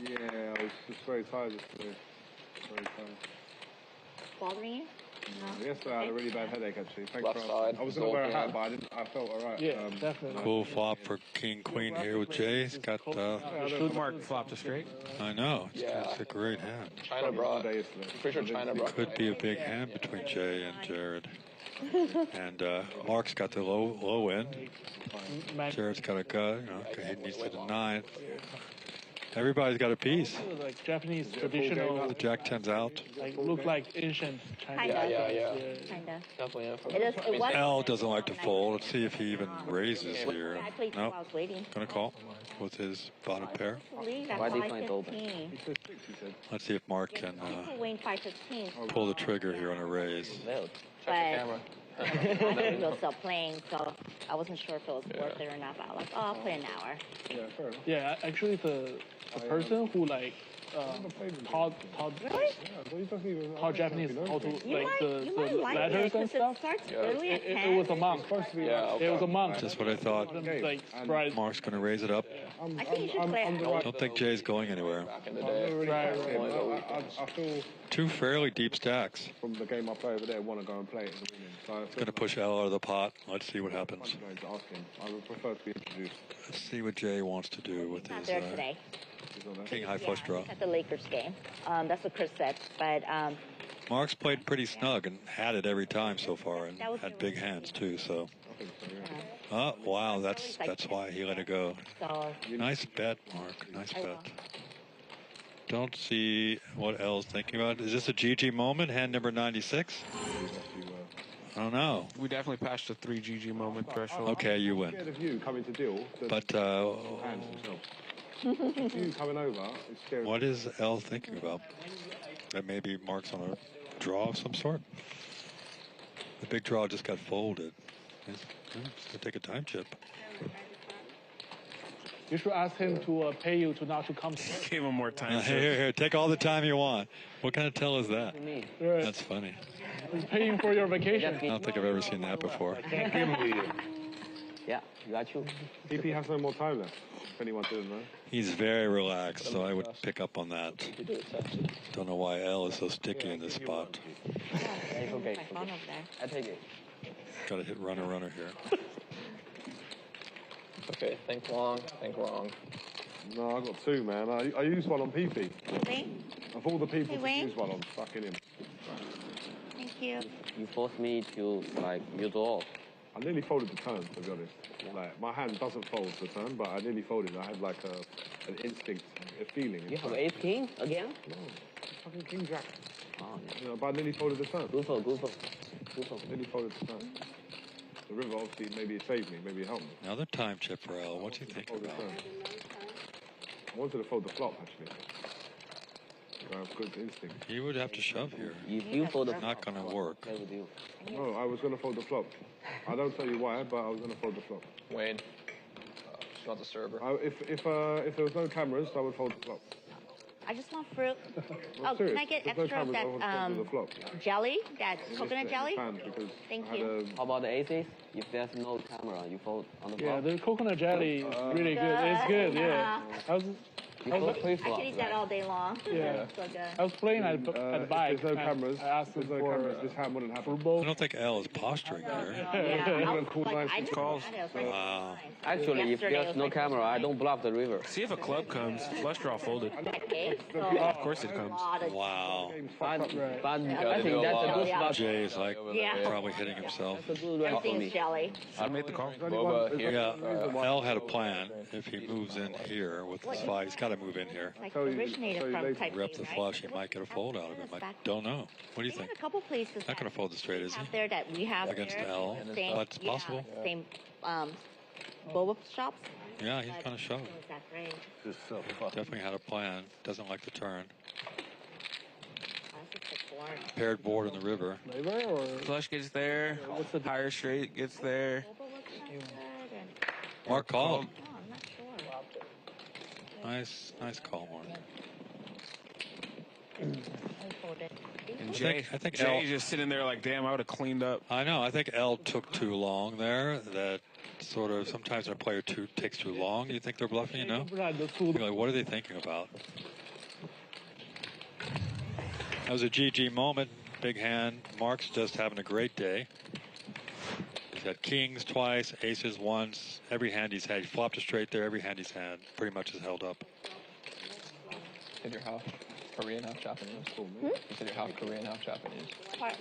Yeah, I was just very tired yesterday. Very tired. Bothering you? Yesterday I had a really bad headache actually. Thanks Left for side, asking. I was going to wear a Zoltan. hat, but I felt alright. Yeah, definitely. Cool flop for King Queen here with Jay. He's got, Mark flopped a straight. I know, Yeah. it's a great hand. China brought. day yesterday. Pretty sure China brought. Could be a big hand between Jay and Jared. And Mark's got the low end. Jared's got a gut. He needs to the ninth. Everybody's got a piece. Like Japanese traditional, The Jack 10's out. like look like ancient Chinese. Kinda. Yeah. Kinda. Definitely. It was. L doesn't like to fold. Let's see if he even raises here. I played Nope. while I was waiting. Gonna call with his bottom pair. League at Why do you find open? 515. Let's see if Mark can People win 515. pull the trigger here on a raise. But he was still playing, so I wasn't sure if it was worth it or not. But I was like, oh, I'll play an hour. Yeah, fair enough. Yeah, actually the person who like taught Japanese how to like the letters and stuff. It starts early at 10. It was a monk. Yeah, It was a monk. Just what I thought. Like surprise. Mark's gonna raise it up. I think you should play. Don't think Jay's going anywhere. back in the day. I feel Two fairly deep stacks. from the game I play over there, I want to go and play it in the winning. So I feel Gonna push L out of the pot. Let's see what happens. I'm going to ask him. I would prefer to be introduced. Let's see what Jay wants to do with Not his there today. king high flush draw. He's at the Lakers game. That's what Chris said. But Mark's played pretty snug and had it every time so far, and had big hands too. So, oh wow, that's why he let it go. so Nice bet, Mark. Nice bet. Don't see what L's thinking about. Is this a GG moment? Hand number 96. I don't know. We definitely passed the 3 GG moment threshold. Okay, you I'm scared win. of you coming to deal. But Hands themselves. You coming over is scary. what is L thinking about? That maybe Mark's on a draw of some sort? The big draw just got folded. He's going to take a time chip. You should ask him to pay you to not to come. Give him more time. Here, take all the time you want. What kind of tell is that? Right. That's funny. He's paying for your vacation. I don't think I've ever seen that before. Yeah, you got you. PP has no more time left. If anyone didn't know. He's very relaxed, so I would pick up on that. Don't know why L is so sticky in this spot. It's okay. My phone over there. I take it. Got to hit runner here. Okay, think long, think wrong. No, I got 2, man. I used one on PP. Wait. Of all the people Hey, to Wayne. use one on, fucking him. Thank you. You forced me to like use all. I nearly folded the turn, to be honest. Like, my hand doesn't fold the turn, but I nearly folded. I had like an instinct, a feeling. You have ace king again? No, fucking king jack. Oh, yeah. You know, but I nearly folded the turn. Good for. Nearly folded the turn. The river obviously maybe it saved me, maybe it helped me. Another time chip for L. What's he thinking Fold the about? turn. I wanted to fold the flop actually. I have good instinct. He would have to shove here. You fold the Not going to work. No, I was going to fold the flop. I don't tell you why, but I was going to fold the flop. Wayne. She's not the server. If there was no cameras, I would fold the flop. I just want fruit. I'm Oh, serious. can I get If there's no extra of cameras, I would fold that the flop. jelly? That coconut jelly? Because Thank I had you. How about the aces? If there's no camera, you fold on the Yeah, flop. the coconut jelly is really good. It's good, yeah. I was I could eat that all day long. Yeah. So good. I was playing at the bike. If there's no cameras, I asked him there's no for cameras, this hand wouldn't happen. I don't think L is posturing here. Yeah, I was Cool, like, nice I just calls. had it. I was like, Wow. Actually, if Yesterday there's was no like camera, I don't bluff the river. See if a club comes. Flush draw folded. okay, so Of course it comes. Wow. But I they think do a that's a lot. good spot. Jay is like Yeah. probably hitting himself. That's a good run for everything's me. jelly. I made the call. Boba here. Yeah, L had a plan. If he moves in here with his 5, he's got to move in here. Like originated from type Rep the right? flush, he might get a fold out of it. I don't know. What do you We think? have a couple places Not going to fold the straight, is he? out there that we have Against here. L, Same, but it's possible. Yeah, same boba shops. Yeah, he's going to shove. It was that great. Just so fucking. Definitely had a plan. Doesn't like the turn. That's just like boring. Paired board in the river. Flavor or Flush gets there. Higher straight gets there. Boba looks not good. And, Mark called. oh, I'm not sure. Nice call, Mark. And Jay, I think Jay's L, just sitting there like, damn, I would have cleaned up. I know. I think L took too long there. That sort of sometimes when a player takes too long, you think they're bluffing, you know? You're like, what are they thinking about? That was a GG moment. Big hand. Mark's just having a great day. He's got kings twice, aces once. Every hand he's had. He flopped a straight there. Every hand he's had pretty much is held up. In your house. Korean, half Japanese. Hmm? You said you're half Korean, half Japanese.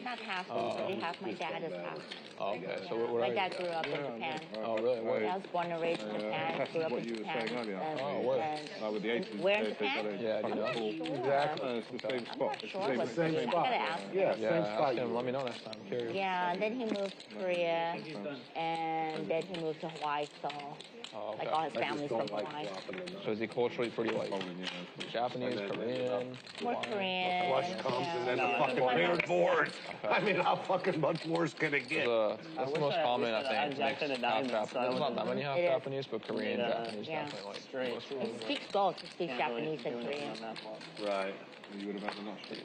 Not half, really half. My dad is half. Oh, okay. So where My are dad you? grew up in Japan. Oh, really? Where? I was born and raised in Japan. Grew up what in you were Japan. saying earlier. And, where? and With the aces, where in they Japan? got a Yeah, do you know? fucking cool. Exactly. It's the same spot. It's Sure, the but same I gotta ask. Yeah, Yeah, same ask spot. him. Let me know next time. I'm curious. Yeah, and then he moved to Korea, and then he moved to Hawaii. So, Oh, okay. like all his family's from Hawaii. So is he culturally pretty like Japanese, Korean? More Korean. Flush comes and then the Yeah. fucking paired board. I mean, how fucking much worse can it get? That's the most common, I think. Mixed half Japanese. There's not that many half It is. Japanese, but Korean, Japanese Yeah. definitely like. He speaks both. He speaks Japanese and Korean. Right. You would have had the nut straight.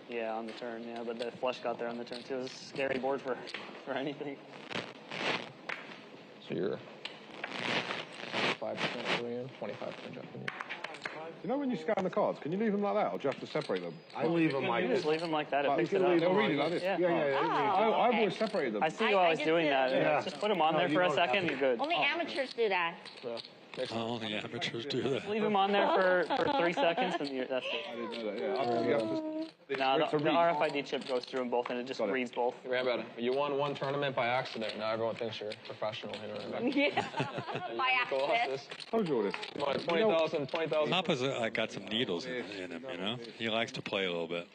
Yeah, on the turn, yeah, but the flush got there on the turn too. It was a scary board for anything. So you're 5% Korean, 25% Japanese. You know when you scan the cards, can you leave them like that, or do you have to separate them? I leave them like You this. just leave them like that. It Like, picks it up. they'll read it like this. Yeah. I've always separated them. I see you always just doing do- that. Yeah. Just put them on there for a second. You're good. Only amateurs do that. Only amateurs do that. Leave him on there for 3 seconds, and that's it. I didn't know that, yeah. No, the RFID chip goes through them both, and it just reads both. You won one tournament by accident. Now everyone thinks you're professional. Yeah. By accident. Told you all this. 20,000. Papa's got some needles in him, you know. He likes to play a little bit,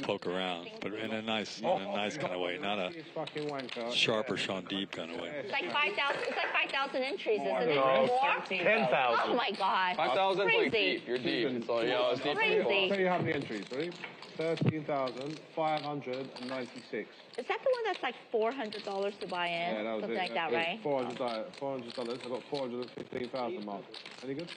poke around, but in a nice kind of way, not a sharper Sean Deeb kind of way. It's like 5,000. It's like 5,000 entries, isn't it? No, More? 10,000. Oh my God. 5,000 Crazy. like deep. You're deep. So yeah, it's deep. Crazy. I'll tell you how many entries, ready? 13,596. Is that the one that's like $400 to buy in? Yeah, that was Something it. like that, right? $400. I got 415,000 mark. Any good?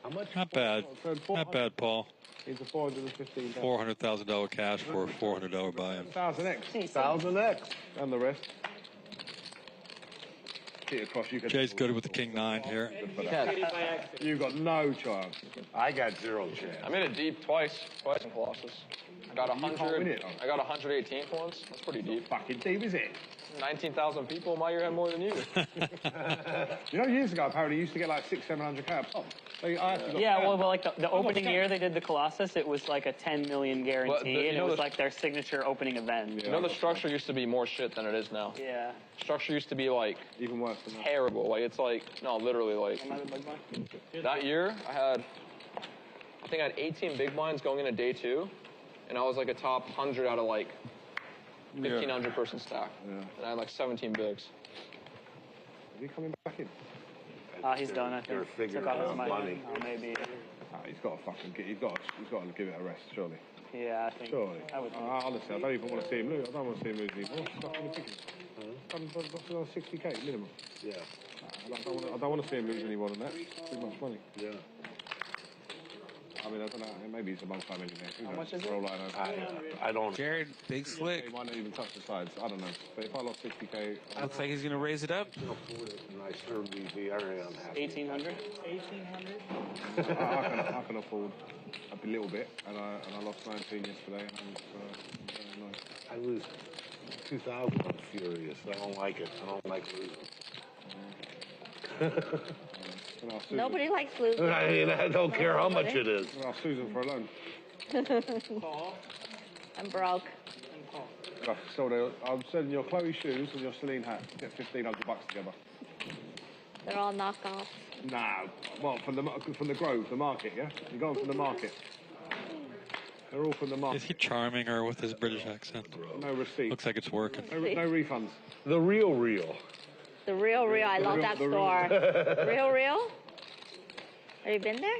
How much? Not bad. Not bad, Paul. Into 415,000. $400,000 cash for a $400 buy-in. 1,000x. 1,000x. And the rest. Across, you Jay's good with the King 9 here. You got no chance. I got 0 chance. I made it deep twice in Colossus. I got 100. I got 118th once. That's pretty deep. Fucking deep, is it? 19,000 people. My year had more than you. You know, years ago, apparently, you used to get like 600-700 cabs. Well, like the opening year they did the Colossus, it was like a 10 million guarantee, and it was like their signature opening event. You know, the structure used to be more shit than it is now. Yeah. Structure used to be like even worse than that. Terrible. Like it's like no, literally like that year I think I had 18 big blinds going into day 2, and I was like a top 100 out of like 1,500 person stack. Yeah. And I had like 17 bigs. Is he coming back in? He's done. I think. Took off his money. Maybe. He's got to fucking he's got to give it a rest, surely. Yeah, I think. Surely. I would. Honestly, I don't even want to see him lose. I don't want to see him lose anymore. Fucking ridiculous. 60k minimum. Yeah. I don't want to see him lose any more than that. Too much money. Yeah. I mean, I don't know. Maybe it's a lunchtime anyway. How much is it? I don't. Jared, big slick. He might not even touch the sides. I don't know. But if I lost 60k, looks like he's gonna raise it up. Nice the area I'm happy. 1,800. 1,800. I can afford a little bit, and I lost 19 yesterday. And I lose 2,000. I'm furious. I don't like it. I don't like losing. Nobody likes losing. I mean, I don't care how much it is. I'll Susan for a loan. I'm broke. So I'm selling your Chloe shoes and your Celine hat. Get $1,500 together. They're all knockoffs. Nah, well, from the Grove, the market, yeah? You're going from the market. They're all from the market. Is he charming her with his British accent? No receipt. Looks like it's working. No refunds. The real. The Real. I love that store. Real? Have you been there?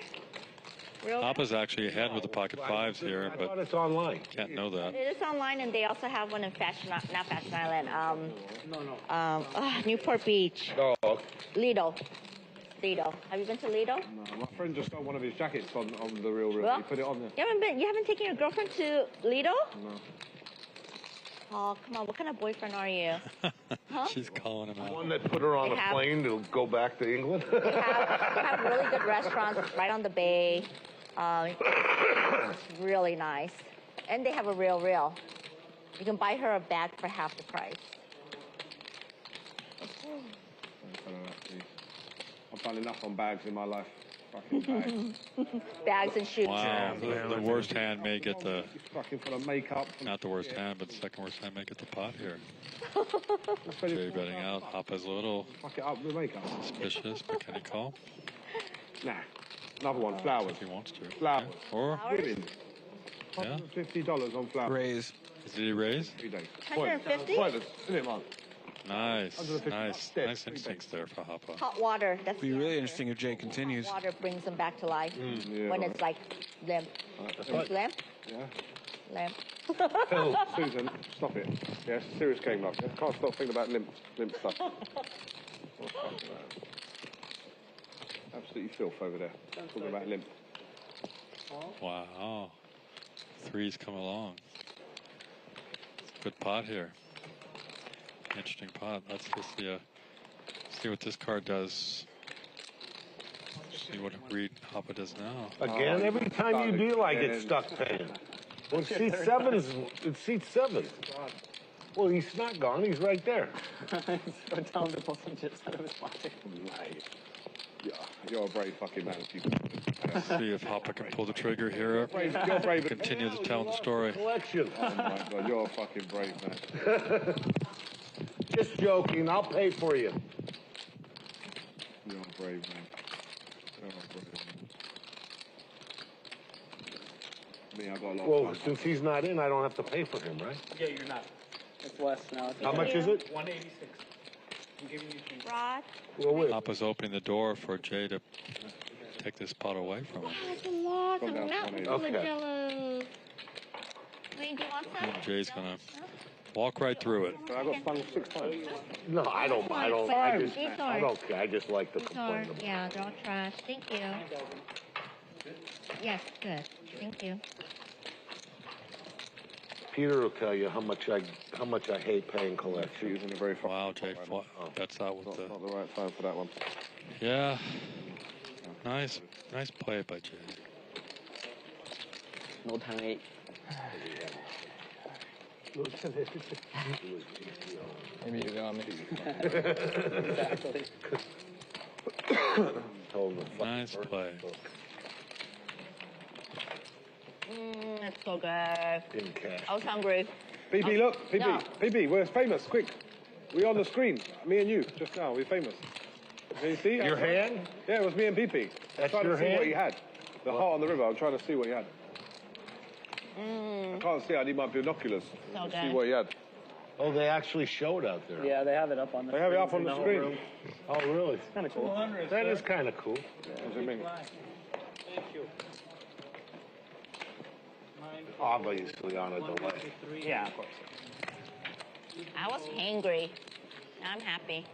Papa's actually ahead with the pocket fives here, I but thought it's online. Can't know that. It is online, and they also have one in not Fashion Island. Newport Beach. Oh. Lido. Have you been to Lido? No, my friend just got one of his jackets on the Real. Well, he put it on there. You haven't taken your girlfriend to Lido? No. Oh, come on. What kind of boyfriend are you? Huh? She's calling him out. One that put her on a plane to go back to England. They have really good restaurants right on the bay. It's really nice. And they have a Real. You can buy her a bag for half the price. I've done enough on bags in my life. Fucking bags. Bags and shoes. Wow, the worst hand may get the... It's fucking full of makeup. Not the worst hand, but the second worst hand may get the pot here. Jay betting out. Papa's a little fuck it up with makeup. Suspicious, but can he call? Nah. Another one, flowers. If he wants to. Flowers. Or? Women. Yeah. $50 on flowers. Raise. Did he raise? 3 days. 150? Pointless. Isn't it, man? Nice instincts there for Hapa. Hot water. It'd be really interesting if Jay continues. Hot water brings them back to life Yeah, when it's like limp. It's limp? Yeah. Limp. Susan, stop it. Yeah, it's a serious game, love. I can't stop thinking about limp stuff. Absolutely filth over there. Talking about limp. Wow. Threes come along. Good pot here. Interesting pot. Let's just see what this card does. See what Reed Hapa does now. Again, every time you deal, I get stuck paying. Well, it's seat 7. Well, he's not gone. He's right there. So tell him to pull some chips out of his pocket. Nice. Yeah. You're a brave fucking man. See if Hopper can pull the trigger here. You're brave. Continue to tell the story. Collection. Oh my God, you're a fucking brave man. Just joking. I'll pay for you. You're a brave man. You're a brave man. Me, I got a lot of Well, fun. since he's not in, I don't have to pay for him, right? Yeah, you're not. It's less now. How much is it? 186. I'm giving you 2. Rod? Well, wait. Hopper's opening the door for Jay to take this pot away from him. That's a lot of mountain Okay. jello. Wait, do you want some? And Jay's gonna walk right through it. I got fun 6 times. No, I don't. I don't care. I just like to These are, complain about it. yeah, they're all trash. Thank you. Yes, good. Thank you. Peter will tell you how much I hate paying collection. She's in a very fun. Wow, Jay, that's out with the. Not the right time for that one. Yeah. Nice play by Jay. No time 8. Maybe you got me. Exactly. Nice play. It's so good. In cash. I was hungry. BB, look, BB, No. BB, we're famous. Quick, we're on the screen. Me and you, just now. We're famous. Can you see? Your hand? Yeah, it was me and BB. That's I'm trying your to see hand? what he had. The heart on the river. I'm trying to see what he had. I can't see. I need my binoculars So to see good. what he had. Oh, they actually showed out there. Yeah, they have it up on the They have it up on in the whole screen. room. Oh, really? Kind of cool. That is kind of cool. What does it mean? Thank you. Obviously on a delay. Yeah, of course. I was hangry. Now I'm happy.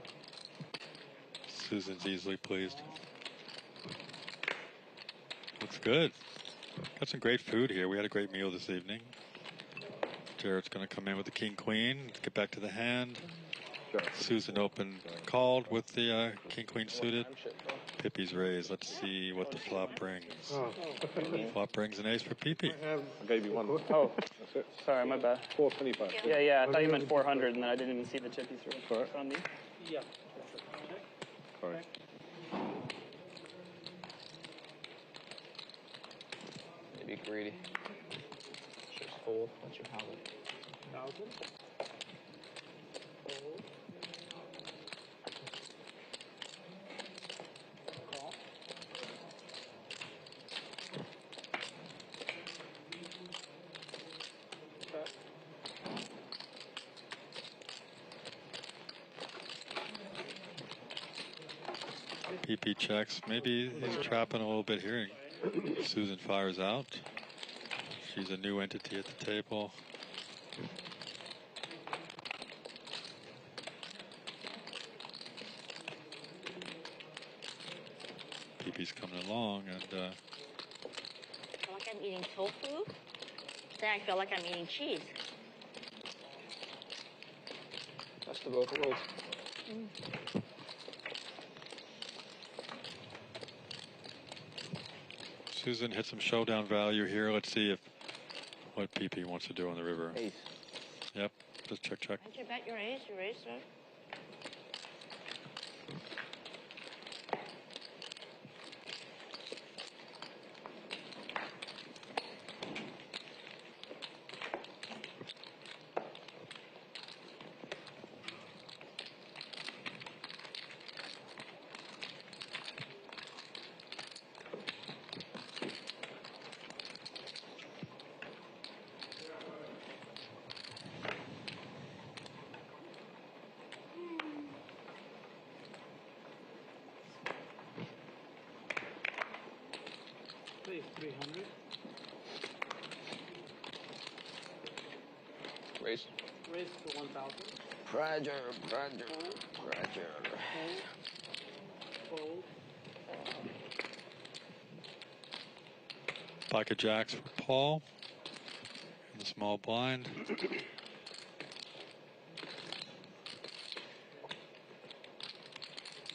Susan's easily pleased. Looks good. Got some great food here. We had a great meal this evening. Jared's going to come in with the king queen. Get back to the hand. Susan open called with the king queen suited. Pippi's raised. Let's see what the flop brings. Flop brings an ace for Pippi. I gave you one. Oh, sorry, my bad. 425. Yeah, I thought you meant 400, and then I didn't even see the chippies through. Sorry. On me? Yeah. Sorry. Maybe greedy. Just fold. Let you have it. 1,000. Fold. Call. Okay. PP checks. Maybe he's trapping a little bit here. Susan fires out. She's a new entity at the table. PP's coming along, and I feel like I'm eating tofu. Then I feel like I'm eating cheese. Best of both worlds. Susan hit some showdown value here. Let's see what PP wants to do on the river. Ace. Yep, just check. Did you bet your ace? You raised, sir? Please, 300. Raise. Raise to 1,000. Pressure. Fold. Pocket jacks for Paul. In the small blind. I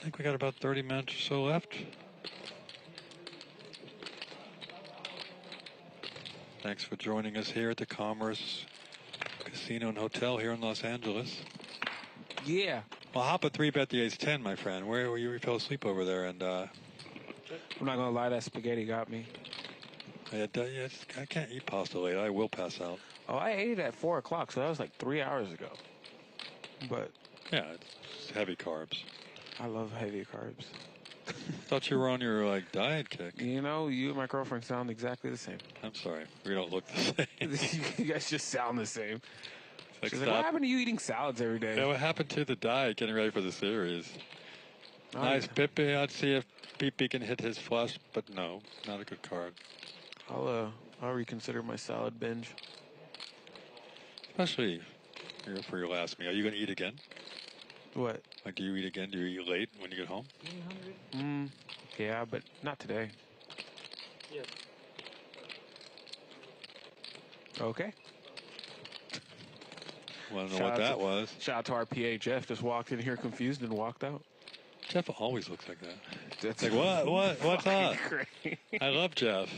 think we got about 30 minutes or so left. Thanks for joining us here at the Commerce Casino and Hotel here in Los Angeles. Yeah. Well, hop a 3-bet the ace 10, my friend. Where were you? You fell asleep over there, and I'm not gonna lie, that spaghetti got me. Yeah, yes, I can't eat pasta late. I will pass out. Oh, I ate it at 4 o'clock, so that was like 3 hours ago. But yeah, it's heavy carbs. I love heavy carbs. Thought you were on your like diet kick. You know, you and my girlfriend sound exactly the same. I'm sorry, we don't look the same. You guys just sound the same. Like, She's like, what happened to you eating salads every day? Yeah, what happened to the diet getting ready for the series? Oh, Nice Pippi. I'd see if Pippi can hit his flush, but no, not a good card. I'll reconsider my salad binge. Especially for your last meal. Are you going to eat again? What? Like, do you eat again? Do you eat late when you get home? Yeah, but not today. Yes. Okay. Want to know what that was? Shout out to our PA, Jeff. Just walked in here confused and walked out. Jeff always looks like that. That's like, what's up? Great. I love Jeff.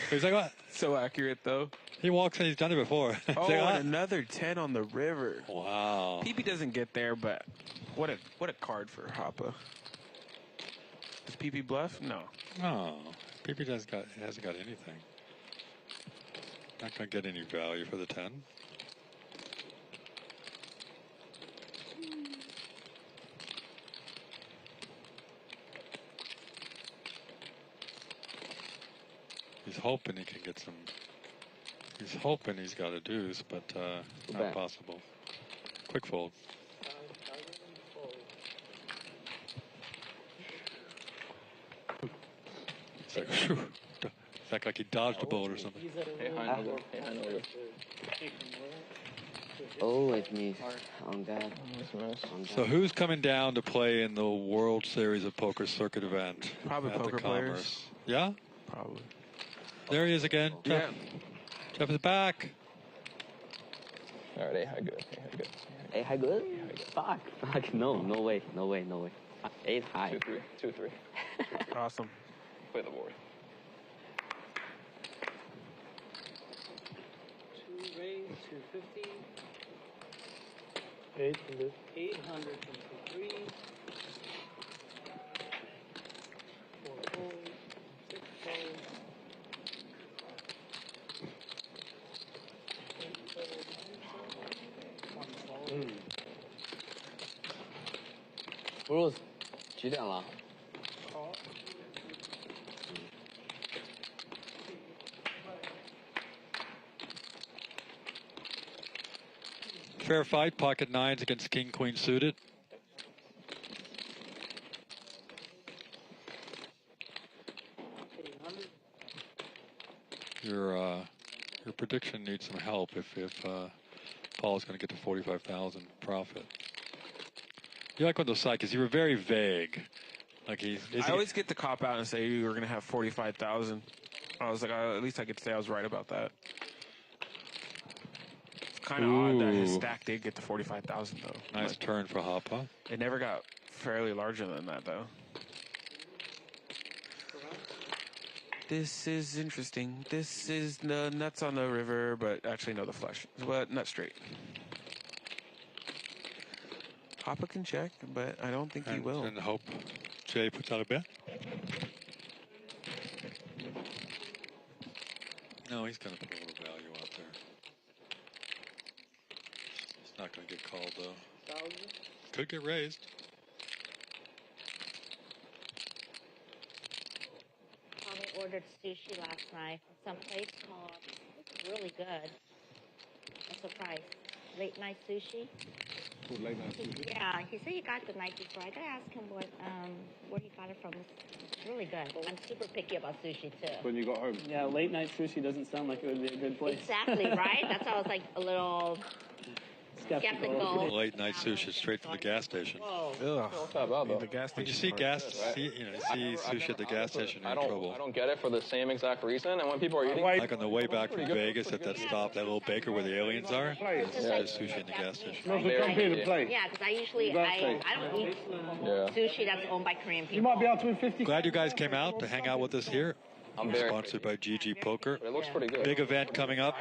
He's like, what? So accurate, though. He walks in, he's done it before. Oh, like, and another 10 on the river. Wow. PP doesn't get there, but what a card for Hoppa. Does PP bluff? No. No. PP hasn't got anything. Not going to get any value for the 10. He's hoping he can get some. He's hoping he's got a deuce, but not possible. Quick fold. It's like, whew. It's like he dodged a bullet or something. Hey, high number. Hey, high number. Always miss. On God. So who's coming down to play in the World Series of Poker Circuit event? Probably at poker the Commerce? players. Yeah? Probably. There he is again. Jeff. Jeff is back. All right, high good. High good. High good? Fuck. No way. 8 high. 2-3. Awesome. Play the board. 2 raise, 250. 800. 800 from 3. 4 fold. 6 fold. 不是几点了？ Fair fight, pocket nines against king, queen suited. Your prediction needs some help if Paul's going to get to 45,000 profit. You like on those sides because you were very vague. Like I always get the cop out and say you were going to have 45,000. I was like, at least I could say I was right about that. It's kind of odd that his stack did get to 45,000 though. Nice turn for Hoppa. It never got fairly larger than that though. This is interesting. This is the nuts on the river, but actually no, the flush. But nut straight. Hoppa can check, but I don't think he will. And hope Jay puts out a bet. No, he's going to put a little value out there. It's not going to get called though. Could get raised. Tommy ordered sushi last night from some place called, it's really good. A surprise. Late night sushi. Late night sushi. Yeah, he said he got the night before. I gotta ask him where he got it from. It's really good. I'm super picky about sushi too. When you got home. Yeah, late night sushi doesn't sound like it would be a good place. Exactly, right? That's why I was like a little skeptical. Late night sushi straight from the gas station. Ugh. The gas station. When you see see sushi at the gas station, you're in trouble. I don't get it for the same exact reason. And when people are eating, like on the way back from Vegas at that stop, that little baker where the aliens are, there's sushi in the gas station. Yeah, because I usually I don't eat sushi that's owned by Korean people. You might be able to win 50. Glad you guys came out to hang out with us here. We're sponsored by GG Poker. It looks pretty good. Big event coming up,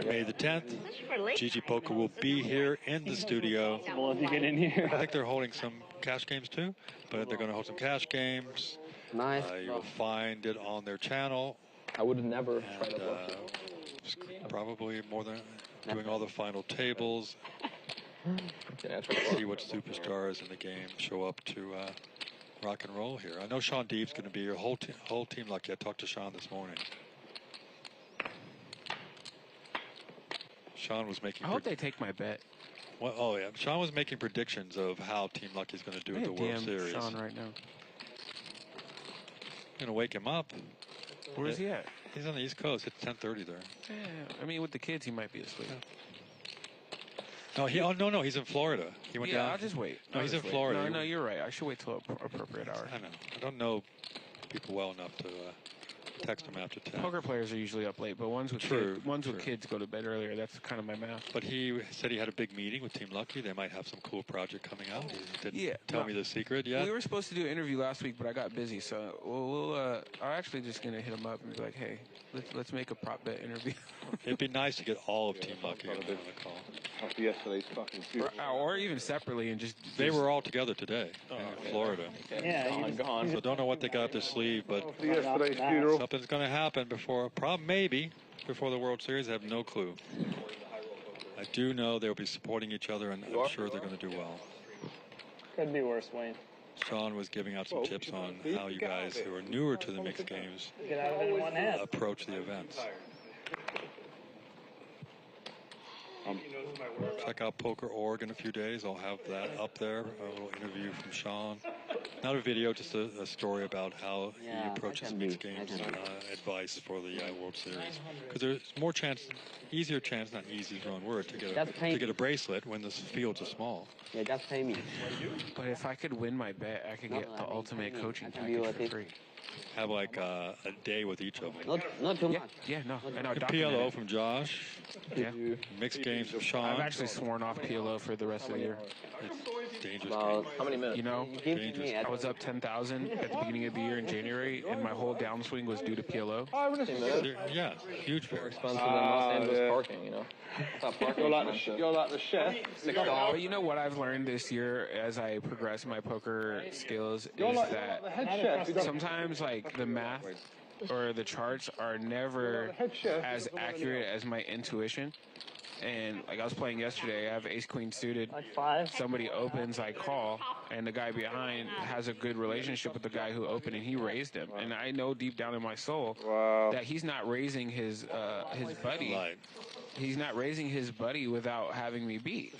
May the 10th. GG Poker will be here in the studio. Well, if you get in here. I think they're holding some cash games too, but they're going to hold some cash games. Nice. You'll find it on their channel. I would never try to bluff. Probably more than doing all the final tables. See what superstars in the game show up to rock and roll here. I know Sean Deeb's going to be here. Whole team lucky. I talked to Sean this morning. Sean was making. I hope they take my bet. Well, oh yeah, Sean was making predictions of how Team Lucky's going to do at the World Series. Sean right now. Gonna wake him up. Where is he at? He's on the East Coast. It's 10:30 there. Yeah, I mean, with the kids, he might be asleep. No, no, he's in Florida. He went down. I'll just wait. No, he's in Florida. No, you're right. I should wait till appropriate hour. I know. I don't know people well enough to text them after 10. Poker players are usually up late, but ones with kids go to bed earlier. That's kind of my math. But he said he had a big meeting with Team Lucky. They might have some cool project coming out. He didn't tell me the secret yet. We were supposed to do an interview last week, but I got busy, so I'm actually just gonna hit him up and be like, hey, let's make a prop bet interview. It'd be nice to get all of Team Lucky on the call. After yesterday's fucking or even separately and just. They were all together today in Florida. Yeah, gone. So don't know what they got up their sleeve, but something's going to happen before the World Series. I have no clue. I do know they'll be supporting each other, and I'm sure they're going to do well. Could be worse, Wayne. Sean was giving out some tips on how you guys who are newer to the mixed games approach the events. Check out Poker.org in a few days. I'll have that up there. A little interview from Sean. Not a video, just a story about how he approaches mixed games advice for the World Series. Because there's easier chance, not easy is the wrong word, to get a bracelet when the fields are small. Yeah, just pay me. But if I could win my bet, I could get the ultimate coaching package for free. Have like a day with each of them. Not too much. Yeah, no. PLO from Josh. Yeah. Mixed games from Sean. I've actually sworn off PLO for the rest of the year. It's dangerous. How many minutes? You know, dangerous. I was up 10,000 at the beginning of the year in January, and my whole downswing was due to PLO. Yeah, huge. More expensive than Los Angeles parking, you know. You're like the chef. But you know what I've learned this year as I progress in my poker skills is that sometimes like the math or the charts are never as accurate as my intuition. And like I was playing yesterday, I have ace queen suited. Somebody opens, I call, and the guy behind has a good relationship with the guy who opened, and he raised him. And I know deep down in my soul that he's not raising his buddy. Right. He's not raising his buddy without having me beat.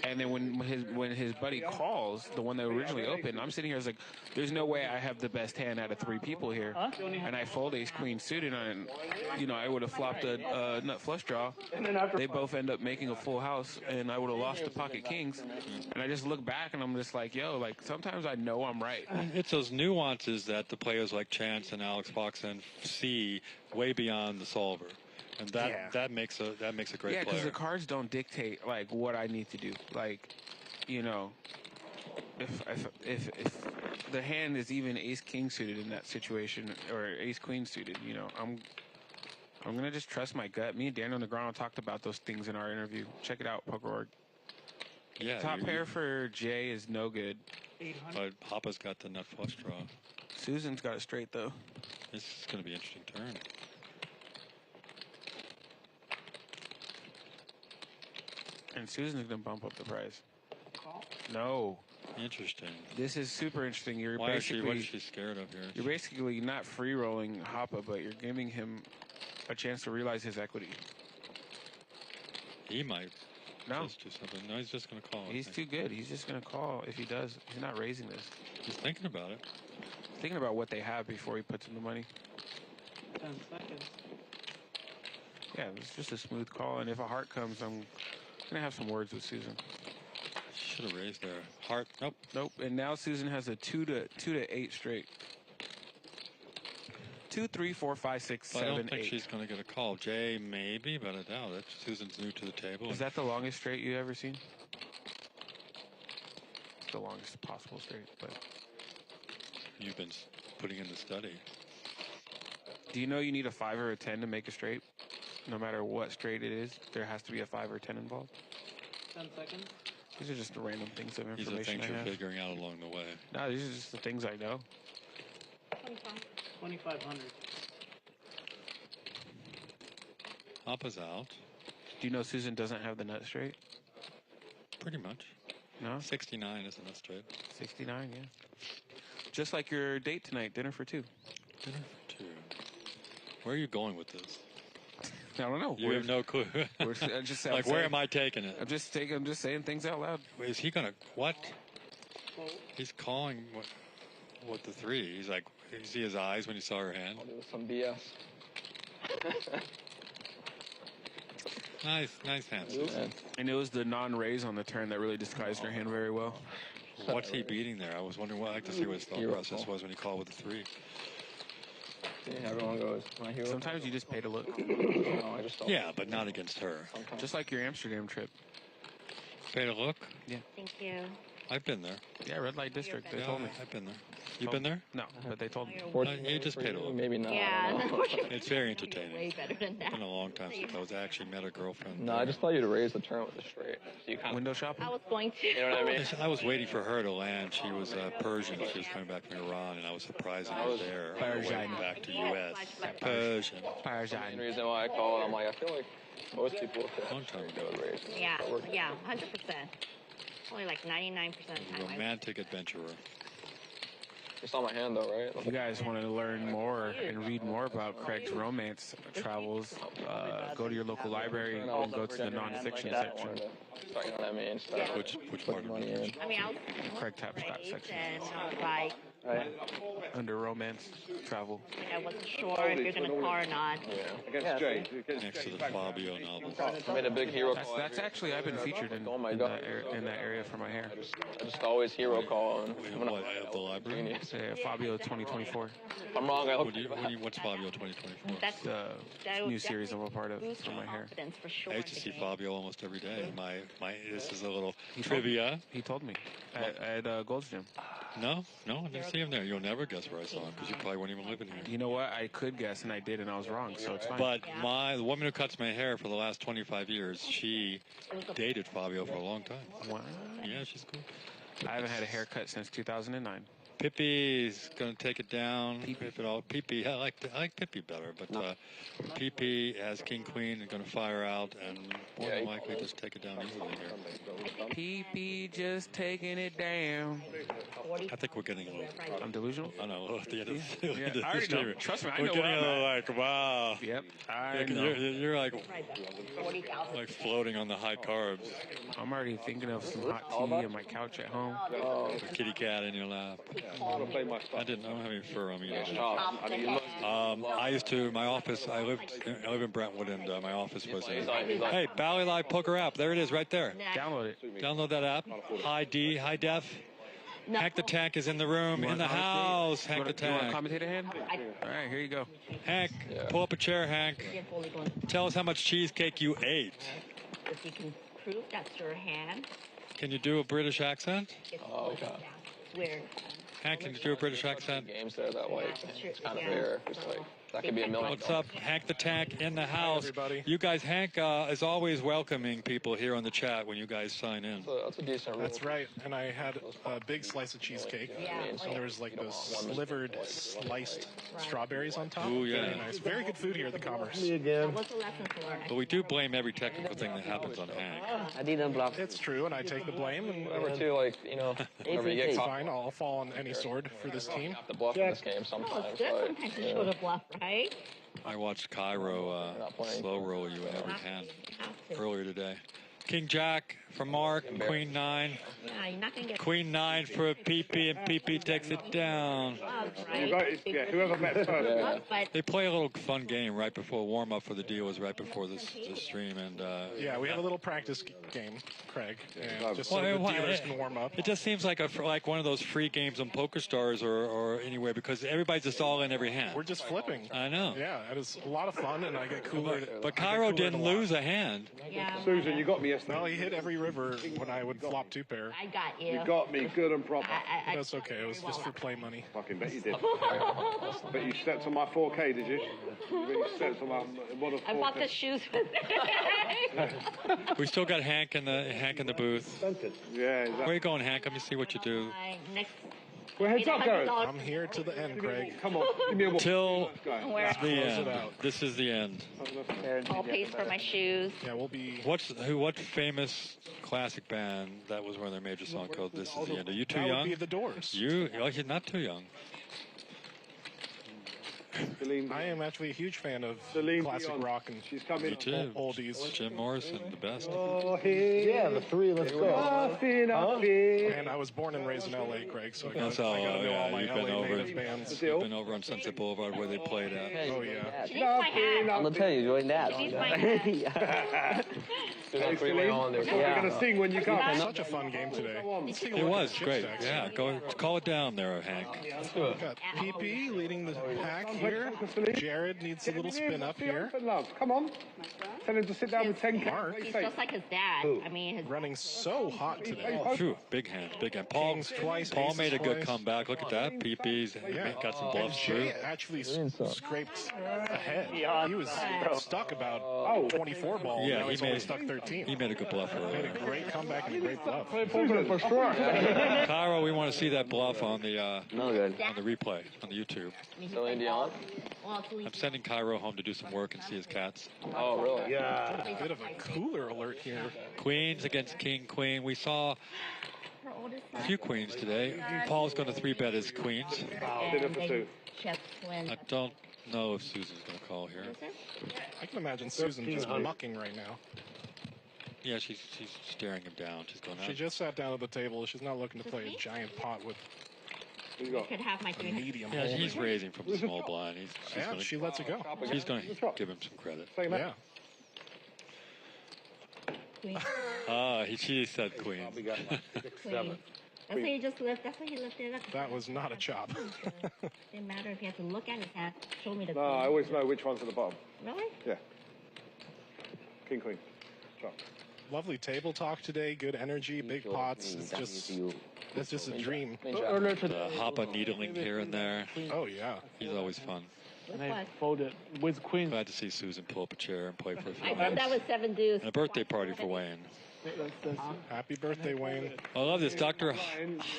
And then when his buddy calls, the one that originally opened, I'm sitting here, I was like, there's no way I have the best hand out of three people here. And I fold ace queen suited, and I would have flopped a nut flush draw. They both end up making a full house, and I would have lost the pocket kings. And I just look back, and I'm just like, sometimes I know I'm right. It's those nuances that the players like Chance and Alex Foxen see way beyond the solver. And that makes a great player. Yeah, because the cards don't dictate like what I need to do. Like, if the hand is even ace king suited in that situation or ace queen suited, I'm gonna just trust my gut. Me and Daniel Negreanu talked about those things in our interview. Check it out, Poker.org. Yeah. Top pair for Jay is no good. But Papa's got the nut flush draw. Susan's got it straight though. This is gonna be an interesting turn. And Susan's going to bump up the price. No. Interesting. This is super interesting. What is she scared of here? You're basically not free rolling Hoppa, but you're giving him a chance to realize his equity. He might just do something. No, he's just going to call. He's too good. He's just going to call if he does. He's not raising this. He's thinking about it. Thinking about what they have before he puts in the money. 10 seconds. Yeah, it's just a smooth call. And if a heart comes, I'm going to have some words with Susan. Should have raised there. Heart. Nope. And now Susan has a 2 to 8 straight. 2, 3, 4, 5, 6, 7, 8. I don't think she's going to get a call. Jay, maybe, but I doubt it. Susan's new to the table. Is that the longest straight you've ever seen? It's the longest possible straight, but you've been putting in the study. Do you know you need a 5 or a 10 to make a straight? No matter what straight it is, there has to be a 5 or 10 involved. 10 seconds. These are just the random things of information These are things I have. you're figuring out along the way. No, these are just the things I know. 2,500. Up is out. Do you know Susan doesn't have the nut straight? Pretty much. No? 69 is a nut straight. 69, yeah. Just like your date tonight, dinner for two. Dinner for two. Where are you going with this? I don't know. You have no clue. Where am I taking it? I'm just saying things out loud. Wait, is he gonna what? He's calling what the three. He's like, you see his eyes when he saw her hand. Some BS. Nice hand. Susan. And it was the non-raise on the turn that really disguised her hand very well. What's he beating there? I was wondering. I'd like to see what his thought process was when he called with the three. Yeah, everyone goes. Sometimes you just pay to look. No, I just don't. Yeah, but not against her. Just like your Amsterdam trip. Pay to look? Yeah. Thank you. I've been there. Yeah, red light district. They told me. I've been there. You've been there? No, but they told me. You just pay to look. Maybe not. Yeah. It's very entertaining. Way better than that. It's been a long time since I actually met a girlfriend. No, I just thought you'd raise the turn with the straight. So you kind of window shopping. I was going to. You know what I mean? I was waiting for her to land. She was Persian. She was coming back from Iran, and I was surprising her there on the way back to U.S. Persian. The reason why I called, I'm like, I feel like most people would raise. Yeah, 100%. Only like 99% of the time. Romantic adventurer. You saw my hand though, right? If you guys want to learn more and read more about Craig's romance travels, go to your local library and go to the nonfiction section. You know what I mean? Which part of it? I mean, Craig Tapscott section. and like, Under romance travel. I wasn't sure if you're gonna call or not. Against Jay. Next to the Fabio novels. I made a big hero call. That's actually, I've been featured in that area for my hair. I just always hero call. And At the library? Fabio 2024. If I'm wrong, I hope What's Fabio 2024? That's The new series I'm a part of for my hair. for sure. I used to see Fabio almost every day. This is a little trivia. He told me at Gold's Gym. No, I didn't see him there. You'll never guess where I saw him because you probably weren't even living here. You know what? I could guess, and I did, and I was wrong, so it's fine. But the woman who cuts my hair for the last 25 years, she dated Fabio for a long time. Wow. Yeah, she's cool. I haven't had a haircut since 2009. Pippi's gonna take it down. Pippi, I like Pippi better, but Pippi has King Queen and gonna fire out and more than likely just take it down easily here. Pippi just taking it down. I think we're getting a little. I'm delusional. I know. At the end of I already know. Trust me, I we're know getting where a I'm little at. like wow. Yep, I know. You're like floating on the high carbs. I'm already thinking of some hot tea on my couch at home. A kitty cat in your lap. I don't have any fur on me either. I used to, my office, I live in Brentwood, and my office was hey, Bally Live Poker app. There it is right there. Download it. Download that app. High def. Hank the Tank is in the room, in the house. Hank the You want a Tank. commentator hand? All right, here you go. Hank, pull up a chair, Hank. Tell us how much cheesecake you ate. If you can prove that's your hand. Can you do a British accent? Oh, okay. Weird. Hank, can you do a British accent? Games there that way. It's kind of rare. It's like that could be $1 million. What's up, Hank the Tank in the house? Everybody. You guys, Hank is always welcoming people here on the chat when you guys sign in. That's a decent. That's right. And I had a big slice of cheesecake, and there was like those slivered, sliced strawberries on top. Ooh, yeah. Very nice. Very good food here at the Commerce. What's the lesson to learn? But we do blame every technical thing that happens on Hank. I didn't bluff. It's true, and I take the blame. And Number two, like whenever you get it's caught, fine. I'll fall on any sword for this team. the bluff in this game sometimes. Oh, it's good sometimes to show the bluff, right? I watched Kiero slow roll you in every hand earlier today. King Jack for Mark, Queen 9. Yeah, you're not gonna get Queen 9 for PP, and PP takes it down. Whoever met first. They play a little fun game right before warm-up for the deal was right before this stream, and Yeah, we have a little practice game, Craig, and just so the dealers can warm up. It just seems like one of those free games on Poker Stars or anywhere because everybody's just all in every hand. We're just flipping. I know. Yeah, it is a lot of fun, and I get cooler. But Kiero didn't lose a hand. Yeah. Susan, you got me yesterday. Well, he hit every river when I would flop two pair. I got you. You got me good and proper. That's okay. It was just for play money. Fucking bet you did. Bet you stepped on my 4K, did you? You stepped on my what a 4K. I bought the shoes with We still got Hank in the booth. Yeah, exactly. Where you going, Hank? Let me see what you do. next Well, heads up, Gareth. I'm here to the end, Craig. Come on, give me a walk. Till Where? the end. This is the end. Paul pays for my shoes. Yeah, we'll be. What famous classic band that was one of their major songs called "This Is the End"? Are you too That would young? be The Doors. You're not too young. I am actually a huge fan of classic rock and Me too. oldies. Jim Morrison, the best. Yeah, the three. Let's go. And I was born and raised in L.A., Craig, so I got to know all my you've LA native bands. You've been over on Sunset Boulevard where they played at. Oh, yeah. I'm gonna tell you, join that. There's a freeway on there. You're going to sing when you come. Such a fun game today. It was great. Yeah, go call it down there, Hank. We've got PP leading the pack here. Jared needs a little spin up here. Come on. Tell him to sit down with 10 Mark. He's just like his dad. I mean, running so hot today. Phew, big hand, big hand. Paul made a good comeback. Look at that. PP's got some bluffs through. Jay actually scraped ahead. He was stuck about 24 balls. Yeah, now he's only stuck 13. He made a good bluff earlier. Made a great comeback and a great bluff. Cairo, we want to see that bluff on the on the replay on the YouTube. I'm sending Cairo home to do some work and see his cats. Oh, really? Yeah. A bit of a cooler alert here. Queens against King, Queen. We saw a few queens today. Paul's going to 3-bet his queens. I don't know if Susan's going to call here. I can imagine Susan just mucking right now. Yeah, she's staring him down. She's going out. She just sat down at the table. She's not looking to play a giant pot with could have my a medium. Yeah, he's raising from the small blind. She lets it go. She's going to give him some credit. Yeah. She said queen. That's what he just lifted. That's what he lifted up. That was not a chop. Didn't matter if you had to look at his hand. Show me the. No, I always know which one's at the bottom. Really? Yeah. King, Queen. Chop. Lovely table talk today. Good energy. Big pots. It's just a dream. Hoppa needling here and there. Oh yeah. He's always fun. And they fold it with queen. Glad to see Susan pull up a chair and play for a few I thought minutes. that was 7 deuce. And a birthday party for Wayne. Happy birthday, Wayne. I love this. Dr.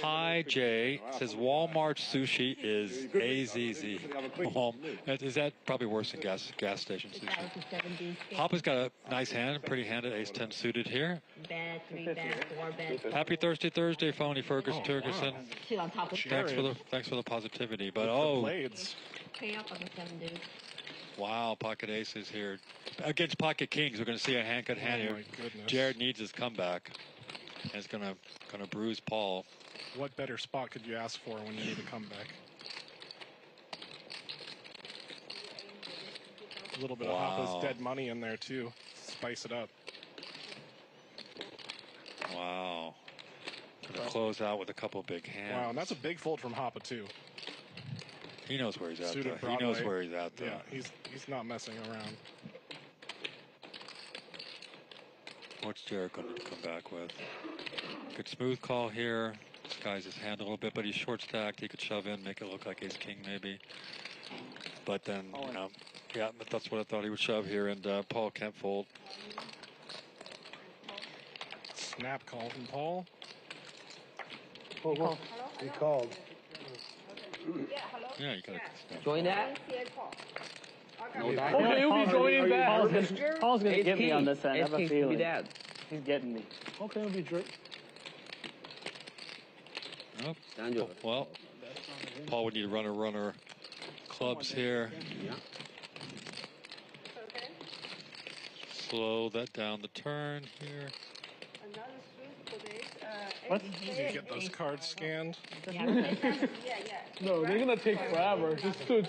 Hi J says Walmart sushi is AZZ. Is that probably worse than gas station sushi? Hoppa's got a nice hand, pretty hand at ace-10 suited here. Bet, 3 bet, 4 bet. Happy Thursday, Phony Ferguson Turgerson. Two on top of Thanks for the positivity. But blades. Pay up on the 7 deuce. Wow, pocket aces here. Against pocket kings, we're going to see a hand-cut hand here. Jared needs his comeback. And it's going to bruise Paul. What better spot could you ask for when you need a comeback? A little bit of Hoppa's dead money in there, too. Spice it up. Wow. Going to close out with a couple big hands. Wow, and that's a big fold from Hoppa, too. He knows where he's at. Suited He knows where he's at. Yeah, he's not messing around. What's Jared going to come back with? Good smooth call here. Disguise his hand a little bit, but he's short stacked. He could shove in, make it look like ace king maybe. But then, yeah, that's what I thought he would shove here, and Paul can't fold. Snap call from Paul. He called. Yeah, you gotta join that. Okay, you'll be joining that. Paul's gonna get me on this end. I have a feeling. He's getting me. Okay, you'll be jerk. Oh, well, Paul would need runner clubs here. Slow that down the turn here. What? Did you get those cards scanned? No, they're gonna take forever. Just to.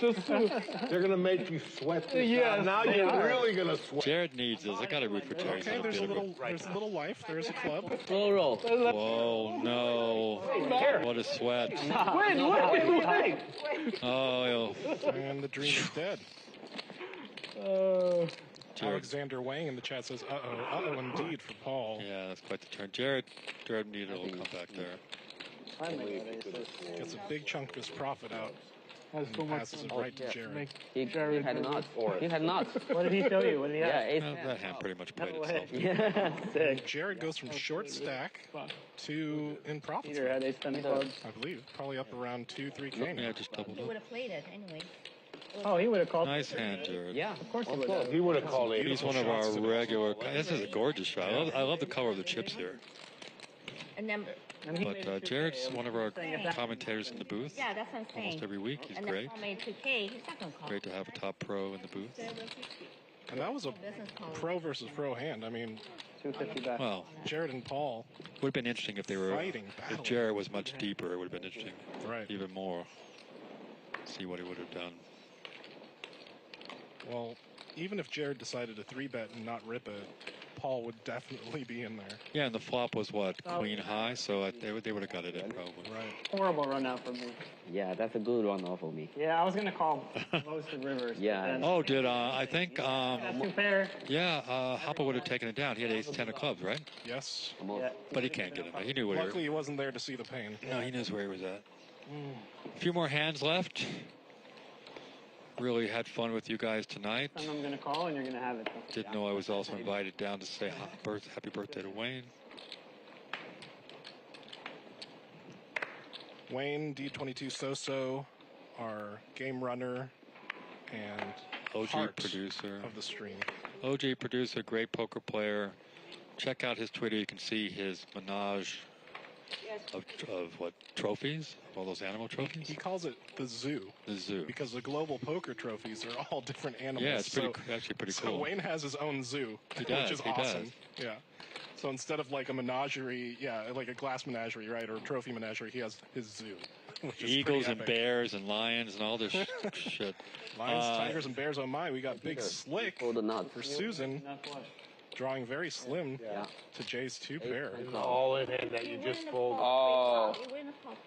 They're gonna make you sweat. Yes, now you're really gonna sweat. Jared needs this. I gotta root for Jared. Okay, there's a little life. There's a club. Roll. Whoa, no! What a sweat! Wait. Oh, and the dream is dead. Alexander Wang in the chat says, uh-oh indeed for Paul. Yeah, that's quite the turn. Jared needed a little comeback there. Gets a big chunk of his profit out. Has so much passes it fun. right to Jared. He Jared had nuts. Or He had nuts. What did he show you? What did he have? Yeah, ace That hand pretty much played No itself. way. Yeah, sick. Jared goes from short stack to in profits. Peter had ace 10 clubs. I believe probably up around 2-3K now. Yeah, just doubled He up. would have played it anyway. Oh, he would have called. Nice hand, Jared. Yeah, Of course he would have. he would have called it. He's one of our regular. This is a gorgeous shot. I love the color of the chips here. And then, But Jared's one of our commentators in the booth. yeah, that's what I'm saying. Almost every week. He's and great. then Paul made 2K. He's not going to call. Great to have a top pro in the booth. And that was a pro versus pro hand. I mean, 250 back. Well, Jared and Paul would have been interesting if they were. fighting, If battling. Jared was much deeper, it would have been interesting. Right. Even more. See what he would have done. Well, even if Jared decided to 3-bet and not rip it, Paul would definitely be in there. Yeah, and the flop was what, queen high, so they would have got it in probably. Right. Horrible run out from me. Yeah, that's a good run off for me. Yeah, I was gonna call most of Rivers. Yeah. Oh, did I think? That's too fair. Yeah, Hopper would have taken it down. He had ace 10 of clubs, right? Yes. Yeah. But he can't get it. He knew where. Luckily, he wasn't there to see the pain. No, he knows where he was at. A few more hands left. Really had fun with you guys tonight. And I'm gonna call, and you're gonna have it. Didn't know I was also invited down to say happy birthday to Wayne. Wayne, D22 So-So, our game runner and OG heart producer of the stream. OG producer, great poker player. Check out his Twitter. You can see his menage of what, trophies? All those animal trophies? He calls it the zoo. The zoo. Because the global poker trophies are all different animals. Yeah, it's actually pretty so cool. Wayne has his own zoo, He does, which is he awesome. does. Yeah. So instead of like a menagerie, like a glass menagerie, right, or a trophy menagerie, he has his zoo. Which is Eagles pretty and epic. bears and lions and all this shit. Lions, tigers, and bears on mine. We got Big Slick for Susan, drawing very slim to Jay's 2 pair. All in hand that you just folded. Oh.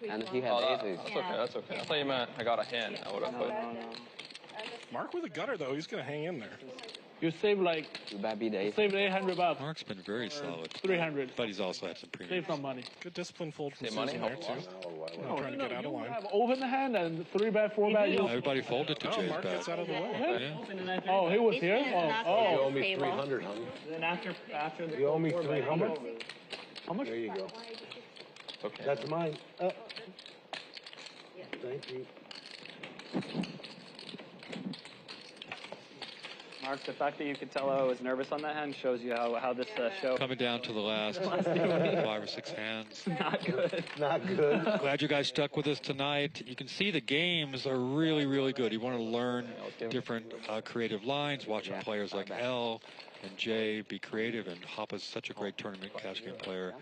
And he had aces. That's okay. That's okay. I thought you meant I got a hand. I would have put. Mark with a gutter though. He's gonna hang in there. You save like save 800 bucks. Mark's been very solid. 300. But he's also had some premium. Save some money. Good discipline fold from Say Susan money there helps too. No, Trying to get out of line. have open hand and 3-bet, 4-bet. Everybody folded to Oh, Jay's Mark back. gets out of the way. Yeah. Oh, he was here? You Oh, owe me 300, honey. Then after the You owe me 300. How much? There you go. Okay. That's mine. Thank you. Mark, the fact that you could tell I was nervous on that hand shows you how this show. Coming down to the last 5 or 6 hands. Not good. Not good. Glad you guys stuck with us tonight. You can see the games are really, really good. You want to learn different creative lines, watching players like L and J be creative, and Hoppa's such a great tournament cash game player.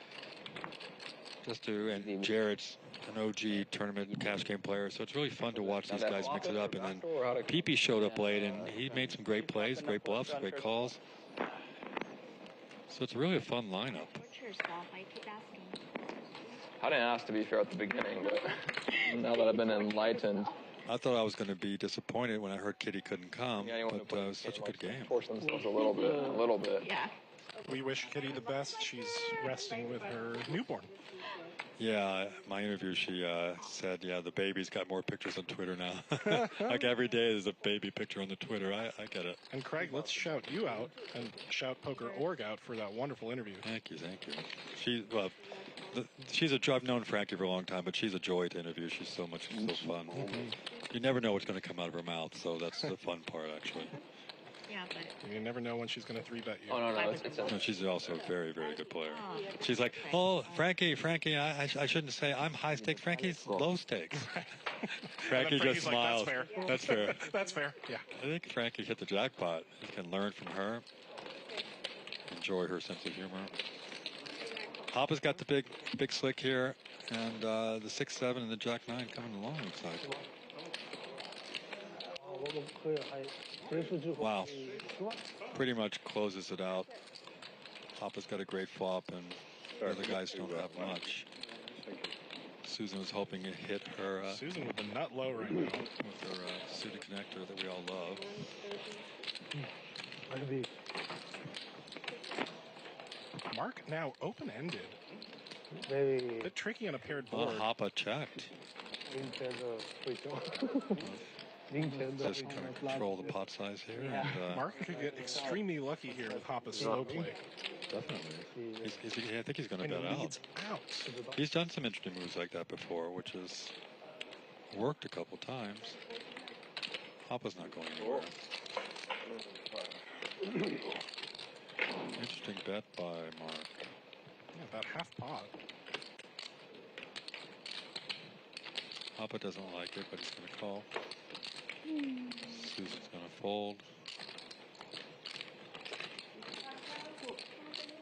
And Jared's an OG tournament and cash game player, so it's really fun to watch these guys mix it up. And then PP showed up late, and he made some great plays, great bluffs, great calls. So it's really a fun lineup. I didn't ask to be fair at the beginning, but now that I've been enlightened. I thought I was going to be disappointed when I heard Kitty couldn't come, but it was such a good game. Force themselves a little bit. Yeah. We wish Kitty the best. She's resting with her newborn. Yeah, my interview, she said, yeah, the baby's got more pictures on Twitter now. Like every day there's a baby picture on the Twitter. I get it. And Craig, let's shout you out and shout Poker.org out for that wonderful interview. Thank you. She's I've known Frankie for a long time, but she's a joy to interview. She's so fun. You never know what's going to come out of her mouth, so that's the fun part, actually. Yeah, but you never know when she's going to 3-bet you. Oh, no. No, she's also a very, very good player. She's like, oh, Frankie, I shouldn't say I'm high stakes. Frankie's low stakes. Frankie just smiles. Like, That's fair. That's fair, yeah. I think Frankie hit the jackpot. He can learn from her, enjoy her sense of humor. Hoppa's got the big slick here, and the 6-7 and the Jack 9 coming along, looks like. Wow. Pretty much closes it out. Hoppa's got a great flop, and the other guys don't have much. Susan was hoping it hit her. Susan with the nut low right now. With her suited connector that we all love. Mark now open-ended. Maybe. A bit tricky on a paired Well, board. Hoppa checked. Just kind of control the pot size here. Yeah. And, Mark could get extremely lucky here with Hoppa's slow play. Definitely. I think he's going to bet out. He's done some interesting moves like that before, which has worked a couple times. Hoppa's not going anywhere. Interesting bet by Mark. Yeah, about half pot. Hoppa doesn't like it, but he's going to call. Susan's going to fold.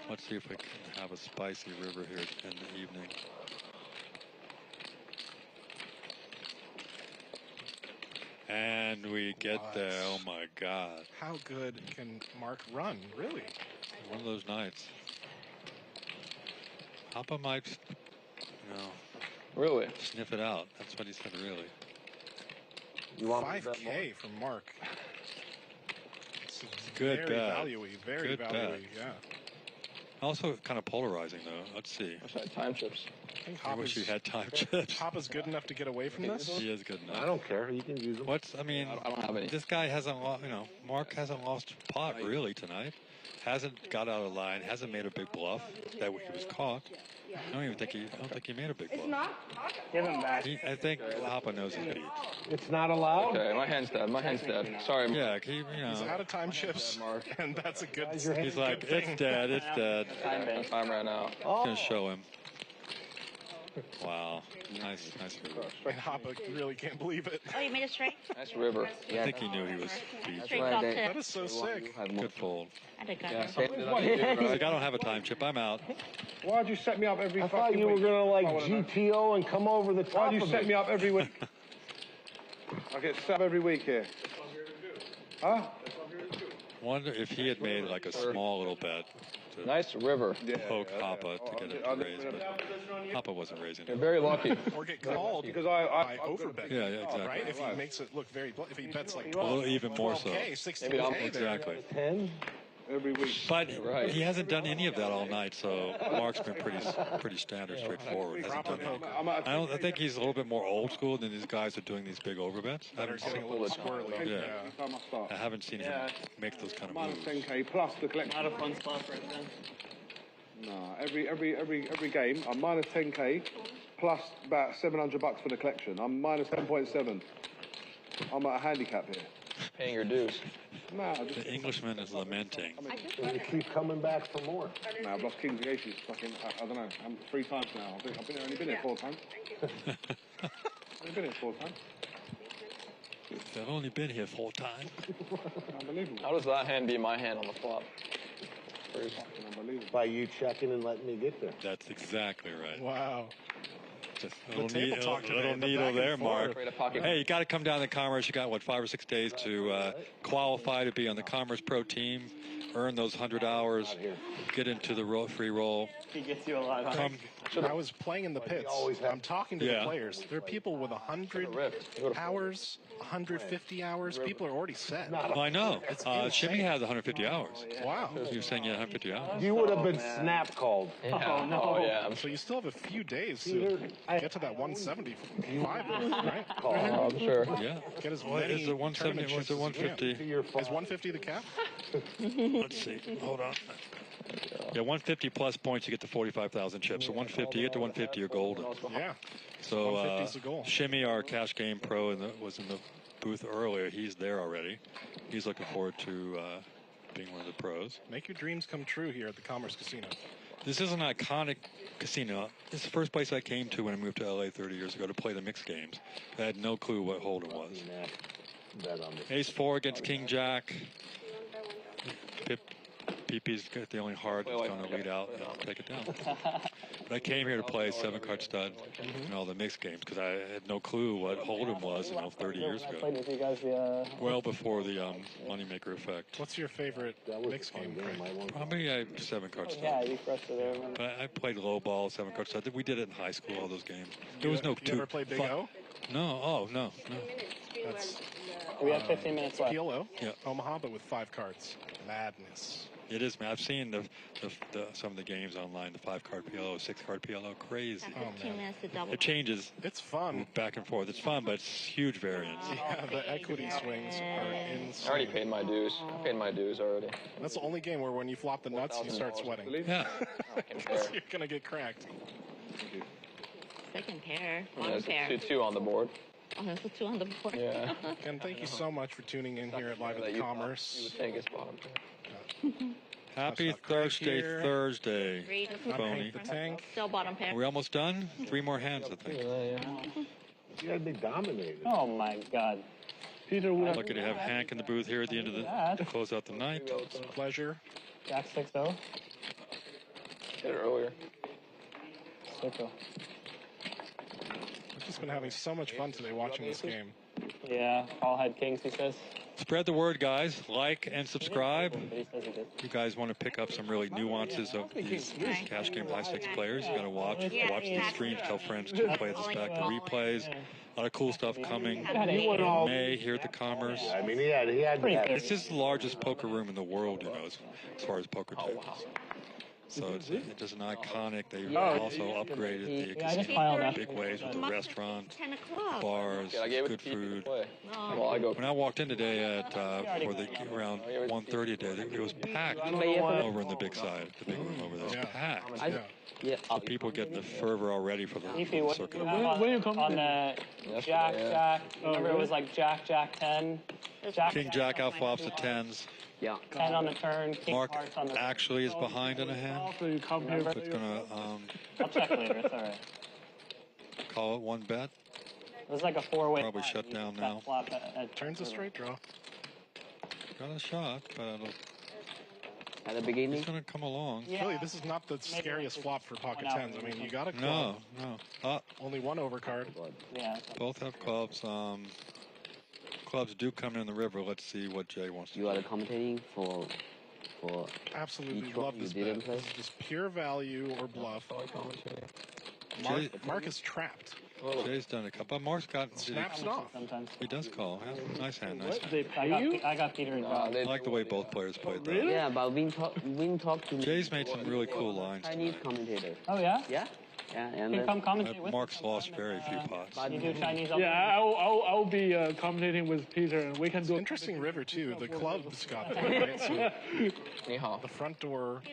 Let's see if we can have a spicy river here in the evening. And we get there. Oh my God. How good can Mark run, really? One of those nights. Hoppa might, really sniff it out. That's what he said, really. You want 5K from Mark. It's Good very bet. Very Good value-y, bet. yeah. Also kind of polarizing, though. Let's see. Wish I had time chips. I wish you had time chips. Hoppa's good enough to get away from this? He is good enough. I don't care. You can use them. I don't have any. This guy hasn't lost, Mark hasn't lost pot really tonight. Hasn't got out of line. Hasn't made a big bluff that he was caught. I don't think he made a big bluff. Give him back. I think Hoppa knows his beat. It's not allowed. Okay, my hand's dead. My hand's dead. Sorry. Yeah, He's out of time chips, and that's a good He's like, good thing. it's dead, it's dead. Time ran out. I'm gonna show him. Wow, nice river. And Hoppa really can't believe it. Oh, you made a straight? Nice river. I think he knew he was beat. Straight call too. That is so sick. Good fold. I did Yeah, good. He's like, I don't have a time chip. I'm out. Why'd you set me up every I fucking thought you were week? gonna like GTO and come over the top. Why'd you of set it? me up every week? I get set up every week here. Huh? Wonder if he had made like a small little bet to Nice river. poke Hoppa to get it to raise, but Hoppa wasn't raising You're it. very lucky. Or get called Because by overbetting. Yeah, exactly. Right? If he makes it look very if he bets like A 12, little even more so. 12K, 16K, Maybe I'll- there. Exactly. 10 every week. But he hasn't done any of that all night, so Mark's been pretty standard, straightforward. Hasn't done any. I think he's a little bit more old school than these guys are doing these big overbets. I haven't Getting a little squirrely. Yeah. I haven't seen him make those kind of Minus moves. 10K plus the collection. Not a fun spot for it then. No, every game I'm minus 10K plus about $700 for the collection. I'm minus 10.7. I'm at a handicap here. Paying your dues. Nah, The Englishman is lamenting. You keep coming back for more. Nah, I've lost King's Aces fucking, I don't know, I'm 3 times now. I've only been here 4 times. I've been here 4 times. I've only been here 4 times. Unbelievable. How does that hand be my hand on the flop? Crazy. Unbelievable. By you checking and letting me get there. That's exactly right. Wow. Just a The little, table talk today, little the needle back and there, Mark. forth. Create a pocket. Hey, you got to come down to Commerce. You got, 5 or 6 days to qualify to be on the Commerce Pro team, earn those 100 hours, get into the free roll. He gets you a lot. Huh? Come, I was playing in the pits. I'm talking to the players. There are people with 100 hours, 150 hours. People are already set. I know. Shimmy has 150 hours. Wow. You were saying you had 150 hours? You would have been snap called. Yeah. Oh, no. Oh, yeah. So you still have a few days to get to that 175, right? Oh, I'm sure. Yeah. Get as Well, many is it 170? tournament Was it chips as you can. 150? Is 150 the cap? Let's see. Hold on. Yeah, 150 plus points, you get to 45,000 chips. So 150, you get to 150, you're golden. Yeah. So 150 is the goal. Shimmy, our cash game pro, was in the booth earlier. He's there already. He's looking forward to being one of the pros. Make your dreams come true here at the Commerce Casino. This is an iconic casino. This is the first place I came to when I moved to LA 30 years ago to play the mixed games. I had no clue what hold'em was. Ace-4 against King-Jack. PP's got the only heart that's going to lead out and take it down. But I came here to play 7-card stud and all the mixed games because I had no clue what hold'em was 30 years I ago. played with you guys Well before the moneymaker effect. What's your favorite mixed game? Probably a 7-card stud. Yeah, you crushed it. I remember. But I played low ball, 7-card stud. We did it in high school, all those games. There was no You ever played Big O? No, no. That's We have 15 minutes left. PLO. Yeah. Omaha, but with 5 cards. Madness. It is, man. I've seen some of the games online, the 5-card PLO, 6-card PLO, crazy. It changes. It's fun. Back and forth. It's fun, but it's huge variance. Yeah, the equity swings are insane. I already paid my dues. I paid my dues already. That's the only game where when you flop the nuts, you start sweating. Yeah. You're going to get cracked. Second pair. There's One pair. 2 on the board. Oh, there's a 2 on the board. Yeah. And thank you so much for tuning in here at Live at the Commerce. You would think it's bottom pair. Happy Thursday, Thursday, Phony. The tank. Still bottom pair. Are we almost done? 3 more hands, I think. You gotta be dominated. Oh my God. Peter, Lucky to have Hank in the booth here at the end of the close out the night. It's a pleasure. Jack 6-0. Did it earlier. 6-0. I've just been having so much fun today watching this game. Yeah, all had kings, he says. Spread the word, guys. Like and subscribe. You guys want to pick up some really nuances of these cash game high stakes players. You got to watch these streams. Tell friends to play this back. The replays. A lot of cool stuff coming in May here at the Commerce. I mean, he had. This is the largest poker room in the world, you know, as far as poker tables. So it's just an iconic. They also upgraded the casino in big ways with the restaurant, bars, good food. When I walked in today at for the around 1:30 today, it was packed over in the big side, the big room over there. It was packed. So people getting the fervor already for the circuit. When you come on the Jack, remember it was like Jack 10, King Jack outflops the 10s. Yeah. 10 on the turn, King Mark hearts on the actually is behind in a hand. So you come here. So it's gonna I'll check later. It's all right. call it 1 bet. It was like a 4-way. Probably shut down now. Turns a straight draw. Got a shot, but at the beginning, he's gonna come along. Yeah. Really, this is not the scariest flop for pocket 10s. I mean, you got a club. No. Only one overcard. Yeah. Both have clubs. Clubs do come in the river. Let's see what Jay wants to do. You are commentating for absolutely love this bet. This is just pure value or bluff. Mark is trapped. Jay's done a couple. Mark's got snaps it off. Sometimes he does call. Nice hand, nice hand. They pay you? I got Peter involved. I like the way both players played that. Really? Yeah, but Win talk to Jay's made some really cool lines. Chinese commentator. Oh yeah? Yeah. Yeah, and you come commentate with Mark's lost very few pots. You do Chinese. Yeah, I'll be commentating with Peter, and we can do. Interesting river too. The clubs got there, right? So the front door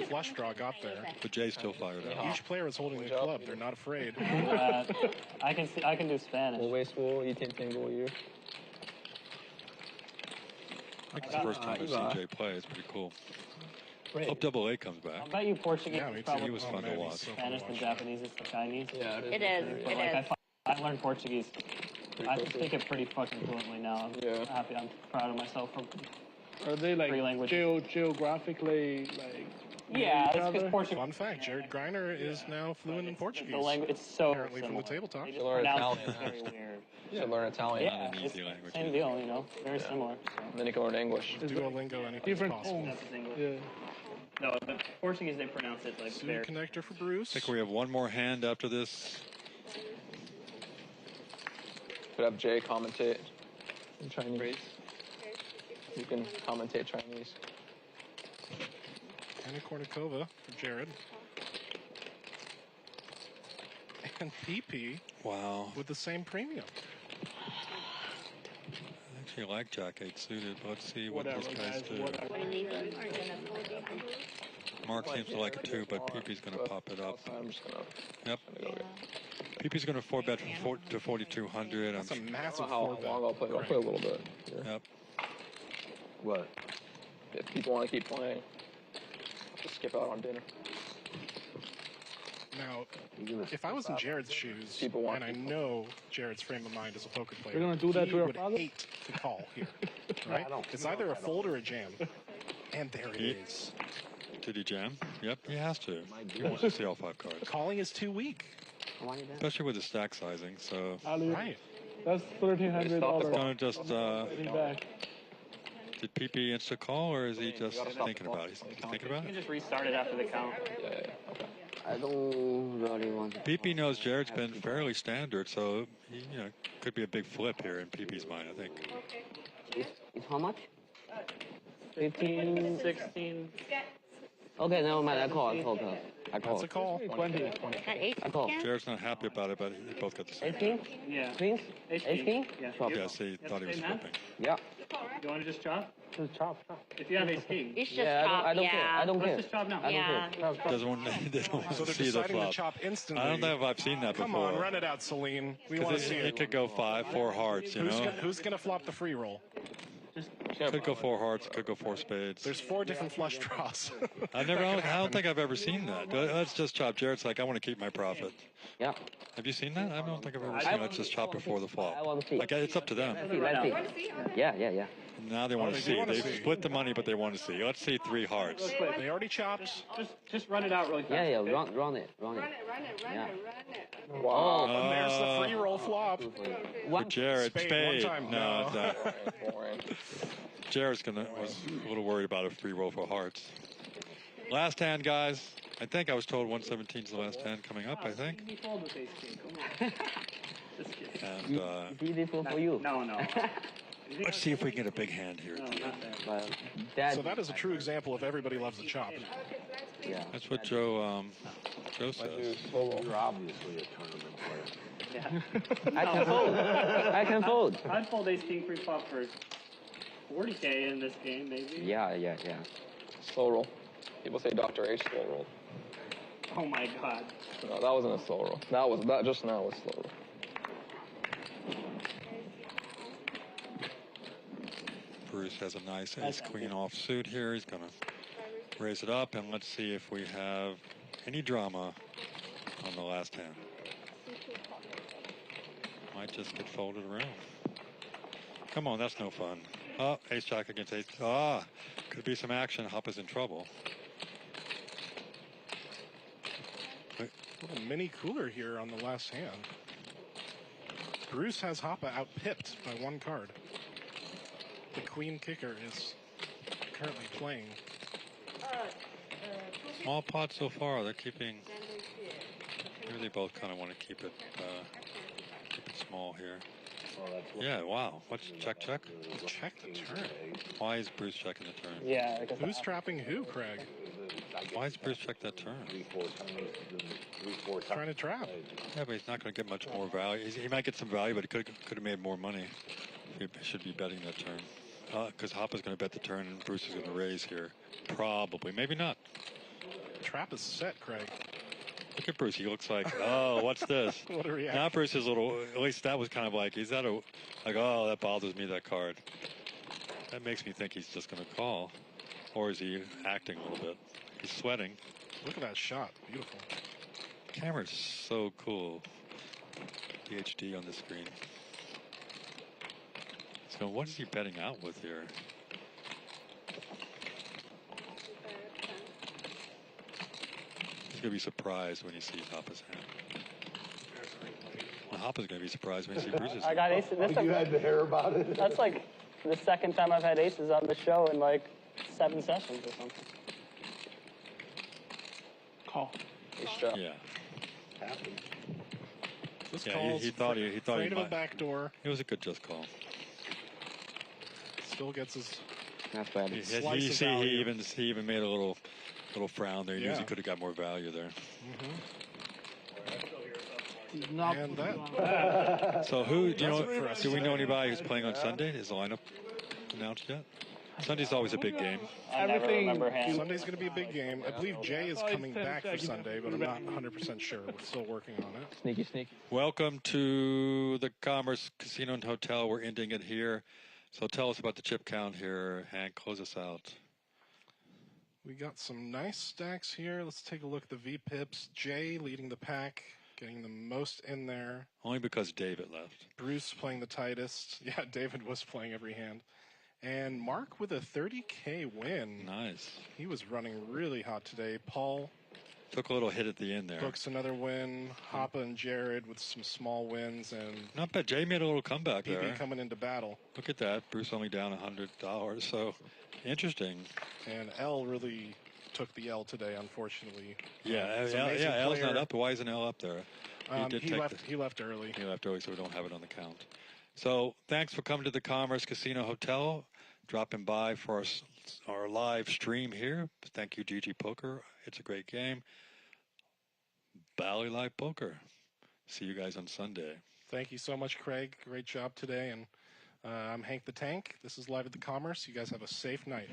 flush draw got there. But Jay still fired out. Each player is holding a club. They're not afraid. I can do Spanish. I think it's the first time I've seen Jay play. It's pretty cool. Hope Double A comes back. I bet you Portuguese is probably he was fun to watch. Spanish than Japanese is the Chinese. Yeah, it is. I learned Portuguese. I speak it pretty fucking fluently now. I'm happy. I'm proud of myself. Are they like geographically like? Yeah, it's because Portuguese. Fun fact: Jared Griener is now fluent in Portuguese. The language, it's so apparently similar. from the tabletop. You should learn Italian. It's very weird. You should learn Italian. Yeah, Not an easy language. Same deal, you know. Very similar. So. And then you can learn English. Duolingo, anything Different possible. tones. Yeah. No, but Portuguese they pronounce it like Super connector for Bruce. I think we have one more hand after this. Could have Jay commentate in Chinese. You can commentate Chinese. Anna Kournikova for Jared. And PP. Wow. With the same premium. I actually like Jack 8 suited, but let's see what these guys do. Mark seems to like it too, but PP's going to pop it up. I'm just going to. Yep. PP's going to 4-bet to 4,200. That's a massive how 4-bet. long I'll play. I'll play a little bit. Yeah. Yep. What? If people want to keep playing, I'll just skip out on dinner. Now, if I was in Jared's shoes, and I know Jared's frame of mind as a poker player, You're gonna do that he to your would father? hate to call here, right? It's either a fold or a jam, and there it is. Did he jam? Yep, he has to. He wants to see all 5 cards. Calling is too weak. Especially with the stack sizing, so... Right. That's $1,300. It's going to just... Did PP insta-call, or is he just thinking about it? He's thinking about You can it? just restart it after the count. Okay. I don't really want to. PP knows Jared's been fairly standard, so he, could be a big flip here in PP's mind, I think. It's how much? 15, 16. Okay, never mind. I call. I call. That's a call. 20. I call. Jared's not happy about it, but they both got the same. 18? Yeah. Queens? 18? Yeah. Chop. Yeah, see, thought he was Same math? flipping. Yeah. You want to just chop? Just chop. If you have ace king. It's just Yeah, chop, I don't yeah. care. I don't Let's care. just chop now. I don't Yeah. care. Doesn't want, they don't want So to they're see the deciding to flop. chop instantly. I don't know if I've seen that Come before. on, run it out, Celine. We want to see It it. could go 5, 4 hearts, you know? Who's gonna flop the free roll? Could go 4 hearts, could go 4 spades. There's 4 different flush draws. I don't think I've ever seen that. Let's just chop. Jared's like, I want to keep my profit. Yeah. Have you seen that? I don't think I've ever seen it. Let's just chop before the flop. I want to see. Like, it's up to them. Let's see. Yeah. Now they want to they see. wanna They see. split the money, but they want to see. Let's see 3 hearts. They already chopped. Just run it out really fast. Yeah, okay? run it. Yeah. Wow. And there's the free roll flop. For Jared, Spade, one time. No, it's not. Boring. Jared's was a little worried about a free roll for hearts. Last hand, guys. I think I was told 117 is the last hand coming up, I think. You fold with ace king. Come on. Just kidding. And Beautiful for you. No. let's see if we can get a big hand here. No, not that. So that is a true example of everybody loves the chop. Yeah. That's what Joe says. You're obviously a tournament player. Yeah. I can fold. I'd fold ace king pre-flop for 40K in this game, maybe. Yeah. Slow roll. People say Dr. H slow roll. Oh my god. No, that wasn't a slow roll. That just now was slow roll. Bruce has a nice ace-queen offsuit here. He's going to raise it up, and let's see if we have any drama on the last hand. Might just get folded around. Come on, that's no fun. Oh, ace-jack against ace. Could be some action. Hoppa's in trouble. Little mini cooler here on the last hand. Bruce has Hoppa outpipped by 1 card. The queen kicker is currently playing. Small pot so far. They're keeping. Maybe they both kind of want to keep it small here. Yeah, wow. What's check? Check the turn. Why is Bruce checking the turn? Yeah. Because Who's trapping who, Craig? Why is Bruce check that turn? Trying to trap. Yeah, but he's not going to get much more value. He might get some value, but he could have made more money. He should be betting that turn. Because Hoppa's going to bet the turn and Bruce is going to raise here. Probably. Maybe not. Trap is set, Craig. Look at Bruce. He looks like, oh, what's this? What a reaction. Now Bruce is a little, at least that was kind of like, oh, that bothers me, that card. That makes me think he's just going to call. Or is he acting a little bit? He's sweating. Look at that shot. Beautiful. Camera's so cool. The HD on the screen. So what is he betting out with here? He's going to be surprised when he sees Hoppa's hand. Well, Hoppa's going to be surprised when he sees Bruce's hand. I got aces. You had to hear about it. That's like the second time I've had aces on the show in like 7 sessions or something. Call. Yeah. This Yeah, call's he thought he afraid of a might. backdoor. It was a good just call. Still gets his That's bad. He slice of value. he even made a little frown there. He knew Yeah. he could have got more value there. Not And that. So who do you That's know? interesting. Do we know anybody who's playing on Sunday? Is the lineup announced yet? Sunday's always a big game. I never remember him. Sunday's going to be a big game. I believe Jay is coming back for Sunday, but I'm not 100% sure. We're still working on it. Sneaky. Welcome to the Commerce Casino and Hotel. We're ending it here. So tell us about the chip count here. Hank, close us out. We got some nice stacks here. Let's take a look at the V-pips. Jay leading the pack, getting the most in there. Only because David left. Bruce playing the tightest. Yeah, David was playing every hand. And Mark with a 30K win. Nice. He was running really hot today. Paul Took a little hit at the end there. books another win. Hoppa and Jared with some small wins. And Not bad. Jay made a little comeback BB there. coming into battle. Look at that. Bruce only down $100. So interesting. And L really took the L today, unfortunately. Yeah, He's an amazing L's not player. up. Why isn't L up there? He left early. He left early, so we don't have it on the count. So thanks for coming to the Commerce Casino Hotel. dropping by for our live stream here. Thank you, GG Poker. It's a great game. Bally Live Poker. See you guys on Sunday. Thank you so much, Craig. Great job today. And I'm Hank the Tank. This is Live at the Commerce. You guys have a safe night.